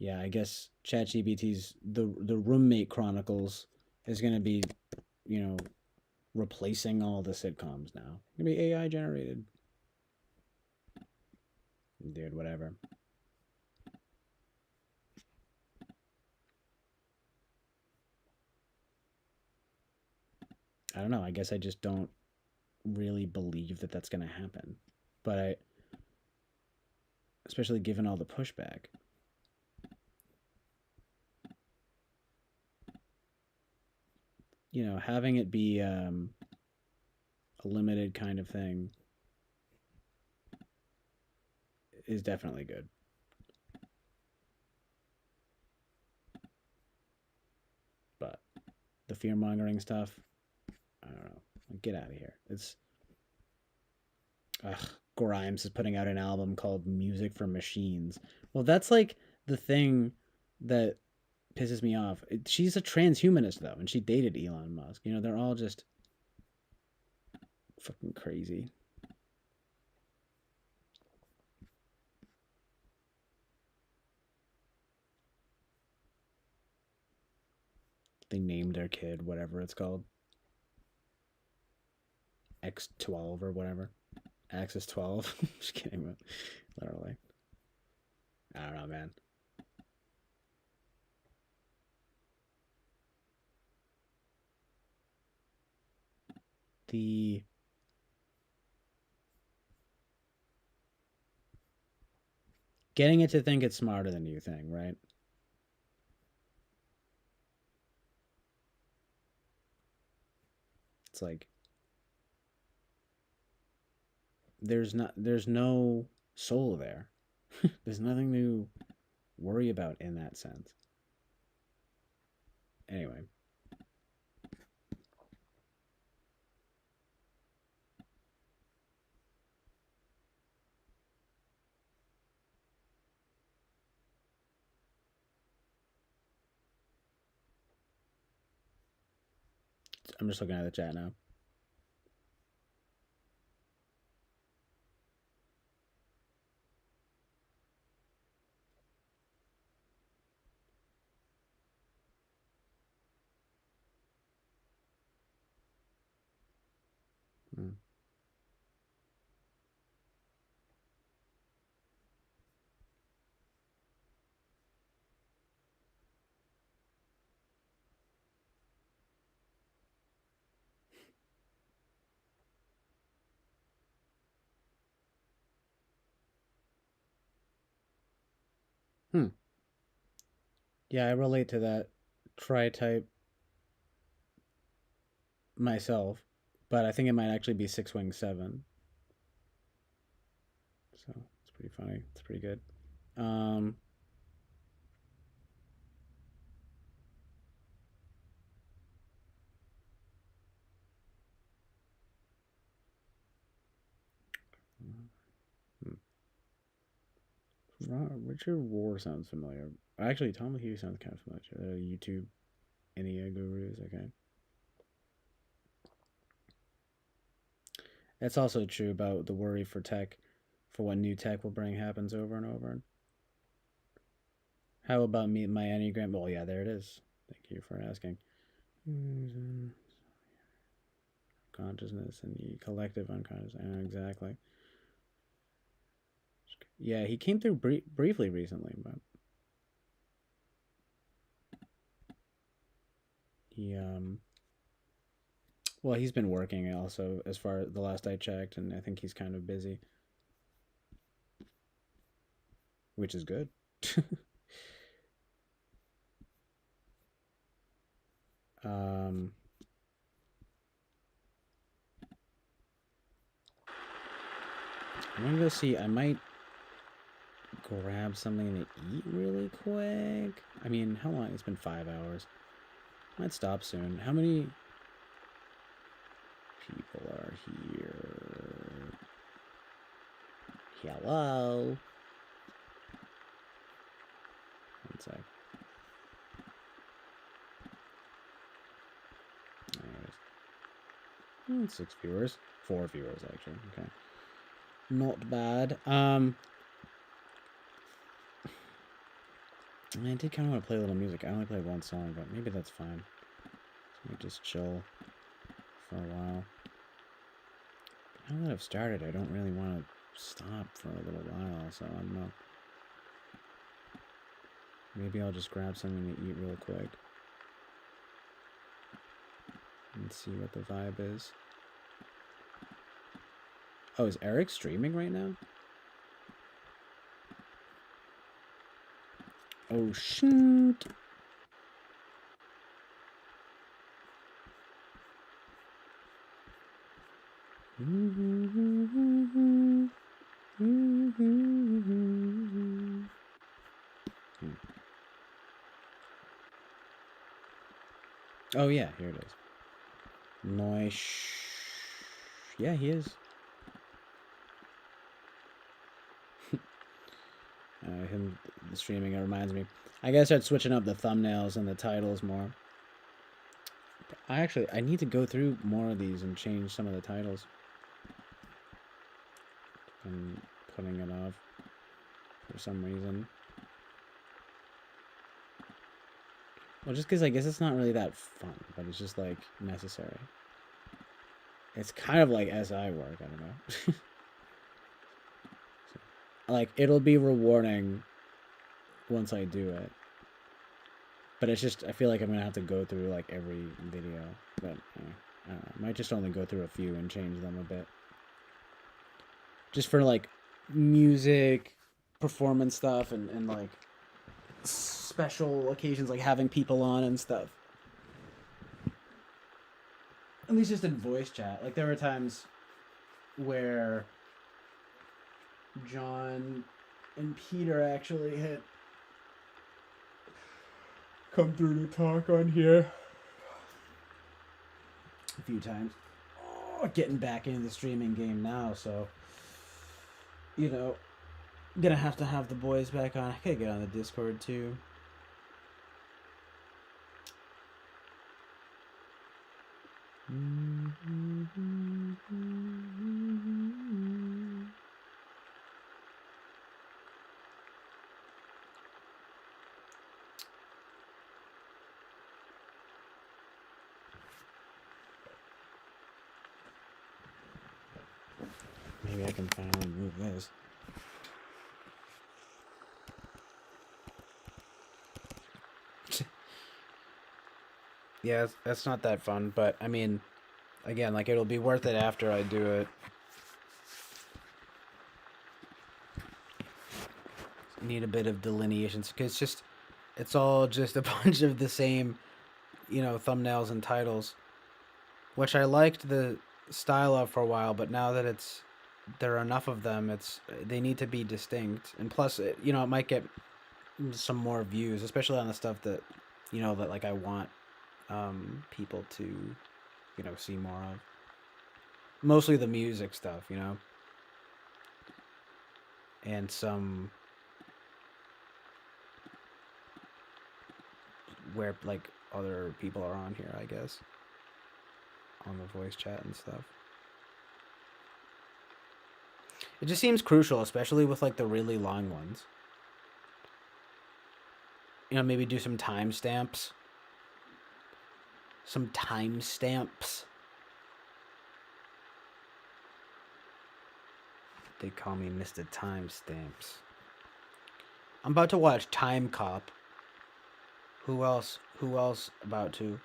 A: Yeah, I guess ChatGPT's the Roommate Chronicles is going to be, you know, replacing all the sitcoms now. It's going to be AI generated. Dude, whatever. I don't know. I guess I just don't really believe that that's going to happen. But I, especially given all the pushback. You know, having it be a limited kind of thing is definitely good. But the fear mongering stuff, I don't know. Get out of here. It's Grimes is putting out an album called Music for Machines. Well, that's like the thing that pisses me off. She's a transhumanist though, and she dated Elon Musk. You know, they're all just fucking crazy. They named their kid whatever it's called. X12 or whatever. Axis 12. Just kidding, but literally. I don't know, man. The getting it to think it's smarter than you thing, right? It's like there's no soul there. There's nothing to worry about in that sense. Anyway. I'm just looking at the chat now. Yeah, I relate to that tri-type myself, but I think it might actually be 6-wing 7. So it's pretty funny. It's pretty good. Um, hmm. Richard Rohr sounds familiar. Actually, Tom Hughes sounds kind of familiar. YouTube NEA gurus. Okay. That's also true about the worry for tech, for what new tech will bring happens over and over. How about me, my Enneagram? Well, yeah, there it is. Thank you for asking. Consciousness and the collective unconscious. Exactly. Yeah, he came through briefly recently, but he well, he's been working also as far as the last I checked, and I think he's kind of busy, which is good. I'm gonna go see. I might grab something to eat really quick. I mean, how long? It's been 5 hours. Might stop soon. How many people are here? Hello? One sec. There it is. 6 viewers. 4 viewers, actually. Okay. Not bad. I did kind of want to play a little music. I only played one song, but maybe that's fine. So I just chill for a while. But now that I've started, I don't really want to stop for a little while, so I'm not. Maybe I'll just grab something to eat real quick and see what the vibe is. Oh, is Eric streaming right now? Oh, shoot. Oh, yeah, here it is. Nice. Yeah, he is. Him streaming, it reminds me. I gotta start switching up the thumbnails and the titles more. I need to go through more of these and change some of the titles. I'm putting it off for some reason. Well, just because I guess it's not really that fun, but it's just like necessary. It's kind of like SI work, I don't know. Like, it'll be rewarding once I do it. But it's just, I feel like I'm going to have to go through, like, every video. But, I don't know. I might just only go through a few and change them a bit. Just for, like, music, performance stuff, and like, special occasions, like having people on and stuff. At least just in voice chat. Like, there were times where John and Peter actually had come through to talk on here a few times. Oh, getting back into the streaming game now, so, you know, gonna have to have the boys back on. I gotta get on the Discord too. Maybe I can finally move this. Yeah, that's not that fun, but I mean, again, like, it'll be worth it after I do it. need a bit of delineation because it's all just a bunch of the same, thumbnails and titles, which I liked the style of for a while, but now that there are enough of them, they need to be distinct, and plus, it might get some more views, especially on the stuff that, that like I want people to, see more of. Mostly the music stuff, and some where like other people are on here, I guess, on the voice chat and stuff. It just seems crucial, especially with like the really long ones. Maybe do some timestamps. Some timestamps. They call me Mr. Timestamps. I'm about to watch Time Cop. Who else about to?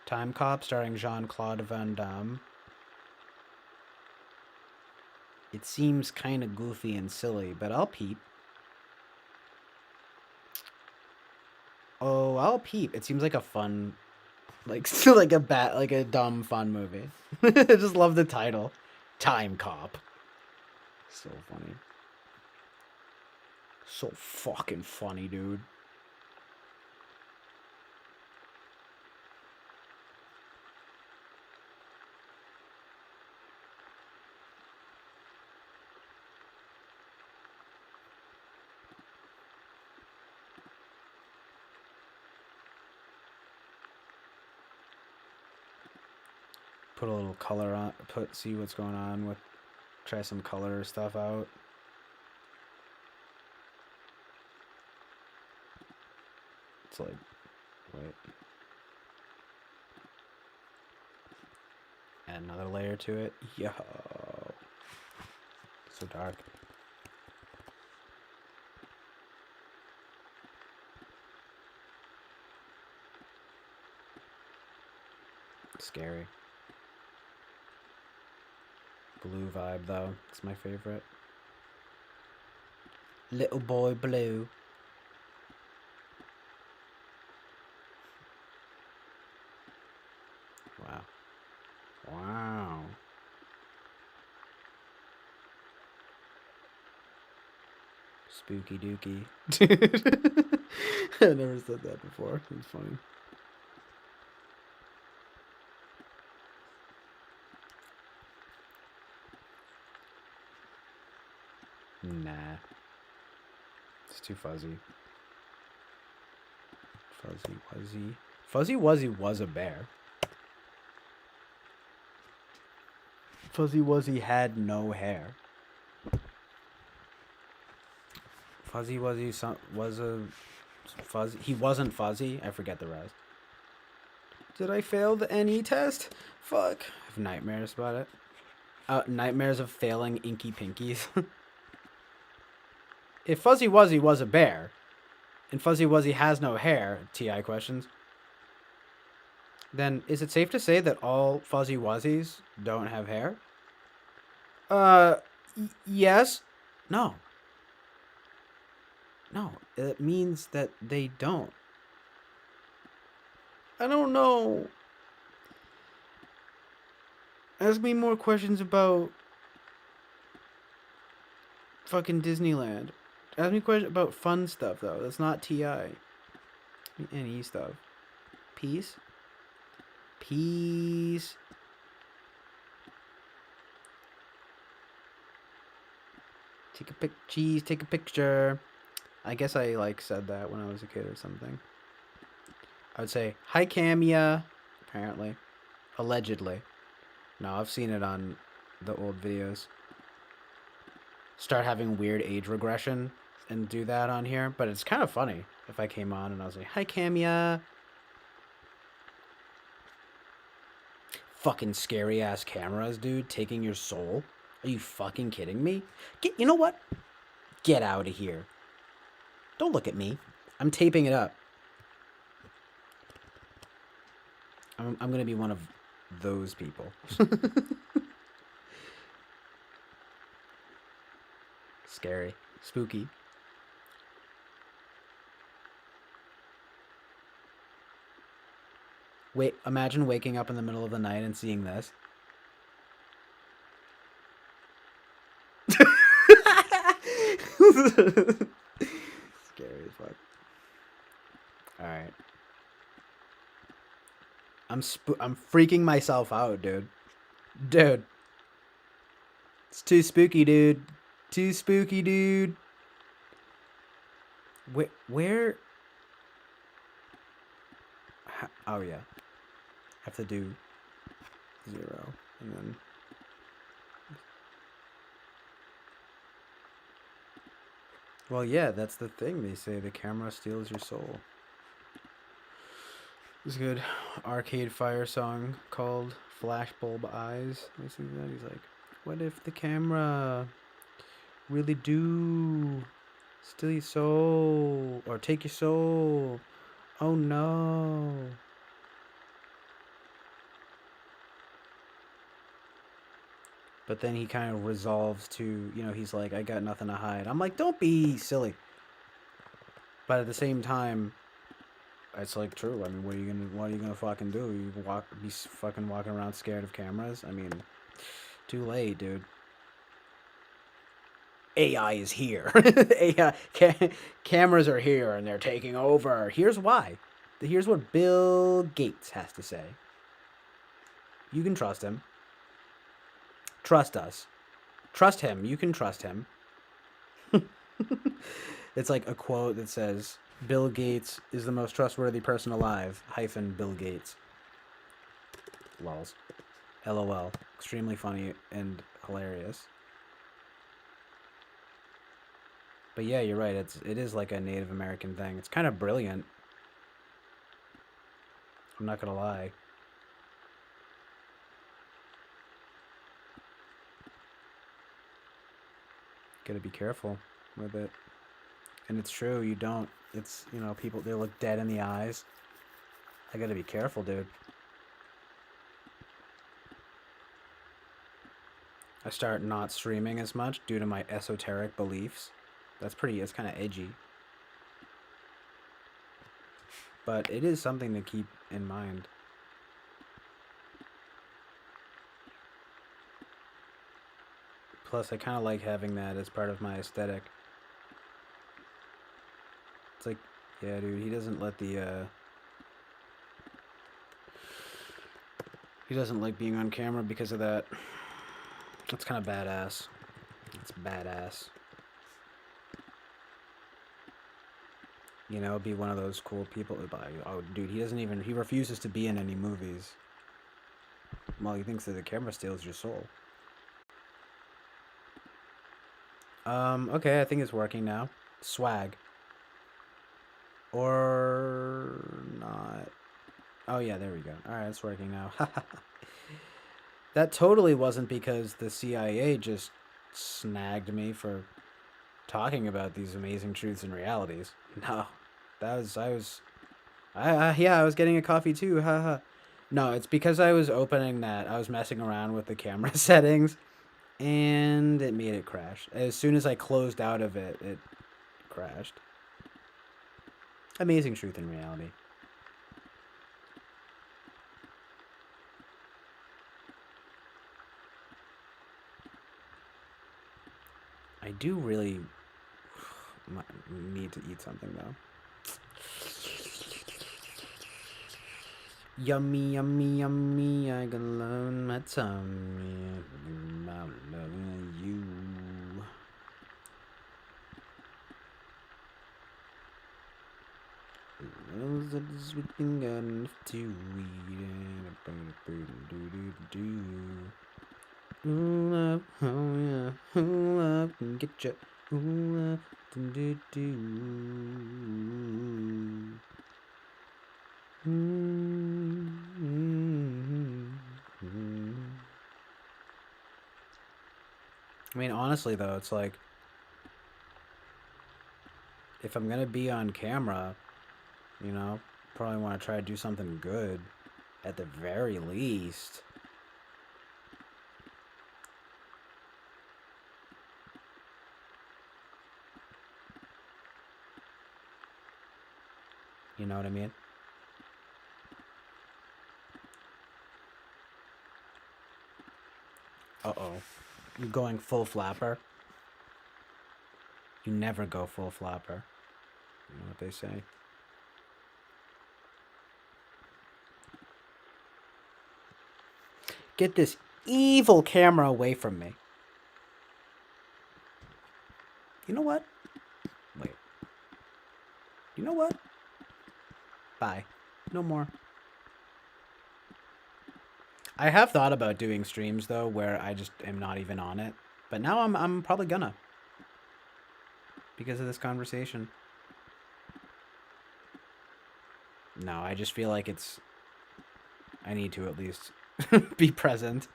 A: Time Cop starring Jean-Claude Van Damme. It seems kind of goofy and silly, but I'll peep. Oh, I'll peep. It seems like a fun, like a dumb fun movie. I just love the title, Time Cop. So funny. So fucking funny, dude. Put a little color on, see what's going on with, try some color stuff out. It's like, wait. Add another layer to it. Yo. So dark. Scary. Blue vibe though, it's my favorite. Little boy blue. Wow. Wow. Spooky dookie. I never said that before. It's funny. Nah. It's too fuzzy. Fuzzy Wuzzy. Fuzzy Wuzzy was a bear. Fuzzy Wuzzy had no hair. Fuzzy Wuzzy was a fuzzy. He wasn't fuzzy. I forget the rest. Did I fail the NE test? Fuck. I have nightmares about it. Nightmares of failing Inky Pinkies. If Fuzzy Wuzzy was a bear, and Fuzzy Wuzzy has no hair, TI questions, then is it safe to say that all Fuzzy Wuzzies don't have hair? Yes. No. No, it means that they don't. I don't know. Ask me more questions about fucking Disneyland. Ask me questions about fun stuff, though. That's not TI. NE stuff. Peace? Peace. Take a picture. I guess I, said that when I was a kid or something. I would say, hi, Camia. Apparently. Allegedly. No, I've seen it on the old videos. Start having weird age regression and do that on here. But it's kind of funny if I came on and I was like, hi, Camia. Fucking scary ass cameras, dude. Taking your soul. Are you fucking kidding me? You know what? Get out of here. Don't look at me. I'm taping it up. I'm gonna be one of those people. Scary. Spooky. Wait, imagine waking up in the middle of the night and seeing this. Scary as fuck. Alright. I'm freaking myself out, dude. Dude. It's too spooky, dude. Too spooky, dude. Where? Oh, yeah. Have to do 0 and then... Well, yeah, that's the thing. They say the camera steals your soul. This good Arcade Fire song called Flashbulb Eyes. Listen to that. He's like, what if the camera really do steal your soul or take your soul? Oh no. But then he kind of resolves to, you know, he's like, I got nothing to hide. I'm like, don't be silly. But at the same time, it's like true. I mean, what are you gonna fucking do? You be fucking walking around scared of cameras? I mean, too late, dude. AI is here. AI cameras are here and they're taking over. Here's why. Here's what Bill Gates has to say. You can trust him. Trust us. Trust him. You can trust him. It's like a quote that says, Bill Gates is the most trustworthy person alive, - Bill Gates. Lols. LOL. Extremely funny and hilarious. But yeah, you're right. It is like a Native American thing. It's kind of brilliant. I'm not gonna lie. Gotta be careful with it. And it's true, you don't. It's, you know, people, they look dead in the eyes. I gotta be careful, dude. I start not streaming as much due to my esoteric beliefs. It's kind of edgy. But it is something to keep in mind. Plus, I kind of like having that as part of my aesthetic. It's like, yeah, dude, he doesn't let the, he doesn't like being on camera because of that. That's kind of badass. It's badass. You know, be one of those cool people. Oh, dude, he refuses to be in any movies. Well, he thinks that the camera steals your soul. Okay, I think it's working now. Swag. Or not. Oh, yeah, there we go. Alright, it's working now. That totally wasn't because the CIA just snagged me for talking about these amazing truths and realities. No. I was getting a coffee too, haha. No, it's because I was opening that. I was messing around with the camera settings, and it made it crash. As soon as I closed out of it, it crashed. Amazing truth and reality. I do really need to eat something, though. Yummy, yummy, yummy, I can learn my tummy about loving you. Those that is sweeping enough to eat and ooh, love, oh yeah, ooh, love can get you, ooh, love, do. I mean, honestly, though, it's like, if I'm gonna be on camera, you know, probably want to try to do something good, at the very least. You know what I mean? Uh-oh. You going full flapper? You never go full flapper. You know what they say. Get this evil camera away from me. You know what? Wait. You know what? Bye. No more. I have thought about doing streams though where I just am not even on it, but now I'm probably gonna because of this conversation. No, I just feel like I need to at least be present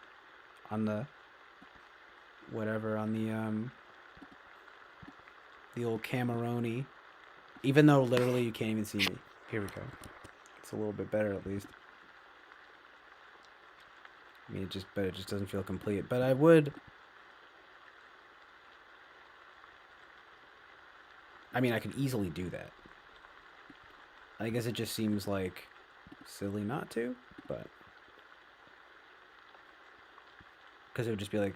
A: on the whatever on the old Cameroni. Even though literally you can't even see me. Here we go. It's a little bit better at least. I mean, but it just doesn't feel complete. But I would. I mean, I could easily do that. I guess it just seems like silly not to, but because it would just be like,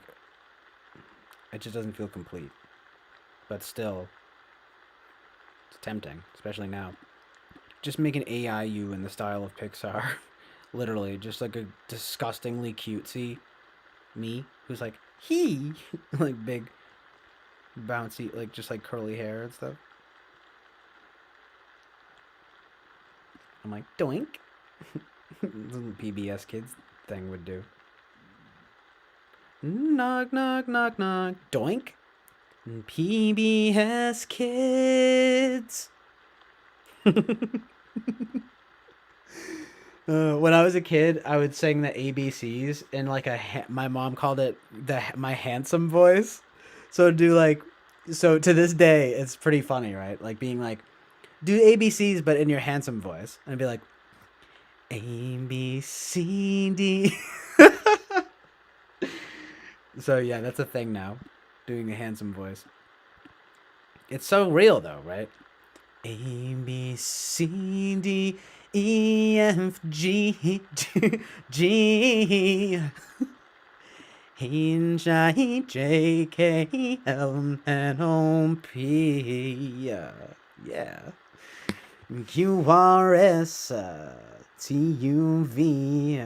A: it just doesn't feel complete. But still, it's tempting, especially now. Just make an AI you in the style of Pixar. Literally, just like a disgustingly cutesy me who's like, he, like big, bouncy, like just like curly hair and stuff. I'm like, doink. PBS Kids thing would do. Knock, knock, knock, knock. Doink. PBS Kids. When I was a kid, I would sing the ABCs in like my mom called it my handsome voice. So to this day, it's pretty funny, right? Like being like, do ABCs but in your handsome voice, and I'd be like, A B C D. So yeah, that's a thing now, doing the handsome voice. It's so real though, right? A B C D E F G G H I J K L M N O P. Yeah. Q R S T U V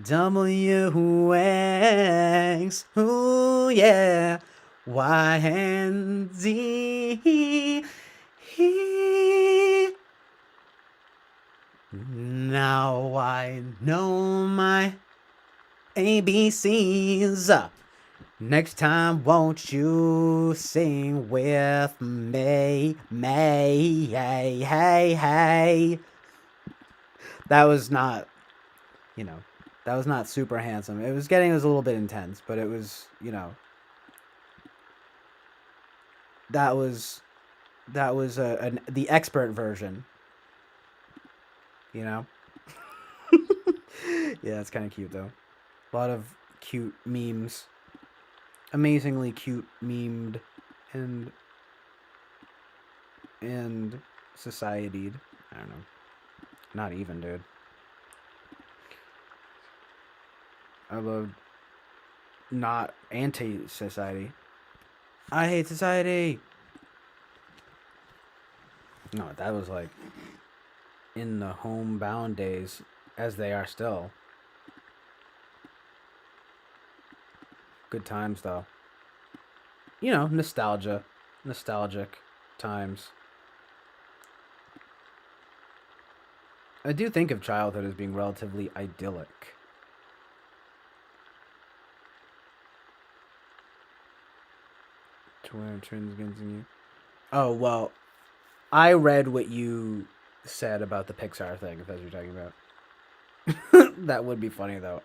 A: W X. Ooh yeah. Y and Z. Now I know my ABCs. Next time, won't you sing with me? Hey, hey, hey. That was not, that was not super handsome. It was a little bit intense, but it was, that was the expert version. Yeah, it's kind of cute though. A lot of cute memes. Amazingly cute memed and societied. I don't know. Not even, dude. I love not anti-society. I hate society. No, that was like in the homebound days, as they are still. Good times, though. Nostalgia. Nostalgic times. I do think of childhood as being relatively idyllic. To where trends against you. Oh, well, I read what you said about the Pixar thing, if that's what you're talking about. That would be funny, though.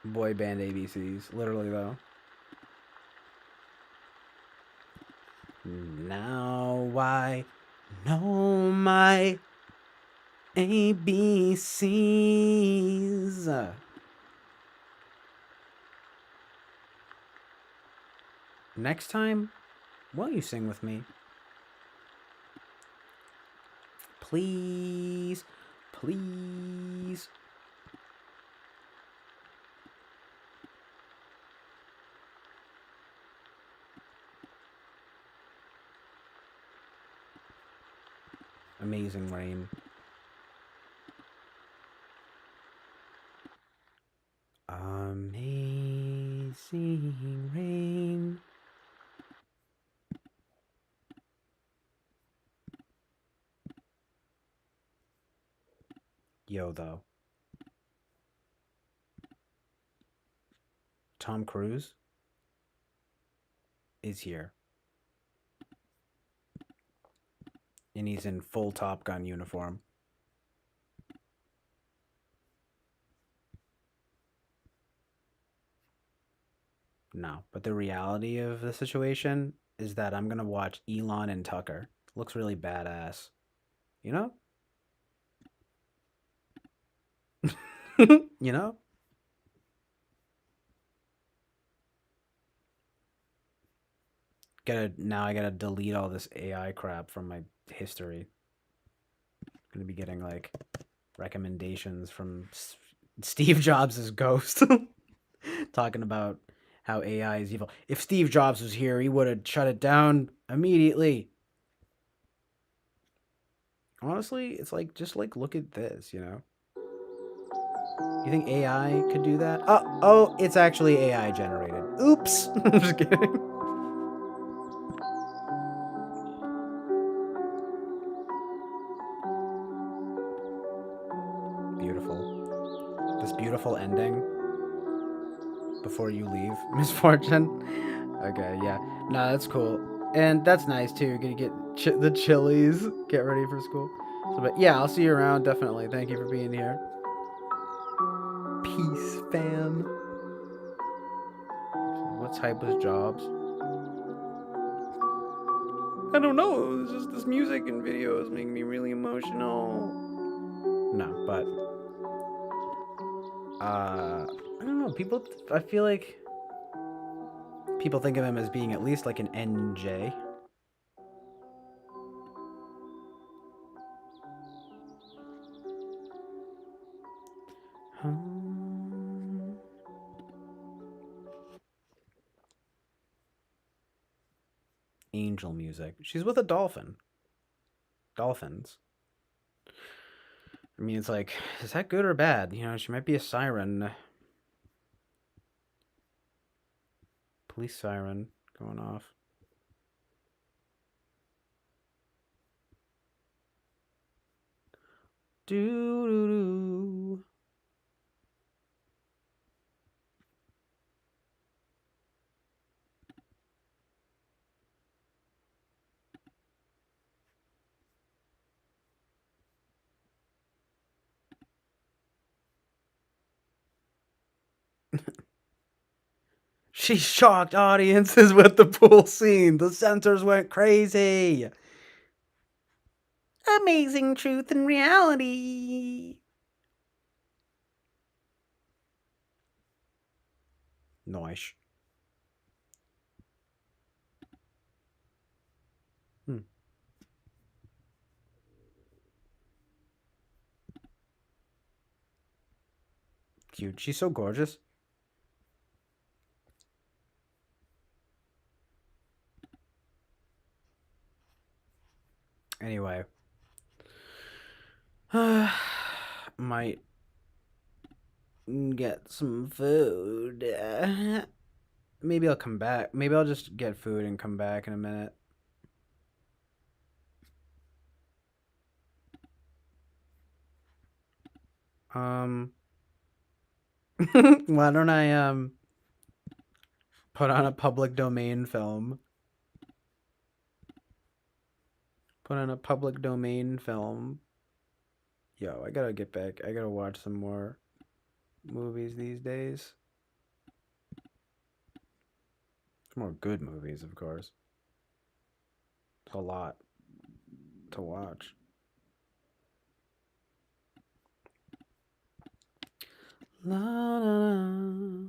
A: Boy band ABCs, literally though. Now I know my ABCs. Next time, won't you sing with me? Please. Please. Amazing rain. Amazing rain. Yo, though. Tom Cruise is here. And he's in full Top Gun uniform. No, but the reality of the situation is that I'm gonna watch Elon and Tucker. Looks really badass. You know? You know? Now I gotta delete all this AI crap from my history. Gonna be getting like recommendations from Steve Jobs' ghost talking about how AI is evil. If Steve Jobs was here, he would have shut it down immediately. Honestly, it's like, just like, look at this, you know? You think AI could do that? Oh, it's actually AI generated. Oops. I'm just kidding. Beautiful. This beautiful ending before you leave, Misfortune. Okay, yeah. No, that's cool. And that's nice too. You're gonna get the chilies, get ready for school. So, but yeah, I'll see you around, definitely. Thank you for being here. Peace, fam. What type was Jobs? I don't know. It's just this music and videos make me really emotional. No, but I don't know. I feel like people think of him as being at least like an NJ. Angel music. She's with a dolphin. Dolphins. I mean, it's like, is that good or bad? You know, she might be a siren. Police siren going off. Doo-doo-doo. She shocked audiences with the pool scene. The censors went crazy. Amazing truth and reality. Nice. Cute. She's so gorgeous. Anyway. Might get some food. Maybe I'll come back. Maybe I'll just get food and come back in a minute. Why don't I put on a public domain film? Put on a public domain film. Yo, I gotta get back. I gotta watch some more movies these days. Some more good movies, of course. It's a lot to watch. La, la, la.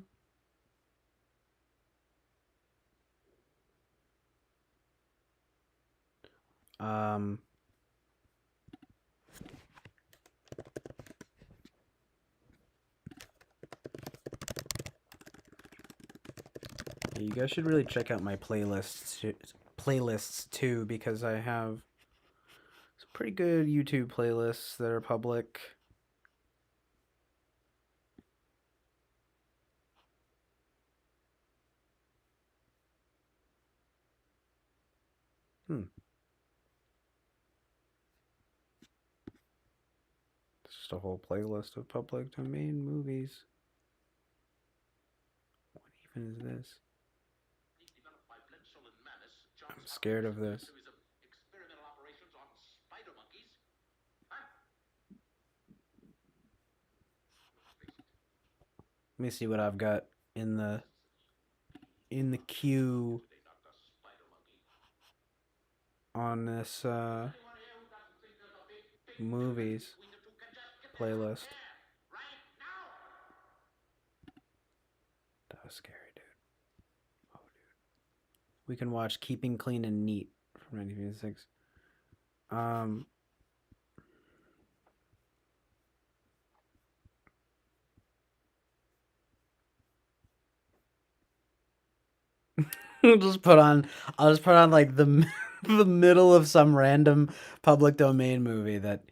A: Yeah, you guys should really check out my playlists too, because I have some pretty good YouTube playlists that are public. It's just a whole playlist of public domain movies. What even is this? I'm scared of this. Let me see what I've got in the queue on this movies playlist. That was scary, dude. Oh, dude. We can watch Keeping Clean and Neat from 1956. I'll just put on like the the middle of some random public domain movie that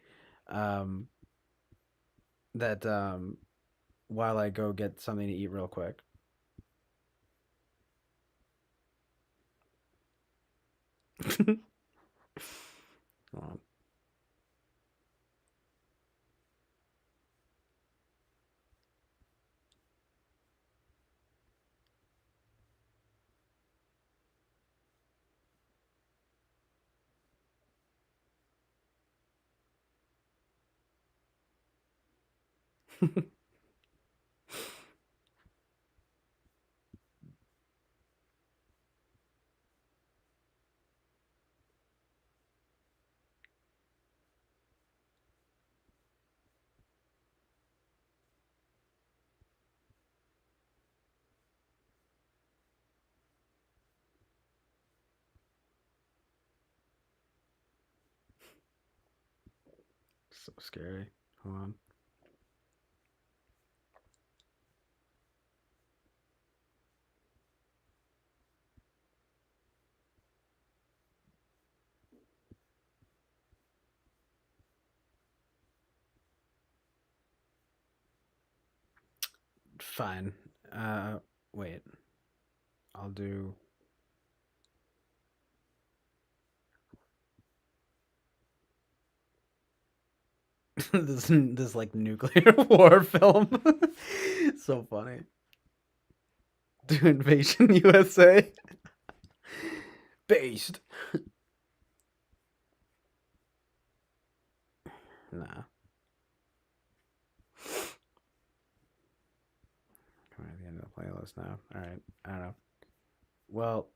A: while I go get something to eat real quick. Hold on. So scary. Hold on. Fine. Wait. I'll do this like nuclear war film. So funny. Do Invasion USA. Based. Nah. Coming at the end of the playlist now. Alright. I don't know. Well,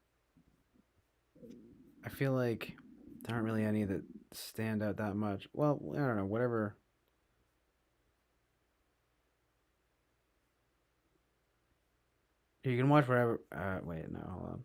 A: I feel like there aren't really any that stand out that much. Well, I don't know. Whatever. You can watch whatever. Wait, no, hold on.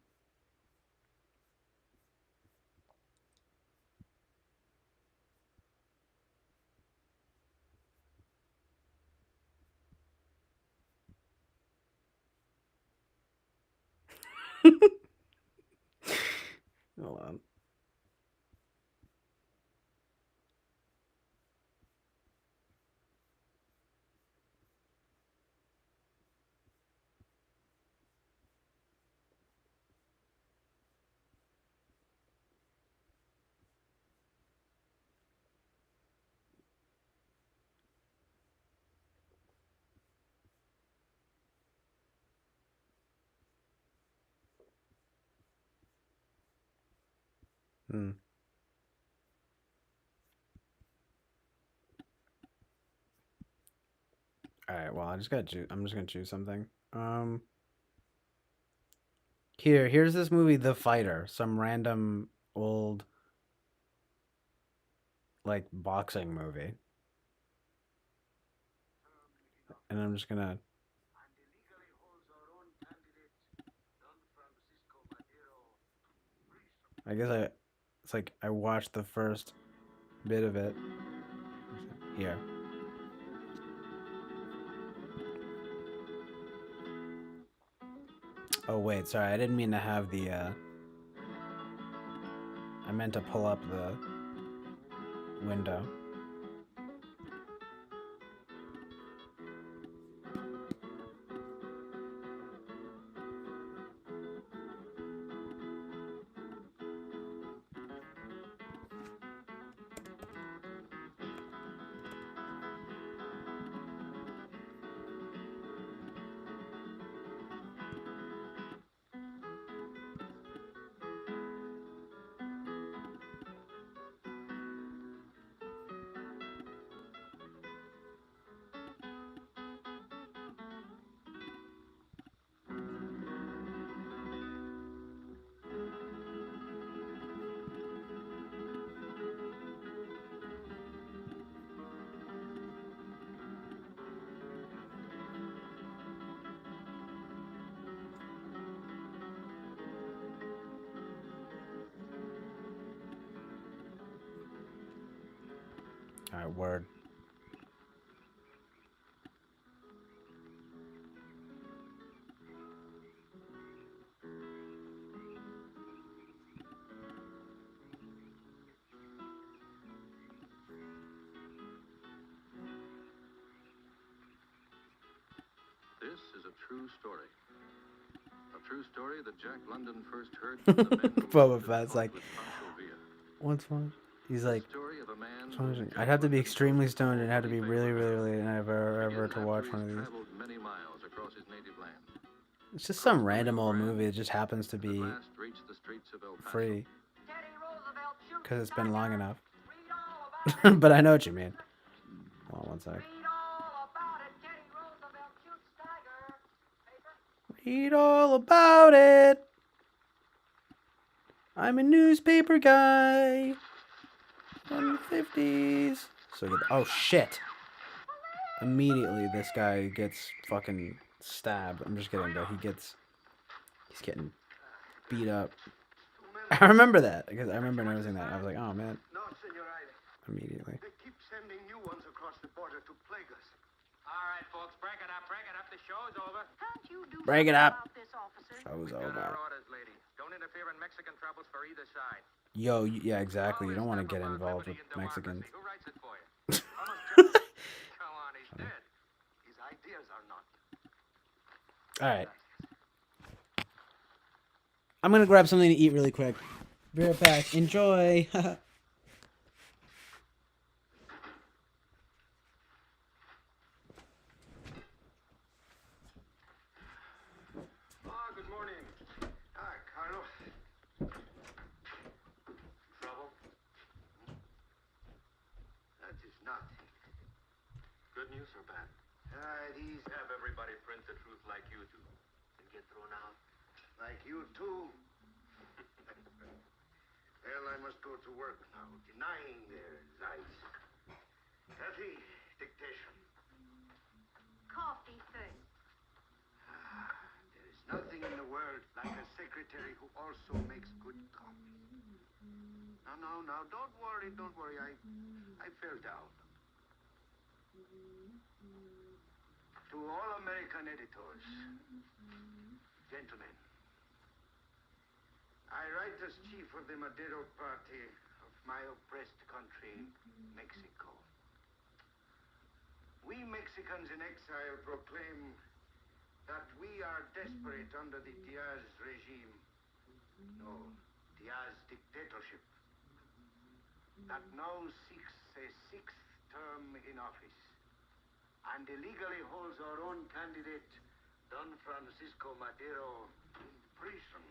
A: Hold on. Hmm. All right. Well, I just gotta choose. I'm just gonna choose something. Here's this movie, The Fighter. Some random old like boxing movie, and I'm just gonna. I guess it's like I watched the first bit of it. Here. Oh wait, sorry, I didn't mean to have the I meant to pull up the window. Alright, word.
J: This is a true story. A true story that Jack London first heard from the men who
A: Boba Fett's like,
J: with Pancho Villa.
A: what's one? He's like,
J: Story of a man
A: I'd have to be extremely stoned and it had to be really, really late and I've ever to watch one of these.
J: Traveled many miles across his native land.
A: It's just some random old movie. It just happens to
J: At
A: be
J: last reached the streets of El Paso.
A: free. Because it's been long enough. But I know what you mean. Hold on one sec. Read all about it. I'm a newspaper guy from the 50s. So good. Oh shit. Immediately this guy gets fucking stabbed. I'm just kidding, but he's getting beat up. I remember that because I remember noticing that. I was like, oh man.
K: No, Senor Riley.
A: Immediately.
K: They keep sending new ones across the border to plague us.
L: All right, folks, break it up. The show's over.
F: Can't you do
A: Break it
F: something
A: up.
F: about this, officer?
A: Show's
L: Got our
A: over.
L: orders, lady. Don't interfere in Mexican troubles for either side.
A: Yo, yeah, exactly. You don't want to get involved with Mexicans.
L: Who writes it for you? Come on, he's dead.
K: His ideas are not.
A: Alright. I'm gonna grab something to eat really quick. Be right back. Enjoy.
K: Good morning. Hi, Carlos. Trouble? That is nothing. Good news or bad? These have everybody print the truth like you do. And get thrown out? Like you too. Well, I must go to work now, denying their rights. Heavy dictation.
F: Coffee first.
K: There is nothing in the world like a secretary who also makes good coffee. No, don't worry. I fell down. To all American editors, gentlemen, I write as chief of the Madero party of my oppressed country, Mexico. We Mexicans in exile proclaim that we are desperate under the Diaz regime. No, Diaz dictatorship. That now seeks a sixth term in office and illegally holds our own candidate, Don Francisco Madero, in prison.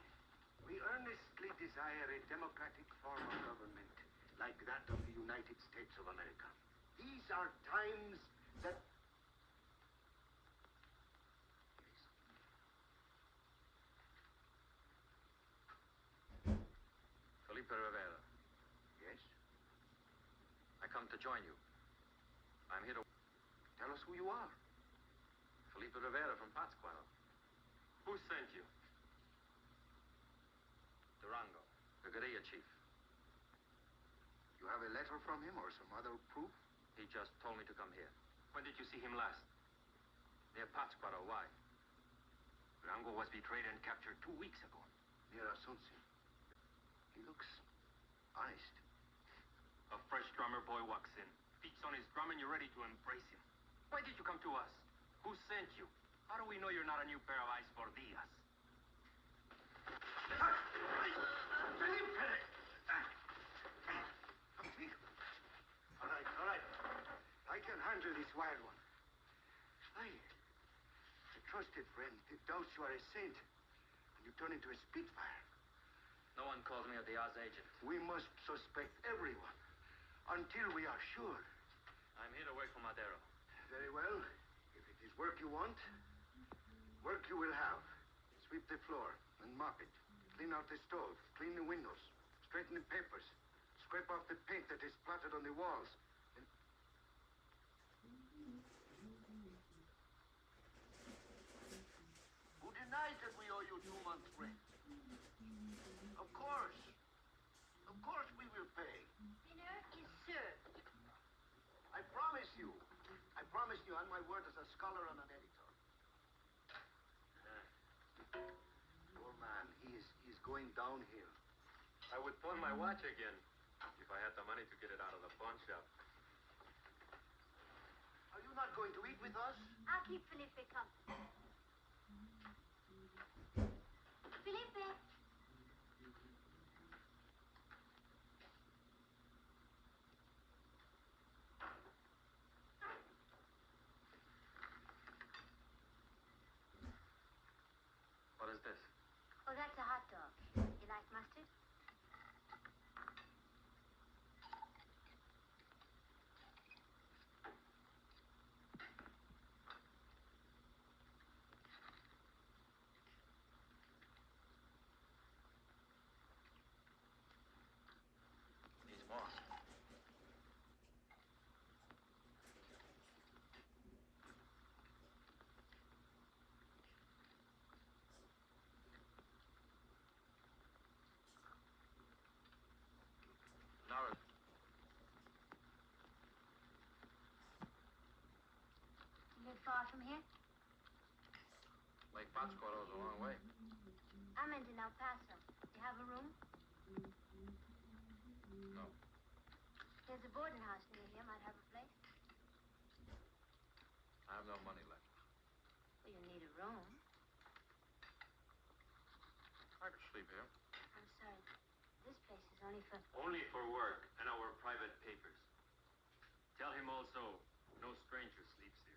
K: We earnestly desire a democratic form of government like that of the United States of America. These are times that...
L: Felipe Rivera.
K: Yes?
L: I come to join you. I'm here to...
K: Tell us who you are.
L: Felipe Rivera from Pátzcuaro.
K: Who sent you?
L: Durango, the guerrilla chief.
K: You have a letter from him or some other proof?
L: He just told me to come here.
K: When did you see him last?
L: Near Pátzcuaro. Why? Rango was betrayed and captured 2 weeks ago.
K: Near Asuncion. He looks honest.
L: A fresh drummer boy walks in, beats on his drum, and you're ready to embrace him. Why did you come to us? Who sent you? How do we know you're not a new pair of eyes for Diaz?
K: All right. I can handle this wild one. I, a trusted friend, doubts you are a saint, and you turn into a spitfire.
L: No one calls me a Diaz agent.
K: We must suspect everyone until we are sure.
L: I'm here to work for Madero.
K: Very well. If it is work you want, work you will have. Sweep the floor and mop it. Clean out the stove. Clean the windows. Straighten the papers. Scrape off the paint that is splattered on the walls. Who denies that we owe you 2 months' rent? Of course. Of course we will pay.
M: Dinner is served.
K: I promise you. I promise you on my word as a scholar and an editor. Poor man, he is going downhill.
L: I would pawn my watch again if I had the money to get it out of the pawn shop.
K: Are you not going to eat with us?
M: I'll keep Felipe company. Felipe!
L: What is this?
M: Oh, that's a hot dog. You like mustard?
L: Needs more. Now,
M: You live far from here?
L: Lake Pátzcuaro's a long way.
M: I'm in El Paso. You have a room?
L: No.
M: There's a boarding house near here. Might have a place.
L: I have no money left.
M: Well, you need a room.
L: I could sleep here.
M: I'm sorry. This place is only for...
L: Only for work and our private papers. Tell him also, no stranger sleeps here.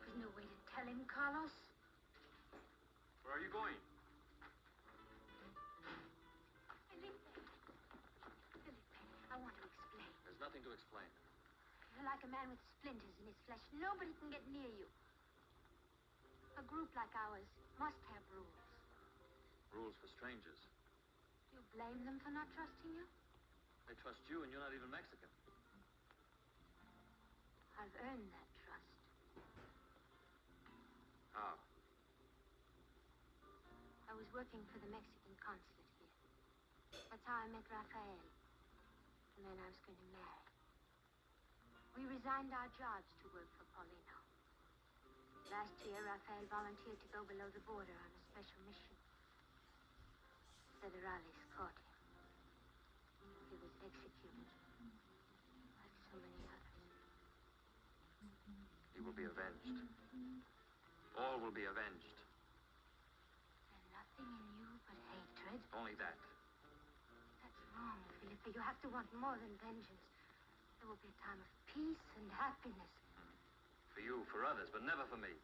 M: There's no way to tell him, Carlos.
L: Where are you going?
M: Felipe. Felipe, I want to explain.
L: There's nothing to explain.
M: You're like a man with splinters in his flesh. Nobody can get near you. A group like ours must have rules.
L: Rules for strangers.
M: Do you blame them for not trusting you?
L: They trust you and you're not even Mexican.
M: I've earned that trust.
L: How?
M: I was working for the Mexican consulate here. That's how I met Rafael. And then I was going to marry. We resigned our jobs to work for Paulino. Last year, Rafael volunteered to go below the border on a special mission. Federales caught him. He was executed, like so many others.
L: He will be avenged. All will be avenged.
M: There's nothing in you but hatred.
L: Only that.
M: That's wrong, Felipe. You have to want more than vengeance. There will be a time of peace and happiness.
L: For you, for others, but never for me.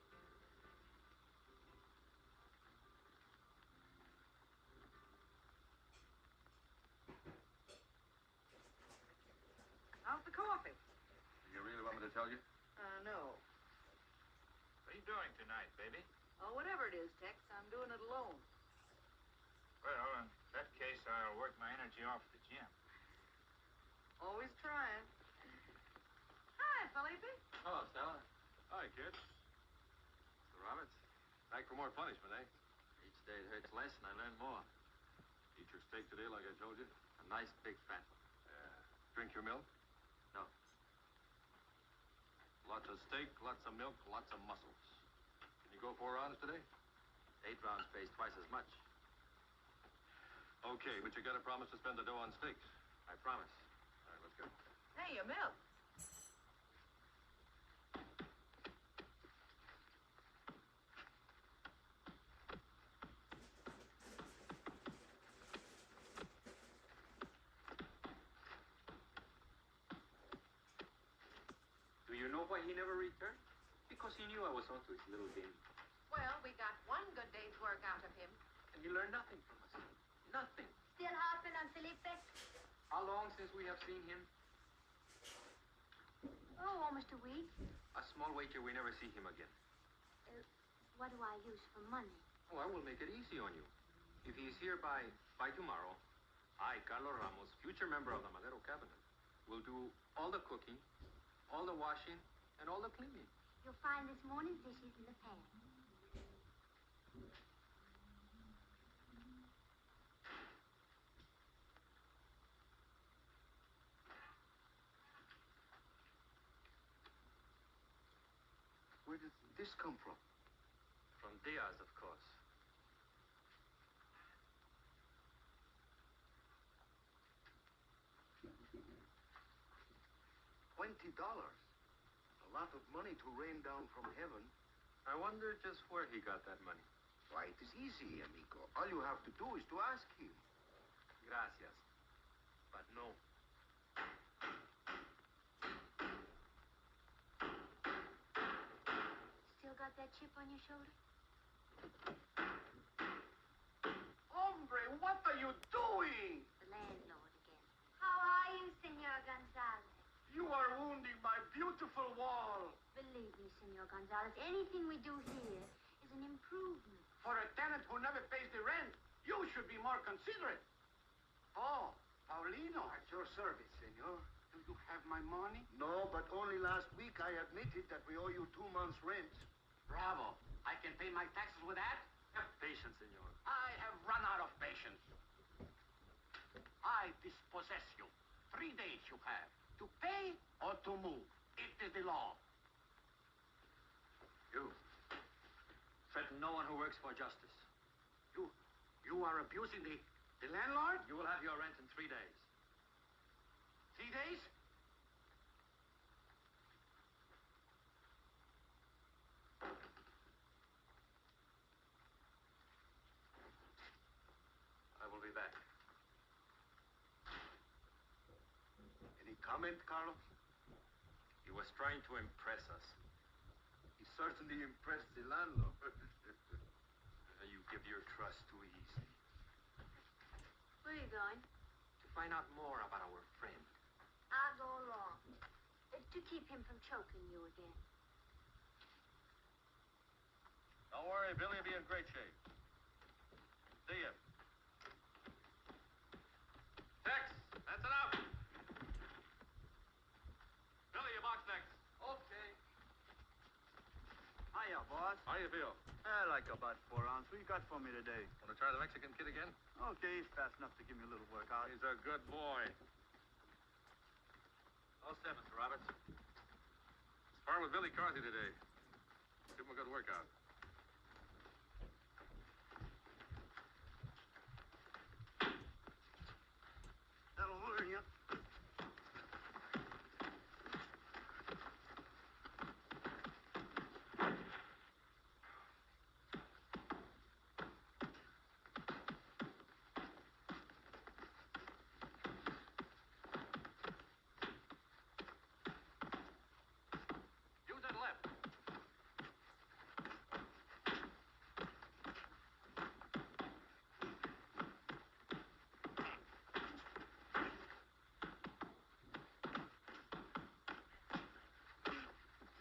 F: How's the coffee?
L: You really want me to tell you?
F: No.
L: What are you doing tonight, baby?
F: Oh, whatever it is, Tex, I'm doing it alone.
L: Well, in that case, I'll work my energy off at the gym.
F: Always trying. Hi, Felipe.
L: Hello, Stella. Hi, kid. Mr. Roberts. Back for more punishment, eh? Each day it hurts less and I learn more. You
J: your steak today, like I told you?
L: A nice big fat one.
J: Drink your milk?
L: No.
J: Lots of steak, lots of milk, lots of muscles. Can you go 4 rounds today?
L: 8 rounds pays twice as much.
J: Okay, but you gotta promise to spend the dough on steaks.
L: I promise.
J: All right, let's go.
F: Hey, your milk.
L: Do you know why he never returned? Because he knew I was onto his little game.
F: Well, we got one good day's work out of him.
L: And he learned nothing from us. Nothing.
M: Still harping on Felipe?
L: How long since we have seen him?
M: Oh, almost a week.
L: A small wager we never see him again.
M: What do I use for money?
L: Oh, I will make it easy on you. If he is here by tomorrow, I, Carlos Ramos, future member of the Madero cabinet, will do all the cooking, all the washing, and all the cleaning.
M: You'll find this morning's dishes in the pan.
K: Where did this come from?
L: From Diaz, of course.
K: $20. A lot of money to rain down from heaven.
L: I wonder just where he got that money.
K: Why, it is easy, amigo. All you have to do is to ask him.
L: Gracias. But no.
M: Still got that chip on your shoulder?
K: Hombre, what are you doing?
M: The landlord again. How are you, Senor Gonzalez?
K: You are wounding my beautiful wall.
M: Believe me, Senor Gonzalez, anything we do here is an improvement.
K: For a tenant who never pays the rent, you should be more considerate. Oh, Paulino. At your service, senor. Do you have my money? No, but only last week I admitted that we owe you 2 months' rent.
L: Bravo. I can pay my taxes with that? Have patience, senor.
K: I have run out of patience. I dispossess you. 3 days you have. To pay or to move. It is the law.
L: You. Threaten no one who works for justice.
K: You are abusing the landlord?
L: You will have your rent in 3 days.
K: 3 days?
L: I will be back.
K: Any comment, Carlos?
L: He was trying to impress us.
K: He certainly impressed the landlord.
L: You give your trust too easily.
M: Where are you going?
L: To find out more about our friend.
M: I'll go along. To keep him from choking you again.
J: Don't worry, Billy will be in great shape. See ya.
L: Tex, that's enough. Billy, your box next.
H: Okay. Hiya, boss.
J: How do you feel?
H: I like about 4 ounces. What you got for me today?
J: Want to try the Mexican kid again?
H: Okay, he's fast enough to give me a little workout.
J: He's a good boy.
L: All set, Mr. Roberts.
J: Sparring with Billy Carthy today. Give him a good workout.
K: That'll learn you.
L: Use that left.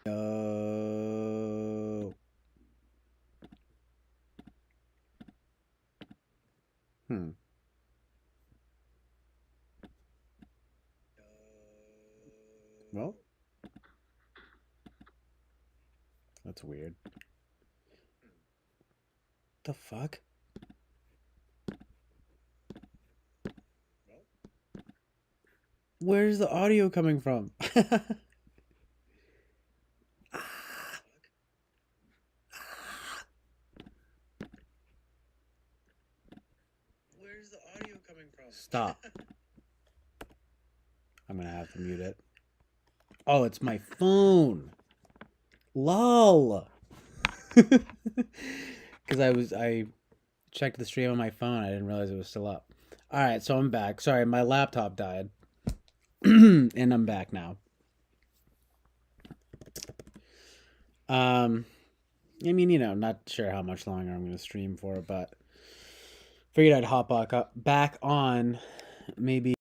A: No. Well, that's weird. The fuck? Where's the audio coming from? Where's the audio coming from? Stop. I'm gonna have to mute it. Oh, it's my phone. LOL. Because I checked the stream on my phone. I didn't realize it was still up. All right, so I'm back. Sorry, my laptop died. And I'm back now. I mean, you know, not sure how much longer I'm going to stream for, but figured I'd hop back on maybe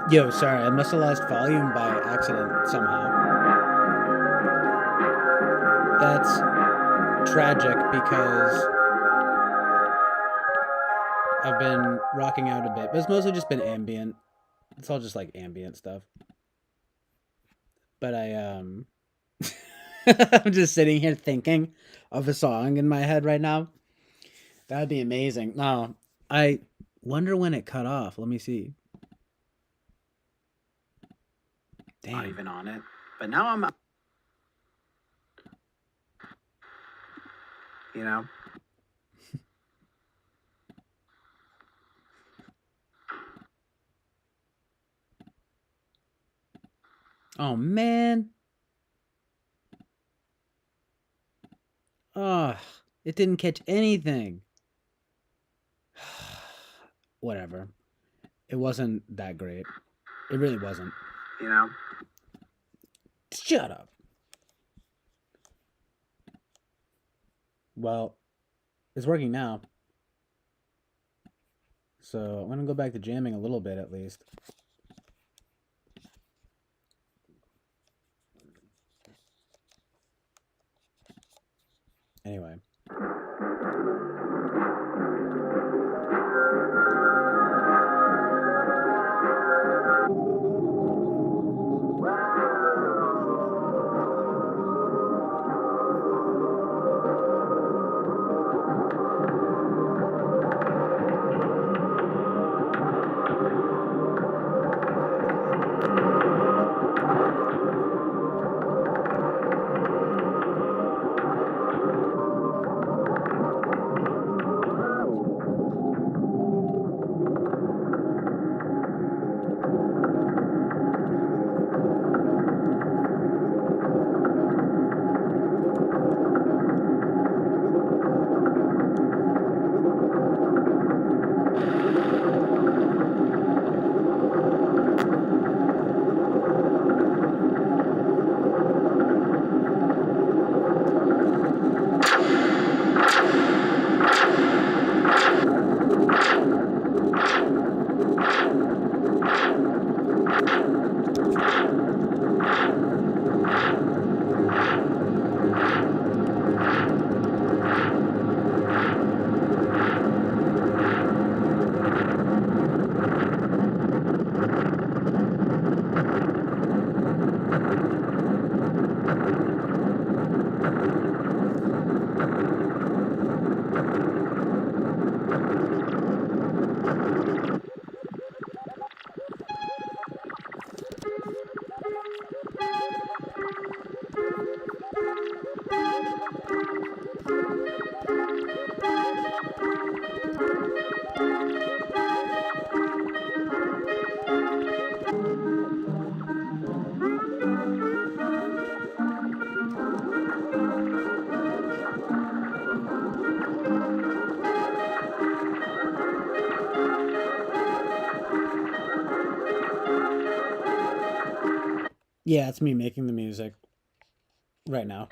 A: Yo, sorry, I must have lost volume by accident somehow. That's tragic because I've been rocking out a bit, but it's mostly just been ambient. It's all just like ambient stuff. But I'm just sitting here thinking of a song in my head right now. That'd be amazing. No, I wonder when it cut off. Let me see. Damn. Not even on it. But now I'm, you know. Oh, man. Oh, it didn't catch anything. Whatever. It wasn't that great. It really wasn't. You know? Shut up. Well, it's working now. So I'm going to go back to jamming a little bit at least. Anyway. Yeah, it's me making the music right now.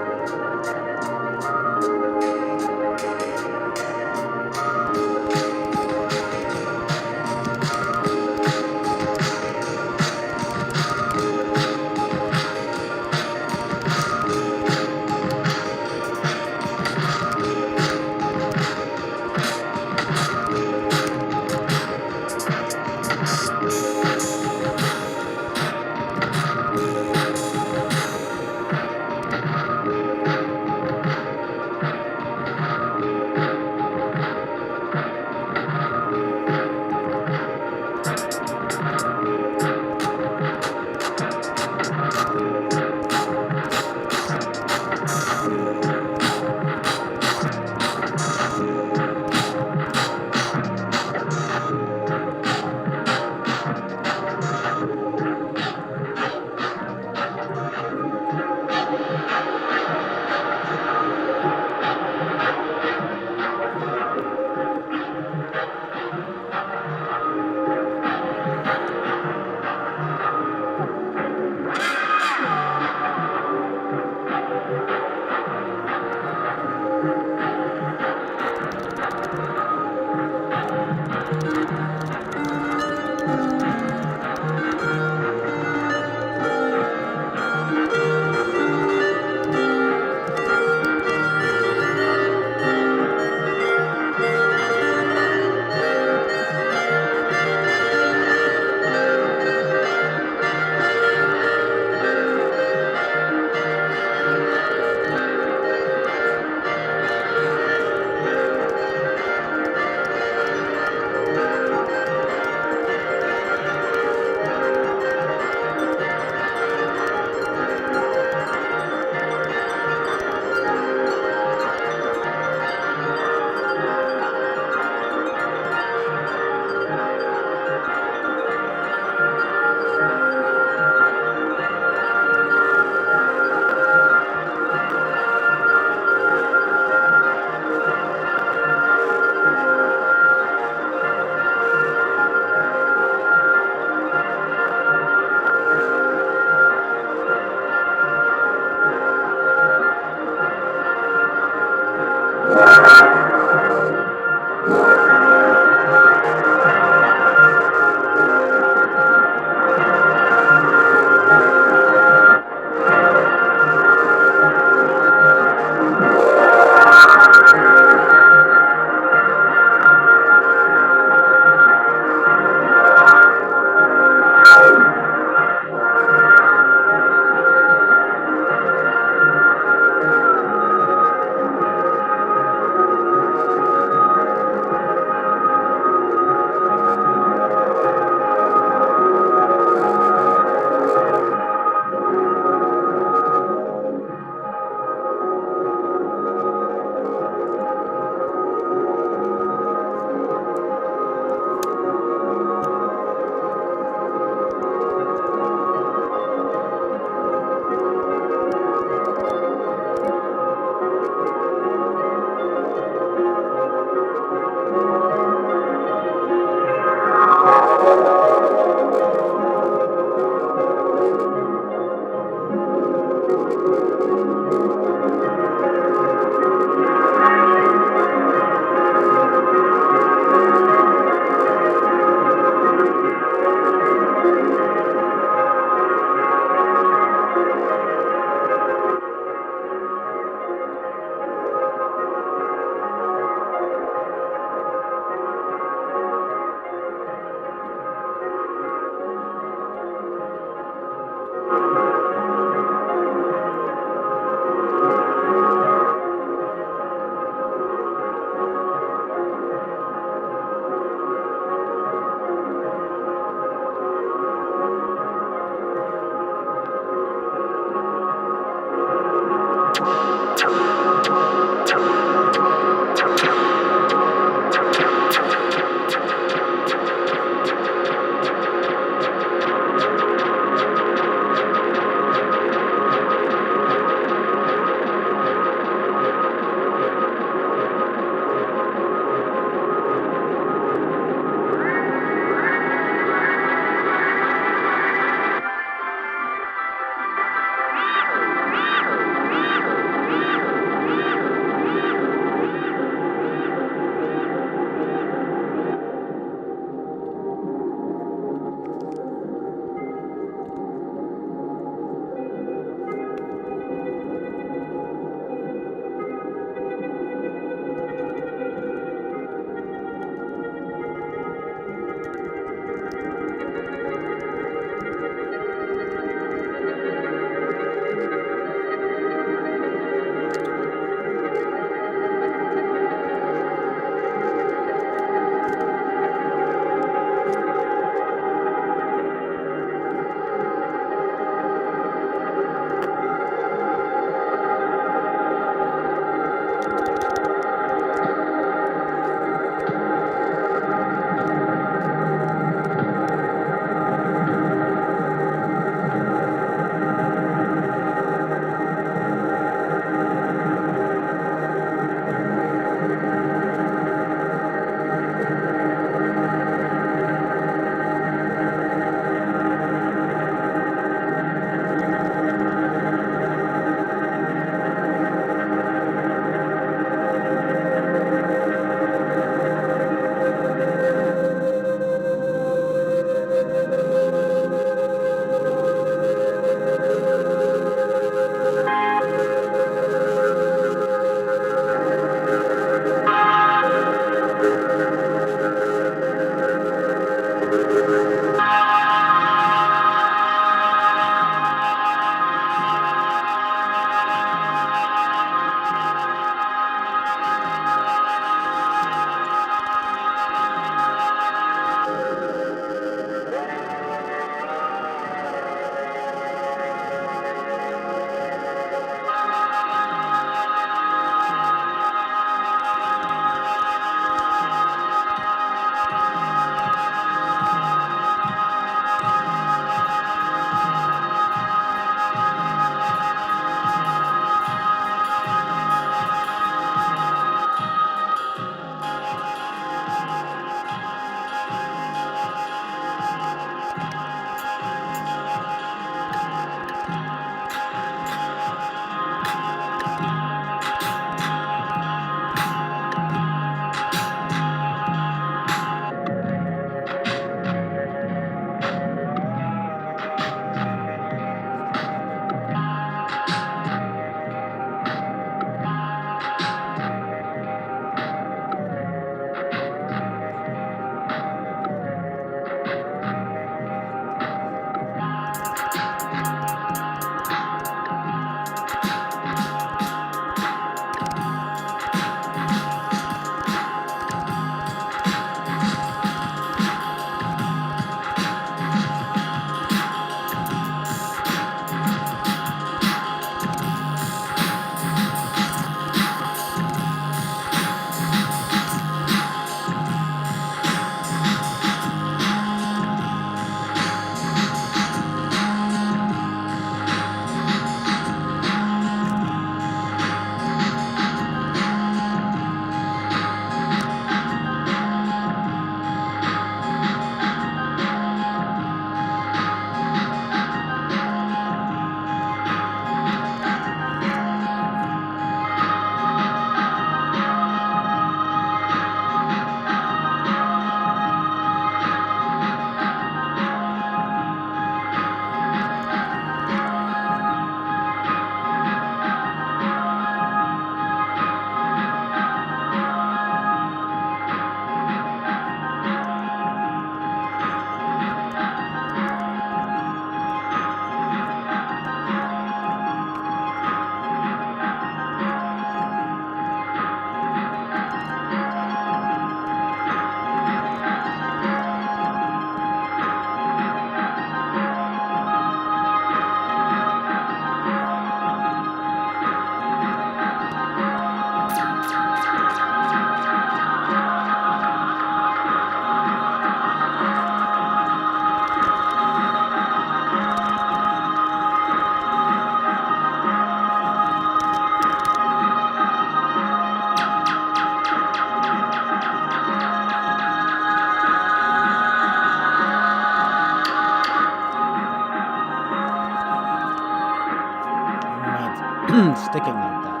A: sticking like that.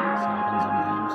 A: This happens sometimes.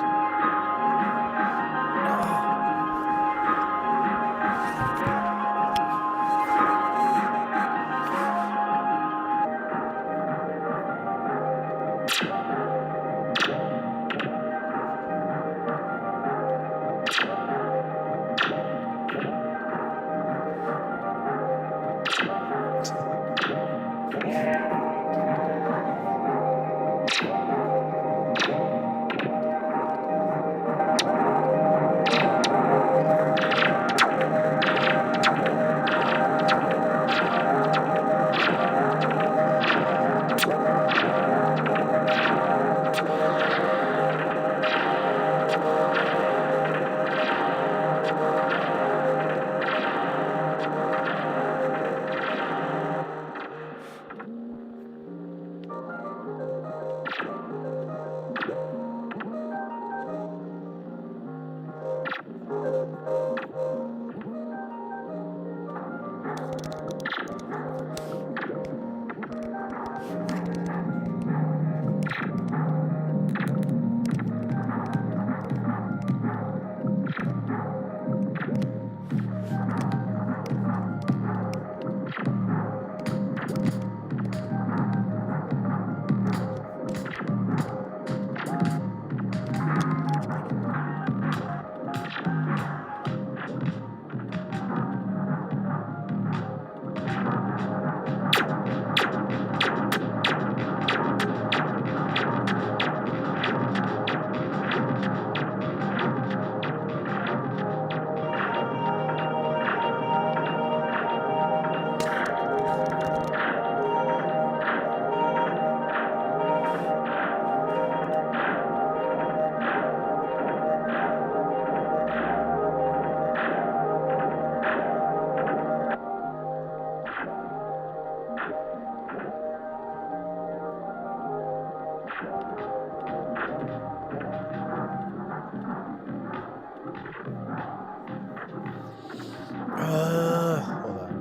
A: Hold on.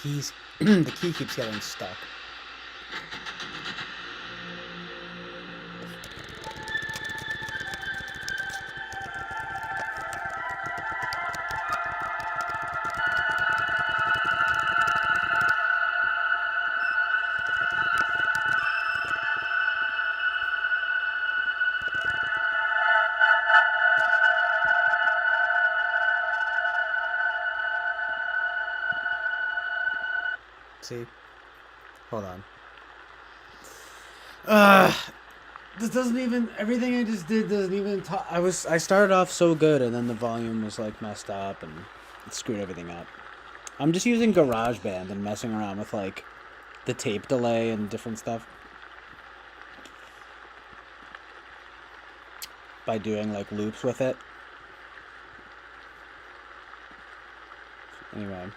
A: keys, the key keeps getting stuck. See? Hold on. This doesn't even, everything I just did doesn't even talk. I started off so good and then the volume was like messed up and it screwed everything up. I'm just using GarageBand and messing around with like the tape delay and different stuff. By doing like loops with it. Anyway.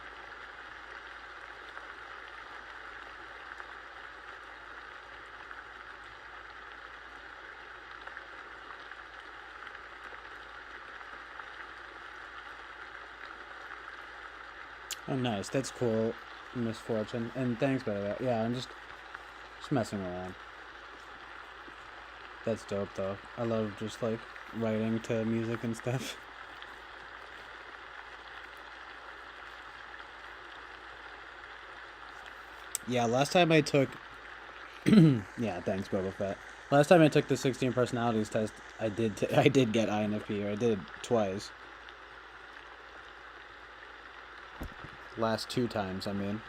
A: Oh, nice. That's cool, Misfortune. And thanks, by the way. Yeah, I'm just messing around. That's dope, though. I love just, like, writing to music and stuff. Yeah, last time I took... yeah, thanks, Boba Fett. Last time I took the 16 personalities test, I did get INFP, or I did twice. Last 2 times, I mean.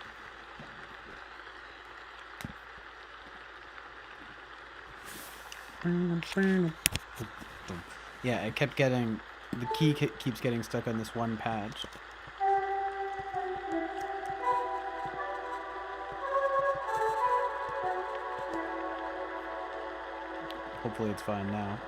A: Yeah, it kept getting... The key keeps getting stuck on this one patch. Hopefully it's fine now.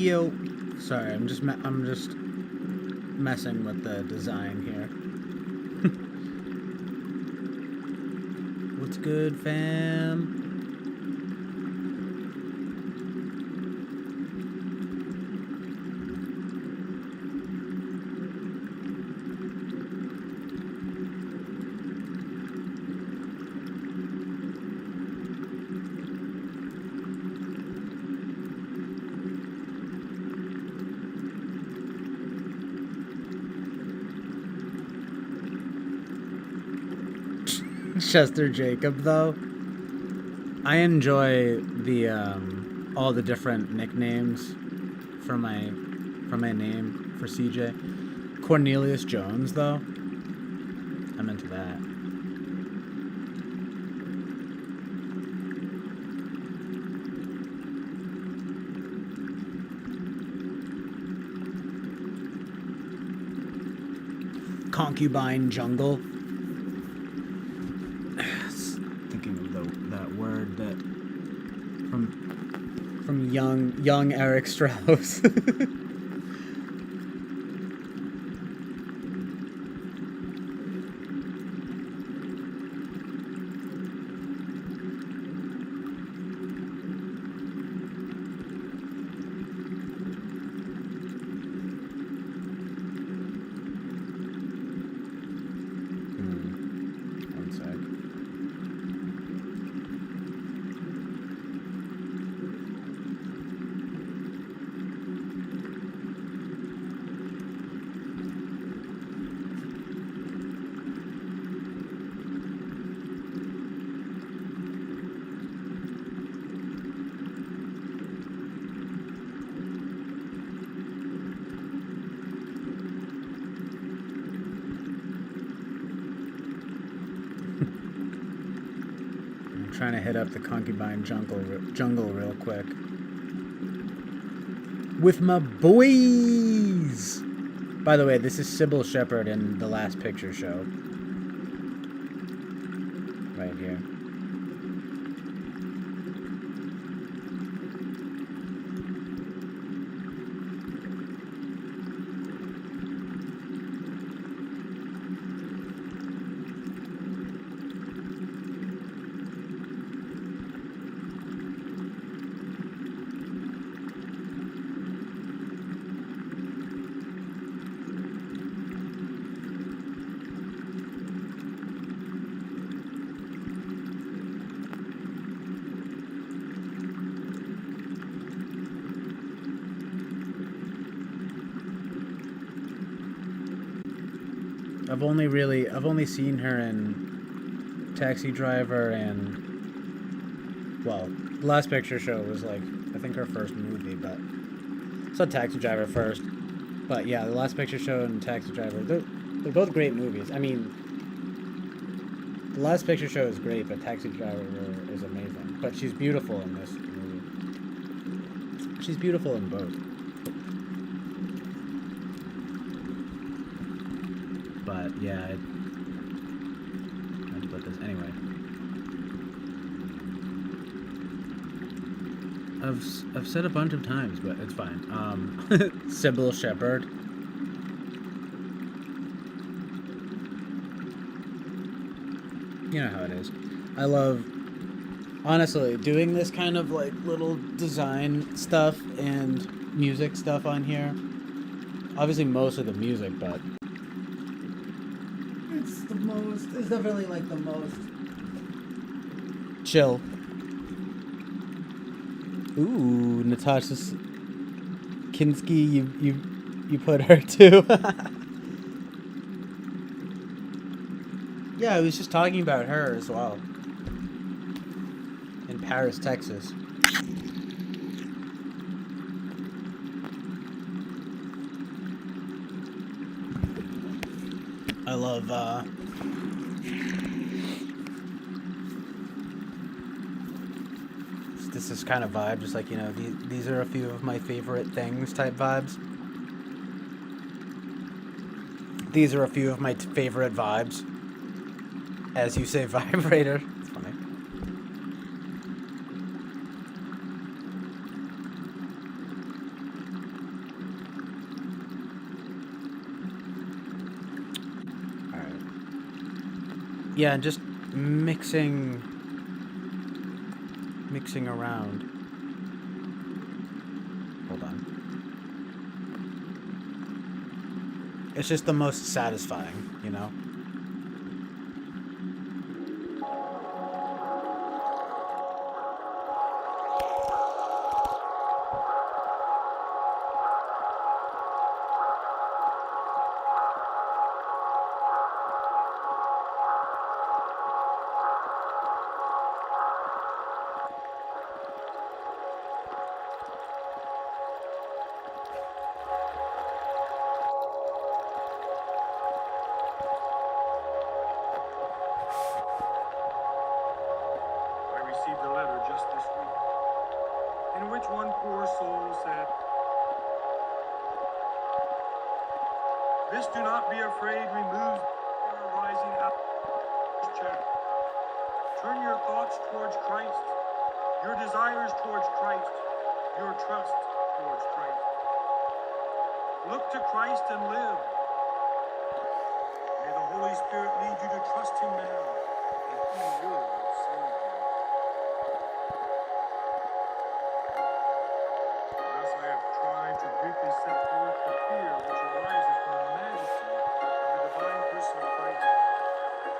A: Yo. Sorry, I'm just messing with the design here. What's good, fam? Chester Jacob, though. I enjoy the all the different nicknames for my name for CJ. Cornelius Jones, though. I'm into that. Concubine Jungle. That word that from young Eric Strauss. One sec. Trying to hit up the concubine jungle real quick with my boys. By the way, this is Sybil Shepherd in The Last Picture Show. Right here. I've only seen her in Taxi Driver and, well, The Last Picture Show was like, I think her first movie, but I saw Taxi Driver first. But yeah, The Last Picture Show and Taxi Driver, they're both great movies. I mean, The Last Picture Show is great, but Taxi Driver is amazing. But she's beautiful in this movie. She's beautiful in both. But yeah, I have to put this anyway. I've said a bunch of times, but it's fine. Sybil Shepherd. You know how it is. I love, honestly, doing this kind of like little design stuff and music stuff on here. Obviously most of the music, but it's definitely like the most chill. Ooh, Natasha Kinski, you put her too. Yeah, I was just talking about her as well. In Paris, Texas. I love, this is kind of vibe, just like, you know, these are a few of my favorite things type vibes. These are a few of my favorite vibes. As you say, vibrator. It's funny. Yeah, just mixing around. Hold on. It's just the most satisfying, you know?
N: One poor soul said, "This do not be afraid removes the rising up check. Turn your thoughts towards Christ, your desires towards Christ, your trust towards Christ. Look to Christ and live. May the Holy Spirit lead you to trust Him now, and He will save you." Thus I have tried to briefly set forth the fear which arises from the majesty of the divine person of Christ,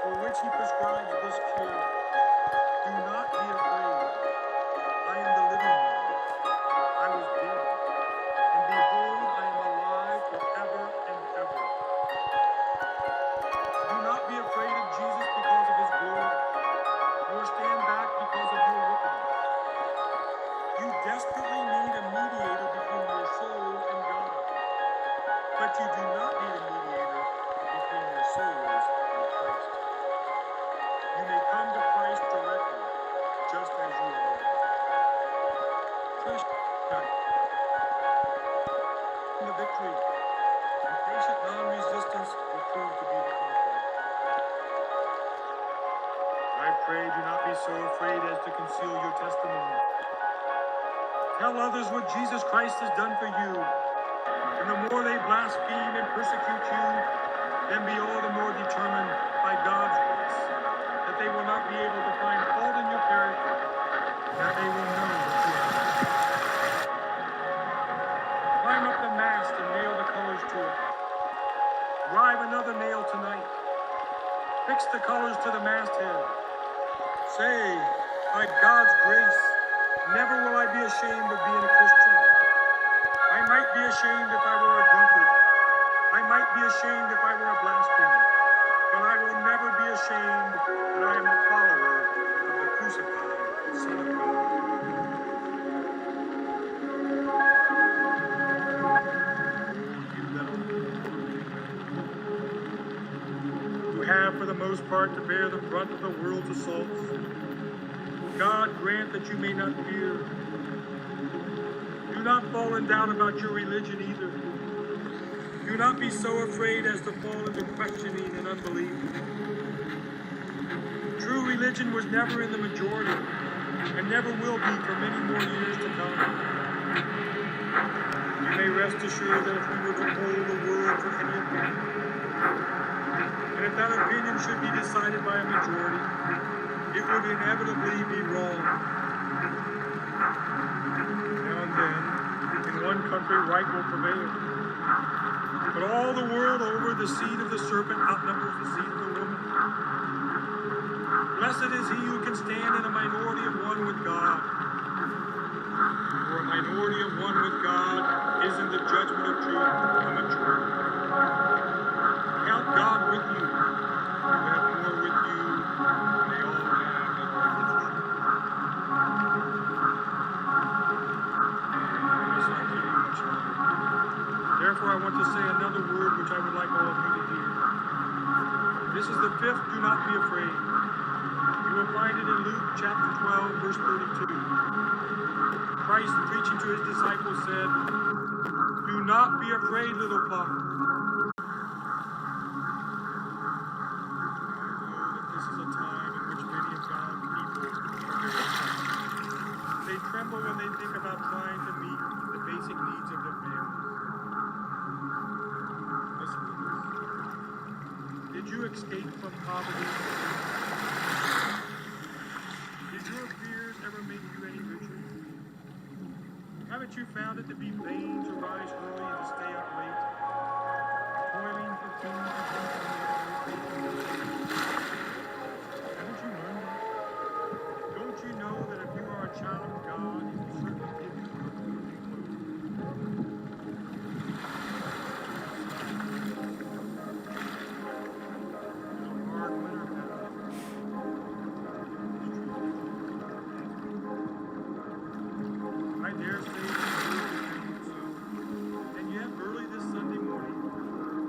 N: for which He prescribes this cure. Do not be afraid. I am the living one. I was dead, and behold, I am alive forever and ever. Do not be afraid of Jesus because of His glory, nor stand back because of your wickedness. You desperately need a mediator between your soul and God, but you do not need a mediator between your souls and Christ. You may come to Christ directly, just as you are. Christian, the victory, and patient non-resistance will prove to be the conqueror. I pray, do not be so afraid as to conceal your testimony. Tell others what Jesus Christ has done for you, and the more they blaspheme and persecute you, then be all the more determined by God's grace that they will not be able to find fault in your character, that they will know that you are Christ. Climb up the mast and nail the colors to it. Drive another nail tonight. Fix the colors to the masthead. Say, by God's grace, never will I be ashamed of being a Christian. I might be ashamed if I were a drunkard. I might be ashamed if I were a blasphemer. But I will never be ashamed that I am a follower of the crucified Son of God. You have, for the most part, to bear the brunt of the world's assaults. God grant that you may not fear. Do not fall in doubt about your religion either. Do not be so afraid as to fall into questioning and unbelief. True religion was never in the majority, and never will be for many more years to come. You may rest assured that if we were to poll the world for any opinion, and if that opinion should be decided by a majority, it would inevitably be wrong. Now and then, in one country, right will prevail. But all the world over, the seed of the serpent outnumbers the seed of the woman. Blessed is he who can stand in a minority of one with God. For a minority of one with God is in the judgment of truth a majority. Count God with you. You have more with you than they all have in religious truth. Therefore, I want to say another word which I would like all of you to hear. This is the fifth, do not be afraid. You will find it in Luke chapter 12, verse 32. Christ, preaching to his disciples, said, "Do not be afraid, little flock." I know that this is a time in which many of God's people are very anxious. They tremble when they think about trying to meet the basic needs of their families. Listen to this. Did you escape from poverty? found it to be vain to rise early and to stay up late, toiling for food and haven't you learned that? Don't you know that if you are a child of God, He will certainly give you food and clothing? Hard winter I dare say so. And yet, early this Sunday morning,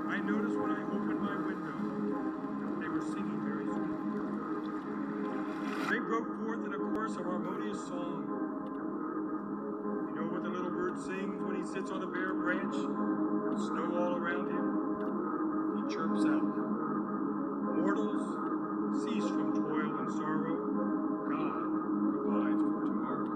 N: I noticed when I opened my window, they were singing very sweetly. They broke forth in a chorus of harmonious song. You know what the little bird sings when he sits on a bare branch, with snow all around him? He chirps out, "Mortals, cease from toil and sorrow. God provides for tomorrow."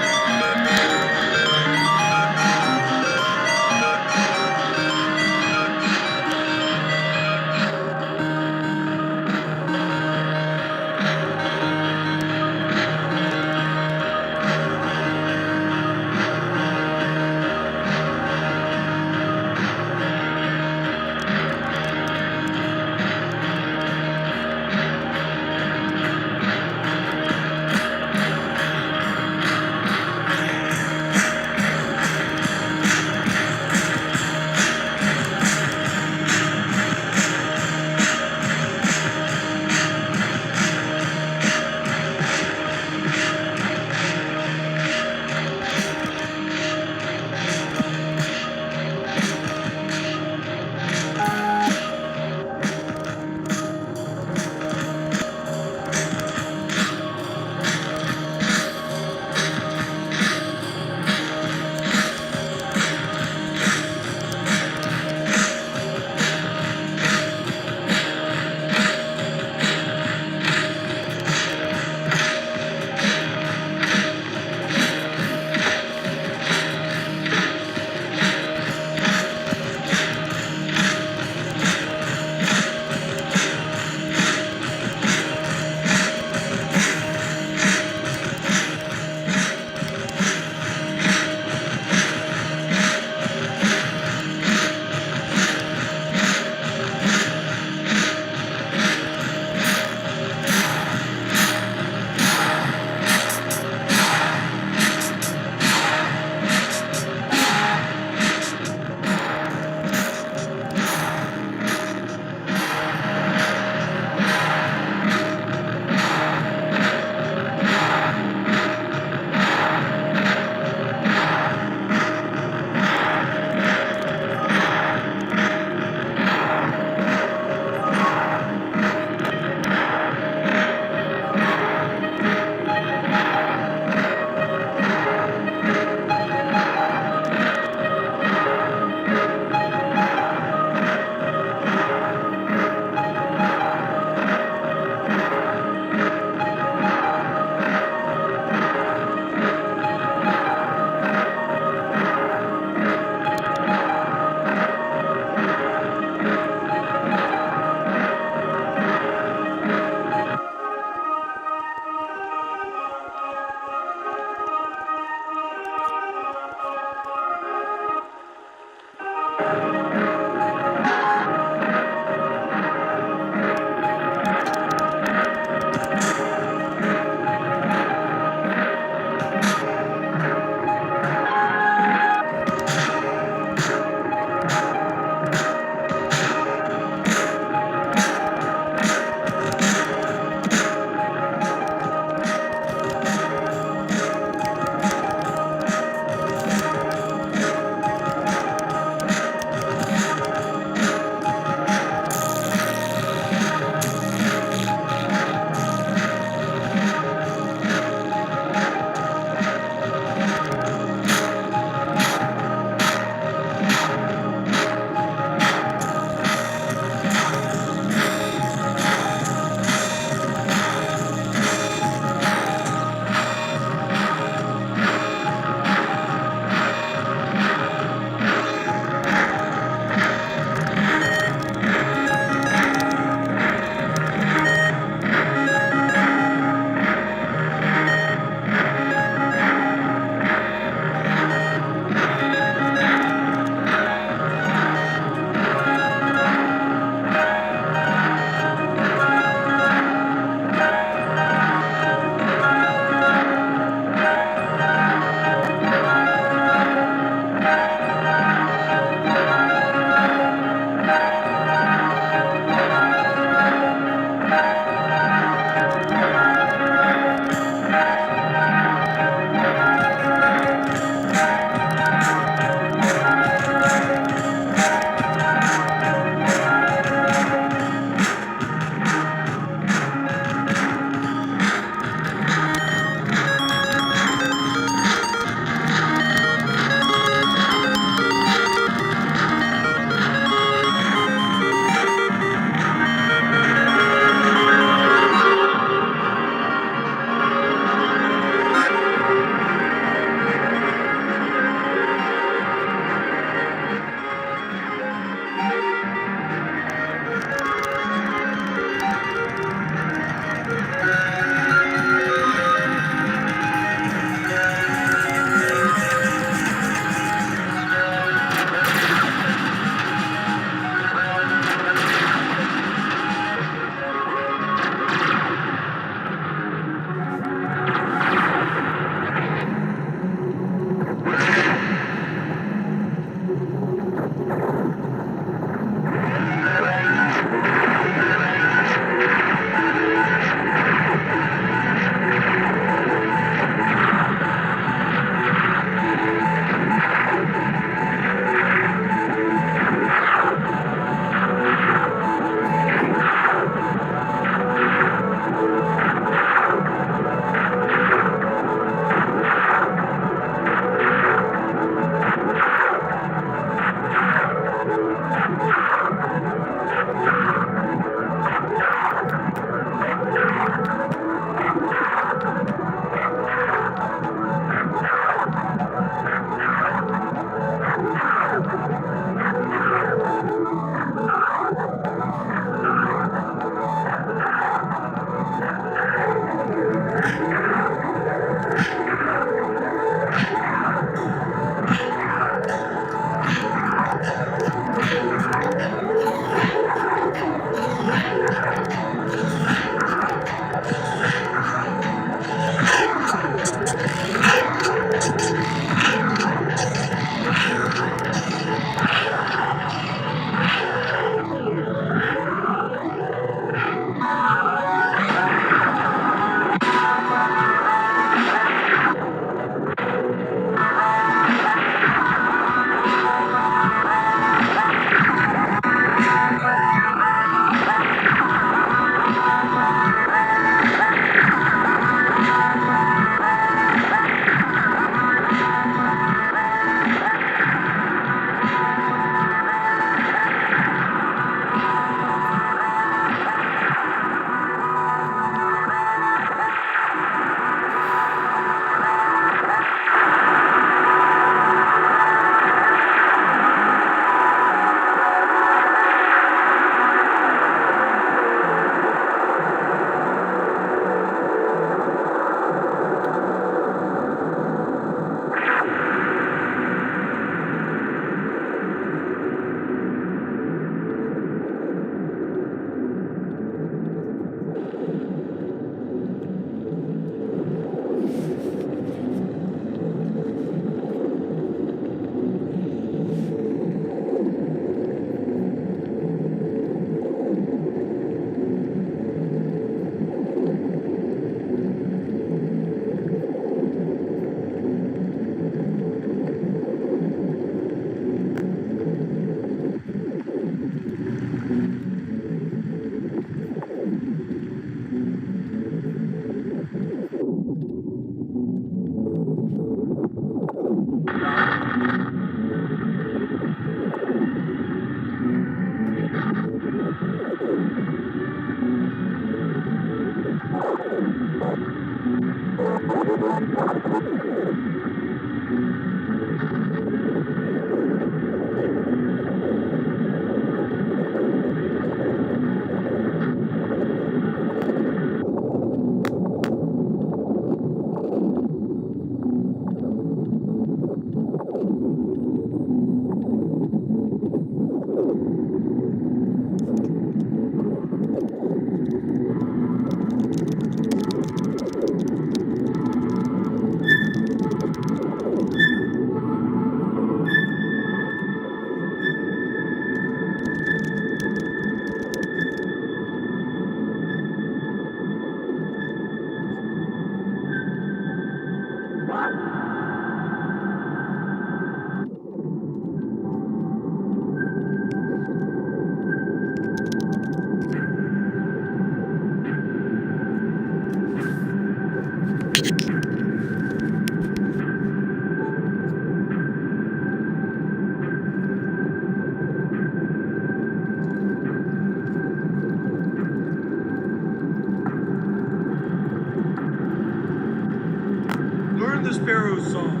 N: Learn the Sparrow's song.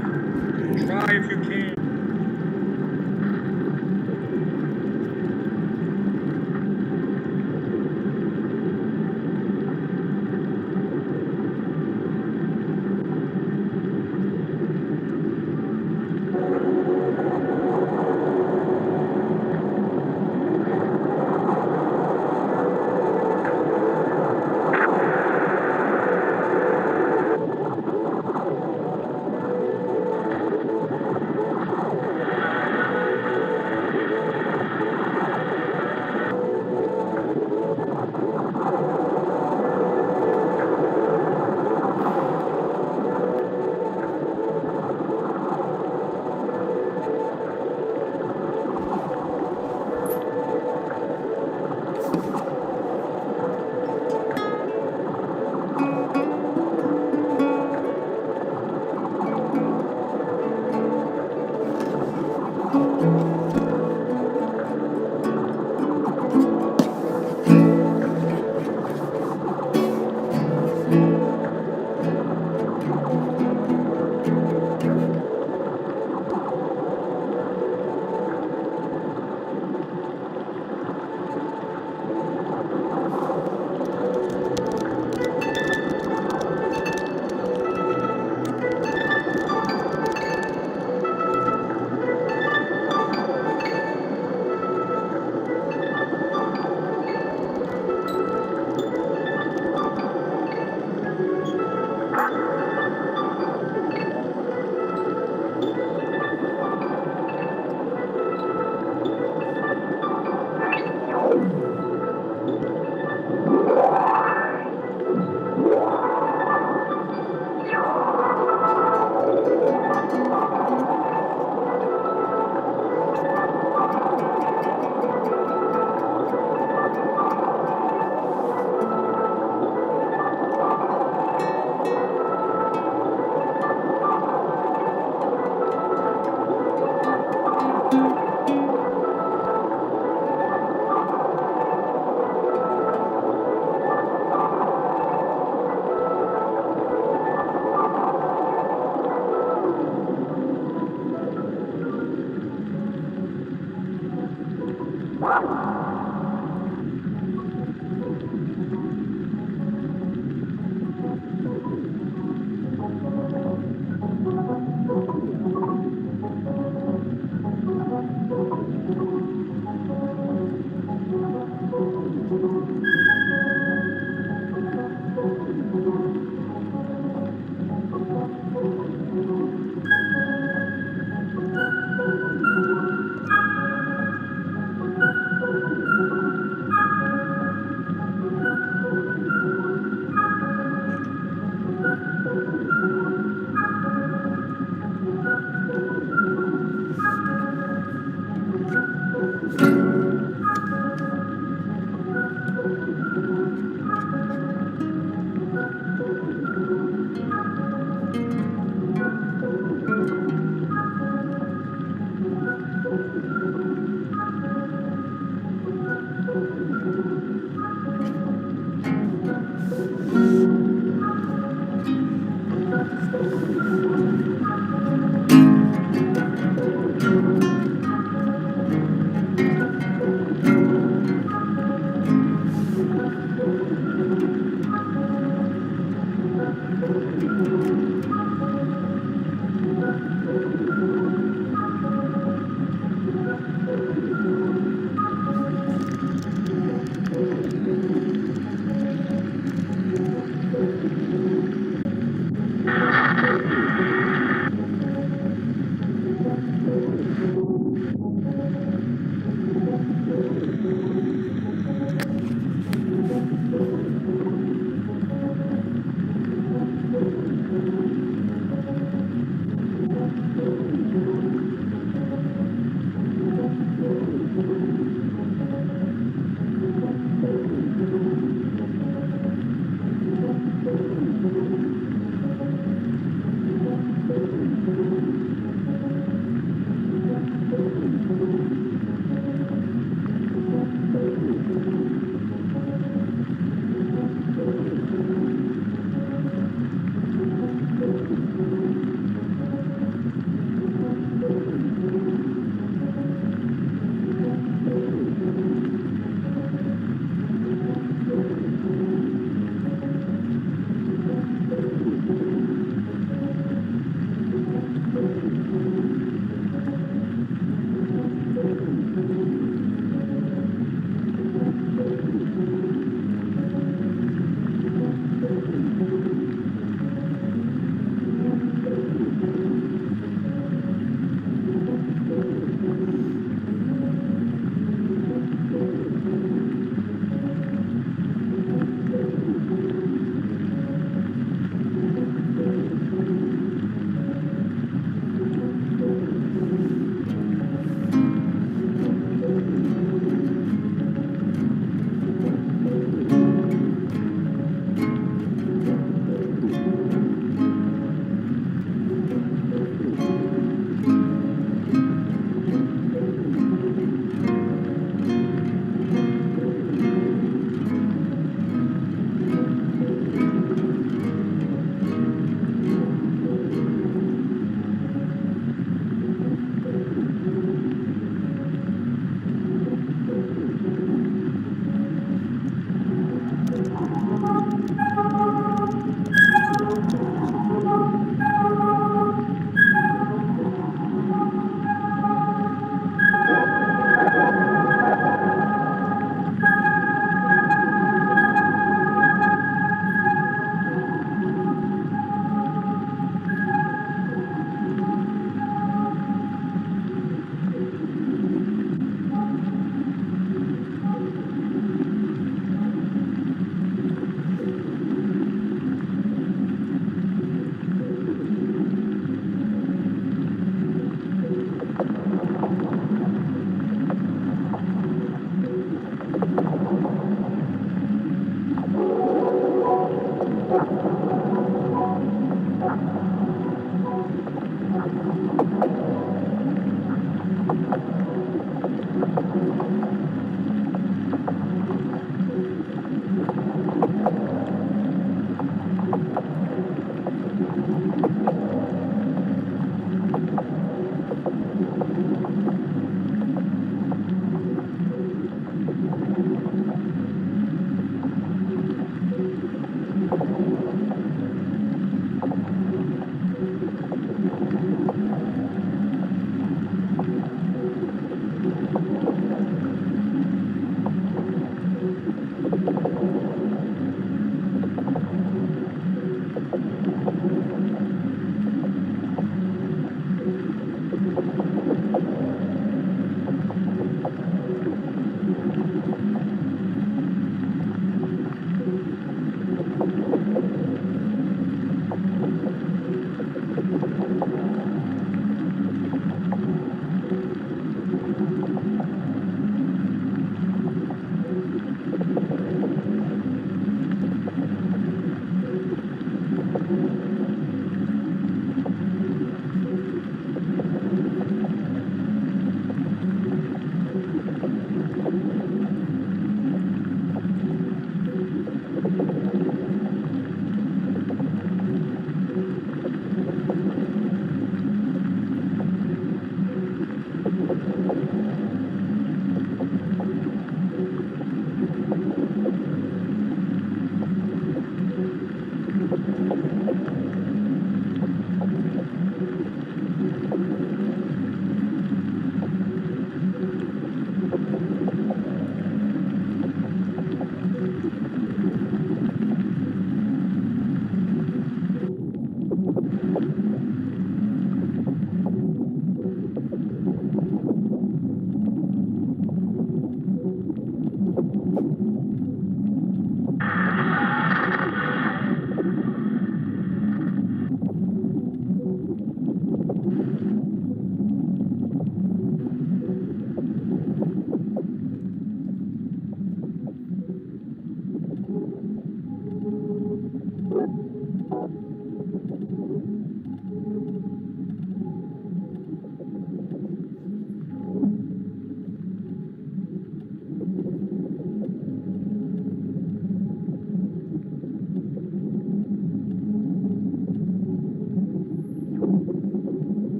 N: Try if you can.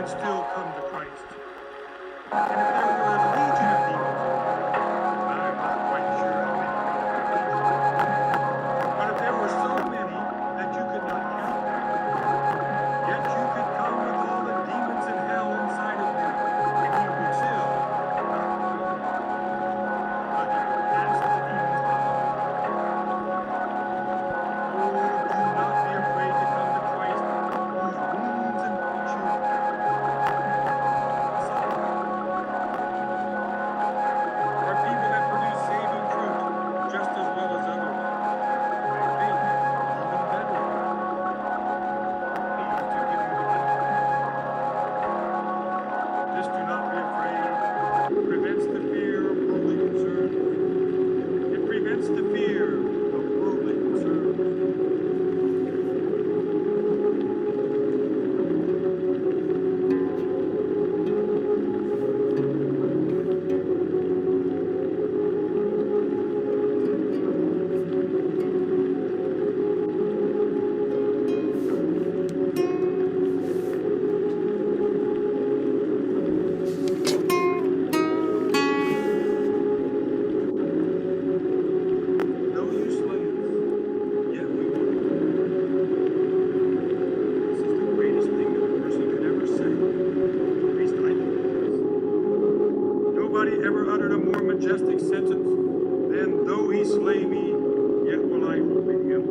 N: would still come to Christ. And if there were a legion of demons, I'm not quite sure how many legions. But if there were so many that you could not count them, yet you could come with all the demons in hell inside of you, and you would still not believe. But you would cast the demons out. Oh, do not be afraid to come to Christ, whose wounds and punctures are people that produce saving fruit just as well as others. I think even better. Pleased to give you the gift. This do not be afraid prevents the fear of worldly concerns. It prevents the fear of worldly concerns. Though you slay us, yet we will live. This is the greatest thing that a person could ever say. At least I think it is. Nobody ever uttered a more majestic sentence than, though he slay me, yet will I hope in him.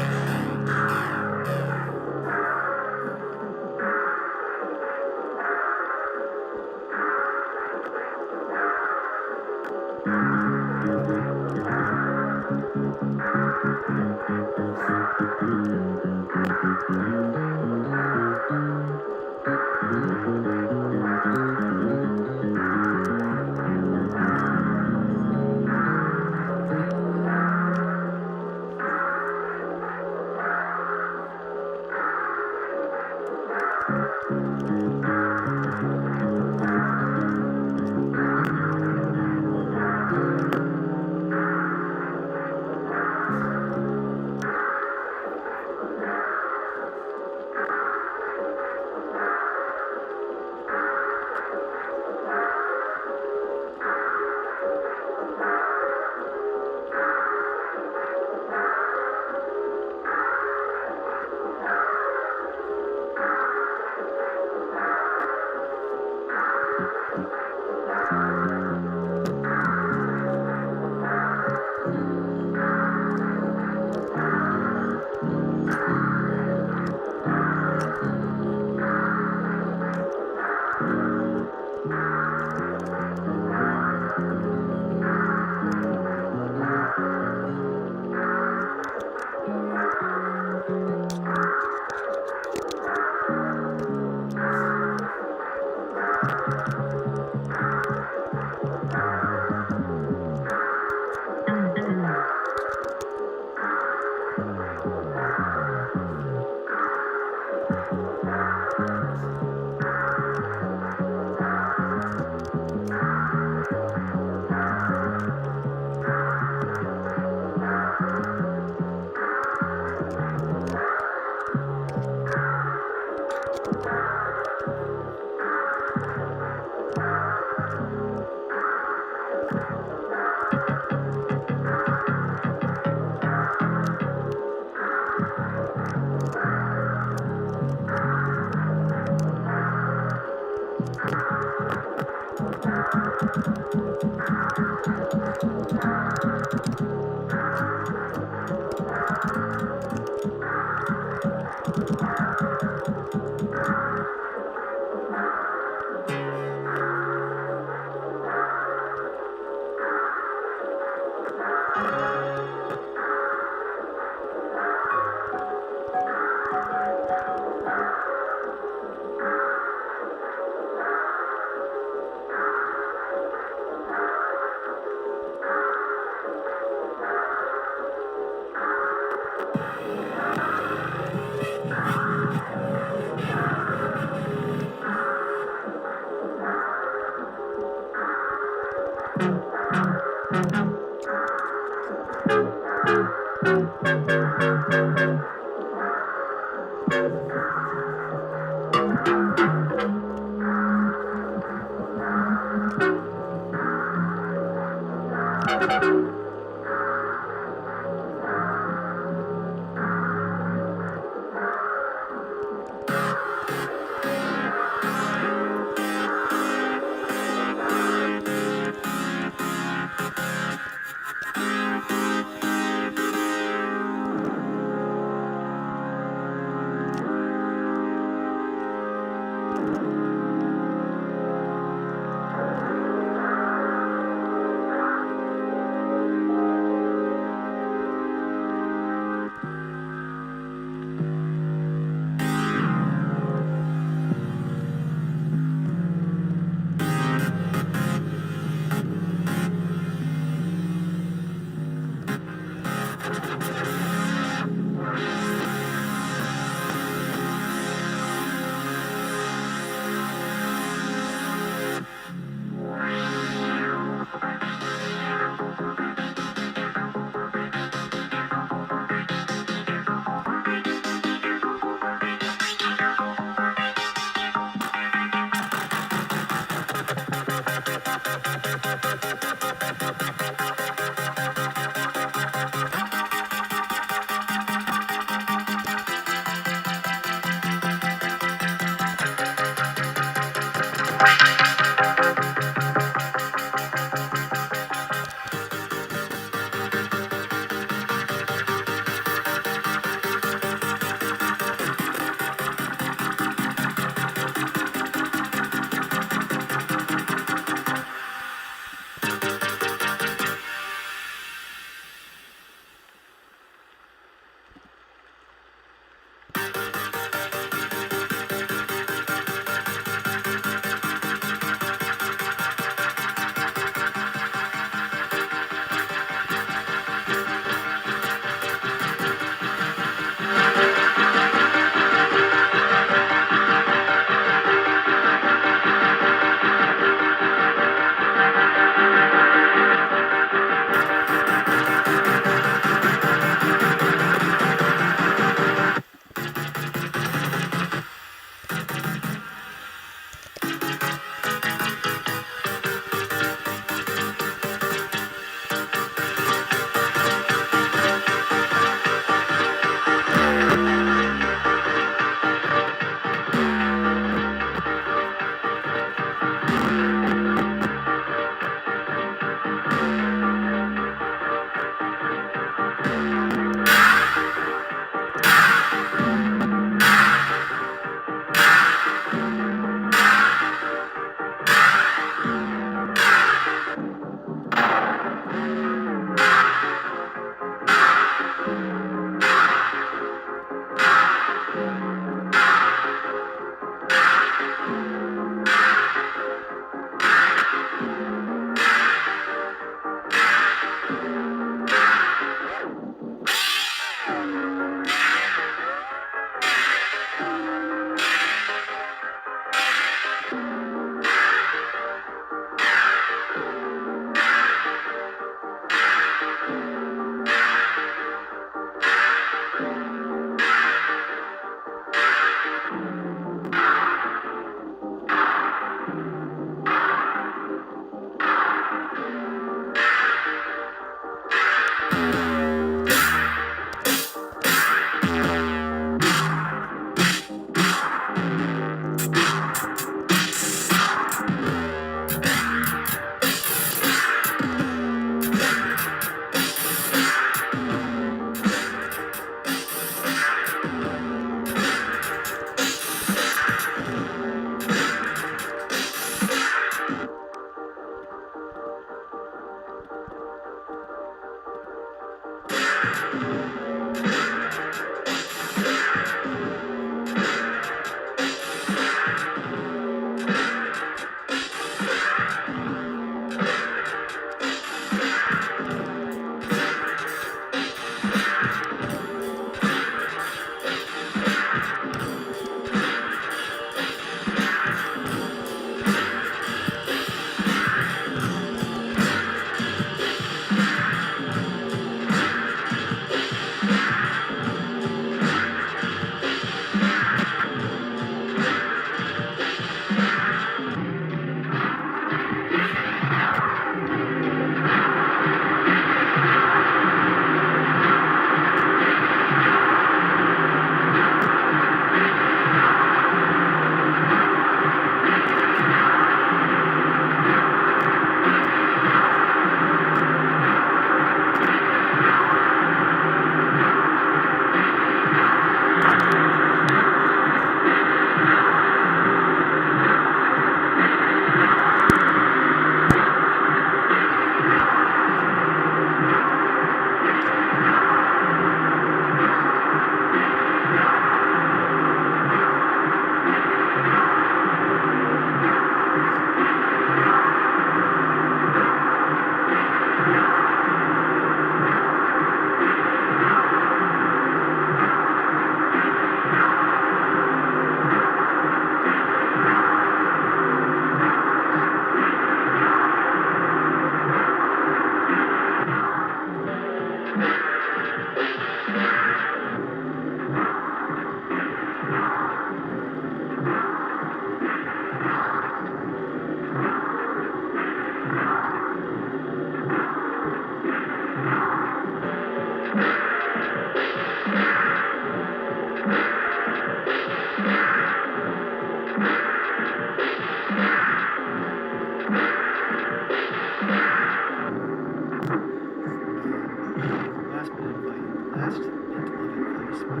A: last bit of advice, when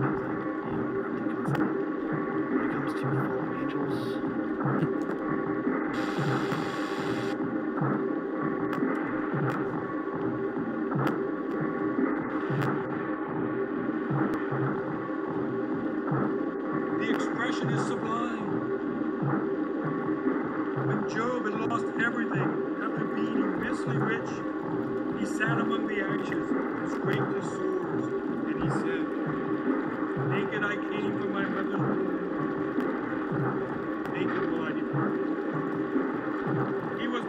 A: it comes to fallen angels.
N: The expression is sublime. When Job had lost everything after being immensely rich, he sat among the ashes and scraped his sores, and he said, "Naked I came from my mother's womb, naked will I depart." He was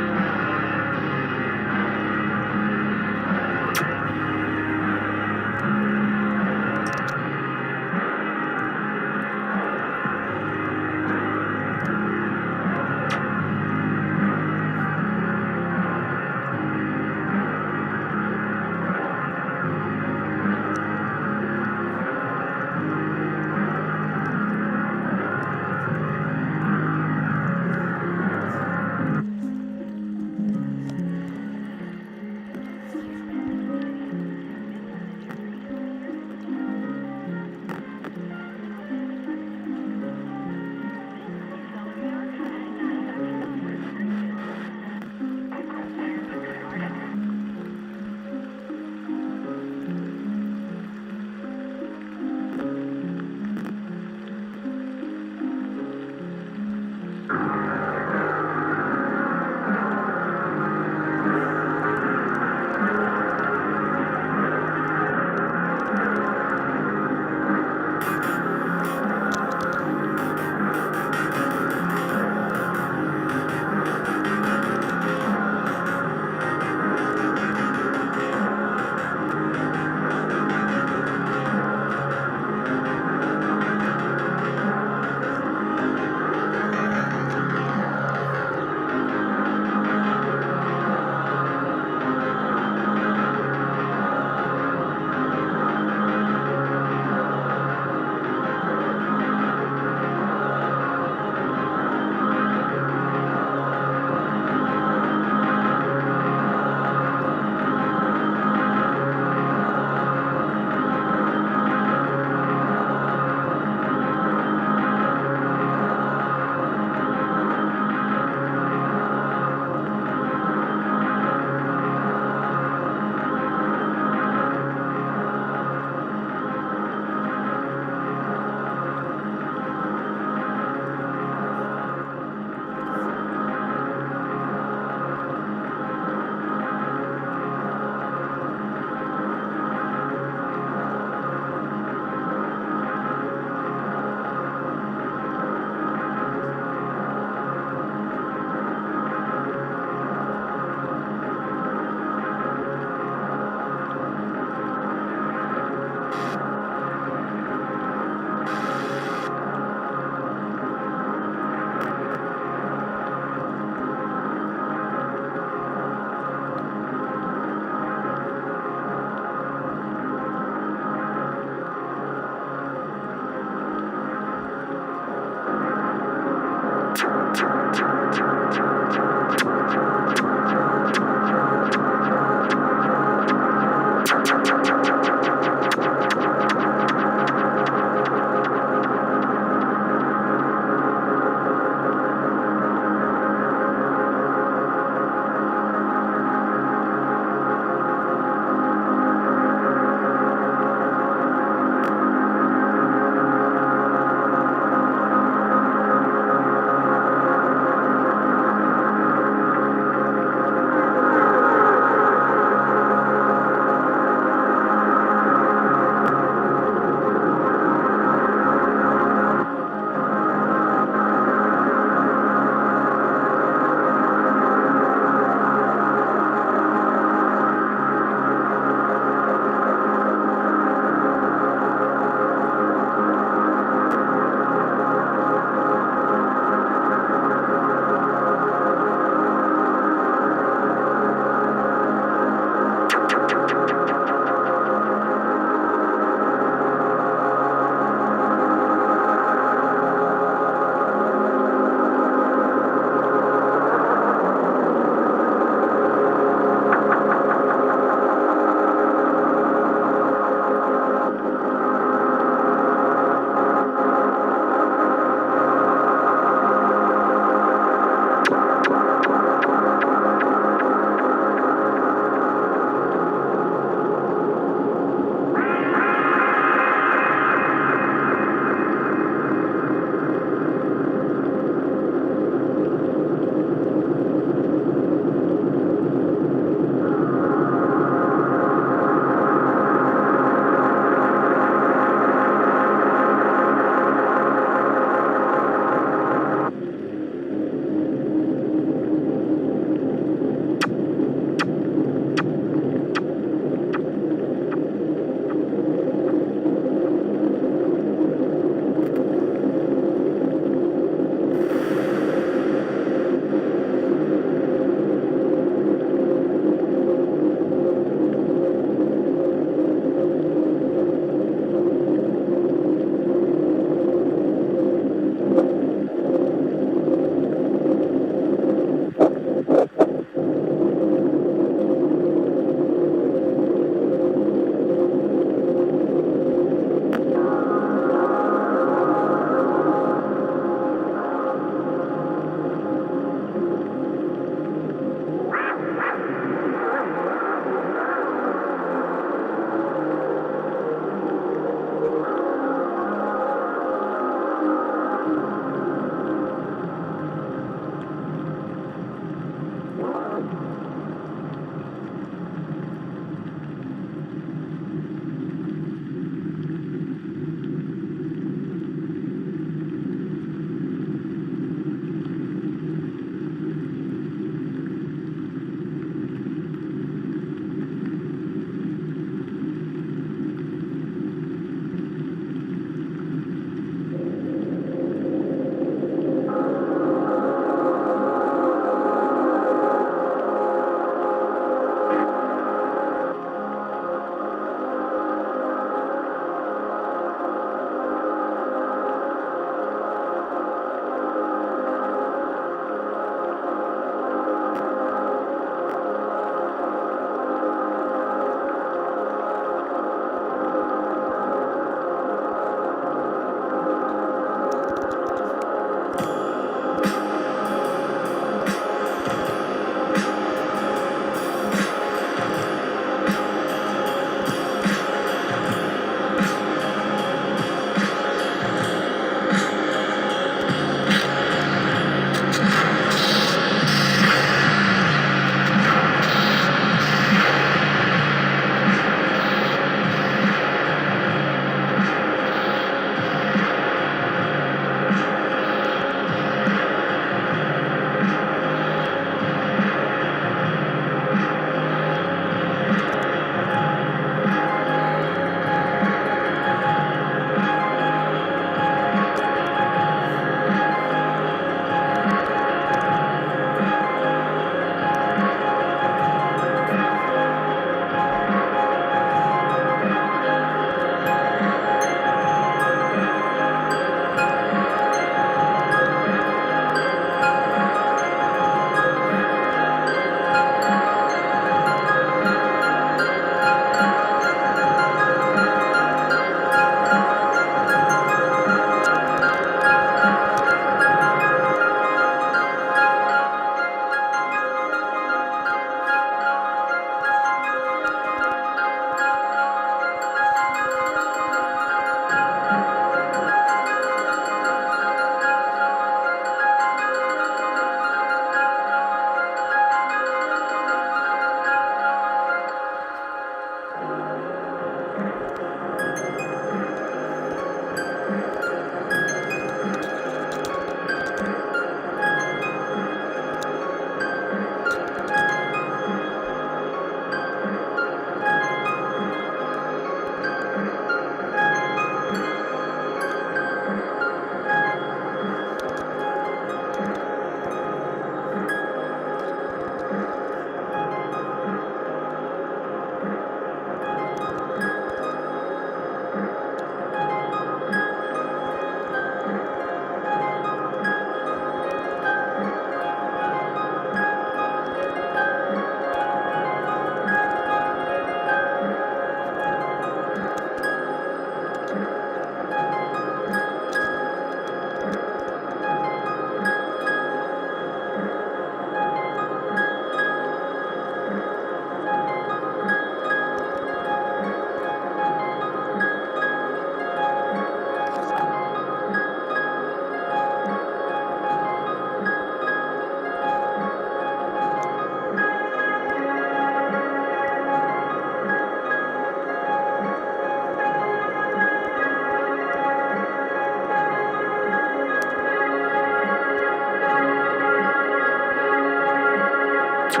N: And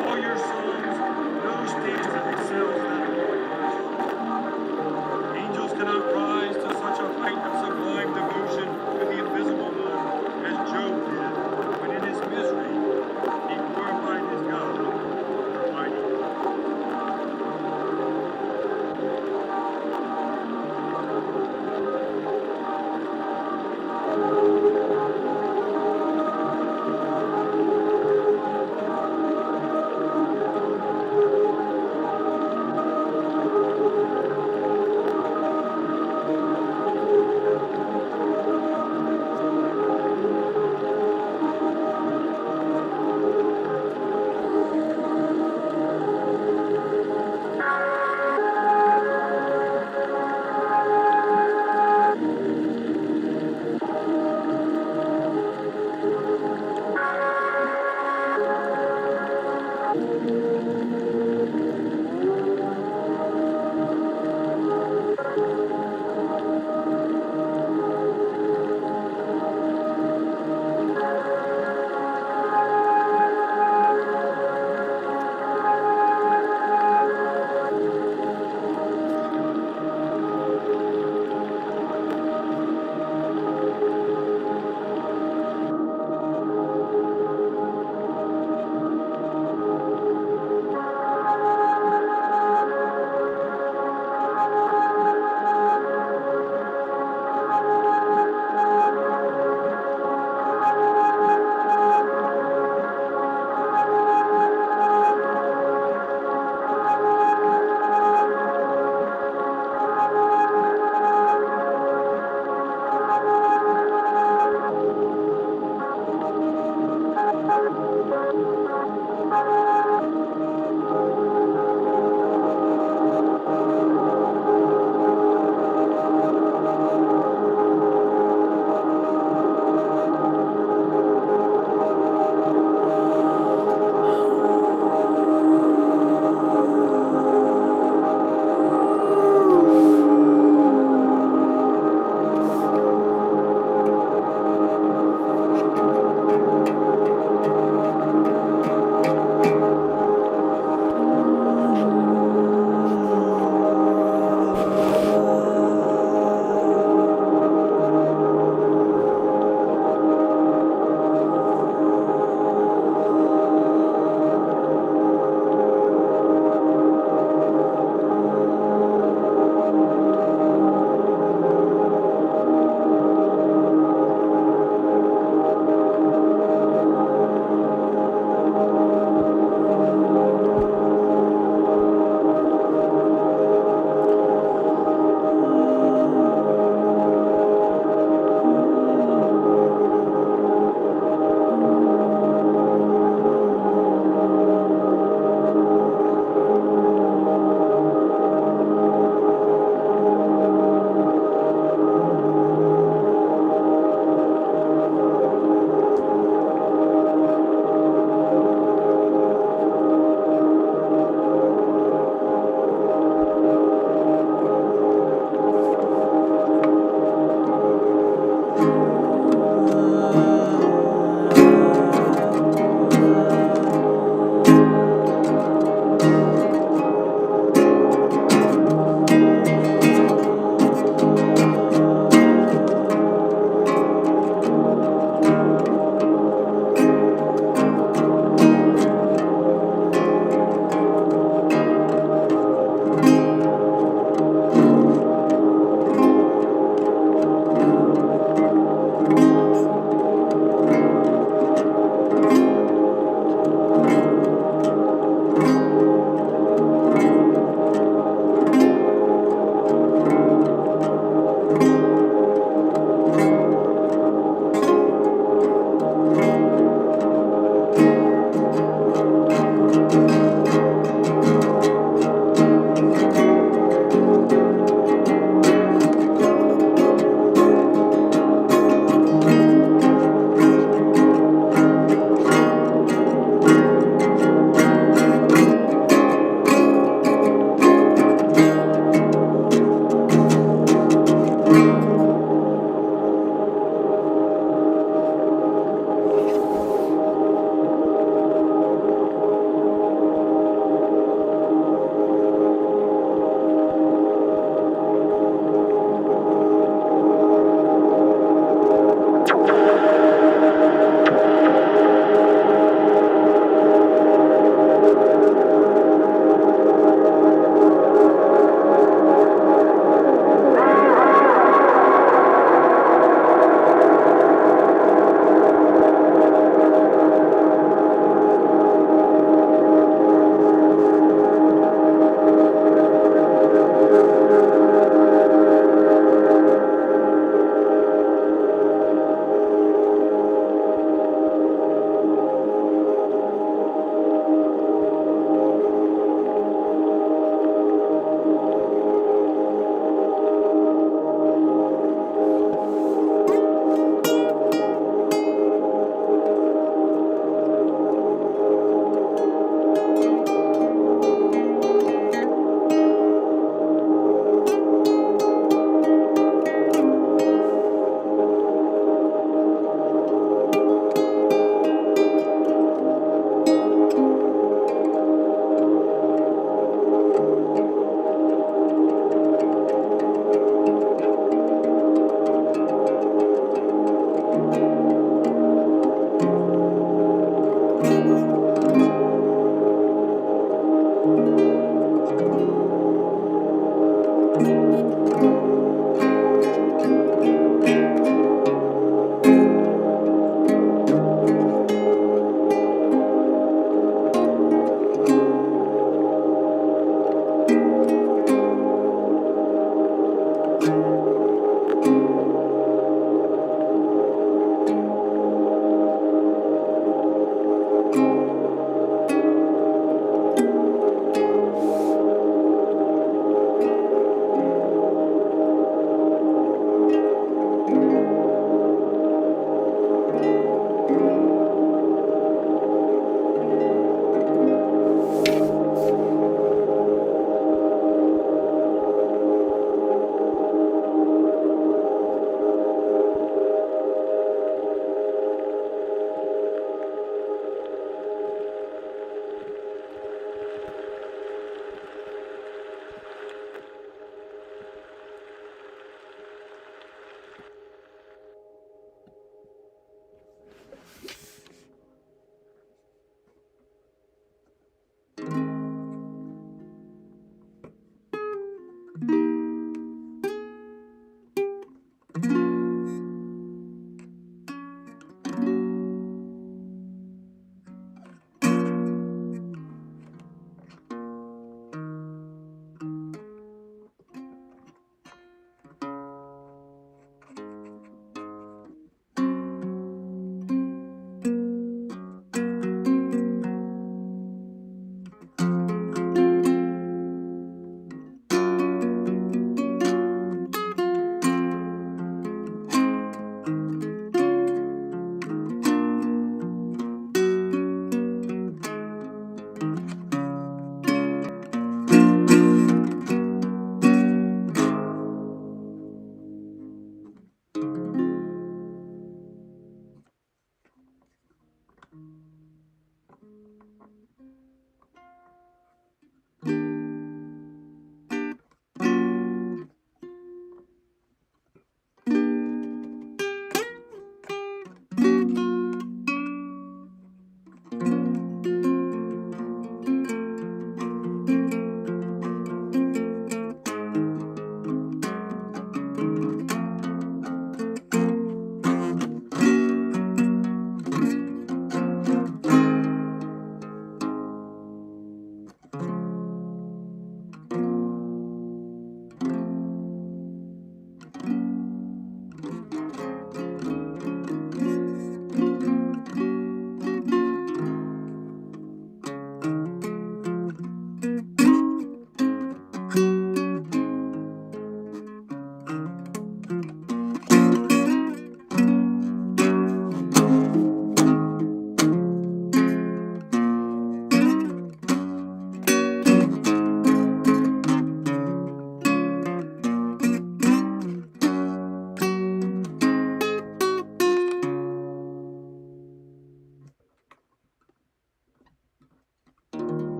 N: all your sons, no stage that excels them.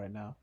A: right now.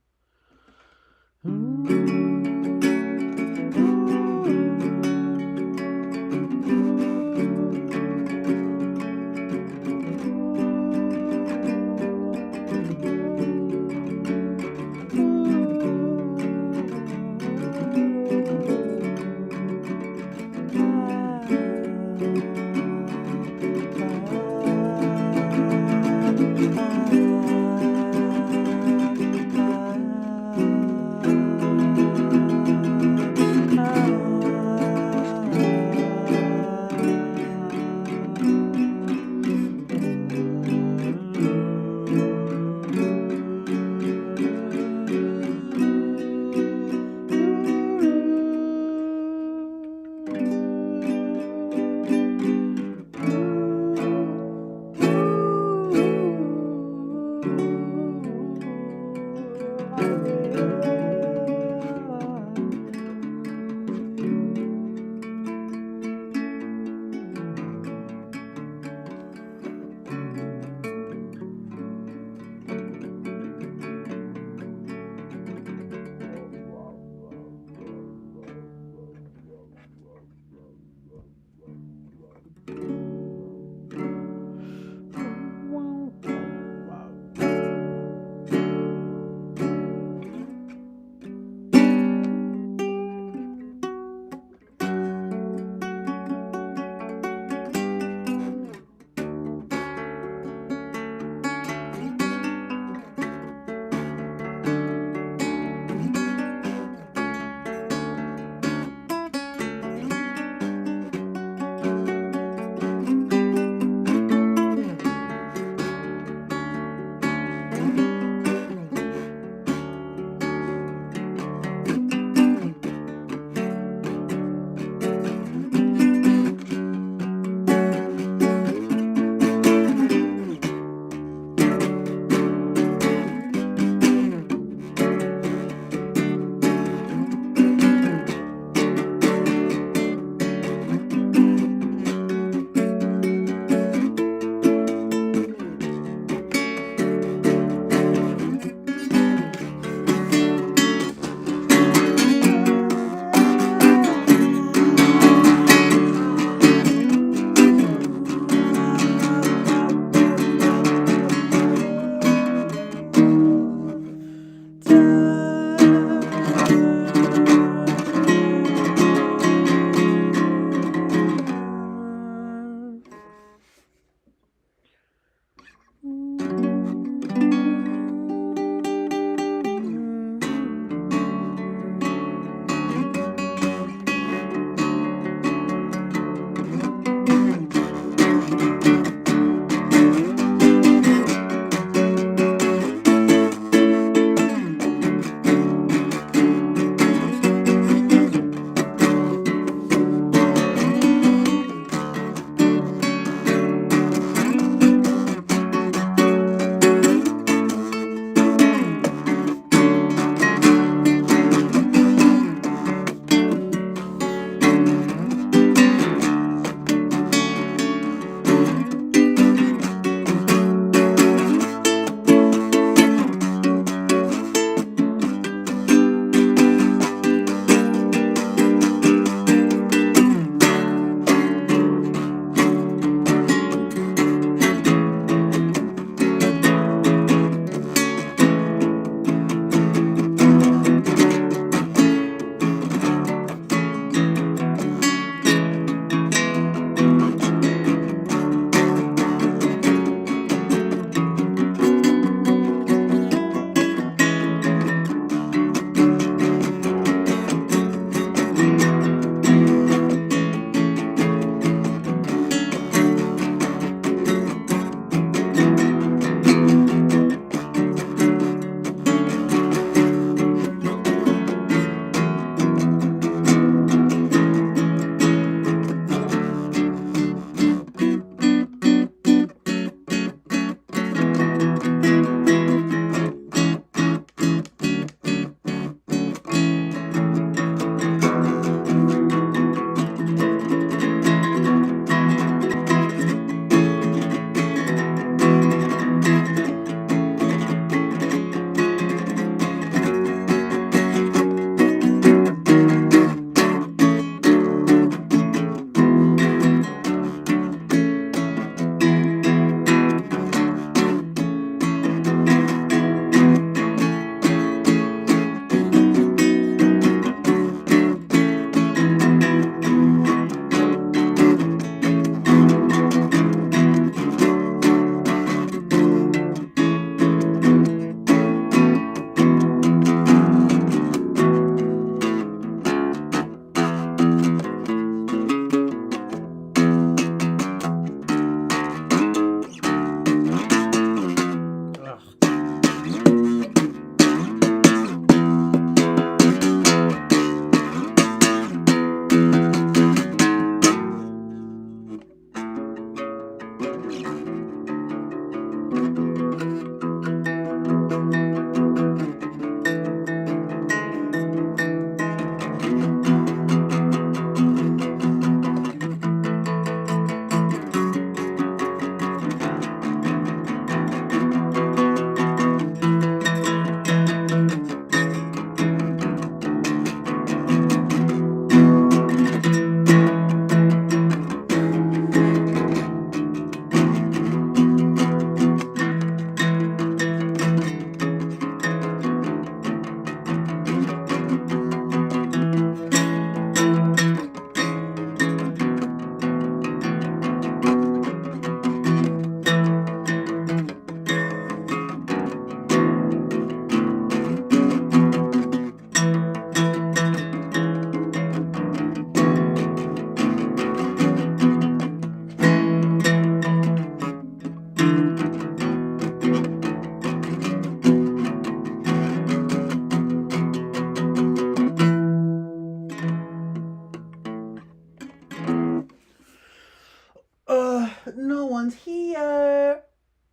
A: No one's here.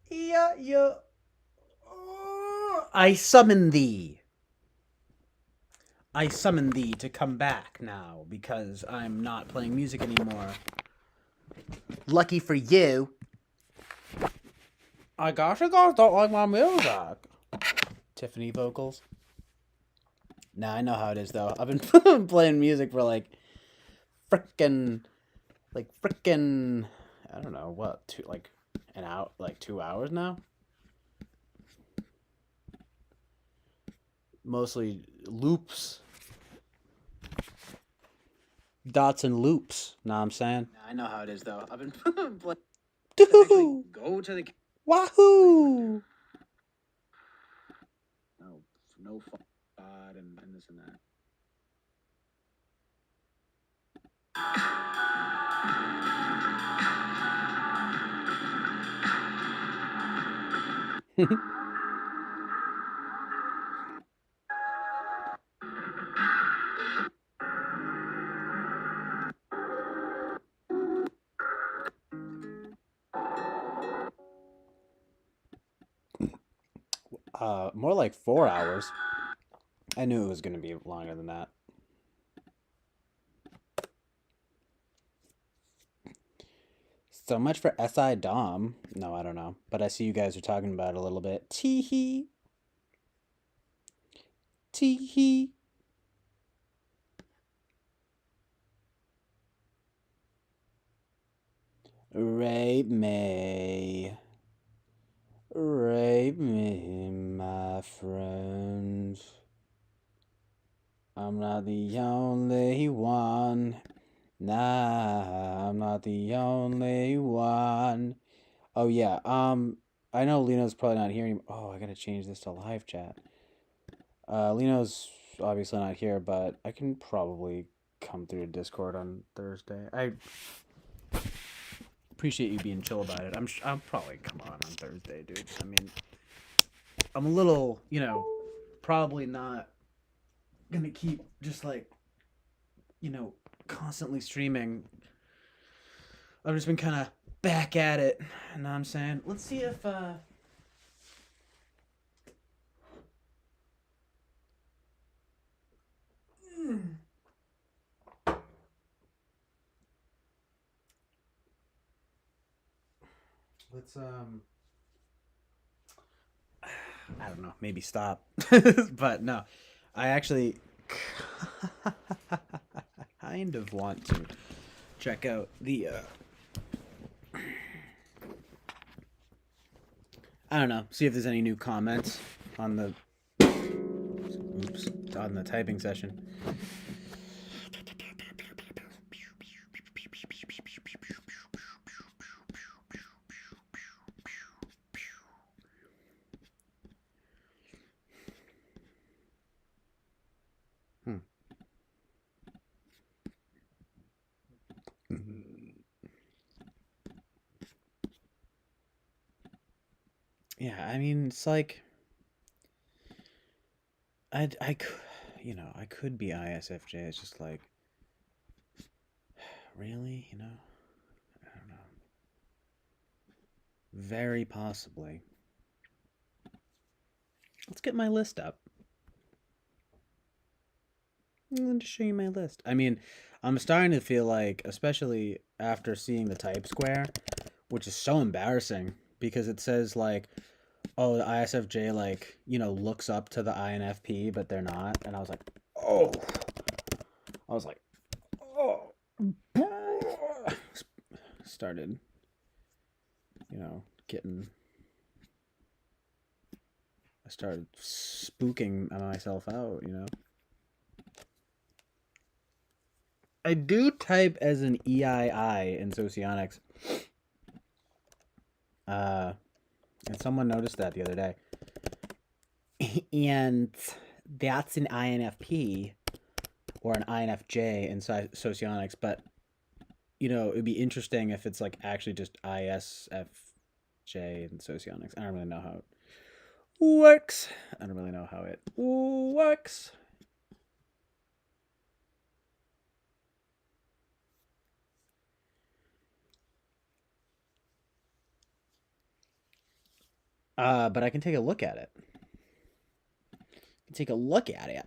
A: Yeah. I summon thee. I summon thee to come back now because I'm not playing music anymore.
B: Lucky for you.
A: I guess you guys don't like my music. Tiffany vocals. Nah, I know how it is though. I've been playing music for like frickin' I don't know what, like 2 hours now. Mostly loops. Dots and loops. Know what I'm saying? I know how it is though. I've been playing. Go to the Wahoo! No fun and this and that. More like 4 hours. I knew it was going to be longer than that. So much for SI Dom. No, I don't know. But I see you guys are talking about it a little bit. Tee-hee. Tee-hee. Rape me. Rape me, my friend. I'm not the only one. Nah, I'm not the only one. Oh yeah, I know Lino's probably not here anymore. Oh, I gotta change this to live chat. Lino's obviously not here, but I can probably come through to Discord on Thursday. I appreciate you being chill about it. I'll probably come on Thursday, dude. I mean, I'm a little, probably not gonna keep just like, constantly streaming. I've just been kind of back at it. You know what I'm saying? Let's see if, I don't know, maybe stop. But no, I actually kind of want to check out the, I don't know, see if there's any new comments on the, on the typing session. Yeah, I mean, it's like, I could be ISFJ. It's just like, really, I don't know. Very possibly. Let's get my list up. I'm going to show you my list. I mean, I'm starting to feel like, especially after seeing the type square, which is so embarrassing because it says like, oh, the ISFJ like, looks up to the INFP, but they're not. And I was like, oh. Started, I started spooking myself out, I do type as an EII in Socionics. And someone noticed that the other day. And that's an INFP or an INFJ in Socionics, but it'd be interesting if it's like actually just ISFJ in Socionics. I don't really know how it works. But I can take a look at it. Take a look at it.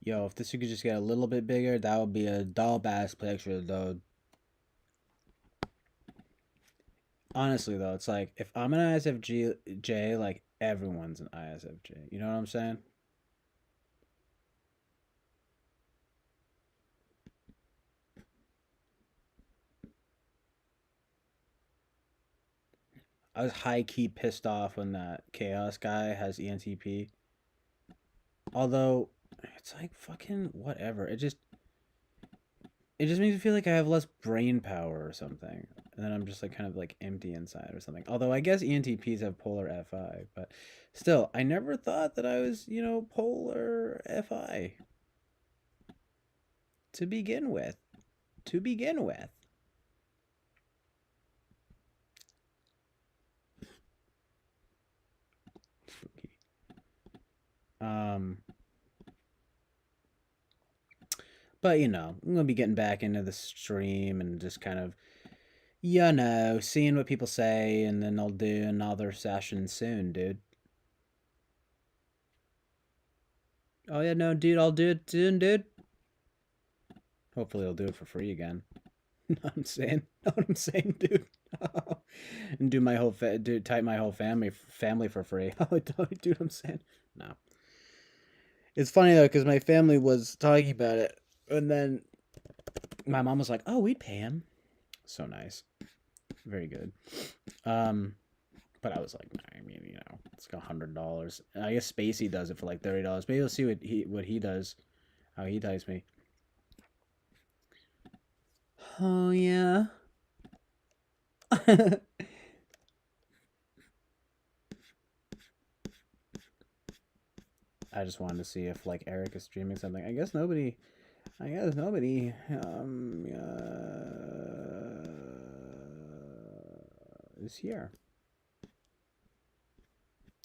A: Yo, if this could just get a little bit bigger, that would be a doll-ass picture, though. Honestly, though, it's like, if I'm an ISFJ, like, everyone's an ISFJ. You know what I'm saying? I was high-key pissed off when that Chaos guy has ENTP. Although, it's like, fucking whatever. It just makes me feel like I have less brain power or something. And then I'm just like kind of like empty inside or something. Although I guess ENTPs have polar FI, but still, I never thought that I was, you know, polar FI. To begin with. To begin with. But you know, I'm gonna be getting back into the stream and just kind of, you know, seeing what people say, and then I'll do another session soon, dude. Oh yeah, no, dude, I'll do it soon, dude. Hopefully I'll do it for free again. Know what I'm saying? Know what I'm saying, dude? And do my whole type my whole family for free. Oh, dude, I'm saying no. It's funny though, because my family was talking about it, and then my mom was like, "Oh, we'd pay him." So nice, very good. But I was like, nah, I mean, you know, it's like $100. I guess Spacey does it for like $30. Maybe we'll see what he does, how he types me. Oh yeah. I just wanted to see if like Eric is streaming something. I guess nobody is here.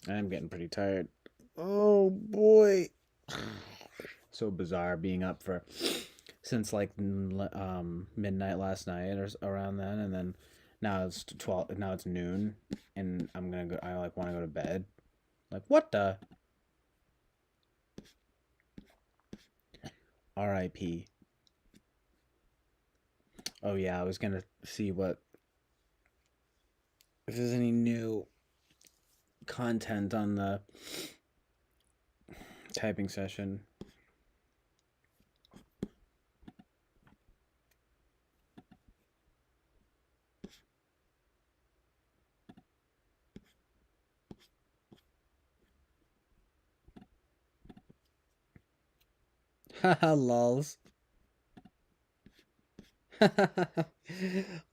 A: I'm getting pretty tired. Oh boy. So bizarre being up for since like midnight last night or around then, and then now it's 12. Now it's noon, and I'm gonna go. I like want to go to bed. Like what the? R.I.P. Oh yeah, I was gonna see if there's any new content on the typing session. Haha, lols.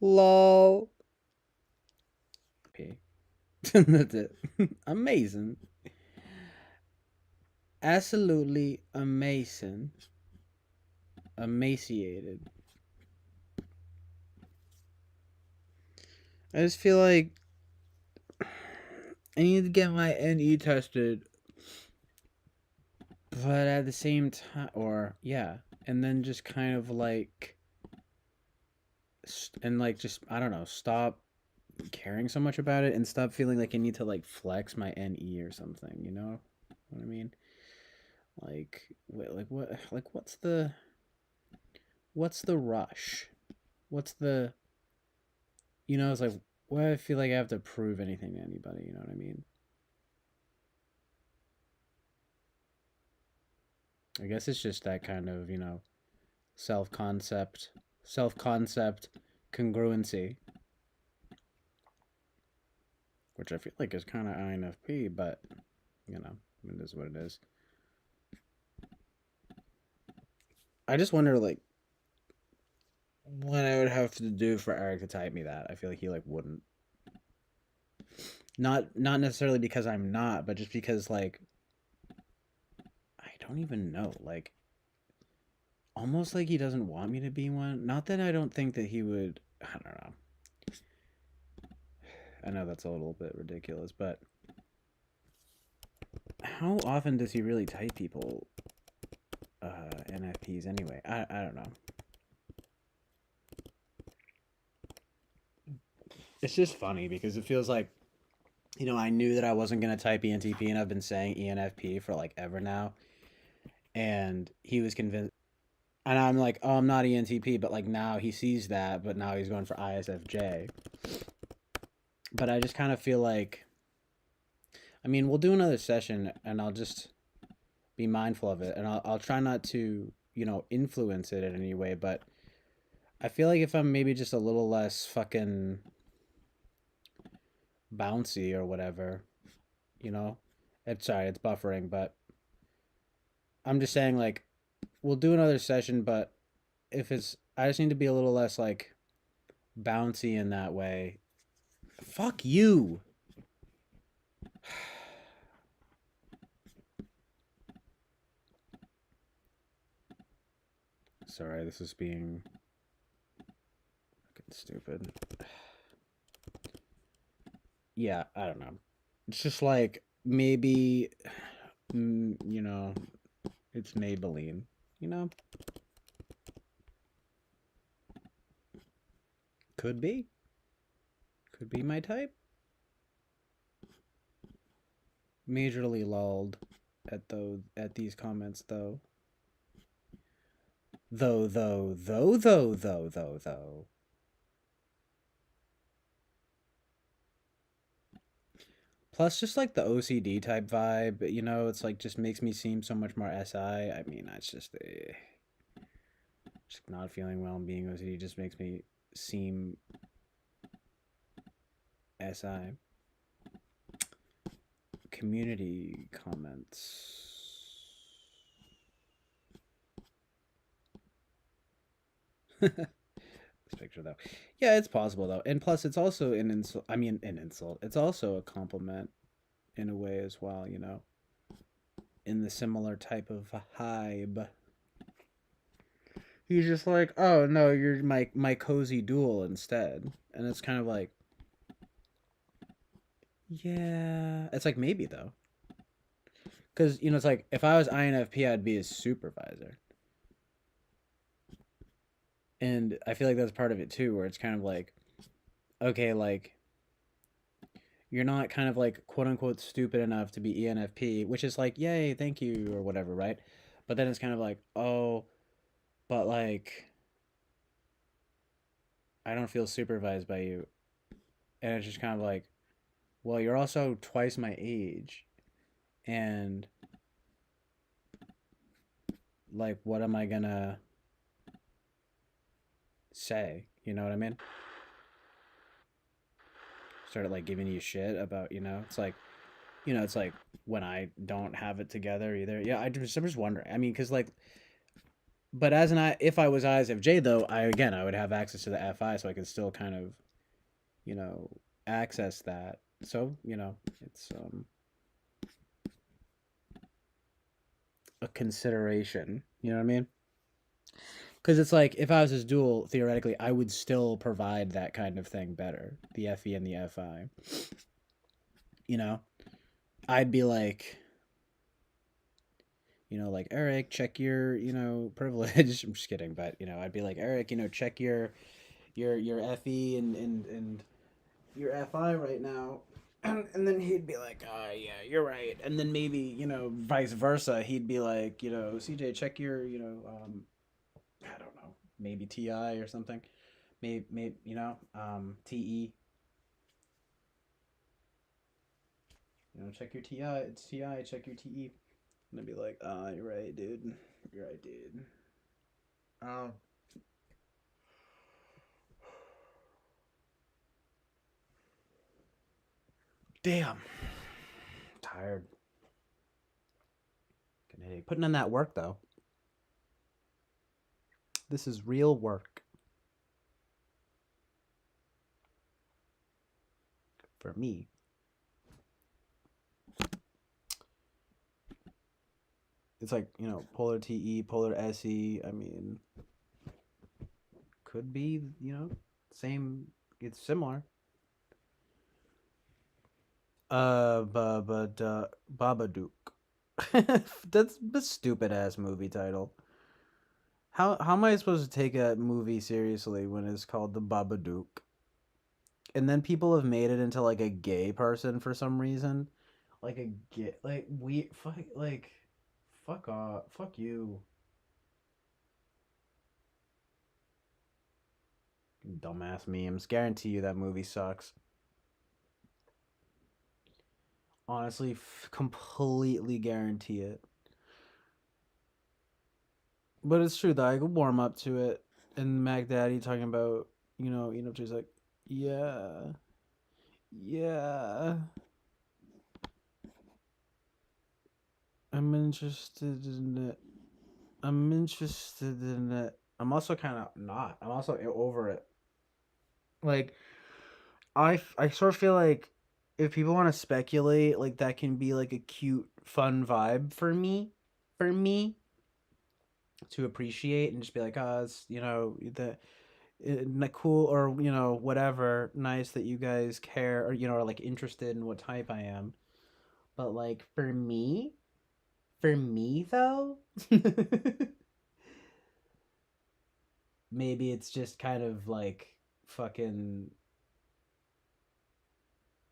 A: Lol. That's it. Amazing. Absolutely amazing. Emaciated. I just feel like I need to get my NE tested, but at the same time, and then just kind of like, and like just, I don't know, stop caring so much about it and stop feeling like I need to like flex my NE or something, you know what I mean? Like, what's the rush? What's the, it's like, why do I feel like I have to prove anything to anybody, you know what I mean? I guess it's just that kind of, self-concept congruency, which I feel like is kind of INFP, but, it is what it is. I just wonder, like, what I would have to do for Eric to type me that. I feel like he, like, wouldn't. Not necessarily because I'm not, but just because, like, I don't even know, like, almost like he doesn't want me to be one. Not that I don't think that he would, I don't know. I know that's a little bit ridiculous, but how often does he really type people? NFPs anyway. I don't know. It's just funny because it feels like, you know, I knew that I wasn't going to type ENTP, and I've been saying ENFP for like ever now. And he was convinced. And I'm like, oh, I'm not ENTP, but like now he sees that, but now he's going for ISFJ. But I just kind of feel like, I mean, we'll do another session and I'll just be mindful of it. And I'll try not to, you know, influence it in any way. But I feel like if I'm maybe just a little less fucking bouncy or whatever, you know, it's buffering, but I'm just saying, like, we'll do another session, but if it's, I just need to be a little less like bouncy in that way. Fuck you. Sorry, this is being fucking stupid. Yeah, I don't know. It's just like, maybe, you know, it's Maybelline, you know? Could be. Could be my type. Majorly lulled at these comments though. Though. Plus, just like the OCD type vibe, you know, it's like just makes me seem so much more SI. I mean, it's just not feeling well and being OCD just makes me seem SI. Community comments. This picture though, yeah, it's possible though, and plus it's also an insult. I mean, an insult. It's also a compliment in a way as well, you know, in the similar type of vibe. He's just like, oh no, you're my cozy duel instead, and it's kind of like, yeah, it's like maybe though, because you know it's like if I was INFP, I'd be his supervisor. And I feel like that's part of it too, where it's kind of like, okay, like, you're not kind of like quote unquote stupid enough to be ENFP, which is like, yay, thank you, or whatever, right? But then it's kind of like, oh, but like, I don't feel supervised by you. And it's just kind of like, well, you're also twice my age. And like, what am I gonna say? You know what I mean? Started like giving you shit about, you know, it's like, you know, it's like when I don't have it together either. Yeah, I'm just wondering. I mean, because like, but if I was ISFJ though, I would have access to the FI, so I could still kind of, you know, access that. So you know, it's a consideration. You know what I mean? Because it's like if I was his dual, theoretically, I would still provide that kind of thing better, the FE and the FI. You know, I'd be like, you know, like, Eric, check your, you know, privilege. I'm just kidding, but you know, I'd be like, Eric, you know, check your FE and your FI right now. And then he'd be like, yeah, you're right. And then maybe, you know, vice versa, he'd be like, you know, CJ, check your, you know, I don't know, maybe TI or something. Maybe you know, TE. You know, check your TI. It's TI. Check your TE. And I'd be like, you're right, dude. You're right, dude. Damn. Tired. Putting in that work, though. This is real work. For me. It's like, you know, polar TE, polar SE. I mean, could be, you know, same. It's similar. Babadook. That's a stupid ass movie title. How am I supposed to take a movie seriously when it's called The Babadook? And then people have made it into like a gay person for some reason. Like a gay, like we fuck off, fuck you. Dumbass memes. Guarantee you that movie sucks. Honestly, completely guarantee it. But it's true though. I could warm up to it, and Mac Daddy talking about he's like, yeah, yeah. I'm interested in it. I'm interested in it. I'm also kind of not. I'm also over it. Like, I sort of feel like if people want to speculate, like that can be like a cute, fun vibe for me, for me to appreciate and just be like, oh, it's cool or whatever, nice that you guys care or are like interested in what type I am. But like for me though, maybe it's just kind of like fucking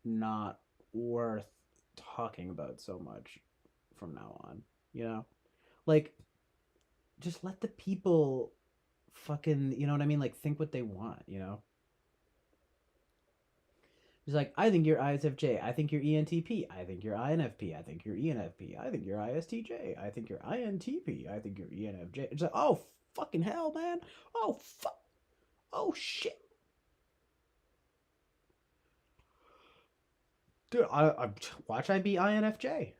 A: not worth talking about so much from now on, Like just let the people fucking, you know what I mean? Like think what they want, He's like, I think you're ISFJ. I think you're ENTP. I think you're INFP. I think you're ENFP. I think you're ISTJ. I think you're INTP. I think you're ENFJ. It's like, oh, fucking hell, man. Oh, fuck. Oh, shit. Dude, watch I be INFJ.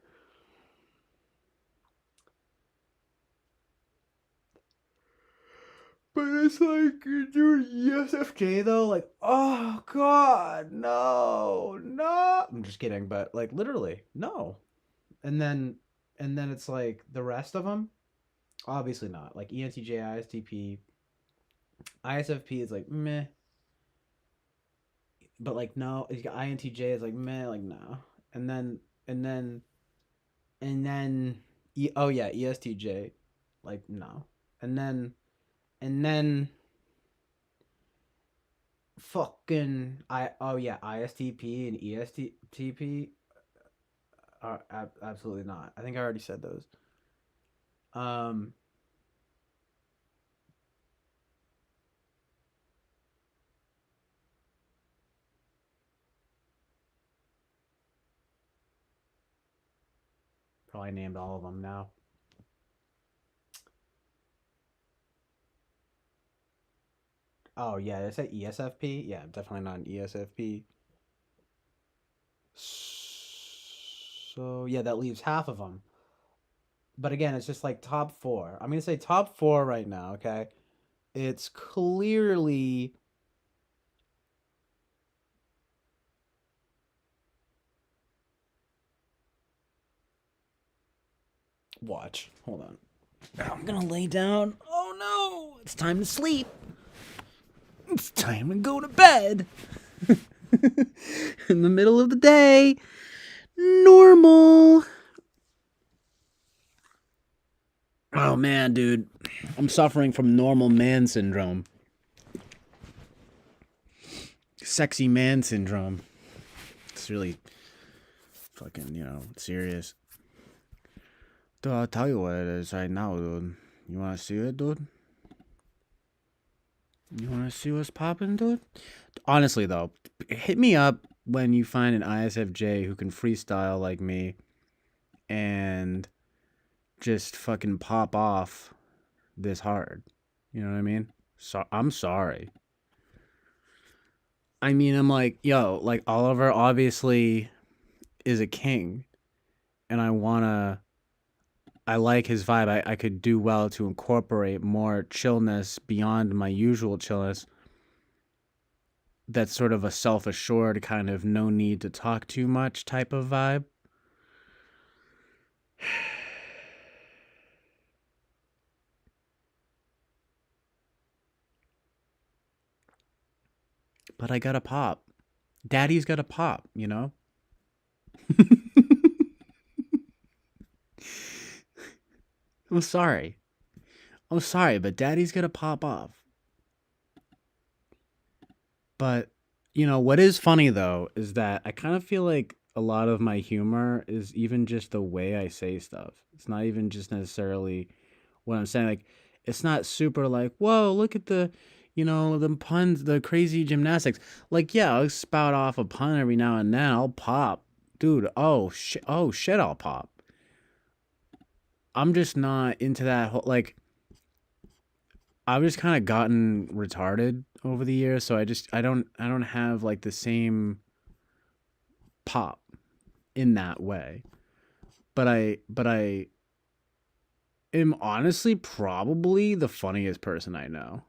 A: But it's like, dude, ESFJ though, like, oh god, no, no. I'm just kidding, but like literally, no. And then it's like the rest of them, obviously not. Like ENTJ, ISTP, ISFP is like meh, but like no, INTJ is like meh, like no. And then oh yeah, ESTJ, like no. And then fucking ISTP and ESTP are absolutely not. I think I already said those. Probably named all of them now. Oh yeah, did I say ESFP? Yeah, definitely not an ESFP. So yeah, that leaves half of them. But again, it's just like top 4. I'm gonna say top 4 right now. Okay, it's clearly watch. Hold on. I'm gonna lay down. Oh no, it's time to sleep. It's time to go to bed. In the middle of the day. Normal. Oh man, dude. I'm suffering from normal man syndrome. Sexy man syndrome. It's really fucking, serious. Dude, I'll tell you what it is right now, dude. You wanna see it, dude? You wanna see what's popping, dude? Honestly, though, hit me up when you find an ISFJ who can freestyle like me and just fucking pop off this hard. You know what I mean? So I'm sorry. I mean, I'm like, yo, like Oliver obviously is a king, and I like his vibe. I could do well to incorporate more chillness beyond my usual chillness. That's sort of a self-assured kind of no need to talk too much type of vibe. But I gotta pop. Daddy's gotta pop, I'm sorry. I'm sorry, but daddy's gonna pop off. But, what is funny though is that I kind of feel like a lot of my humor is even just the way I say stuff. It's not even just necessarily what I'm saying. Like, it's not super like, whoa, look at the puns, the crazy gymnastics. Like, yeah, I'll spout off a pun every now and then. I'll pop. Dude, oh shit, I'll pop. I'm just not into that whole, like, I've just kind of gotten retarded over the years, so I don't have like the same pop in that way. But I am honestly probably the funniest person I know.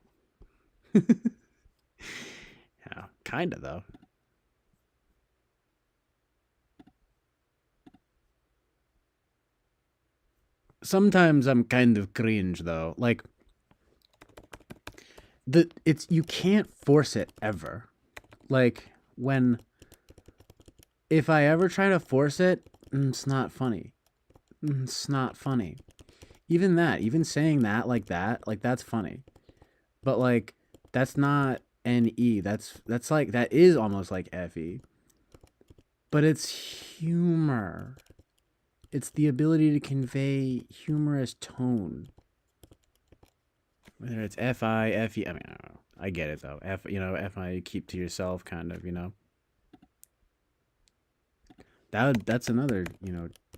A: Yeah, kind of though. Sometimes I'm kind of cringe though. Like you can't force it ever. Like if I ever try to force it, it's not funny. It's not funny. Even saying that, like that's funny. But like that's not NE. That's like that is almost like FE. But it's humor. It's the ability to convey humorous tone. Whether it's FI, FE, I mean, I don't know. I get it though. FI keep to yourself kind of, That's another,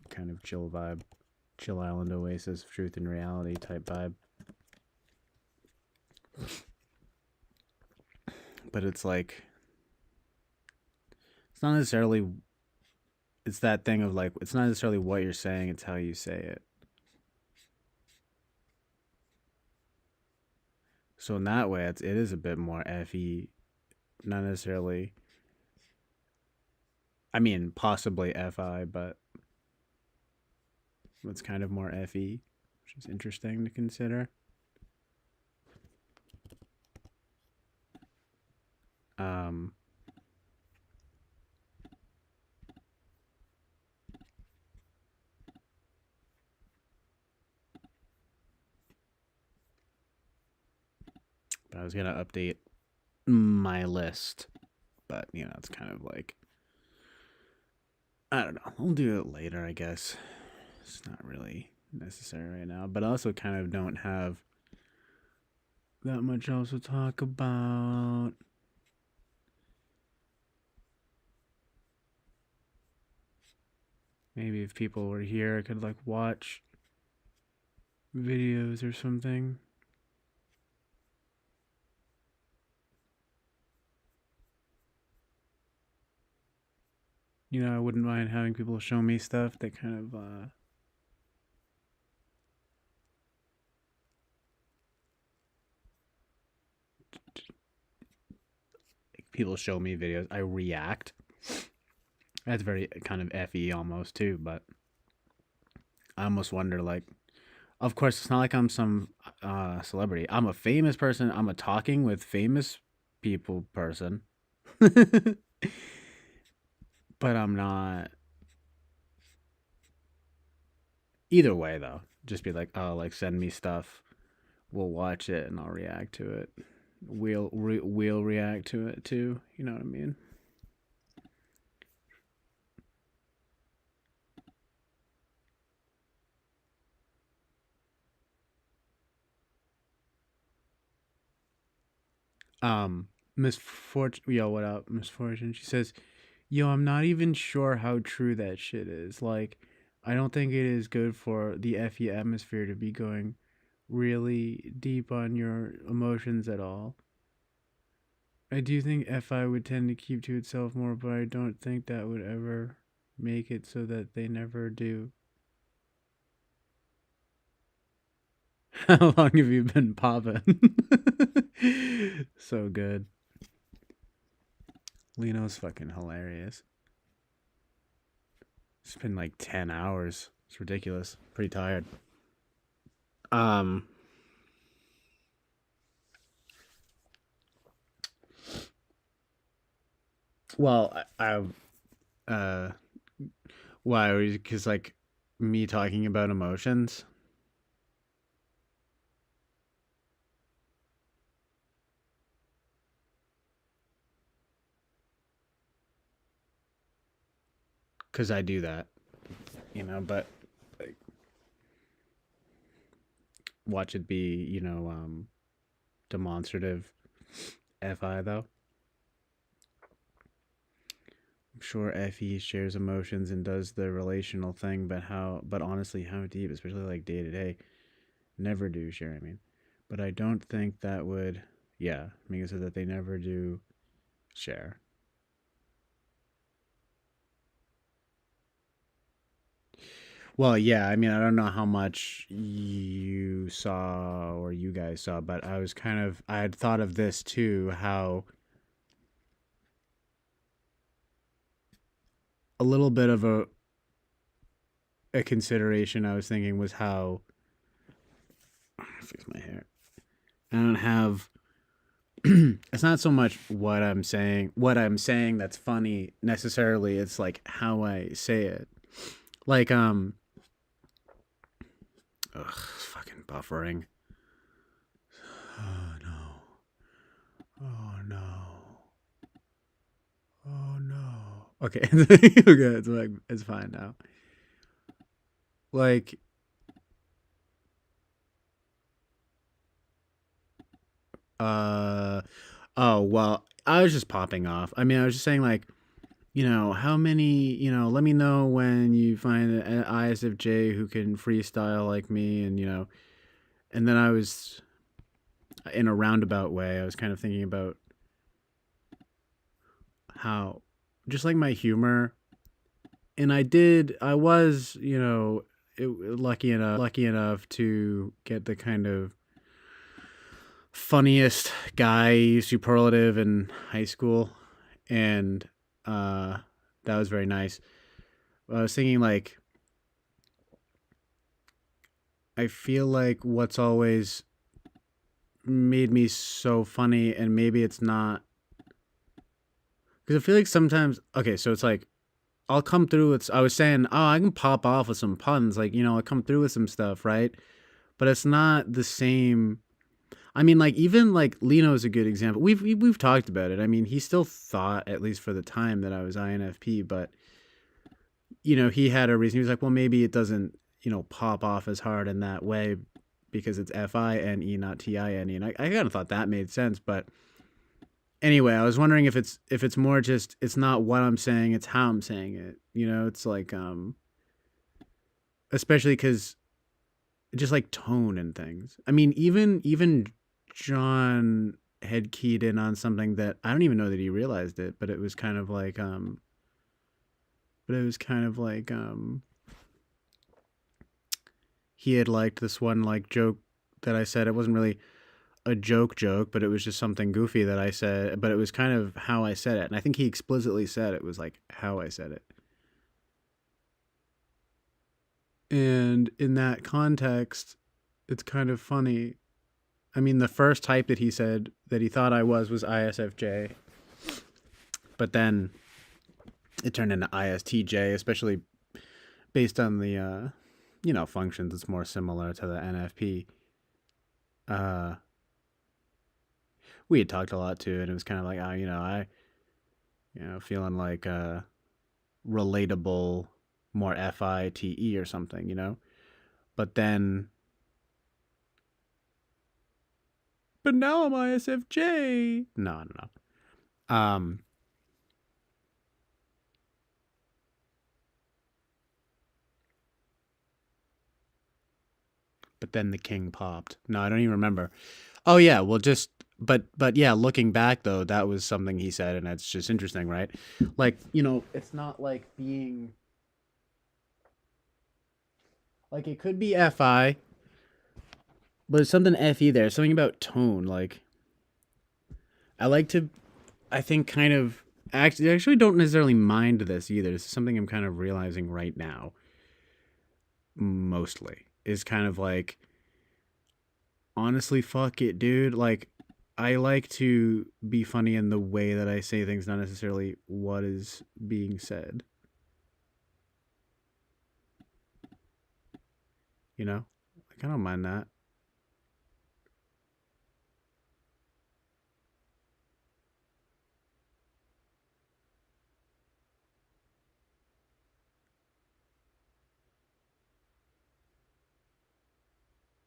A: kind of chill vibe. Chill Island Oasis, truth and reality type vibe. But it's like it's not necessarily it's that thing of like it's not necessarily what you're saying, it's how you say it. So in that way it is a bit more FE, not necessarily, I mean possibly FI, but it's kind of more FE, which is interesting to consider. But I was gonna update my list, but it's kind of like I don't know. I'll do it later, I guess. It's not really necessary right now, but I also kind of don't have that much else to talk about. Maybe if people were here, I could like watch videos or something. I wouldn't mind having people show me stuff that kind of people show me videos, I react. That's very kind of FE almost too, but I almost wonder like, of course it's not like I'm some celebrity. I'm a famous person. I'm a talking with famous people person. But I'm not. Either way though, just be like, oh, like send me stuff. We'll watch it and I'll react to it. We'll react to it too. You know what I mean? Misfortune. Yo, what up, Misfortune? She says, yo, I'm not even sure how true that shit is. Like, I don't think it is good for the FE atmosphere to be going really deep on your emotions at all. I do think FI would tend to keep to itself more, but I don't think that would ever make it so that they never do. How long have you been popping? So good. Lino's fucking hilarious. It's been like 10 hours. It's ridiculous. Pretty tired. Well, why? Because like me talking about emotions. because I do that, but like, watch it be, demonstrative FI though. I'm sure FE shares emotions and does the relational thing, but honestly, how deep, especially like day to day, never do share, But I don't think that would, yeah, Mika said that they never do share. Well, yeah, I don't know how much you saw or you guys saw, but I had thought of this too, how a little bit of a consideration I was thinking was how, fix my hair. I don't have, it's not so much what I'm saying that's funny necessarily, it's like how I say it. Like, fucking buffering. Oh no. Oh no. Oh no. Okay. Okay, it's fine now. Like, oh well, I was just popping off. I was just saying, like, how many, let me know when you find an ISFJ who can freestyle like me, and then I was, in a roundabout way, I was kind of thinking about how, just like my humor, and I was, lucky enough to get the kind of funniest guy superlative in high school, and that was very nice. I was thinking, like, I feel like what's always made me so funny, and maybe it's not, because I feel like sometimes, okay, so it's like, I'll come through with, I was saying, oh, I can pop off with some puns, like, I come through with some stuff, right? But it's not the same. Like, even like Lino is a good example. We've talked about it. He still thought, at least for the time, that I was INFP, but he had a reason. He was like, well, maybe it doesn't, pop off as hard in that way because it's FINE, not TINE. And I kind of thought that made sense. But anyway, I was wondering if it's more just, it's not what I'm saying, it's how I'm saying it. It's like, especially because just like tone and things. Even John had keyed in on something that I don't even know that he realized it, but it was kind of like, he had liked this one like joke that I said. It wasn't really a joke, but it was just something goofy that I said, but it was kind of how I said it. And I think he explicitly said it was like how I said it. And in that context, it's kind of funny. The first type that he said that he thought I was ISFJ, but then it turned into ISTJ, especially based on the, functions. It's more similar to the NFP. We had talked a lot too, and it was kind of like, I, feeling like relatable, more FITE or something, but then. But now I'm ISFJ. No. But then the king popped. No, I don't even remember. Oh yeah, well, but yeah, looking back though, that was something he said, and it's just interesting, right? Like, it's not like being, like, it could be FI, but it's something FE there. Something about tone. Like, I think kind of, actually don't necessarily mind this either. This is something I'm kind of realizing right now. Mostly is kind of like, honestly, fuck it, dude. Like, I like to be funny in the way that I say things, not necessarily what is being said. Like, I don't mind that.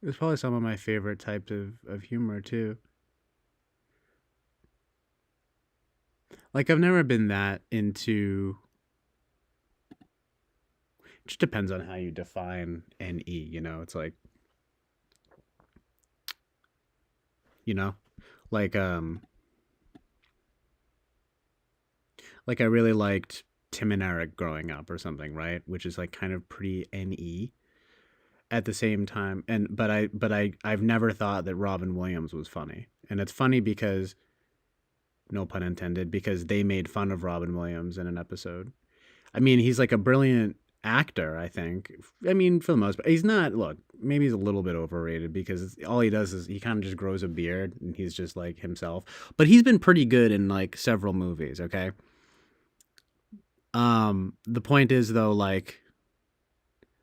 A: It's probably some of my favorite types of humor too. Like I've never been that into. It just depends on how you define NE. You know, it's like, you know, like like I really liked Tim and Eric growing up or something, right? Which is like kind of pretty NE at the same time. And I've never thought that Robin Williams was funny. And it's funny because, no pun intended, because they made fun of Robin Williams in an episode. I mean, he's like a brilliant actor, I think. I mean, for the most part, he's not, look, maybe he's a little bit overrated because all he does is he kind of just grows a beard and he's just like himself. But he's been pretty good in like several movies, okay? The point is though, like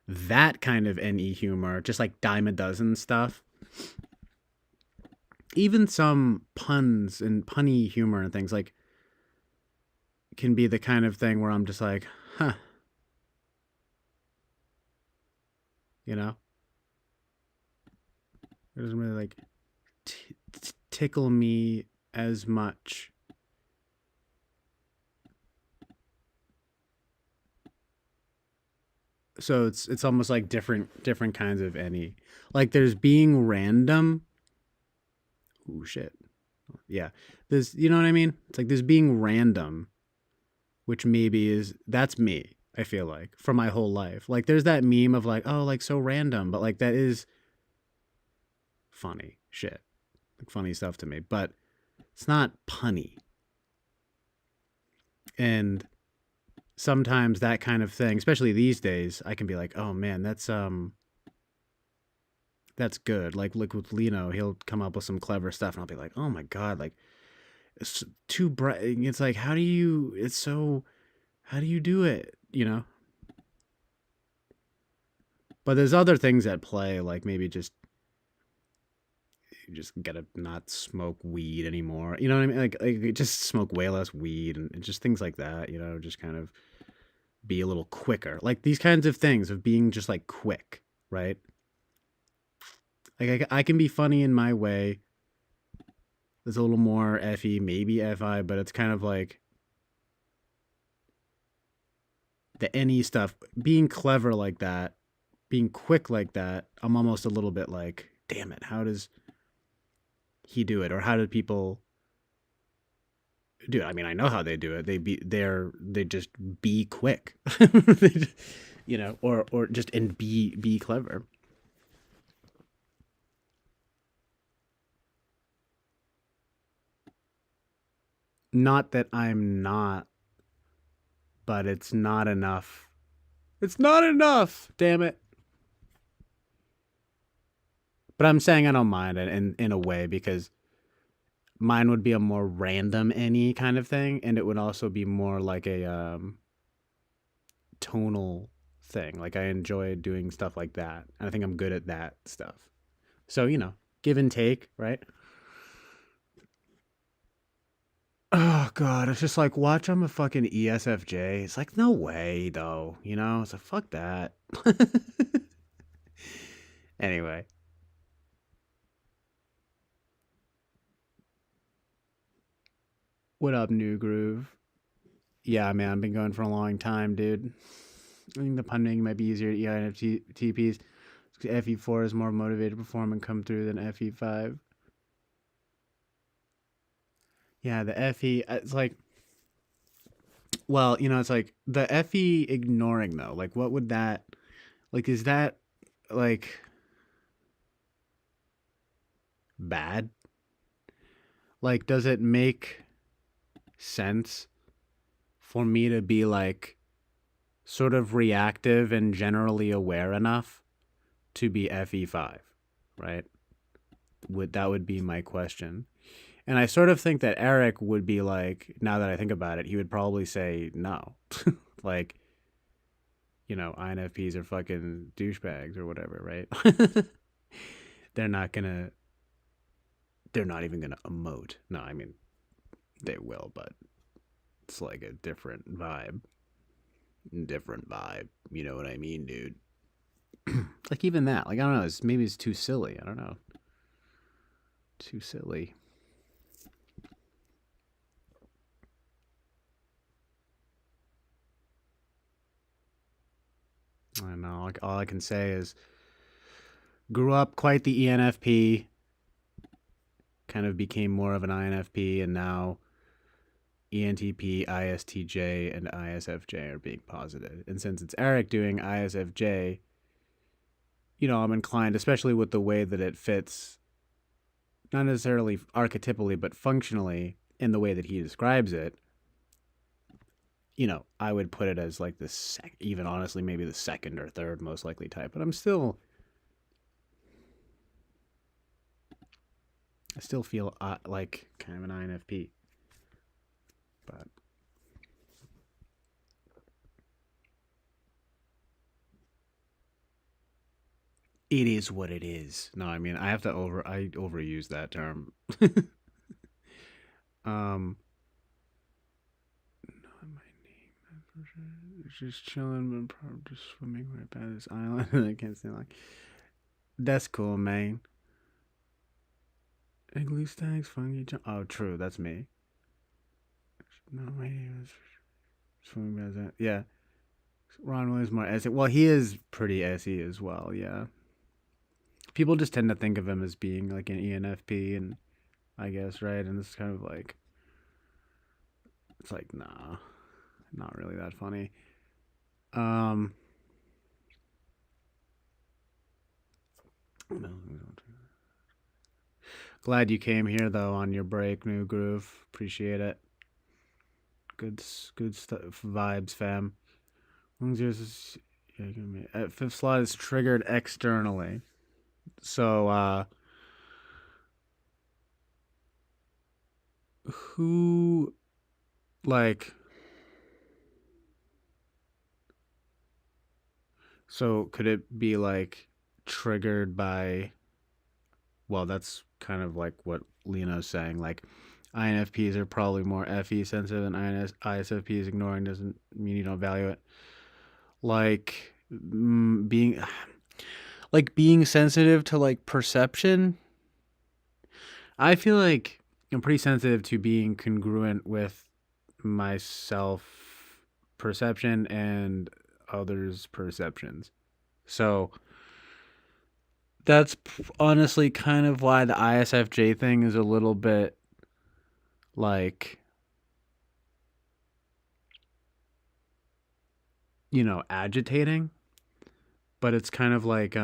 A: that kind of NE humor, just like dime a dozen stuff, even some puns and punny humor and things like can be the kind of thing where I'm just like, huh, you know, it doesn't really like tickle me as much. So it's almost like different kinds of NE. Like there's being random. Ooh, shit. Yeah. There's, you know what I mean? It's like there's being random, which maybe that's me, I feel like, for my whole life. Like there's that meme of like, oh, like so random, but like that is funny shit. Like funny stuff to me, but it's not punny. And sometimes that kind of thing, especially these days, I can be like, oh man, that's good. Like with Lino, he'll come up with some clever stuff and I'll be like, oh my God, like it's too bright. It's like, how do you do it? You know? But there's other things at play, like maybe you just gotta not smoke weed anymore. You know what I mean? Like just smoke way less weed and just things like that, you know, just kind of be a little quicker. Like these kinds of things of being just like quick, right? Like I can be funny in my way. There's a little more FE, maybe FI, but it's kind of like the NE stuff, being clever like that, being quick like that. I'm almost a little bit like, damn it, how does he do it? Or how do people do it? I mean, I know how they do it. They just be quick, you know, or just and be clever. Not that I'm not, but it's not enough. It's not enough, damn it. But I'm saying I don't mind it in a way because mine would be a more random NE kind of thing, and it would also be more like a tonal thing. Like I enjoy doing stuff like that, and I think I'm good at that stuff. So, you know, give and take, right? Oh God, it's just like watch I'm a fucking ESFJ. It's like no way though, you know. It's like fuck that. Anyway, what up, New Groove? Yeah, man, I've been going for a long time, dude. I think the punning might be easier to EINFTPs. FE4 is more motivated to perform and come through than FE5. Yeah, the FE, it's like, well, you know, it's like the FE ignoring though. Like, what would that, like, is that like bad? Like, does it make sense for me to be like sort of reactive and generally aware enough to be FE5, right? That would be my question. And I sort of think that Eric would be like, now that I think about it, he would probably say no. Like, you know, INFPs are fucking douchebags or whatever, right? They're not even gonna emote. No, I mean, they will, but it's like a different vibe. You know what I mean, dude? Like even that, like I don't know, maybe it's too silly. I don't know. Too silly. I don't know. Like, all I can say is grew up quite the ENFP, kind of became more of an INFP, and now ENTP, ISTJ, and ISFJ are being posited. And since it's Eric doing ISFJ, you know, I'm inclined, especially with the way that it fits, not necessarily archetypally, but functionally in the way that he describes it, you know, I would put it as like the even honestly, maybe the second or third most likely type. But I still feel like kind of an INFP. But it is what it is. No, I mean, I overuse that term. Not my name. Just chilling, but probably just swimming right by this island. I can't say like. That's cool, man. Igloo stacks, funky. Oh, true. That's me. No, my name is swimming by that. Yeah. Ron Williams more SE. Well, he is pretty SE as well. Yeah. People just tend to think of him as being like an ENFP, and I guess, right? And it's kind of like, it's like, nah, not really that funny. Glad you came here though on your break, New Groove. Appreciate it. Good stuff, vibes, fam. Fifth slot is triggered externally, so who like? So could it be like triggered by? Well, that's kind of like what Lena's saying. Like, INFPs are probably more FE sensitive, and ISFPs ignoring doesn't mean you don't value it. Like being sensitive to like perception. I feel like I'm pretty sensitive to being congruent with myself perception and others' perceptions. So that's honestly kind of why the ISFJ thing is a little bit like, you know, agitating, but it's kind of like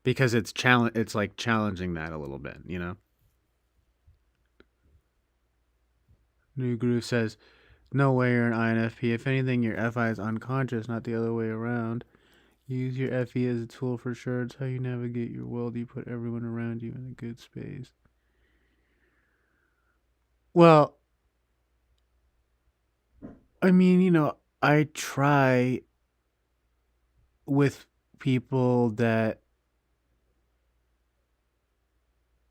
A: because it's like challenging that a little bit, you know. New Groove says, no way you're an INFP. If anything, your FI is unconscious, not the other way around. Use your FE as a tool for sure. It's how you navigate your world. You put everyone around you in a good space. Well, I mean, you know, I try with people that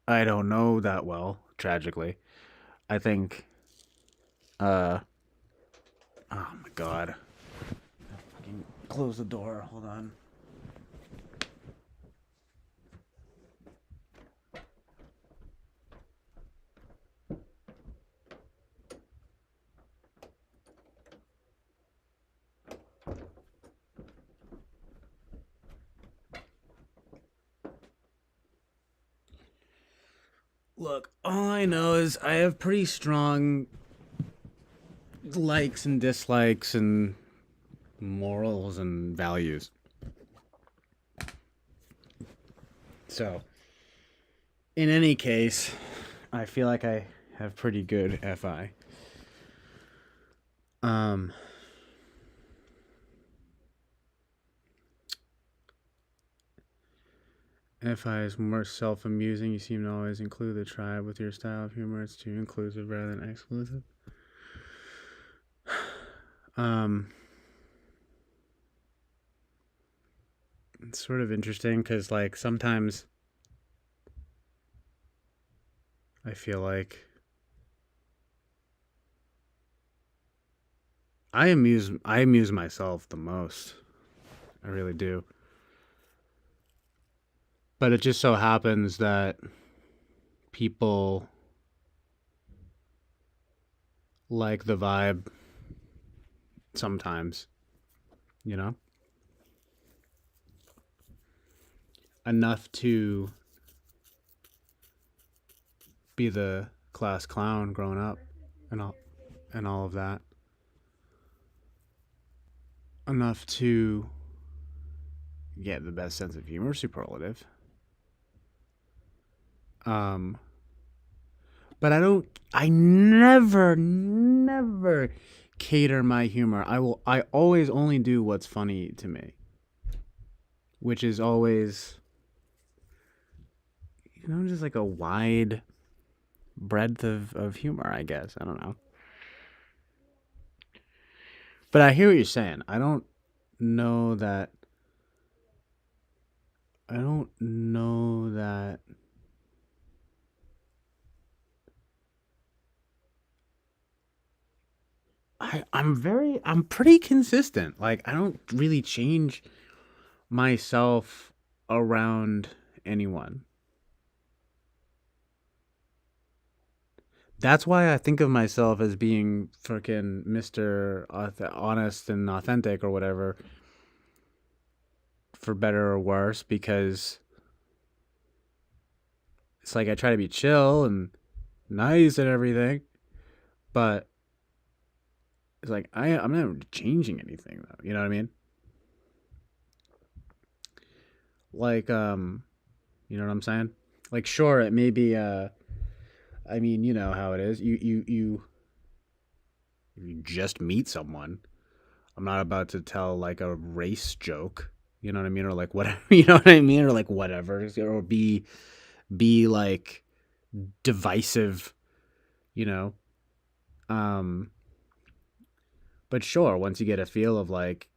A: I don't know that well, tragically. I think, oh my God. Close the door. Hold on. Look, all I know is I have pretty strong likes and dislikes and morals and values. So, in any case, I feel like I have pretty good FI. FI is more self-amusing. You seem to always include the tribe with your style of humor. It's too inclusive rather than exclusive. It's sort of interesting because, like, sometimes I feel like I amuse myself the most. I really do. But it just so happens that people like the vibe sometimes, you know? Enough to be the class clown growing up and all of that. Enough to get the best sense of humor, superlative. But I never cater my humor. I always only do what's funny to me. Which is always, just like a wide breadth of humor, I guess. I don't know. But I hear what you're saying. I don't know that. I'm pretty consistent. Like, I don't really change myself around anyone. That's why I think of myself as being freaking Mr. Honest and authentic or whatever, for better or worse, because it's like I try to be chill and nice and everything, but it's like I'm never changing anything though. You know what I mean? Like you know what I'm saying? Like, sure, it may be I mean, you know how it is. You just meet someone. I'm not about to tell like a race joke, you know what I mean, or like whatever, you know what I mean, or like whatever, or be like divisive, you know. But sure, once you get a feel of like,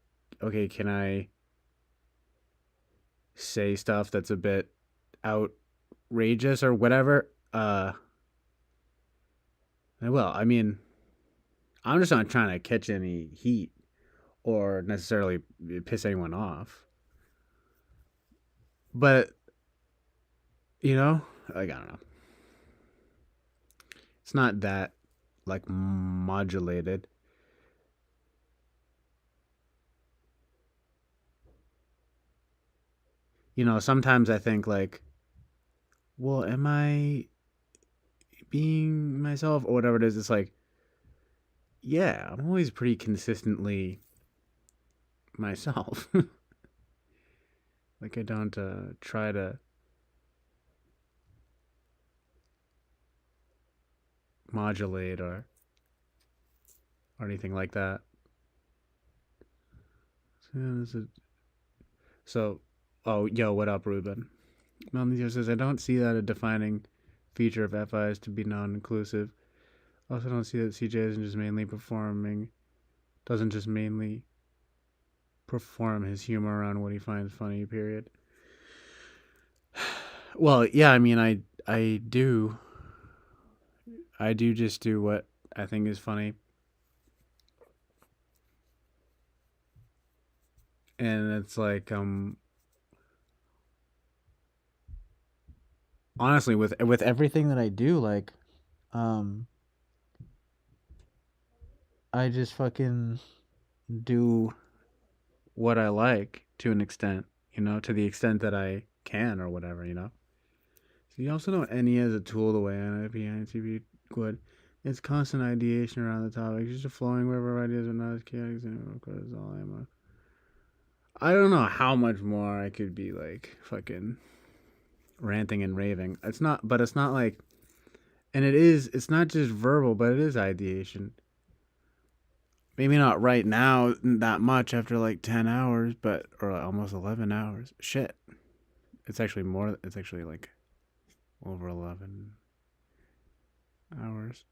A: okay, can I say stuff that's a bit outrageous or whatever? I will. I mean, I'm just not trying to catch any heat or necessarily piss anyone off. But, like, I don't know. It's not that, like, modulated. Sometimes I think, like, well, am I being myself or whatever it is? It's like, yeah, I'm always pretty consistently myself. Like, I don't try to modulate or anything like that. So, oh, yo, what up, Ruben? Melanie says, I don't see that a defining feature of FI is to be non-inclusive. Also don't see that CJ doesn't just mainly perform his humor around what he finds funny, period. Well, yeah, I mean, I do just do what I think is funny. And it's like, honestly, with everything that I do, like, I just fucking do what I like to an extent, to the extent that I can or whatever, So you also know any as a tool the way NIP good. It's constant ideation around the topic. It's just a flowing river of ideas, but not as chaotic as anyone. Of course, all I am. I don't know how much more I could be like fucking ranting and raving. It's not like, and it's not just verbal, but it is ideation. Maybe not right now that much after like 10 hours, or almost 11 hours. Shit. It's actually more, it's actually like over 11 hours.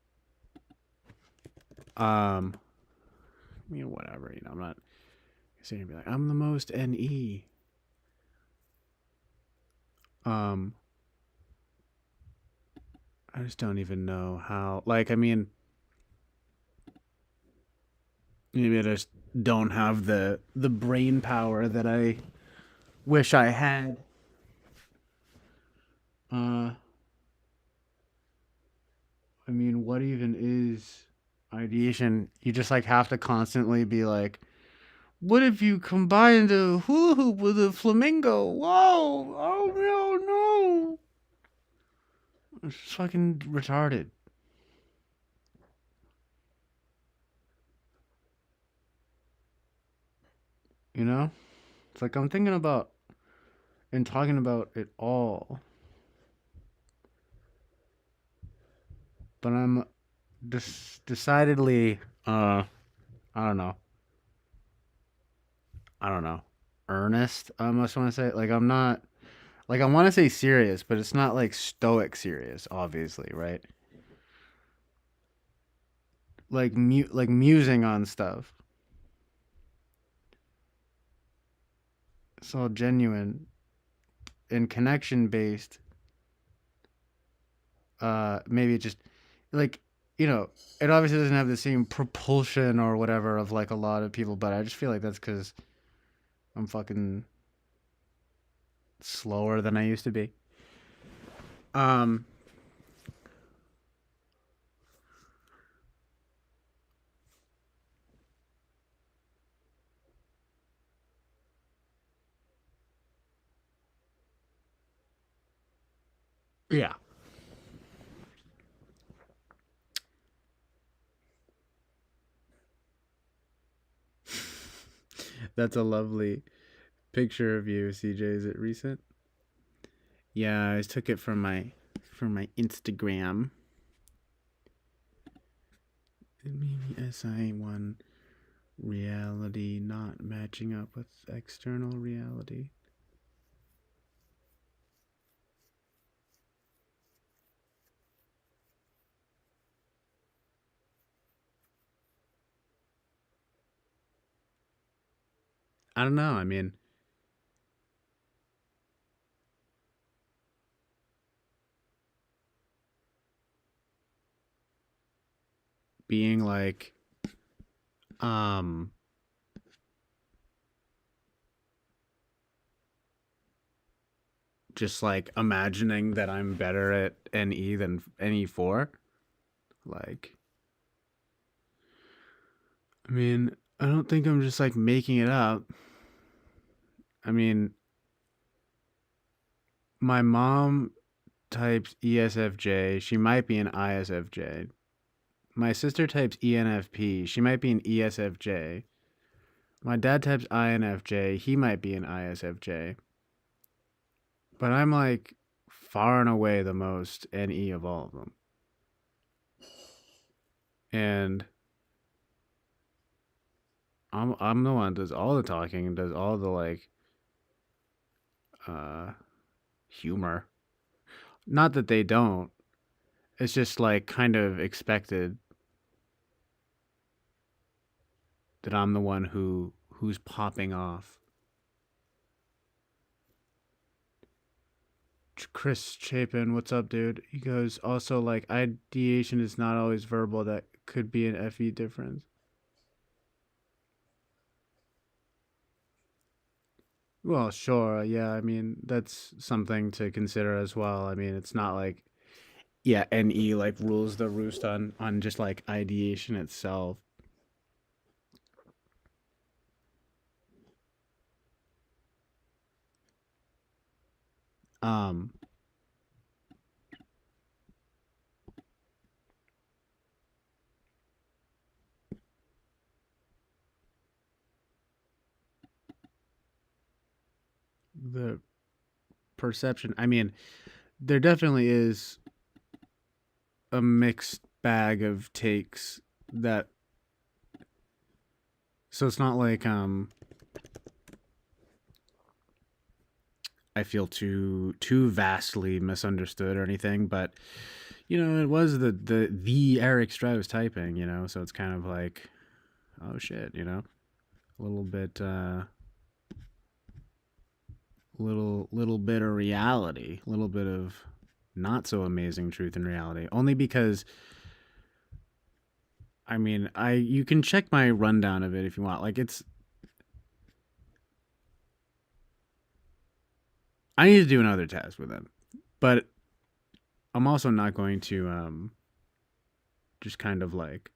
A: Whatever, I'm not sitting here and be like, I'm the most NE. I just don't even know how. Like, I mean, maybe I just don't have the brain power that I wish I had. I mean, what even is ideation? You just like have to constantly be like, what if you combined a hula hoop with a flamingo? Whoa! Oh no! It's fucking retarded. You know? It's like I'm thinking about and talking about it all. But I'm decidedly I don't know. Earnest, I must want to say. Like I'm not like I want to say serious, but it's not like stoic serious, obviously, right? Like like musing on stuff. It's all genuine and connection based. Maybe it just like it obviously doesn't have the same propulsion or whatever of like a lot of people, but I just feel like that's because I'm fucking slower than I used to be. Um yeah. That's a lovely picture of you, CJ. Is it recent? Yeah, I took it from my Instagram. Maybe SI1 reality not matching up with external reality. I don't know. I mean, being like just like imagining that I'm better at NE than NE4. Like, I mean, I don't think I'm just like making it up. I mean, my mom types ESFJ. She might be an ISFJ. My sister types ENFP. She might be an ESFJ. My dad types INFJ. He might be an ISFJ. But I'm like far and away the most NE of all of them. And I'm the one that does all the talking and does all the like humor. Not that they don't. It's just like kind of expected that I'm the one who's popping off. Chris Chapin, what's up, dude? He goes, also like ideation is not always verbal. That could be an FE difference. Well, sure. Yeah, I mean, that's something to consider as well. I mean, it's not like yeah, NE like rules the roost on just like ideation itself. Um the perception. I mean, there definitely is a mixed bag of takes that so it's not like I feel too vastly misunderstood or anything, but it was the Eric Strauss typing, so it's kind of like oh shit, a little bit little bit of reality, a little bit of not so amazing truth and reality. Only because, I mean, you can check my rundown of it if you want. Like, I need to do another test with him, but I'm also not going to just kind of like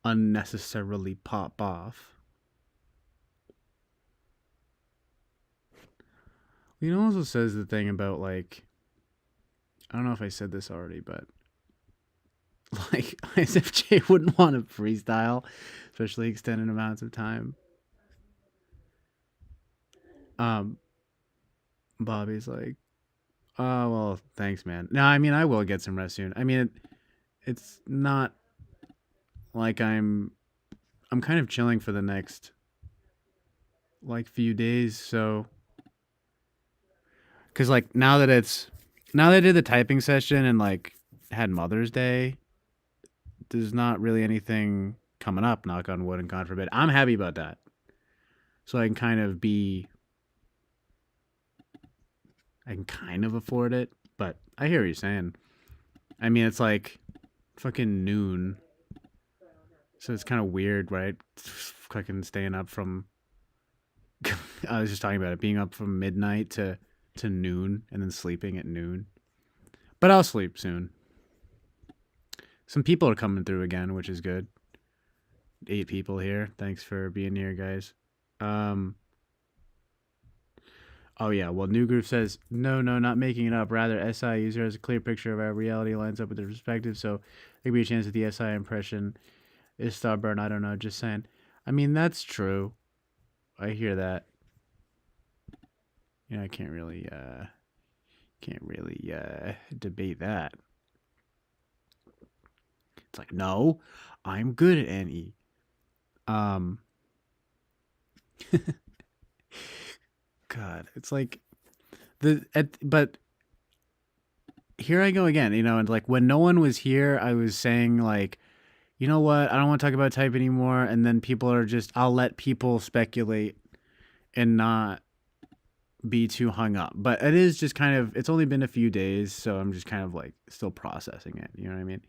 A: unnecessarily pop off. You know, also says the thing about like, I don't know if I said this already, but like ISFJ wouldn't want to freestyle, especially extended amounts of time. Bobby's like, oh well, thanks, man. No, I mean I will get some rest soon. I mean it's not like I'm kind of chilling for the next like few days, so because like now that I did the typing session and like had Mother's Day, there's not really anything coming up, knock on wood and God forbid. I'm happy about that. So I can kind of afford it, but I hear what you're saying. I mean, it's like fucking noon. So it's kind of weird, right? Fucking staying up from I was just talking about it, being up from midnight to noon and then sleeping at noon. But I'll sleep soon. Some people are coming through again, which is good. 8 people here. Thanks for being here, guys. Oh yeah, well New Groove says, no, not making it up. Rather, SI user has a clear picture of how reality lines up with their perspective, so there could be a chance that the SI impression is stubborn. I don't know, just saying. I mean, that's true. I hear that. You know, I can't really debate that. It's like, no, I'm good at NE. God, it's like but here I go again, you know, and like when no one was here, I was saying like, you know what, I don't want to talk about type anymore, and then people are just, I'll let people speculate and not be too hung up. But it is just kind of, it's only been a few days, so I'm just kind of like still processing it, you know what I mean?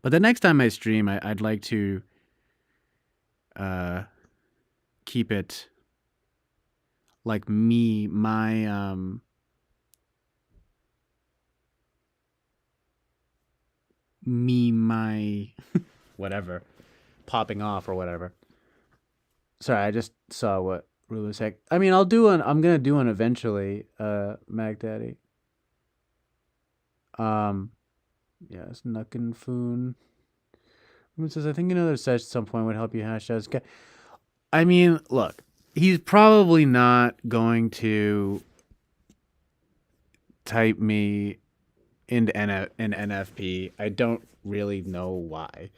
A: But the next time I stream, I'd like to keep it like my whatever popping off or whatever. Sorry, I just saw what Rue was saying. I mean, I'm gonna do one eventually, Mag Daddy. Yes, Nuckin Foon. It says, I think another session at some point would help you hash out. I mean, look, he's probably not going to type me into an NFP. I don't really know why,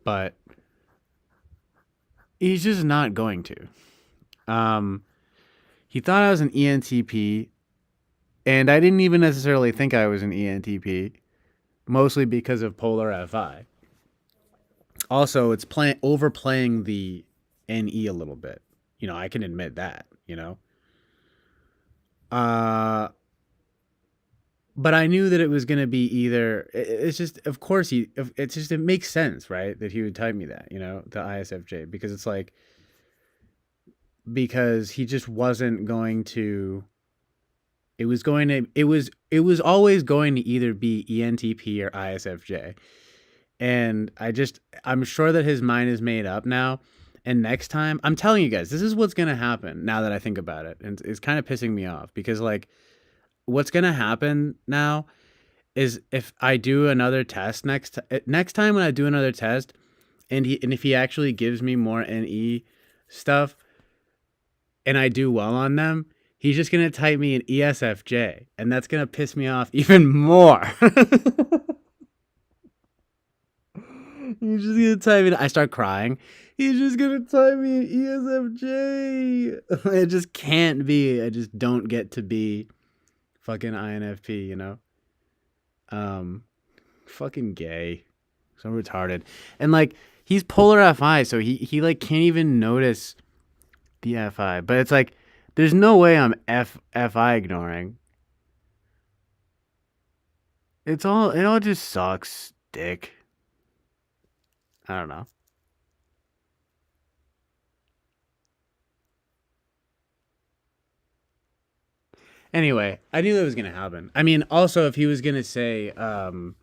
A: but he's just not going to. He thought I was an ENTP, and I didn't even necessarily think I was an ENTP, mostly because of Polar FI. Also, it's overplaying the NE a little bit. You know, I can admit that, you know. But I knew that it was going to be either, it's just, of course, it makes sense, right? That he would type me that, you know, the ISFJ, because it's like, because he just wasn't going to, it was always going to either be ENTP or ISFJ. And I'm sure that his mind is made up now. And next time, I'm telling you guys, this is what's going to happen now that I think about it. And it's kind of pissing me off because like what's going to happen now is if I do another test next time when I do another test and if he actually gives me more NE stuff and I do well on them, he's just going to type me an ESFJ and that's going to piss me off even more. He's just gonna type it. I start crying. He's just gonna type me an ESFJ. It just can't be. I just don't get to be fucking INFP, you know? Fucking gay. So retarded. And like, he's Polar FI, so he like can't even notice the FI. But it's like, there's no way I'm FI ignoring. it all just sucks, dick. I don't know. Anyway, I knew that was gonna happen. I mean, also if he was gonna say that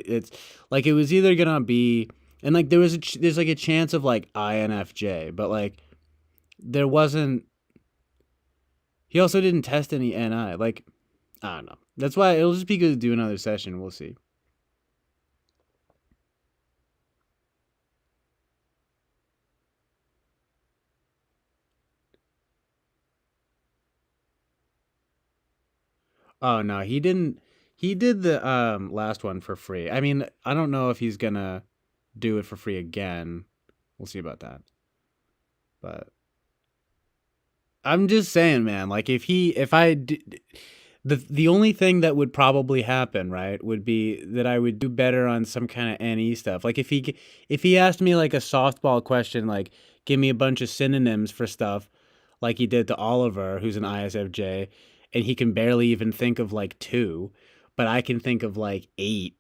A: it's like it was either gonna be and like there's like a chance of like INFJ, but like there wasn't. He also didn't test any NI. Like I don't know. That's why it'll just be good to do another session. We'll see. Oh no, he didn't. He did the last one for free. I mean, I don't know if he's gonna do it for free again. We'll see about that. But I'm just saying, man. Like the only thing that would probably happen, right, would be that I would do better on some kind of NE stuff. Like if he asked me like a softball question, like give me a bunch of synonyms for stuff, like he did to Oliver, who's an ISFJ, and he can barely even think of like 2, but I can think of like 8,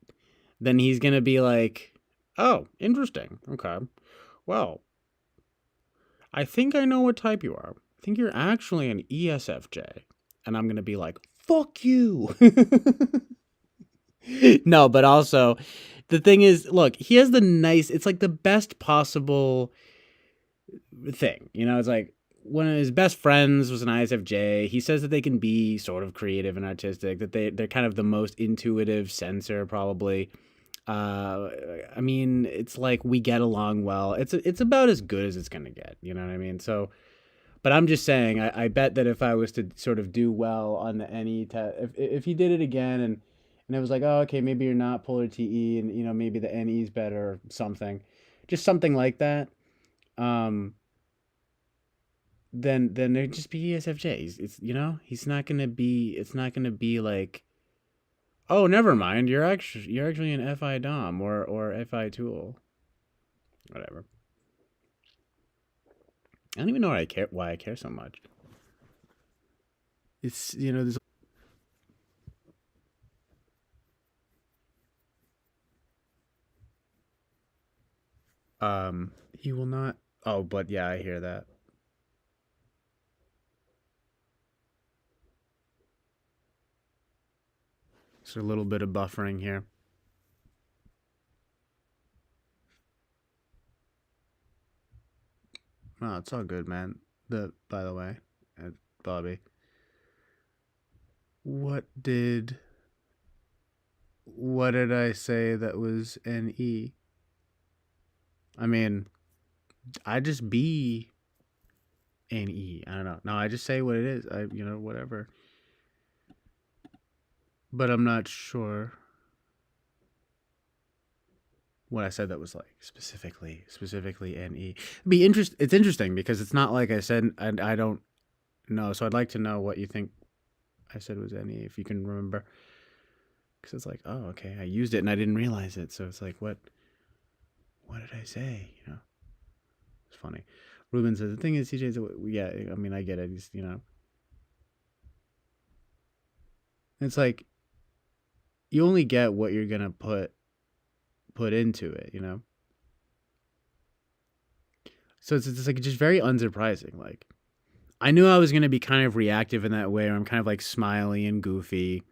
A: then he's gonna be like, oh, interesting. Okay. Well, I think I know what type you are. I think you're actually an ESFJ. And I'm going to be like, fuck you. No, but also, the thing is, look, he has it's like the best possible thing. You know, it's like one of his best friends was an ISFJ. He says that they can be sort of creative and artistic, that they're kind of the most intuitive sensor, probably. I mean, it's like we get along well. It's about as good as it's going to get. You know what I mean? So, but I'm just saying, I bet that if I was to sort of do well on the NE test, if he did it again and it was like, oh, okay, maybe you're not polar TE and, you know, maybe the NE is better or something, just something like that, then there'd just be ESFJ. It's you know, it's not gonna be like, oh, never mind, you're actually an FI DOM or FI tool, whatever. I don't even know why I care so much. It's, you know, there's he will not. Oh, but yeah, I hear that. There's a little bit of buffering here. Oh, it's all good, man. By the way, Bobby, what did I say that was NE? I mean, I just be NE. I don't know. No, I just say what it is. You know, whatever. But I'm not sure what I said that was like specifically NE. It's interesting because it's not like I said, and I don't know. So I'd like to know what you think I said was NE, if you can remember. Because it's like, oh, okay, I used it and I didn't realize it. So it's like, what did I say? You know, it's funny. Ruben says, the thing is, CJ, yeah, I mean, I get it. He's, you know, it's like, you only get what you're going to put into it, you know? So it's like just very unsurprising. Like, I knew I was going to be kind of reactive in that way, where I'm kind of like smiley and goofy.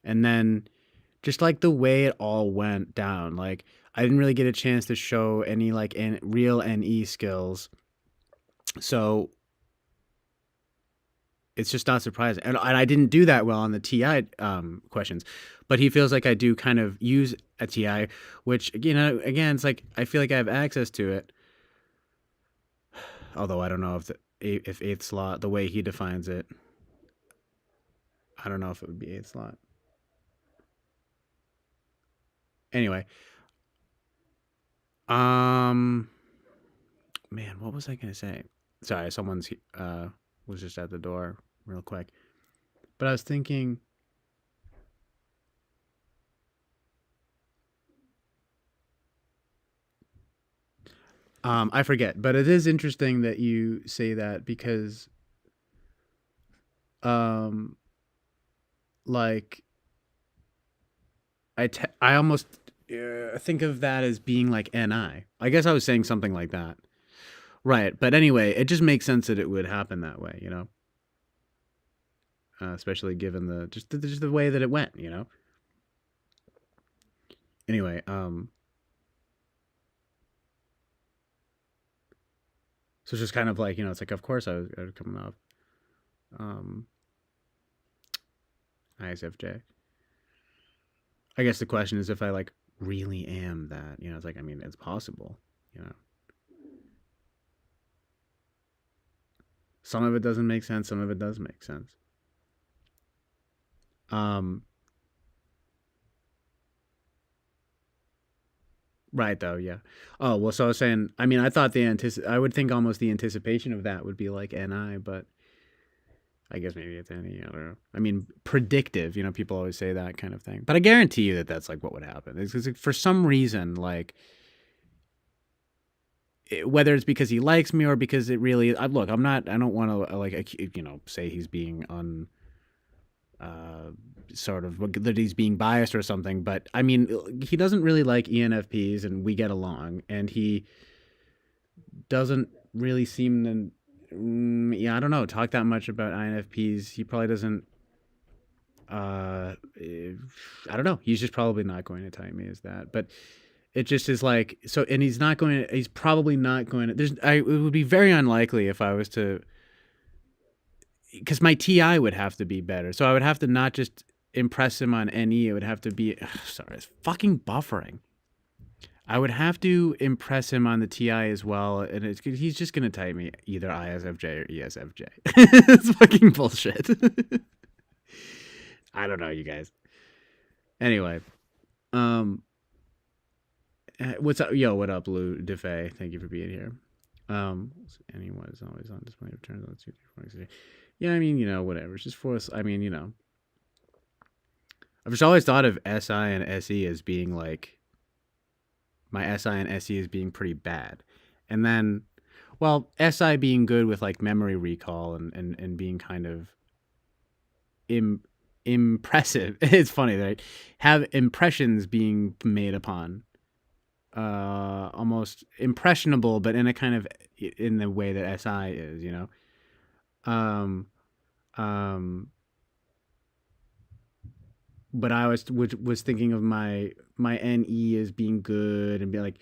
A: And then just like the way it all went down, like I didn't really get a chance to show any like real NE skills. So it's just not surprising. And I didn't do that well on the TI questions, but he feels like I do kind of use a TI, which, you know, again, it's like, I feel like I have access to it. Although I don't know if 8th slot, the way he defines it, I don't know if it would be 8th slot. Anyway, man, what was I gonna say? Sorry, someone's was just at the door real quick. But I was thinking, I forget, but it is interesting that you say that because, like, I almost think of that as being like NI. I guess I was saying something like that. Right. But anyway, it just makes sense that it would happen that way, you know? Especially given just the way that it went, you know? Anyway, so it's just kind of like, you know, it's like, of course I was coming off ISFJ. I guess the question is if I like really am that, you know, it's like, I mean, it's possible, you know. Some of it doesn't make sense, some of it does make sense. Right though, yeah. Oh, well, so I was saying, I mean, I thought I would think almost the anticipation of that would be like NI, but I guess maybe it's NE, I don't know. I mean, predictive, you know, people always say that kind of thing. But I guarantee you that that's like what would happen. It's 'cause for some reason, like, whether it's because he likes me or because it really, look, I don't want to, like, you know, say he's being sort of that he's being biased or something, but I mean, he doesn't really like ENFPs and we get along, and he doesn't really seem to I don't know, talk that much about INFPs. He probably doesn't I don't know, he's just probably not going to tell me as that, but it just is like, so, and he's probably not going to, it would be very unlikely if I was to, because my TI would have to be better. So I would have to not just impress him on NE. It would have to be, sorry, it's fucking buffering. I would have to impress him on the TI as well. And he's just going to type me either ISFJ or ESFJ. It's fucking bullshit. I don't know, you guys. Anyway, what's up? Yo, what up, Lou DeFay? Thank you for being here. Anyone is always on display. Returns on 2, 3, 4, 6. Yeah, I mean, you know, whatever. It's just for us. I mean, you know, I've just always thought of SI and SE as being like, my SI and SE as being pretty bad. And then, well, SI being good with like memory recall and being kind of impressive. It's funny that I have impressions being made upon. Almost impressionable, but in a kind of, in the way that SI is, you know? But I was thinking of my NE as being good and be like,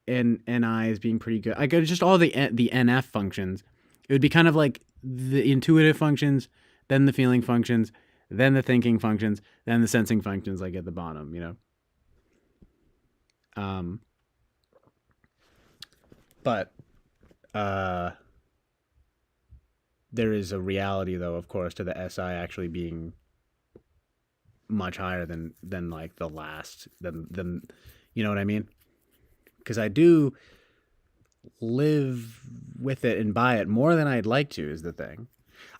A: NI as being pretty good. I go just all the NF functions. It would be kind of like the intuitive functions, then the feeling functions, then the thinking functions, then the sensing functions, like at the bottom, you know? But there is a reality, though, of course, to the SI actually being much higher than like the last, than you know what I mean? Because I do live with it and by it more than I'd like to, is the thing.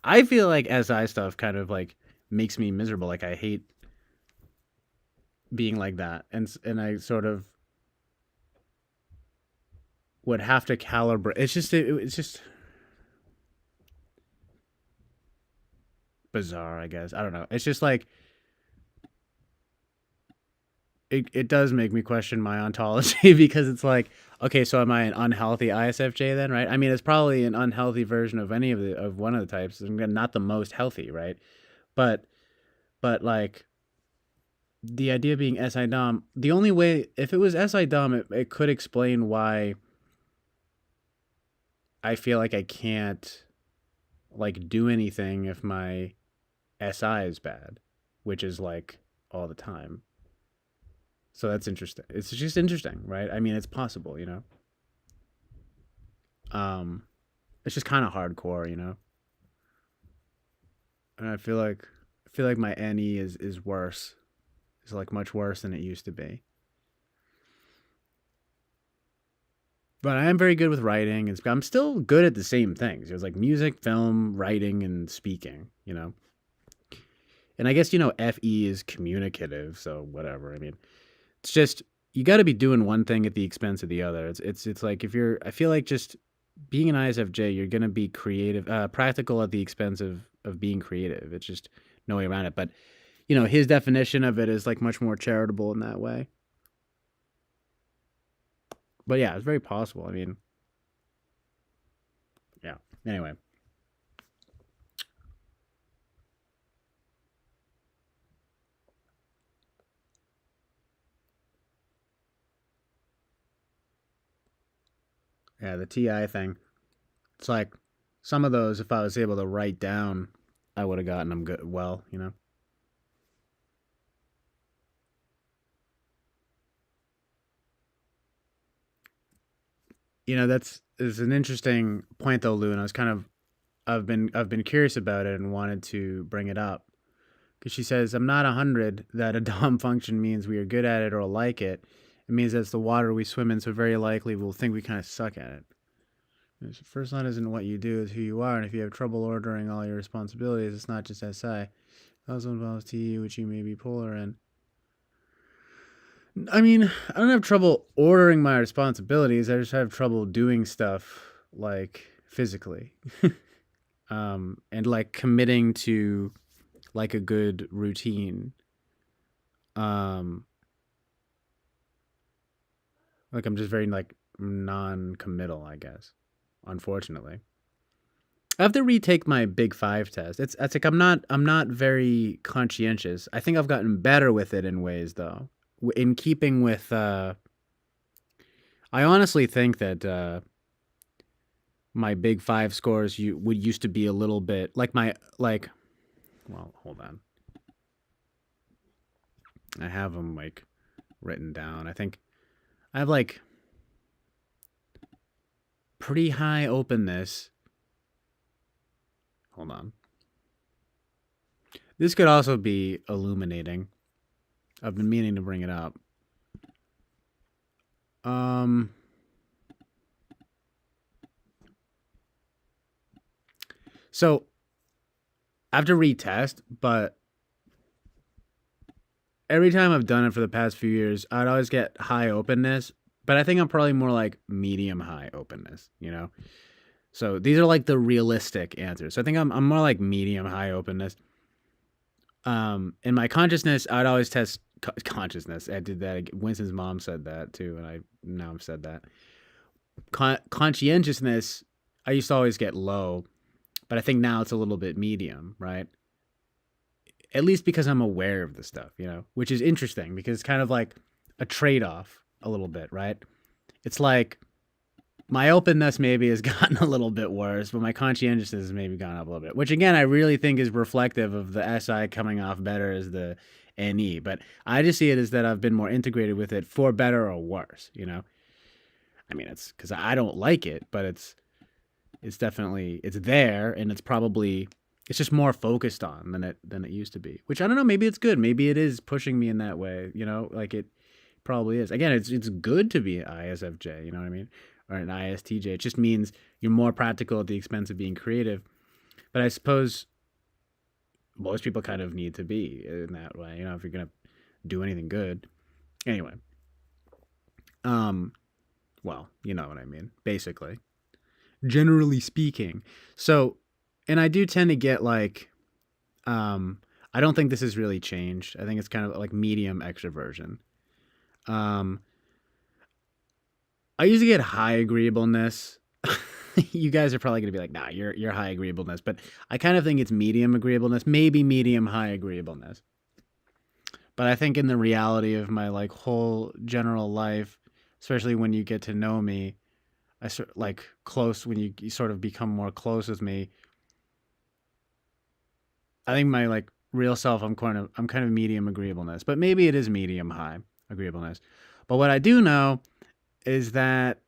A: I feel like SI stuff kind of like makes me miserable. Like I hate being like that, and I sort of would have to calibrate. It's just bizarre, I guess. I don't know. It's just like it does make me question my ontology because it's like, okay, so am I an unhealthy ISFJ then, right? I mean, it's probably an unhealthy version of any of one of the types, not the most healthy, right? But like the idea being SI Dom, the only way, if it was SI Dom, it could explain why I feel like I can't like do anything if my SI is bad, which is like all the time. So that's interesting. It's just interesting, right? I mean, it's possible, you know? It's just kind of hardcore, you know? And I feel like my NE is worse. It's like much worse than it used to be. But I am very good with writing, and I'm still good at the same things. It was like music, film, writing, and speaking, you know? And I guess, you know, FE is communicative, so whatever. I mean, it's just, you got to be doing one thing at the expense of the other. It's like I feel like just being an ISFJ, you're going to be creative, practical at the expense of being creative. It's just no way around it. But you know, his definition of it is like much more charitable in that way. But yeah, it's very possible. I mean, yeah. Anyway. Yeah, the TI thing. It's like some of those, if I was able to write down, I would have gotten them good. Well, you know. You know, that's is an interesting point though, Lou. And I've been curious about it and wanted to bring it up because she says I'm not 100 that a dom function means we are good at it or like it. It means that's the water we swim in, so very likely we'll think we kind of suck at it. The first line isn't what you do, it's who you are, and if you have trouble ordering all your responsibilities, it's not just SI. It also involves TE, which you may be polar in. I mean, I don't have trouble ordering my responsibilities. I just have trouble doing stuff like physically. And like committing to like a good routine. Like I'm just very like non-committal, I guess. Unfortunately. I have to retake my Big 5 test. It's like I'm not very conscientious. I think I've gotten better with it in ways though. In keeping with I honestly think that my Big 5 scores used to be a little bit like well, hold on. I have them like written down. I think I have like pretty high openness. Hold on. This could also be illuminating. I've been meaning to bring it up. So I have to retest, but every time I've done it for the past few years, I'd always get high openness, but I think I'm probably more like medium high openness, you know? So these are like the realistic answers. So I think I'm more like medium high openness. In my consciousness, I'd always test consciousness. I did that. Winston's mom said that too, and now I've said that. Conscientiousness, I used to always get low, but I think now it's a little bit medium, right? At least because I'm aware of the stuff, you know, which is interesting because it's kind of like a trade-off a little bit, right? It's like my openness maybe has gotten a little bit worse, but my conscientiousness has maybe gone up a little bit, which again, I really think is reflective of the SI coming off better as the NE. But I just see it as that I've been more integrated with it for better or worse, you know? I mean, it's because I don't like it, but it's definitely, it's there, and it's just more focused on than it used to be, which I don't know, maybe it's good. Maybe it is pushing me in that way, you know, like it probably is. Again, it's good to be ISFJ, you know what I mean? Or an ISTJ. It just means you're more practical at the expense of being creative. But I suppose most people kind of need to be in that way, you know, if you're going to do anything good. Anyway. Well, you know what I mean, basically. Generally speaking. So, and I do tend to get like, I don't think this has really changed. I think it's kind of like medium extroversion. I used to get high agreeableness. You guys are probably going to be like, nah, you're high agreeableness. But I kind of think it's medium agreeableness, maybe medium high agreeableness. But I think in the reality of my like whole general life, especially when you get to know me, like close, when you sort of become more close with me, I think my like real self, I'm kind of medium agreeableness, but maybe it is medium high agreeableness. But what I do know is that,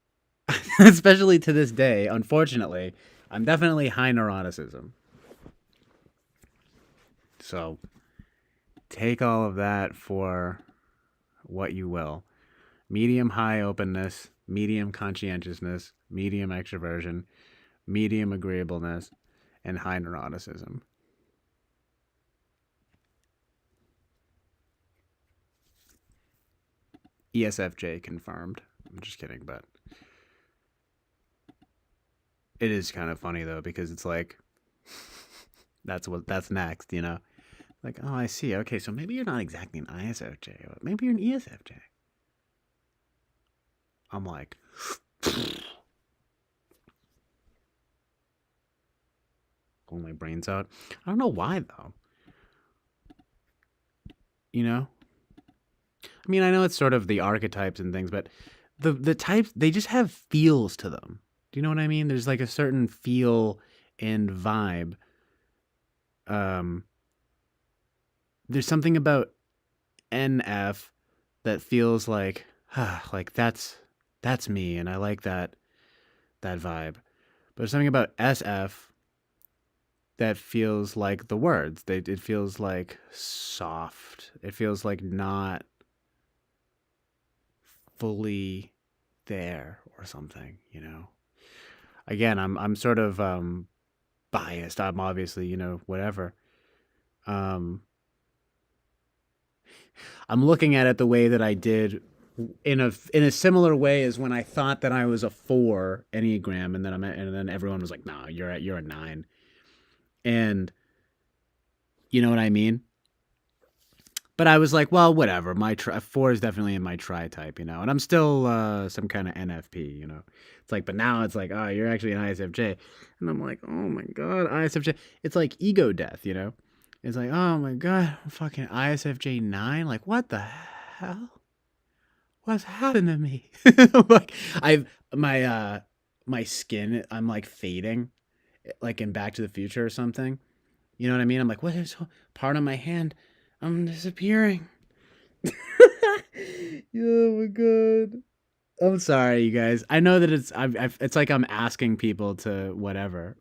A: especially to this day, unfortunately, I'm definitely high neuroticism. So take all of that for what you will. Medium high openness, medium conscientiousness, medium extroversion, medium agreeableness, and high neuroticism. ESFJ confirmed. I'm just kidding, but it is kind of funny though, because it's like that's next, you know. Like, oh, I see. Okay, so maybe you're not exactly an ISFJ. Or maybe you're an ESFJ. I'm like, pulling my brains out. I don't know why, though. You know? I mean, I know it's sort of the archetypes and things, but the types, they just have feels to them. Do you know what I mean? There's like a certain feel and vibe. There's something about NF that feels like, like that's me, and I like that vibe. But there's something about SF that feels like the words. It feels like soft. It feels like not fully there or something, you know. Again, I'm sort of biased. I'm obviously, whatever. I'm looking at it the way that I did in a similar way as when I thought that I was a 4 Enneagram, and then everyone was like, "No, you're a 9." And you know what I mean? But I was like, well, whatever. My 4 is definitely in my tri type, and I'm still some kind of NFP, It's like, but now it's like, oh, you're actually an ISFJ, and I'm like, oh my god, ISFJ. It's like ego death, It's like, oh my god, I'm fucking ISFJ 9. Like, what the hell? What's happened to me? Like, my skin, I'm like fading, like in Back to the Future or something. You know what I mean? I'm like, what is part of my hand? I'm disappearing. Oh my god. I'm sorry, you guys. I know that it's like I'm asking people to whatever,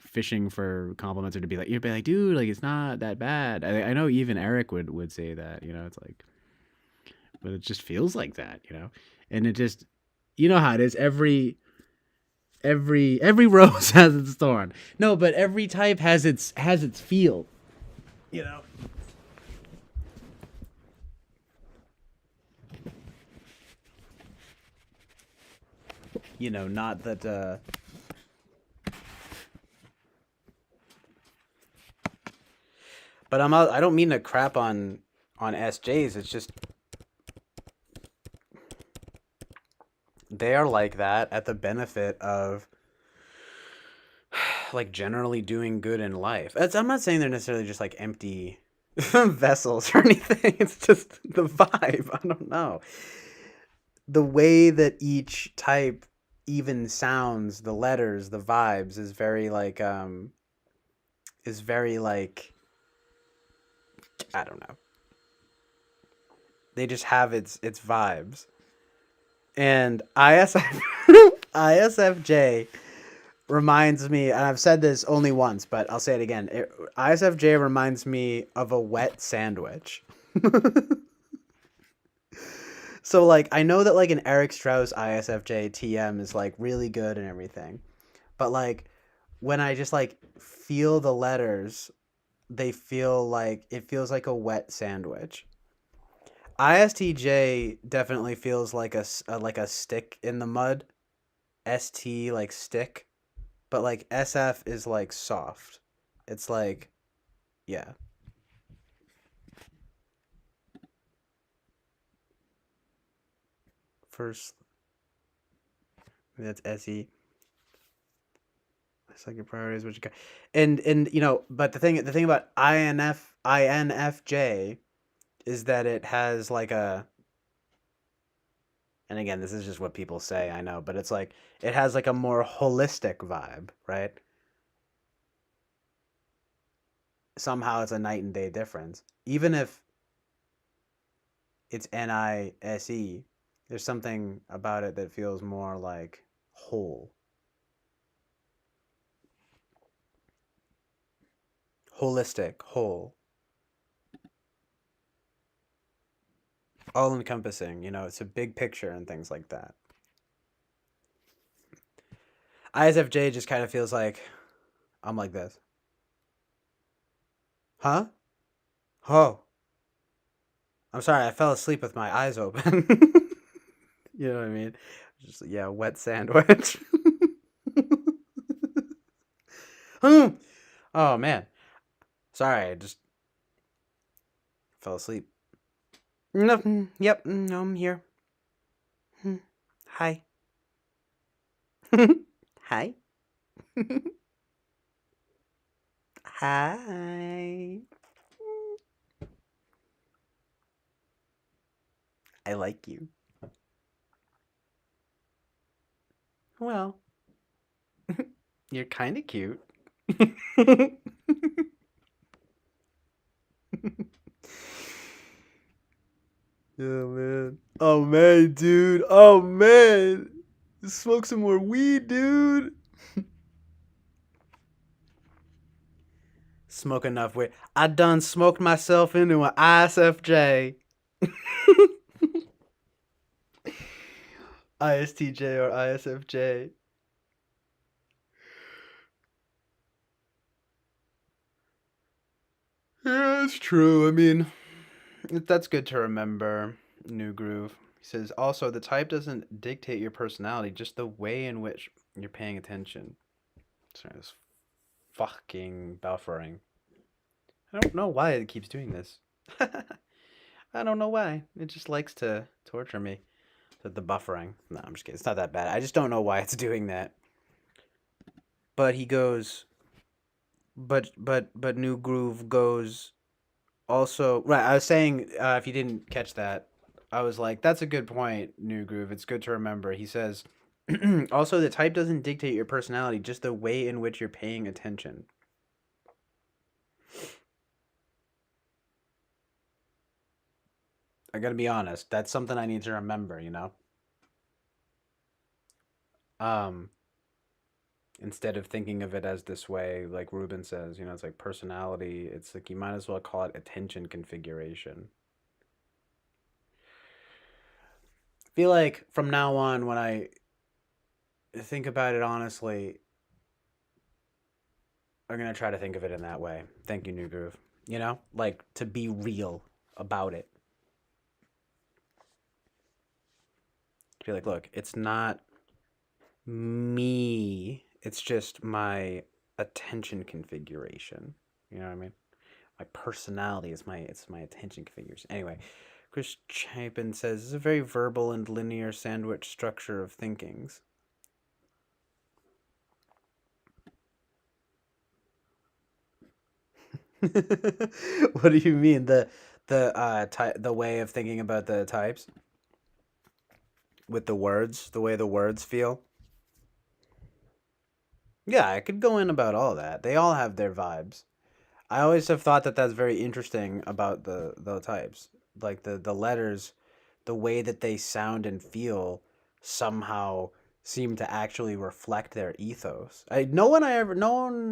A: fishing for compliments, or to be like, you'd be like, dude, like it's not that bad. I know even Eric would say that, it's like, but it just feels like that, and it just, you know how it is. Every rose has its thorn. No, but every type has its feel, Not that but I don't mean to crap on SJs. It's just they are like that at the benefit of like generally doing good in life. I'm not saying they're necessarily just like empty vessels or anything. It's just the vibe. I don't know. The way that each type even sounds, the letters, the vibes is very like I don't know. They just have its vibes. And ISFJ reminds me, and I've said this only once, but I'll say it again. ISFJ reminds me of a wet sandwich. So, like, I know that, like, an Eric Strauss ISFJ TM is, like, really good and everything. But, like, when I just, like, feel the letters, it feels like a wet sandwich. ISTJ definitely feels like a stick in the mud. ST, like, stick. But, like, SF is, like, soft. It's, like, yeah. First, that's SE. Second priority is what you got. And but the thing about INFJ is that it has, like, a, and again, this is just what people say, I know, but it's like, it has, like, a more holistic vibe, right? Somehow it's a night and day difference. Even if it's NISE, there's something about it that feels more like whole. Holistic, whole. All encompassing, it's a big picture and things like that. ISFJ just kind of feels like I'm like this. Huh? Oh. I'm sorry, I fell asleep with my eyes open. You know what I mean? Just, yeah, wet sandwich. Oh, man. Sorry, Fell asleep. No, yep, no, I'm here. Hi. Hi. Hi. I like you. Well, you're kind of cute. Oh man. Oh man, dude. Oh man. Smoke some more weed, dude. Smoke enough weed. I done smoked myself into an ISFJ. ISTJ or ISFJ. Yeah, it's true. I mean, that's good to remember. New Groove. He says, also, the type doesn't dictate your personality, just the way in which you're paying attention. Sorry, this fucking buffering. I don't know why it keeps doing this. I don't know why. It just likes to torture me. The buffering. No, I'm just kidding. It's not that bad. I just don't know why it's doing that. But he goes, but New Groove goes also, right, I was saying, if you didn't catch that, I was like, that's a good point, New Groove. It's good to remember. He says, also, the type doesn't dictate your personality, just the way in which you're paying attention. I gotta be honest, that's something I need to remember, you know? Instead of thinking of it as this way, like Ruben says, you know, it's like personality. It's like you might as well call it attention configuration. I feel like from now on, when I think about it honestly, I'm going to try to think of it in that way. Thank you, New Groove. You know, like to be real about it. Be like, look, it's not me. It's just my attention configuration. You know what I mean? My personality is my attention configuration. Anyway, Chris Chapin says it's a very verbal and linear sandwich structure of thinkings. What do you mean? The way of thinking about the types with the words, the way the words feel. Yeah, I could go in about all that. They all have their vibes. I always have thought that that's very interesting about the types. Like the letters, the way that they sound and feel somehow seem to actually reflect their ethos. No one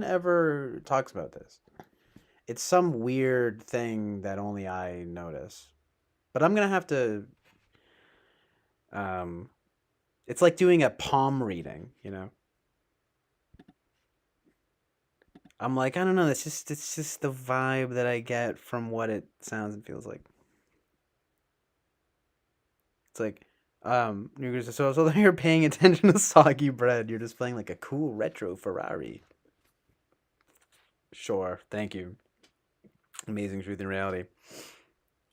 A: ever talks about this. It's some weird thing that only I notice. But I'm gonna have to. It's like doing a palm reading, you know. I'm like, I don't know. It's just the vibe that I get from what it sounds and feels like. It's like, so you're paying attention to soggy bread. You're just playing like a cool retro Ferrari. Sure, thank you. Amazing Truth and Reality.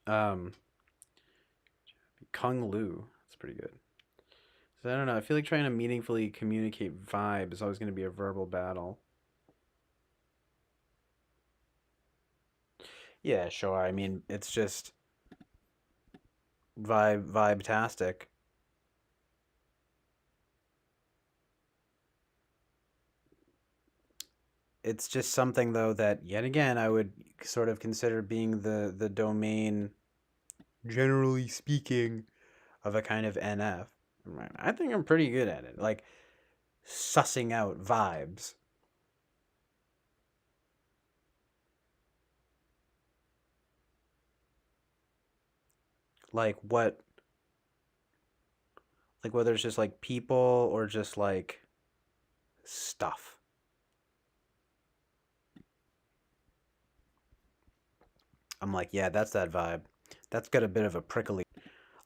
A: Kung Lu. That's pretty good. So I don't know. I feel like trying to meaningfully communicate vibe is always going to be a verbal battle. Yeah, sure. I mean, it's just vibe-tastic. It's just something though that yet again I would sort of consider being the domain, generally speaking, of a kind of NF. I think I'm pretty good at it, like sussing out vibes. Like what, like whether it's just like people or just like stuff. I'm like, yeah, that's that vibe. That's got a bit of a prickly,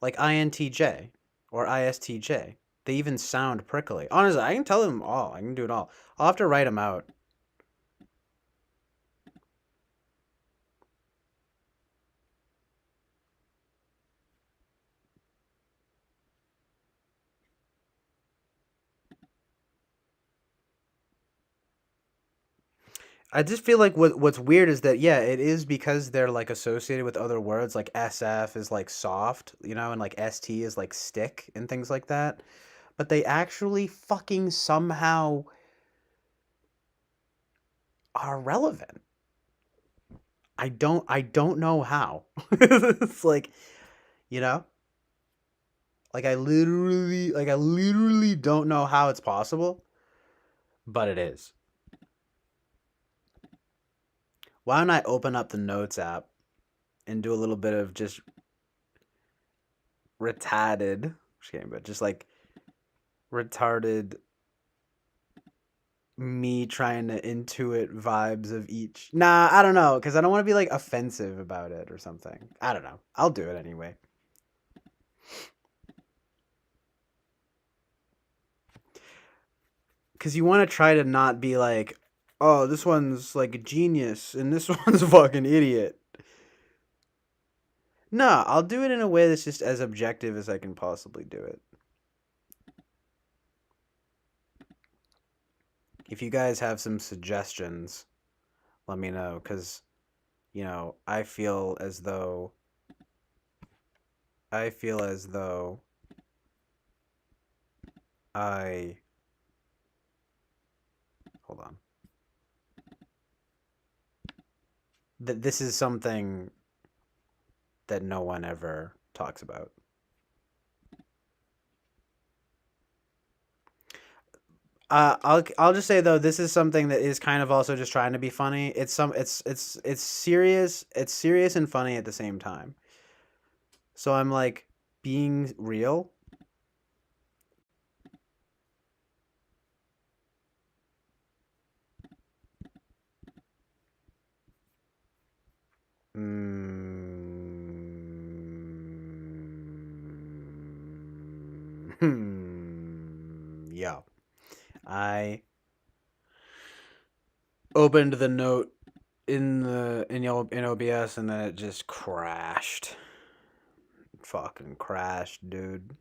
A: like INTJ or ISTJ. They even sound prickly. Honestly, I can tell them all. I can do it all. I'll have to write them out. I just feel like what's weird is that yeah, it is because they're like associated with other words like SF is like soft, you know, and like ST is like stick and things like that. But they actually fucking somehow are relevant. I don't know how. It's like, you know? I literally don't know how it's possible, but it is. Why don't I open up the Notes app and do a little bit of just retarded, just kidding, but just like retarded me trying to intuit vibes of each. Nah, I don't know, because I don't want to be like offensive about it or something. I don't know. I'll do it anyway. Because you want to try to not be like, oh, this one's like a genius and this one's a fucking idiot. No, I'll do it in a way that's just as objective as I can possibly do it. If you guys have some suggestions, let me know, because, you know, I feel as though I hold on. This is something that no one ever talks about. I'll just say though, this is something that is kind of also just trying to be funny. It's serious. It's serious and funny at the same time. So I'm like being real. Yeah. I opened the note in OBS and then it just crashed. It fucking crashed, dude.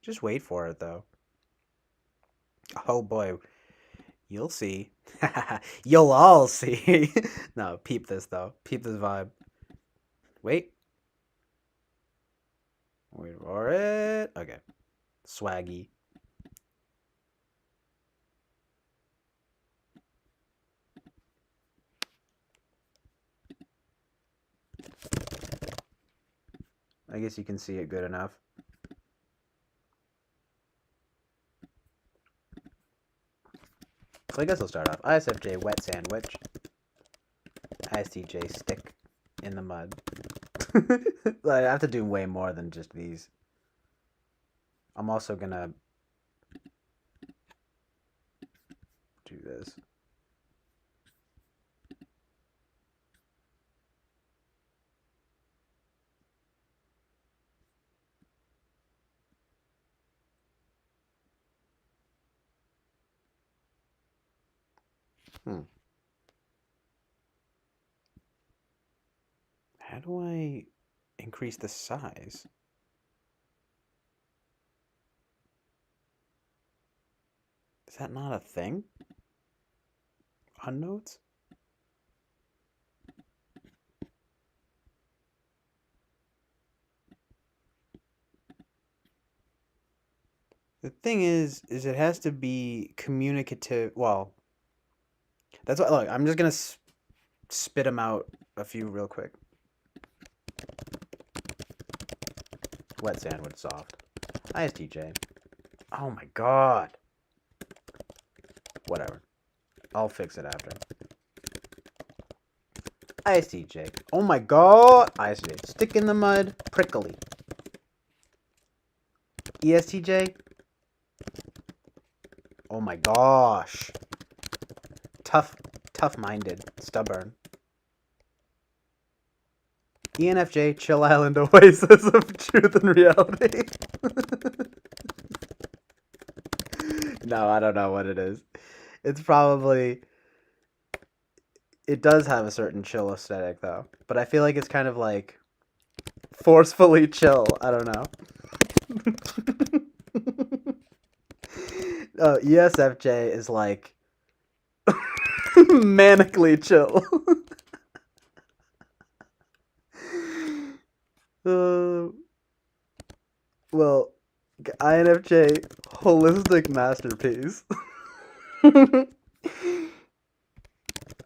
A: Just wait for it though. Oh boy. You'll see. You'll all see. No, peep this though. Peep this vibe. Wait. Wait for it. Okay. Swaggy. I guess you can see it good enough. So I guess I'll start off. ISFJ wet sandwich. ISTJ stick in the mud. I have to do way more than just these. I'm also gonna do this. How do I increase the size? Is that not a thing? On notes? The thing is it has to be communicative. Well, that's what. Look, I'm just gonna spit them out a few real quick. Wet sandwich, soft. ISTJ. Oh my god. Whatever. I'll fix it after. ISTJ. Oh my god. ISTJ. Stick in the mud. Prickly. ESTJ. Oh my gosh. Tough-minded. Stubborn. ENFJ, chill island oasis of truth and reality. No, I don't know what it is. It's probably... It does have a certain chill aesthetic, though. But I feel like it's kind of like... forcefully chill. I don't know. ESFJ is like manically chill. Well, INFJ, holistic masterpiece.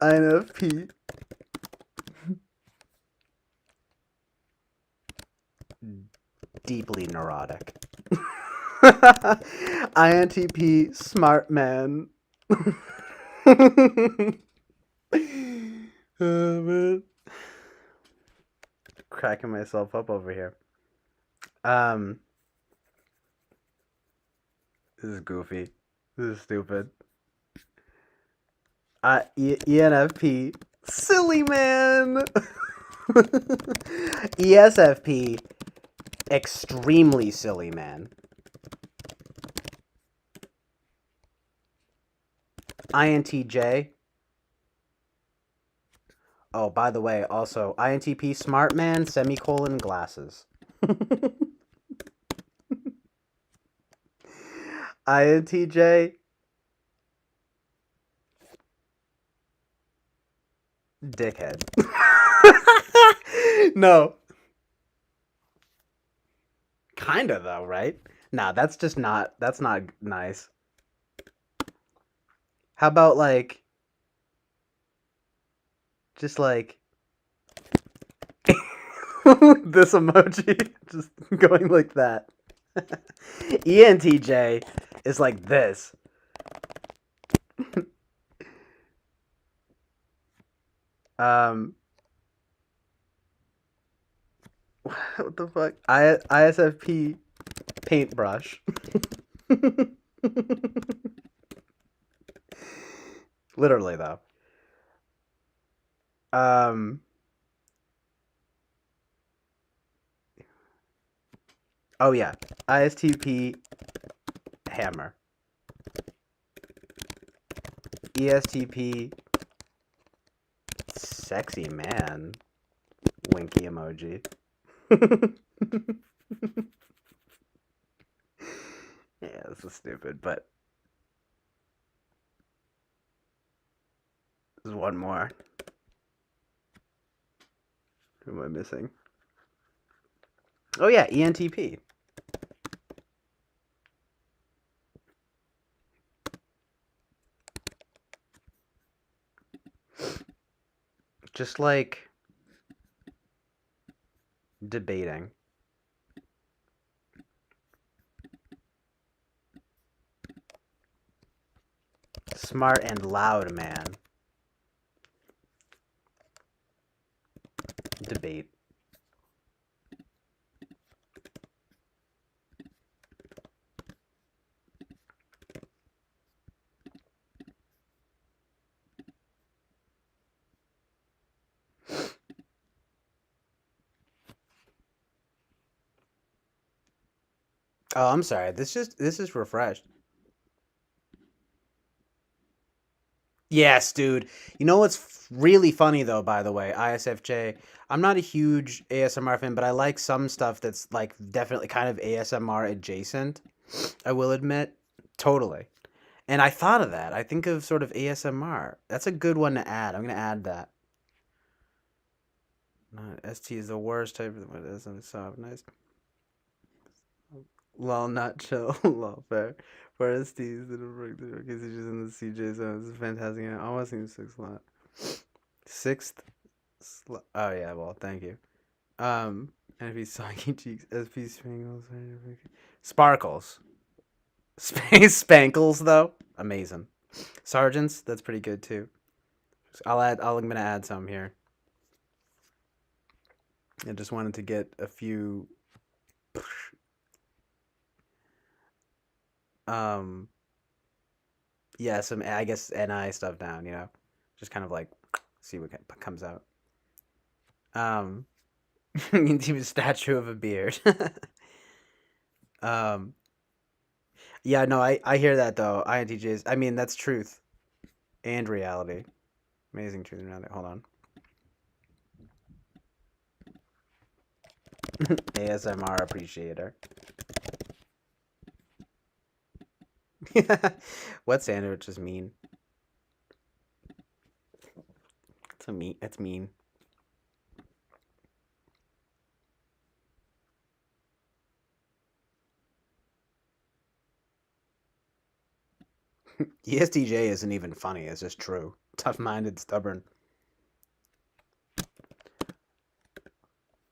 A: INFP, deeply neurotic. INTP, smart man. Oh, man. Cracking myself up over here. This is goofy. This is stupid. ENFP, silly man. ESFP, extremely silly man. INTJ. Oh, by the way, also, INTP, smart man, semicolon, glasses. INTJ, dickhead. No. Kinda, though, right? Nah, that's not nice. How about, like, just, like, this emoji, just going like that. ENTJ is like this. What the fuck? ISFP paintbrush. Literally, though. Oh, yeah. ISTP hammer. ESTP sexy man. Winky emoji. Yeah, this is stupid, but there's one more. Who am I missing? Oh yeah, ENTP. Just like debating. Smart and loud man. Debate. Oh, I'm sorry. This is refreshed. Yes, dude. You know what's really funny though, by the way, ISFJ. I'm not a huge ASMR fan, but I like some stuff that's like definitely kind of ASMR adjacent. I will admit. Totally. And I thought of that. I think of sort of ASMR. That's a good one to add. I'm gonna add that. ST is the worst type of what is soft. Nice. Lol, not chill. Lol, fair. For STs that are break the rookies in the CJ zone. This is fantastic. I almost need 6 slot. 6th slot. Oh, yeah, well, thank you. NFP Soggy Cheeks. SP Spangles. Sparkles. Spankles, though. Amazing. Sergeants, that's pretty good, too. I'm gonna add some here. I just wanted to get a few. Yeah, some, I guess, NI stuff down, you know? Just kind of like, see what comes out. Into a statue of a beard. Yeah, no, I hear that, though. INTJs, I mean, that's truth. And reality. Amazing truth and reality. Hold on. ASMR appreciator. What sandwich is mean? It's mean. ESTJ isn't even funny, it's just true. Tough-minded, stubborn.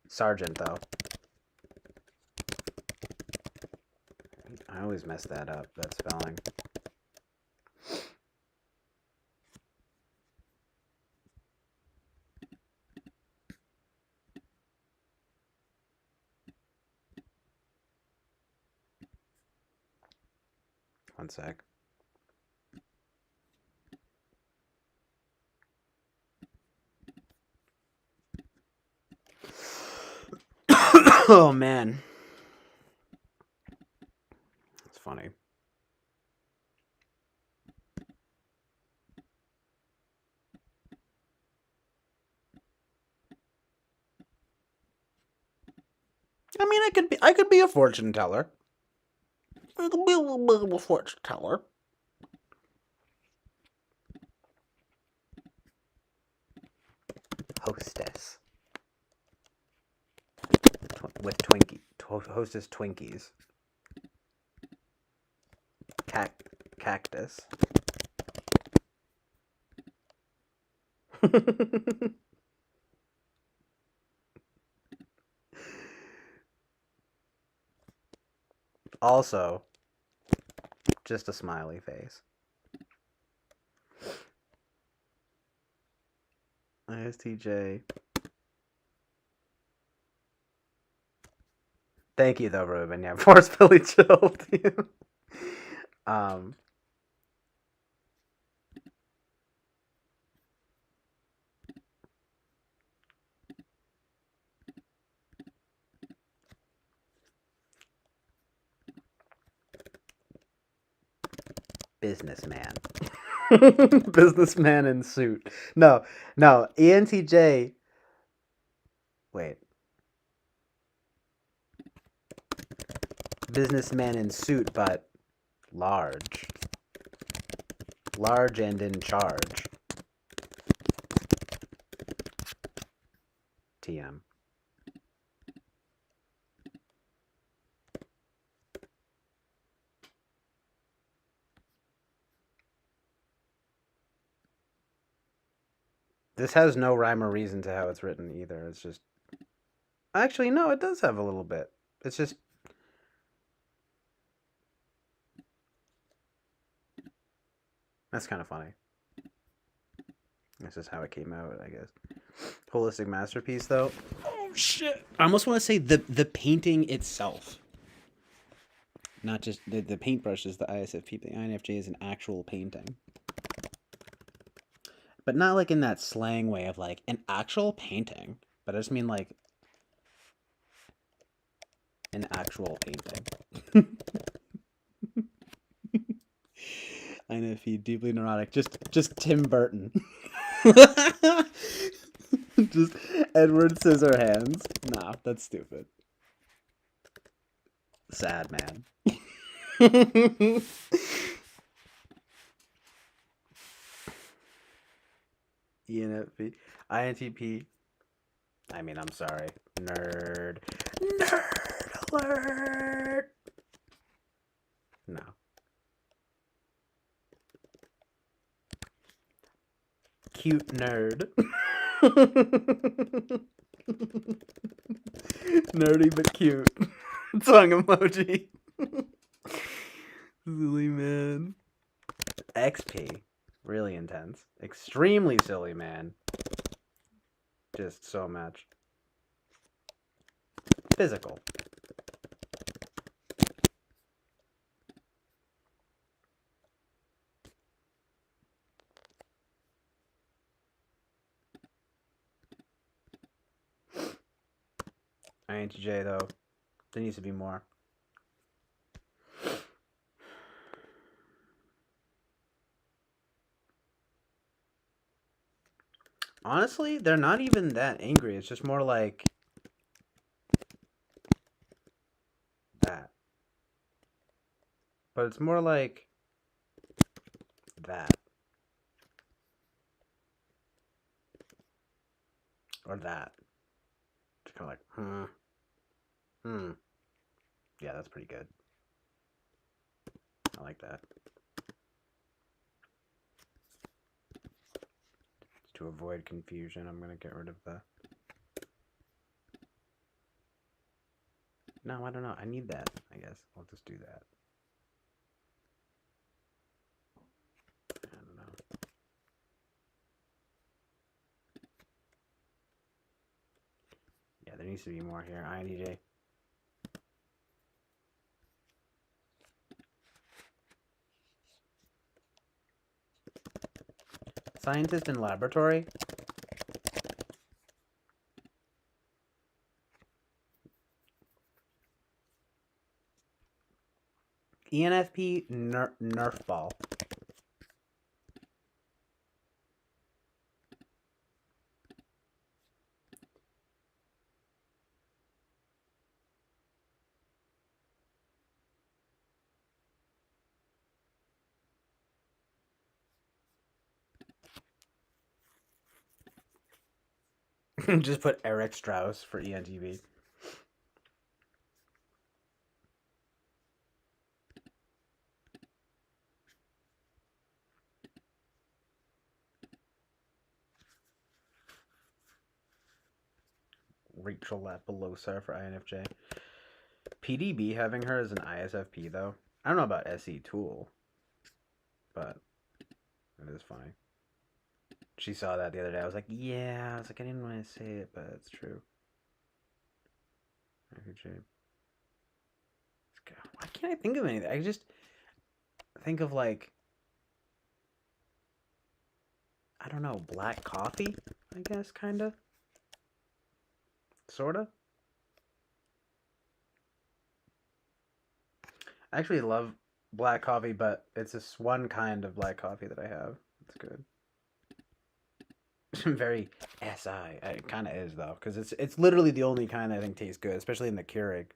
A: Sergeant, though. I always mess that up, that spelling. One sec. Oh, man. That's funny. I mean, I could be a fortune teller. I could be a little bit of a fortune teller. Hostess. With Twinkie. Hostess Twinkies. Cactus. Also, just a smiley face. ISTJ. Thank you, though, Ruben. Yeah, forcefully chilled you. Businessman. Businessman in suit. No, ENTJ. Wait. Businessman in suit, but large. Large and in charge. TM. This has no rhyme or reason to how it's written either. It's just... Actually, no, it does have a little bit. It's just... That's kind of funny. This is how it came out, I guess. Holistic masterpiece, though. Oh, shit. I almost want to say the painting itself. Not just... The paintbrush is the ISFP. The INFJ is an actual painting. But not like in that slang way of like an actual painting. But I just mean like an actual painting. INFP, deeply neurotic. Just Tim Burton. Just Edward Scissorhands. Nah, that's stupid. Sad man. ENFP. INTP. I mean, I'm sorry. Nerd. Nerd alert! No. Cute nerd. Nerdy but cute. Tongue emoji. Silly man. XP. Really intense. Extremely silly man. Just so much. Physical. INTJ though, there needs to be more. Honestly, they're not even that angry. It's just more like that. But it's more like that. Or that. Just kind of like, Yeah, that's pretty good. I like that. To avoid confusion, I'm going to get rid of the... No, I don't know. I need that, I guess. I'll just do that. I don't know. Yeah, there needs to be more here. INTJ. Scientist in laboratory? ENFP Nerf ball. Just put Eric Strauss for ENTP. Rachel Lapalosa for INFJ. PDB having her as an ISFP, though. I don't know about SE Tool, but it is funny. She saw that the other day. I was like, yeah. I was like, I didn't want to say it, but it's true. Why can't I think of anything? I just think of, like, I don't know, black coffee, I guess, kind of. Sort of. I actually love black coffee, but it's this one kind of black coffee that I have. It's good. Very SI. It kind of is, though, because it's literally the only kind I think tastes good, especially in the Keurig.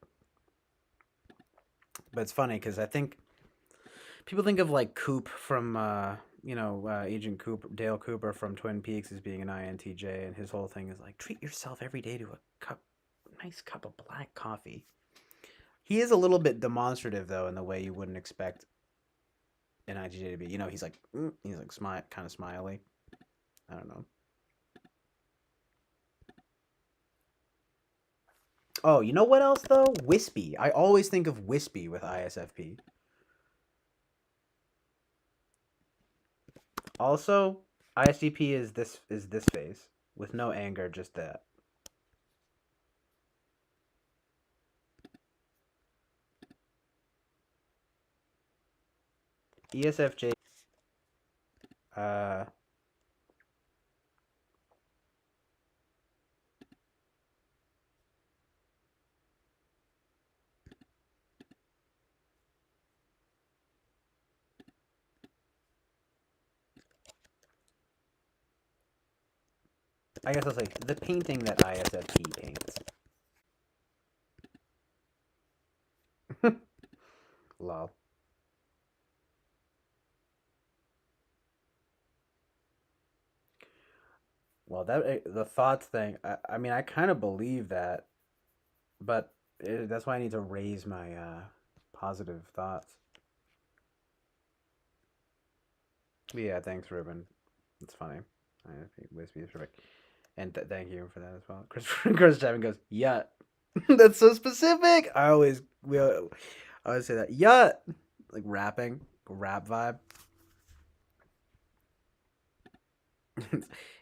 A: But it's funny because I think people think of, like, Coop from, Agent Cooper, Dale Cooper from Twin Peaks as being an INTJ, and his whole thing is, like, treat yourself every day to a nice cup of black coffee. He is a little bit demonstrative, though, in the way you wouldn't expect an INTJ to be. You know, he's like kind of smiley. I don't know. Oh, you know what else, though? Wispy. I always think of wispy with ISFP. Also, ISTP is this face with no anger, just that. ESFJ. I guess I'll say the painting that ISFP paints. Lol. Well, the thoughts thing. I mean, I kind of believe that, but that's why I need to raise my positive thoughts. Yeah, thanks, Ruben. It's funny. Wispy is perfect. And thank you for that as well. Chris Chapman goes, "Yut." That's so specific. I always say that. Yut, like rapping, rap vibe.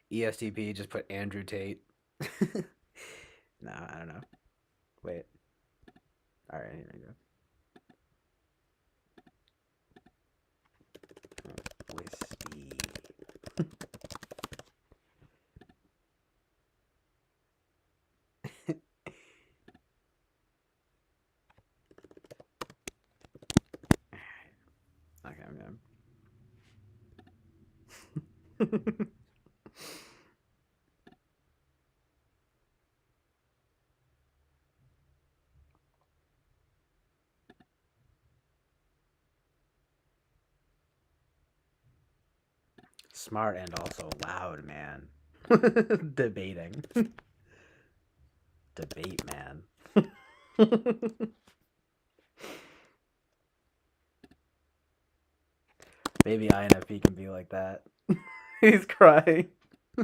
A: ESTP just put Andrew Tate. No, I don't know. Wait. All right, here we go. Wispy. Okay, I'm done. Smart and also loud, man. Debating. Debate, man. Maybe INFP can be like that. He's crying. I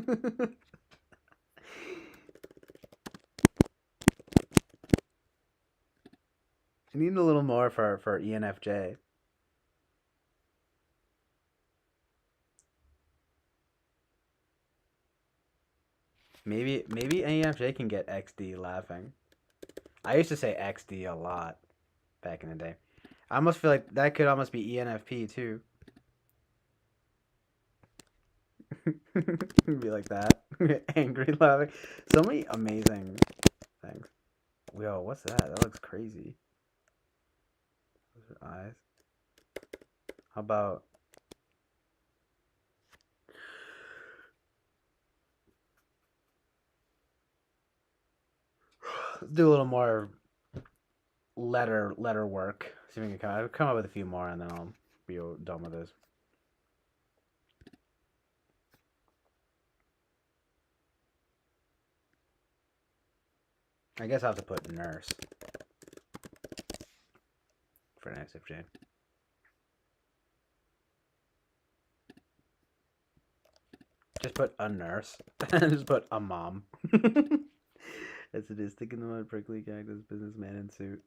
A: need a little more for ENFJ. Maybe ENFJ can get XD laughing. I used to say XD a lot back in the day. I almost feel like that could almost be ENFP too. Be like that. Angry laughing. So many amazing things. Yo, what's that? That looks crazy. Those are eyes. How about... Let's do a little more letter work. See if we can I'll come up with a few more and then I'll be done with this. I guess I'll have to put nurse for an ISFJ. Just put a nurse. Just put a mom. As it is, stick in the mud, prickly cactus, businessman in suit.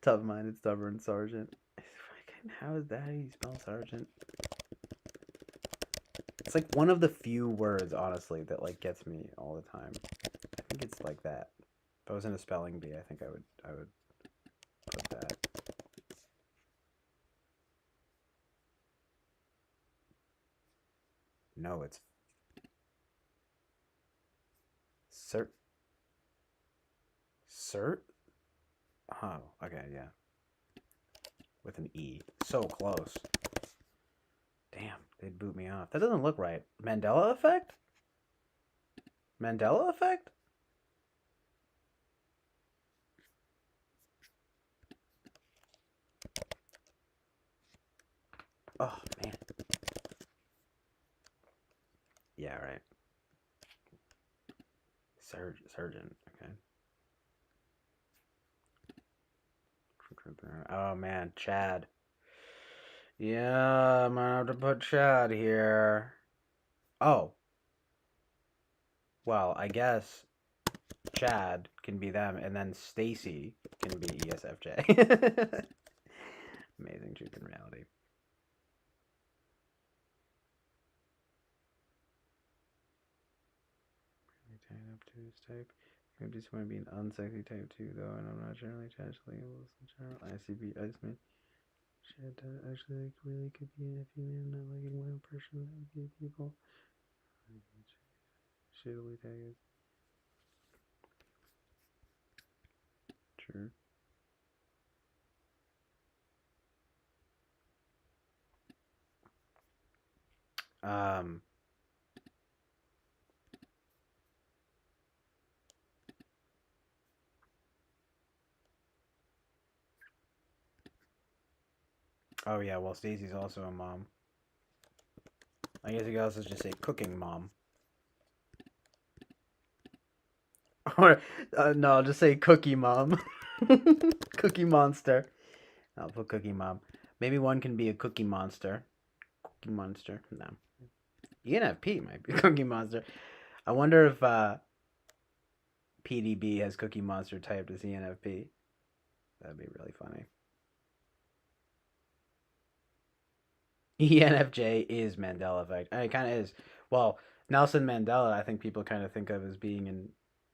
A: Tough-minded, stubborn sergeant. How is that how you spell sergeant? It's like one of the few words, honestly, that like gets me all the time. I think it's like that. If I was in a spelling bee, I think I would put that. No, it's cert. Cert? Oh, okay, yeah. With an E. So close. Damn, they'd boot me off. That doesn't look right. Mandela effect? Mandela effect? Oh, man. Yeah, right. Surgeon, okay. Oh, man, Chad. Yeah, I'm gonna have to put Chad here. Oh. Well, I guess Chad can be them, and then Stacy can be ESFJ. Amazing truth and reality. Type up to this type. I just want to be an unsexy type too, though, and I'm not generally attached to labels in general. ICB, I just mean, shit, actually, like, really could be a female, not liking one person, that would be people. Shittily tag is. Sure. Oh yeah, well Stacy's also a mom. I guess you could also just say cooking mom. Or no, I'll just say cookie mom. Cookie monster. I'll put cookie mom. Maybe one can be a cookie monster. Cookie monster. No. ENFP might be cookie monster. I wonder if PDB has cookie monster typed as ENFP. That'd be really funny. ENFJ is Mandela effect. I mean, it kind of is. Well, Nelson Mandela, I think people kind of think of as being an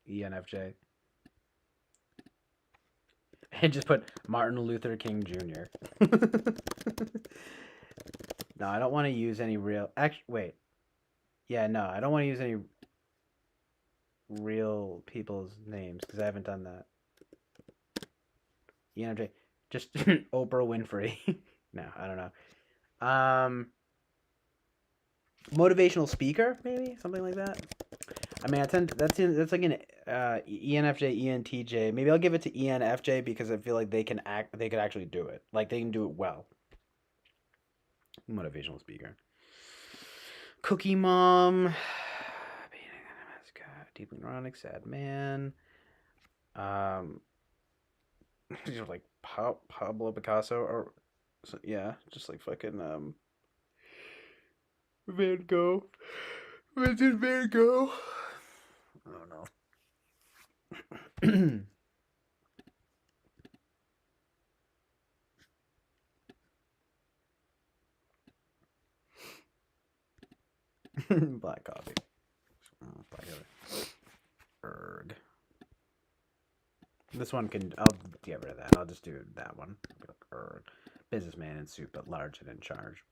A: ENFJ. And just put Martin Luther King Jr. No, I don't want to use any real... Actually, wait. Yeah, no, I don't want to use any real people's names because I haven't done that. ENFJ. Just Oprah Winfrey. No, I don't know. Motivational speaker, maybe something like that. I mean, that's like an ENFJ, ENTJ. Maybe I'll give it to ENFJ because I feel like they could actually do it. Like they can do it well. motivational speaker. Cookie Mom. Deeply neurotic, sad man. Just like Pablo Picasso, or yeah, just like fucking Van Gogh. Vincent Van Gogh. I don't know. Black coffee. Black coffee. Erg. This one can. I'll get rid of that. I'll just do that one. Erg. Businessman in suit, but large and in charge.